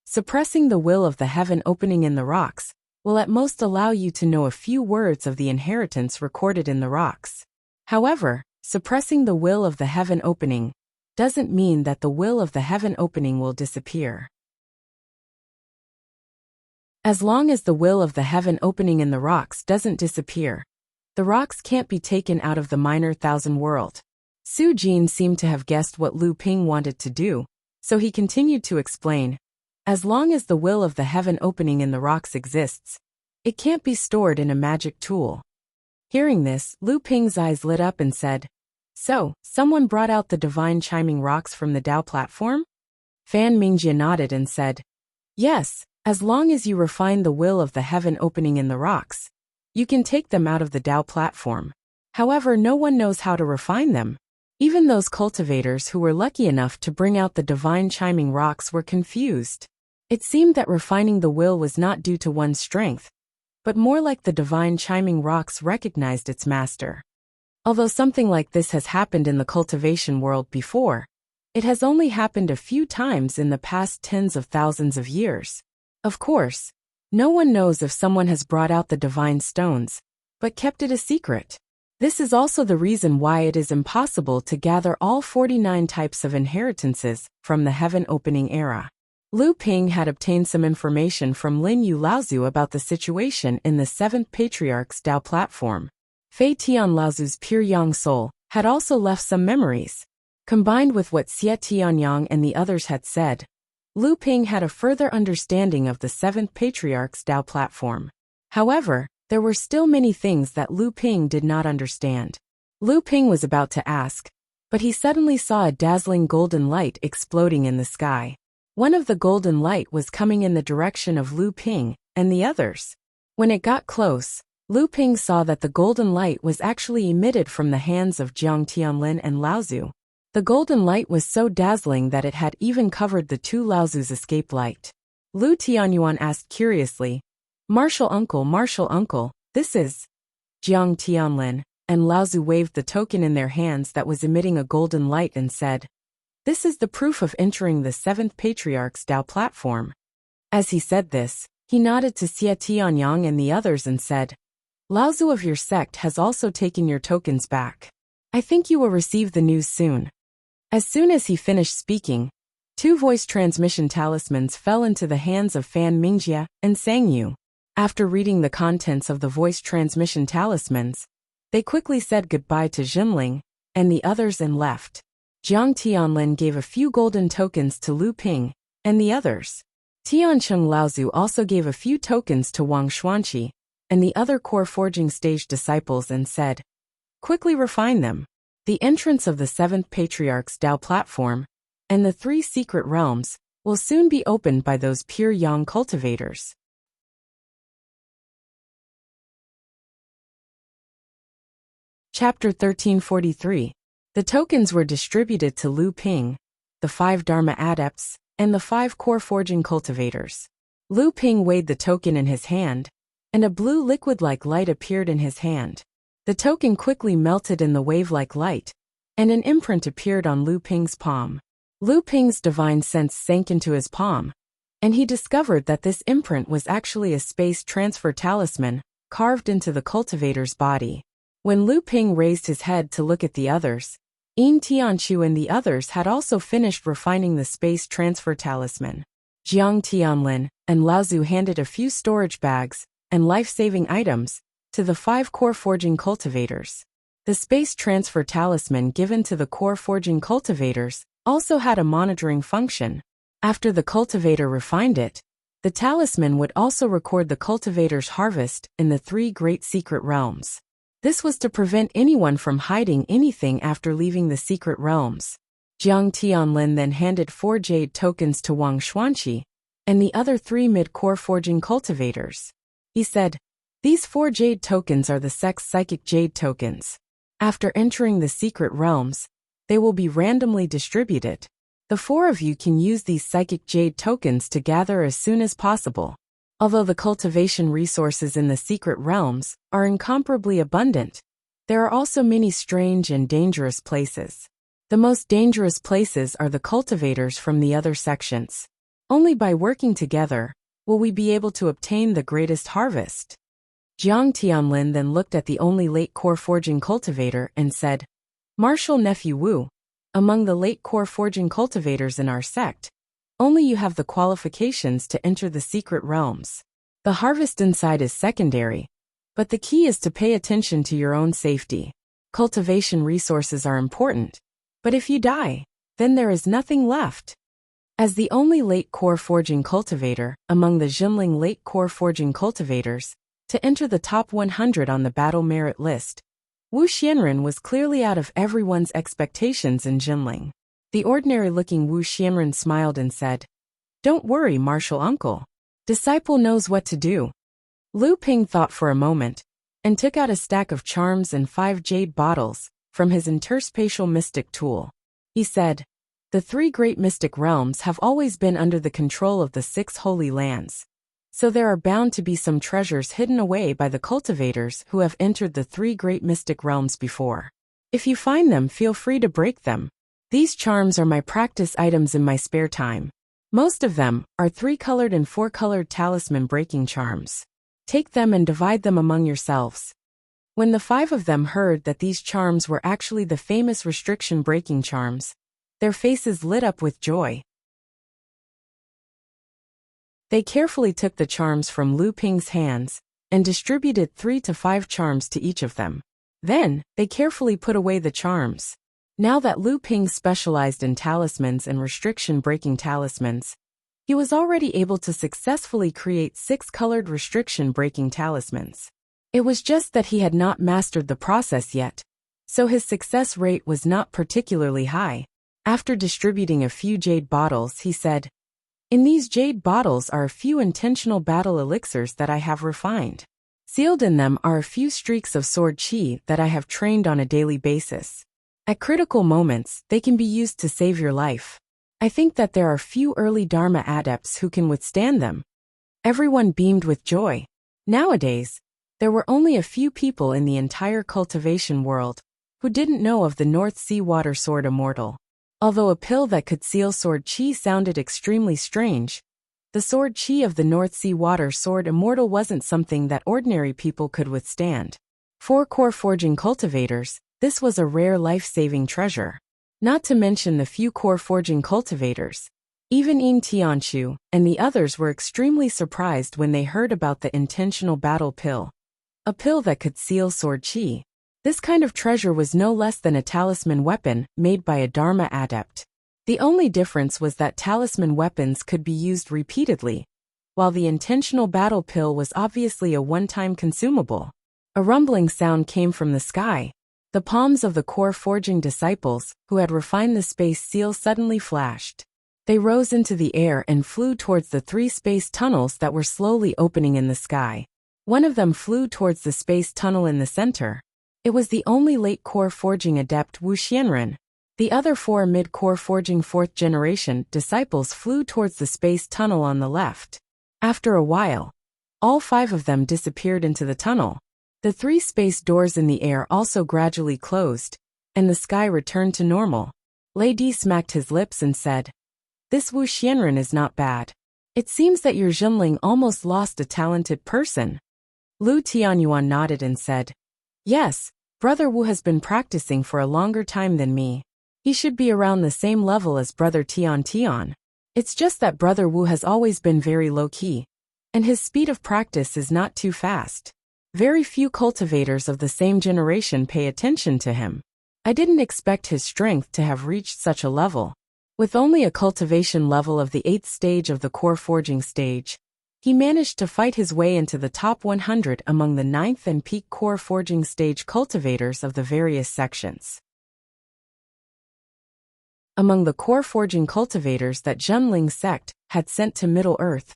"Suppressing the will of the heaven opening in the rocks will at most allow you to know a few words of the inheritance recorded in the rocks. However, suppressing the will of the heaven opening doesn't mean that the will of the heaven opening will disappear. As long as the will of the heaven opening in the rocks doesn't disappear, the rocks can't be taken out of the minor thousand world." Su Jin seemed to have guessed what Lu Ping wanted to do, so he continued to explain, "As long as the will of the heaven opening in the rocks exists, it can't be stored in a magic tool." Hearing this, Lu Ping's eyes lit up and said, "So, someone brought out the divine chiming rocks from the Tao platform?" Fan Mingjie nodded and said, "Yes, as long as you refine the will of the heaven opening in the rocks, you can take them out of the Tao platform. However, no one knows how to refine them. Even those cultivators who were lucky enough to bring out the divine chiming rocks were confused. It seemed that refining the will was not due to one's strength, but more like the divine chiming rocks recognized its master. Although something like this has happened in the cultivation world before, it has only happened a few times in the past tens of thousands of years. Of course, no one knows if someone has brought out the divine stones, but kept it a secret. This is also the reason why it is impossible to gather all 49 types of inheritances from the heaven opening era." Lu Ping had obtained some information from Lin Yu Laozu about the situation in the seventh patriarch's Tao platform. Fei Tian Laozu's pure yang soul had also left some memories. Combined with what Xie Tianyang and the others had said, Lu Ping had a further understanding of the seventh patriarch's Tao platform. However, there were still many things that Lu Ping did not understand. Lu Ping was about to ask, but he suddenly saw a dazzling golden light exploding in the sky. One of the golden light was coming in the direction of Lu Ping and the others. When it got close, Lu Ping saw that the golden light was actually emitted from the hands of Jiang Tianlin and Laozu. The golden light was so dazzling that it had even covered the two Laozu's escape light. Lu Tianyuan asked curiously, Martial uncle, this is Jiang Tianlin," and Laozu waved the token in their hands that was emitting a golden light and said, "This is the proof of entering the seventh patriarch's Tao platform." As he said this, he nodded to Xie Tianyang and the others and said, "Laozu of your sect has also taken your tokens back. I think you will receive the news soon." As soon as he finished speaking, two voice transmission talismans fell into the hands of Fan Mingjie and Sang Yu. After reading the contents of the voice transmission talismans, they quickly said goodbye to Jinling and the others and left. Jiang Tianlin gave a few golden tokens to Lu Ping and the others. Tiancheng Laozu also gave a few tokens to Wang Xuanqi and the other core forging stage disciples and said, "Quickly refine them." The entrance of the seventh patriarch's Tao platform and the three secret realms will soon be opened by those pure yang cultivators. Chapter 1343. The tokens were distributed to Lu Ping, the 5 Dharma adepts, and the 5 core forging cultivators. Lu Ping weighed the token in his hand, and a blue liquid-like light appeared in his hand. The token quickly melted in the wave-like light, and an imprint appeared on Lu Ping's palm. Lu Ping's divine sense sank into his palm, and he discovered that this imprint was actually a space transfer talisman carved into the cultivator's body. When Lu Ping raised his head to look at the others, Yin Tianqiu and the others had also finished refining the space transfer talisman. Jiang Tianlin and Laozu handed a few storage bags and life-saving items to the 5 core forging cultivators. The space transfer talisman given to the core forging cultivators also had a monitoring function. After the cultivator refined it, the talisman would also record the cultivator's harvest in the 3 great secret realms. This was to prevent anyone from hiding anything after leaving the secret realms. Jiang Tianlin then handed 4 jade tokens to Wang Xuanqi and the other 3 mid-core forging cultivators. He said, "These 4 jade tokens are the sect's psychic jade tokens. After entering the secret realms, they will be randomly distributed. The 4 of you can use these psychic jade tokens to gather as soon as possible." Although the cultivation resources in the secret realms are incomparably abundant, there are also many strange and dangerous places. The most dangerous places are the cultivators from the other sections. Only by working together will we be able to obtain the greatest harvest. Jiang Tianlin then looked at the only late core forging cultivator and said, "Martial Nephew Wu, among the late core forging cultivators in our sect, only you have the qualifications to enter the secret realms. The harvest inside is secondary, but the key is to pay attention to your own safety. Cultivation resources are important, but if you die, then there is nothing left." As the only late core forging cultivator among the Jinling late core forging cultivators to enter the top 100 on the battle merit list, Wu Xianren was clearly out of everyone's expectations in Jinling. The ordinary-looking Wu Xianren smiled and said, "Don't worry, martial uncle. Disciple knows what to do." Lu Ping thought for a moment and took out a stack of charms and 5 jade bottles from his interspatial mystic tool. He said, "The 3 great mystic realms have always been under the control of the 6 holy lands, so there are bound to be some treasures hidden away by the cultivators who have entered the 3 great mystic realms before. If you find them, feel free to break them. These charms are my practice items in my spare time. Most of them are 3-colored and 4-colored talisman breaking charms. Take them and divide them among yourselves." When the 5 of them heard that these charms were actually the famous restriction breaking charms, their faces lit up with joy. They carefully took the charms from Lu Ping's hands and distributed 3 to 5 charms to each of them. Then, they carefully put away the charms. Now that Lu Ping specialized in talismans and restriction-breaking talismans, he was already able to successfully create 6-colored restriction-breaking talismans. It was just that he had not mastered the process yet, so his success rate was not particularly high. After distributing a few jade bottles, he said, "In these jade bottles are a few intentional battle elixirs that I have refined. Sealed in them are a few streaks of sword qi that I have trained on a daily basis. At critical moments, they can be used to save your life. I think that there are few early Dharma adepts who can withstand them." Everyone beamed with joy. Nowadays, there were only a few people in the entire cultivation world who didn't know of the North Sea Water Sword Immortal. Although a pill that could seal sword qi sounded extremely strange, the sword qi of the North Sea Water Sword Immortal wasn't something that ordinary people could withstand. For core forging cultivators, this was a rare life-saving treasure. Not to mention the few core forging cultivators. Even Yin Tianqiu and the others were extremely surprised when they heard about the intentional battle pill. A pill that could seal sword qi. This kind of treasure was no less than a talisman weapon made by a Dharma adept. The only difference was that talisman weapons could be used repeatedly, while the intentional battle pill was obviously a one-time consumable. A rumbling sound came from the sky. The palms of the core forging disciples, who had refined the space seal, suddenly flashed. They rose into the air and flew towards the 3 space tunnels that were slowly opening in the sky. One of them flew towards the space tunnel in the center. It was the only late core forging adept Wu Xianren. The other 4 mid-core forging 4th generation disciples flew towards the space tunnel on the left. After a while, all 5 of them disappeared into the tunnel. The 3 space doors in the air also gradually closed, and the sky returned to normal. Lady smacked his lips and said, "This Wu Xianren is not bad. It seems that your Jinling almost lost a talented person." Lu Tianyuan nodded and said, "Yes, Brother Wu has been practicing for a longer time than me. He should be around the same level as Brother Tian Tian. It's just that Brother Wu has always been very low-key, and his speed of practice is not too fast. Very few cultivators of the same generation pay attention to him. I didn't expect his strength to have reached such a level. With only a cultivation level of the 8th stage of the core forging stage, he managed to fight his way into the top 100 among the 9th and peak core forging stage cultivators of the various sections. Among the core forging cultivators that Zhenling sect had sent to Middle-earth,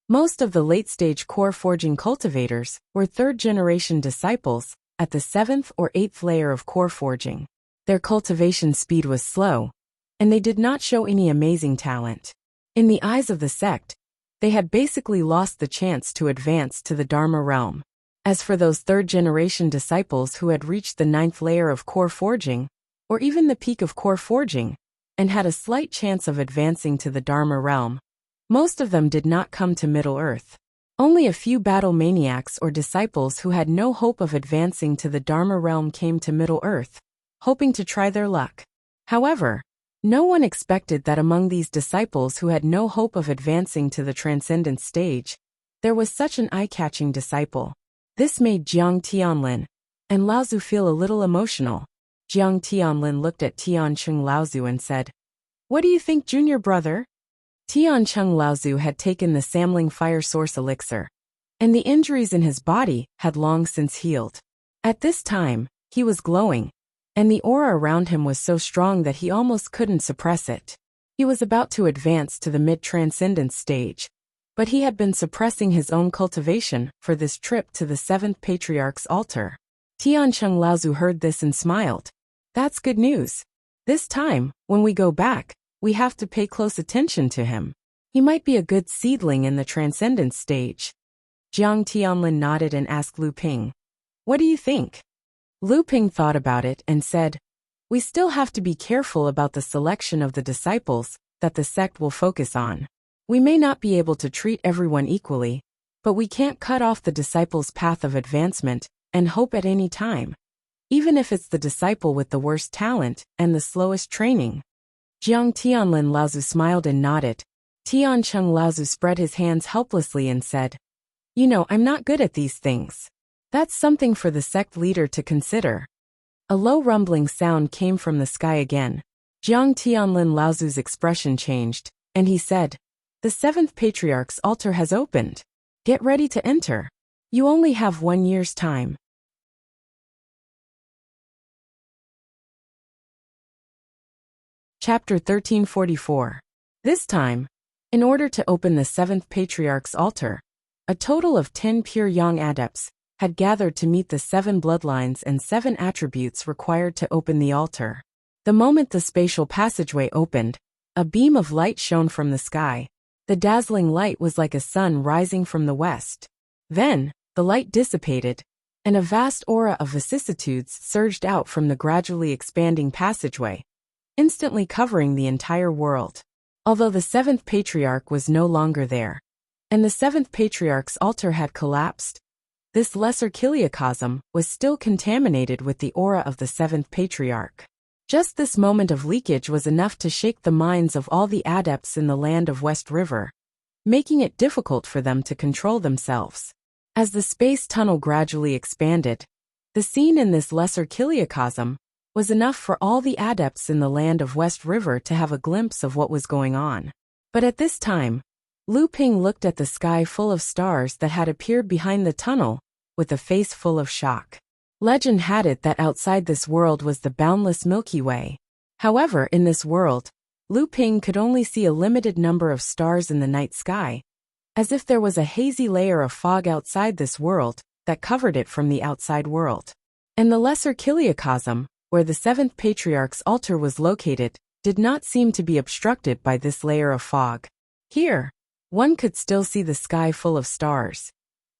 most of the late-stage core forging cultivators were 3rd-generation disciples at the 7th or 8th layer of core forging. Their cultivation speed was slow, and they did not show any amazing talent. In the eyes of the sect, they had basically lost the chance to advance to the Dharma realm. As for those 3rd-generation disciples who had reached the 9th layer of core forging, or even the peak of core forging, and had a slight chance of advancing to the Dharma realm, most of them did not come to Middle-earth. Only a few battle maniacs or disciples who had no hope of advancing to the Dharma realm came to Middle-earth, hoping to try their luck. However, no one expected that among these disciples who had no hope of advancing to the transcendent stage, there was such an eye-catching disciple. This made Jiang Tianlin and Laozu feel a little emotional. Jiang Tianlin looked at Tiancheng Laozu and said, "What do you think, junior brother?" Tiancheng Laozu had taken the Samling Fire Source elixir, and the injuries in his body had long since healed. At this time, he was glowing, and the aura around him was so strong that he almost couldn't suppress it. He was about to advance to the mid-transcendence stage, but he had been suppressing his own cultivation for this trip to the 7th Patriarch's altar. Tiancheng Laozu heard this and smiled. "That's good news. This time, when we go back, we have to pay close attention to him. He might be a good seedling in the transcendence stage." Jiang Tianlin nodded and asked Lu Ping, "What do you think?" Lu Ping thought about it and said, "We still have to be careful about the selection of the disciples that the sect will focus on. We may not be able to treat everyone equally, but we can't cut off the disciple's path of advancement and hope at any time, even if it's the disciple with the worst talent and the slowest training." Jiang Tianlin Laozu smiled and nodded. Tiancheng Laozu spread his hands helplessly and said, "You know, I'm not good at these things. That's something for the sect leader to consider." A low rumbling sound came from the sky again. Jiang Tianlin Laozu's expression changed, and he said, "The 7th Patriarch's altar has opened. Get ready to enter. You only have 1 year's time." Chapter 1344. This time, in order to open the 7th Patriarch's altar, a total of 10 pure Yang adepts had gathered to meet the 7 bloodlines and 7 attributes required to open the altar. The moment the spatial passageway opened, a beam of light shone from the sky. The dazzling light was like a sun rising from the west. Then, the light dissipated, and a vast aura of vicissitudes surged out from the gradually expanding passageway, instantly covering the entire world. Although the 7th Patriarch was no longer there, and the 7th Patriarch's altar had collapsed, this lesser chiliocosm was still contaminated with the aura of the 7th Patriarch. Just this moment of leakage was enough to shake the minds of all the adepts in the land of West River, making it difficult for them to control themselves. As the space tunnel gradually expanded, the scene in this lesser chiliocosm was enough for all the adepts in the land of West River to have a glimpse of what was going on. But at this time, Lu Ping looked at the sky full of stars that had appeared behind the tunnel, with a face full of shock. Legend had it that outside this world was the boundless Milky Way. However, in this world, Lu Ping could only see a limited number of stars in the night sky, as if there was a hazy layer of fog outside this world that covered it from the outside world. And the lesser chiliocosm, where the 7th Patriarch's altar was located, did not seem to be obstructed by this layer of fog. Here, one could still see the sky full of stars.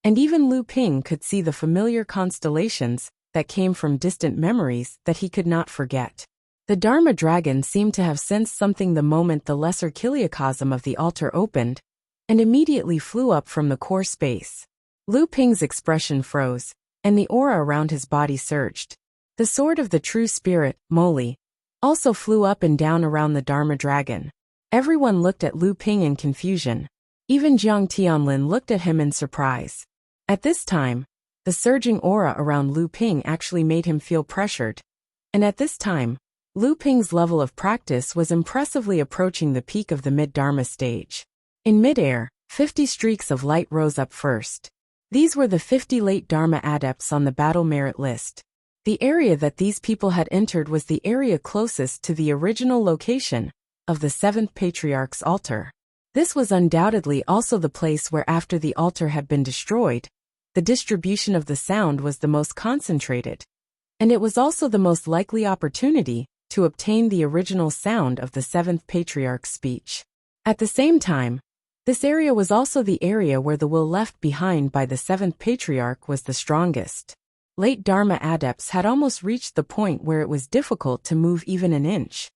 And even Lu Ping could see the familiar constellations that came from distant memories that he could not forget. The Dharma dragon seemed to have sensed something the moment the lesser chiliocosm of the altar opened, and immediately flew up from the core space. Lu Ping's expression froze, and the aura around his body surged. The sword of the true spirit, Moli, also flew up and down around the Dharma dragon. Everyone looked at Lu Ping in confusion. Even Jiang Tianlin looked at him in surprise. At this time, the surging aura around Lu Ping actually made him feel pressured. And at this time, Lu Ping's level of practice was impressively approaching the peak of the mid-Dharma stage. In midair, 50 streaks of light rose up first. These were the 50 late Dharma adepts on the battle merit list. The area that these people had entered was the area closest to the original location of the 7th Patriarch's altar. This was undoubtedly also the place where, after the altar had been destroyed, the distribution of the sound was the most concentrated. And it was also the most likely opportunity to obtain the original sound of the 7th Patriarch's speech. At the same time, this area was also the area where the will left behind by the 7th Patriarch was the strongest. Late Dharma adepts had almost reached the point where it was difficult to move even an inch.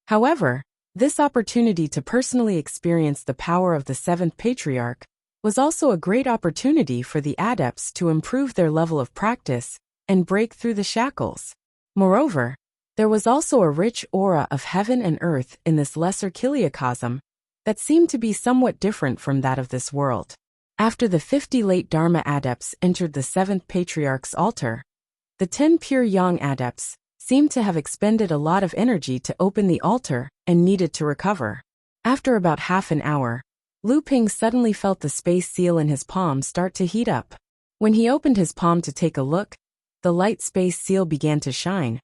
However, this opportunity to personally experience the power of the 7th Patriarch was also a great opportunity for the adepts to improve their level of practice and break through the shackles. Moreover, there was also a rich aura of heaven and earth in this lesser kiliacosm that seemed to be somewhat different from that of this world. After the 50 late Dharma adepts entered the 7th Patriarch's altar, the 10 pure yang adepts seemed to have expended a lot of energy to open the altar and needed to recover. After about half an hour, Lu Ping suddenly felt the space seal in his palm start to heat up. When he opened his palm to take a look, the light space seal began to shine,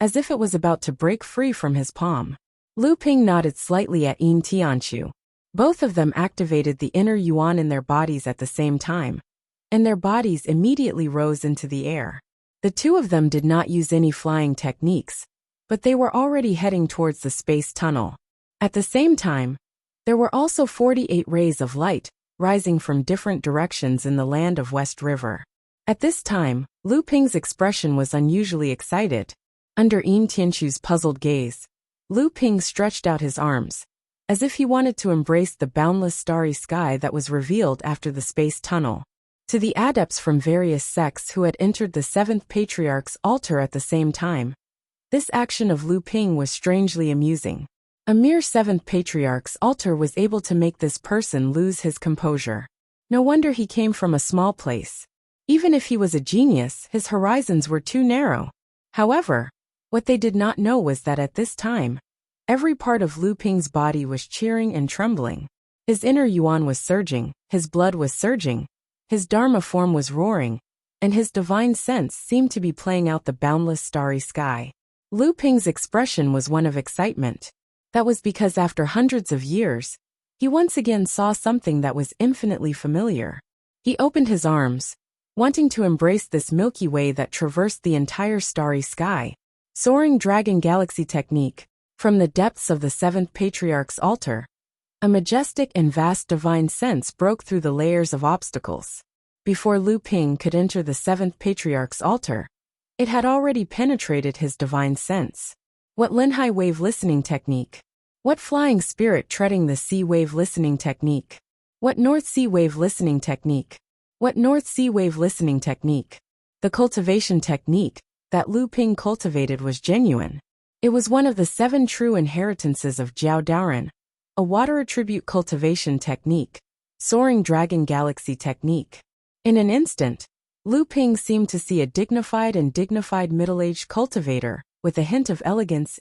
as if it was about to break free from his palm. Lu Ping nodded slightly at Yin Tianchu. Both of them activated the inner yuan in their bodies at the same time, and their bodies immediately rose into the air. The two of them did not use any flying techniques, but they were already heading towards the space tunnel. At the same time, there were also 48 rays of light, rising from different directions in the land of West River. At this time, Lu Ping's expression was unusually excited. Under Yin Tianchu's puzzled gaze, Lu Ping stretched out his arms, as if he wanted to embrace the boundless starry sky that was revealed after the space tunnel. To the adepts from various sects who had entered the 7th Patriarch's altar at the same time, this action of Lu Ping was strangely amusing. A mere 7th Patriarch's altar was able to make this person lose his composure. No wonder he came from a small place. Even if he was a genius, his horizons were too narrow. However, what they did not know was that at this time, every part of Lu Ping's body was cheering and trembling. His inner yuan was surging, his blood was surging, his Dharma form was roaring, and his divine sense seemed to be playing out the boundless starry sky. Lu Ping's expression was one of excitement. That was because after hundreds of years, he once again saw something that was infinitely familiar. He opened his arms, wanting to embrace this Milky Way that traversed the entire starry sky. Soaring Dragon Galaxy technique. From the depths of the 7th Patriarch's altar, a majestic and vast divine sense broke through the layers of obstacles. Before Lu Ping could enter the 7th Patriarch's altar, it had already penetrated his divine sense. What Linhai wave listening technique? What flying spirit treading the sea wave listening technique? What North Sea wave listening technique? What North Sea wave listening technique? The cultivation technique that Lu Ping cultivated was genuine. It was one of the 7 true inheritances of Jiao Daoren, a water attribute cultivation technique, Soaring Dragon Galaxy technique. In an instant, Lu Ping seemed to see a dignified middle-aged cultivator, with a hint of elegance.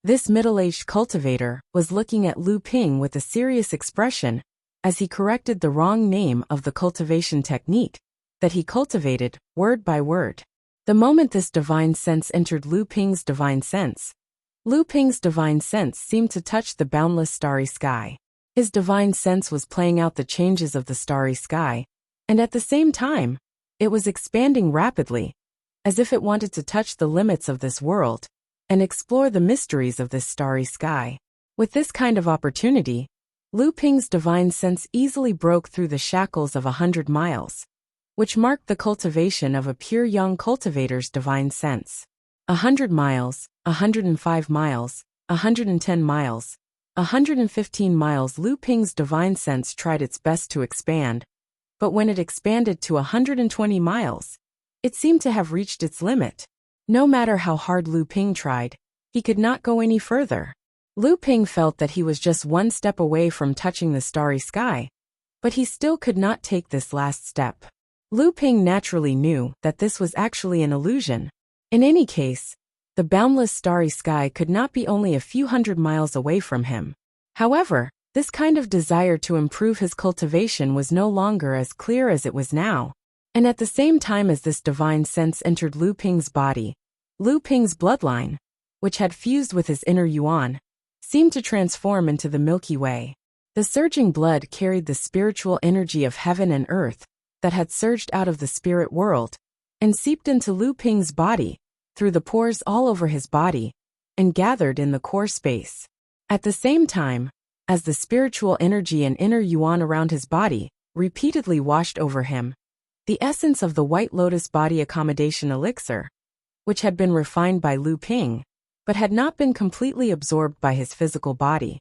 This middle-aged cultivator was looking at Lu Ping with a serious expression as he corrected the wrong name of the cultivation technique that he cultivated, word by word. The moment this divine sense entered Lu Ping's divine sense seemed to touch the boundless starry sky. His divine sense was playing out the changes of the starry sky, and at the same time, it was expanding rapidly, as if it wanted to touch the limits of this world and explore the mysteries of this starry sky. With this kind of opportunity, Lu Ping's divine sense easily broke through the shackles of 100 miles, which marked the cultivation of a pure young cultivator's divine sense. 100 miles, 105 miles, 110 miles, 115 miles. Lu Ping's divine sense tried its best to expand, but when it expanded to 120 miles, it seemed to have reached its limit. No matter how hard Lu Ping tried, he could not go any further. Lu Ping felt that he was just one step away from touching the starry sky, but he still could not take this last step. Lu Ping naturally knew that this was actually an illusion. In any case, the boundless starry sky could not be only a few hundred miles away from him. However, this kind of desire to improve his cultivation was no longer as clear as it was now. And at the same time as this divine sense entered Lu Ping's body, Lu Ping's bloodline, which had fused with his inner yuan, seemed to transform into the Milky Way. The surging blood carried the spiritual energy of heaven and earth that had surged out of the spirit world and seeped into Lu Ping's body through the pores all over his body and gathered in the core space. At the same time, as the spiritual energy and inner yuan around his body repeatedly washed over him, the essence of the White Lotus body accommodation elixir, which had been refined by Lu Ping, but had not been completely absorbed by his physical body,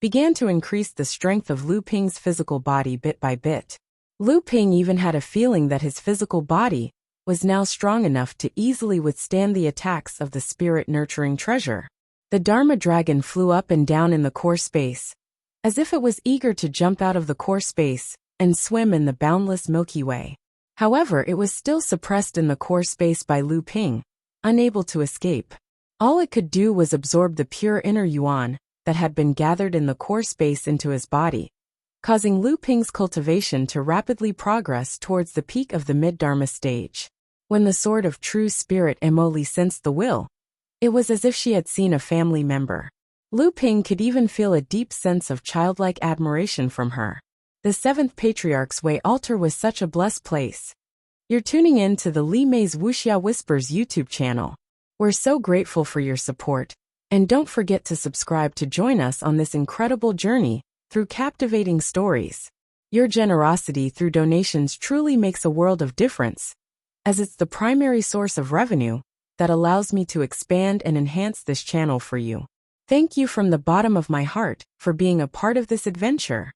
began to increase the strength of Lu Ping's physical body bit by bit. Lu Ping even had a feeling that his physical body was now strong enough to easily withstand the attacks of the spirit-nurturing treasure. The Dharma dragon flew up and down in the core space, as if it was eager to jump out of the core space and swim in the boundless Milky Way. However, it was still suppressed in the core space by Lu Ping, unable to escape. All it could do was absorb the pure inner yuan that had been gathered in the core space into his body, causing Lu Ping's cultivation to rapidly progress towards the peak of the mid-Dharma stage. When the sword of true spirit Emoli sensed the will, it was as if she had seen a family member. Lu Ping could even feel a deep sense of childlike admiration from her. The Seventh Patriarch's Way altar was such a blessed place. You're tuning in to the Li Mei's Wuxia Whispers YouTube channel. We're so grateful for your support, and don't forget to subscribe to join us on this incredible journey through captivating stories. Your generosity through donations truly makes a world of difference, as it's the primary source of revenue that allows me to expand and enhance this channel for you. Thank you from the bottom of my heart for being a part of this adventure.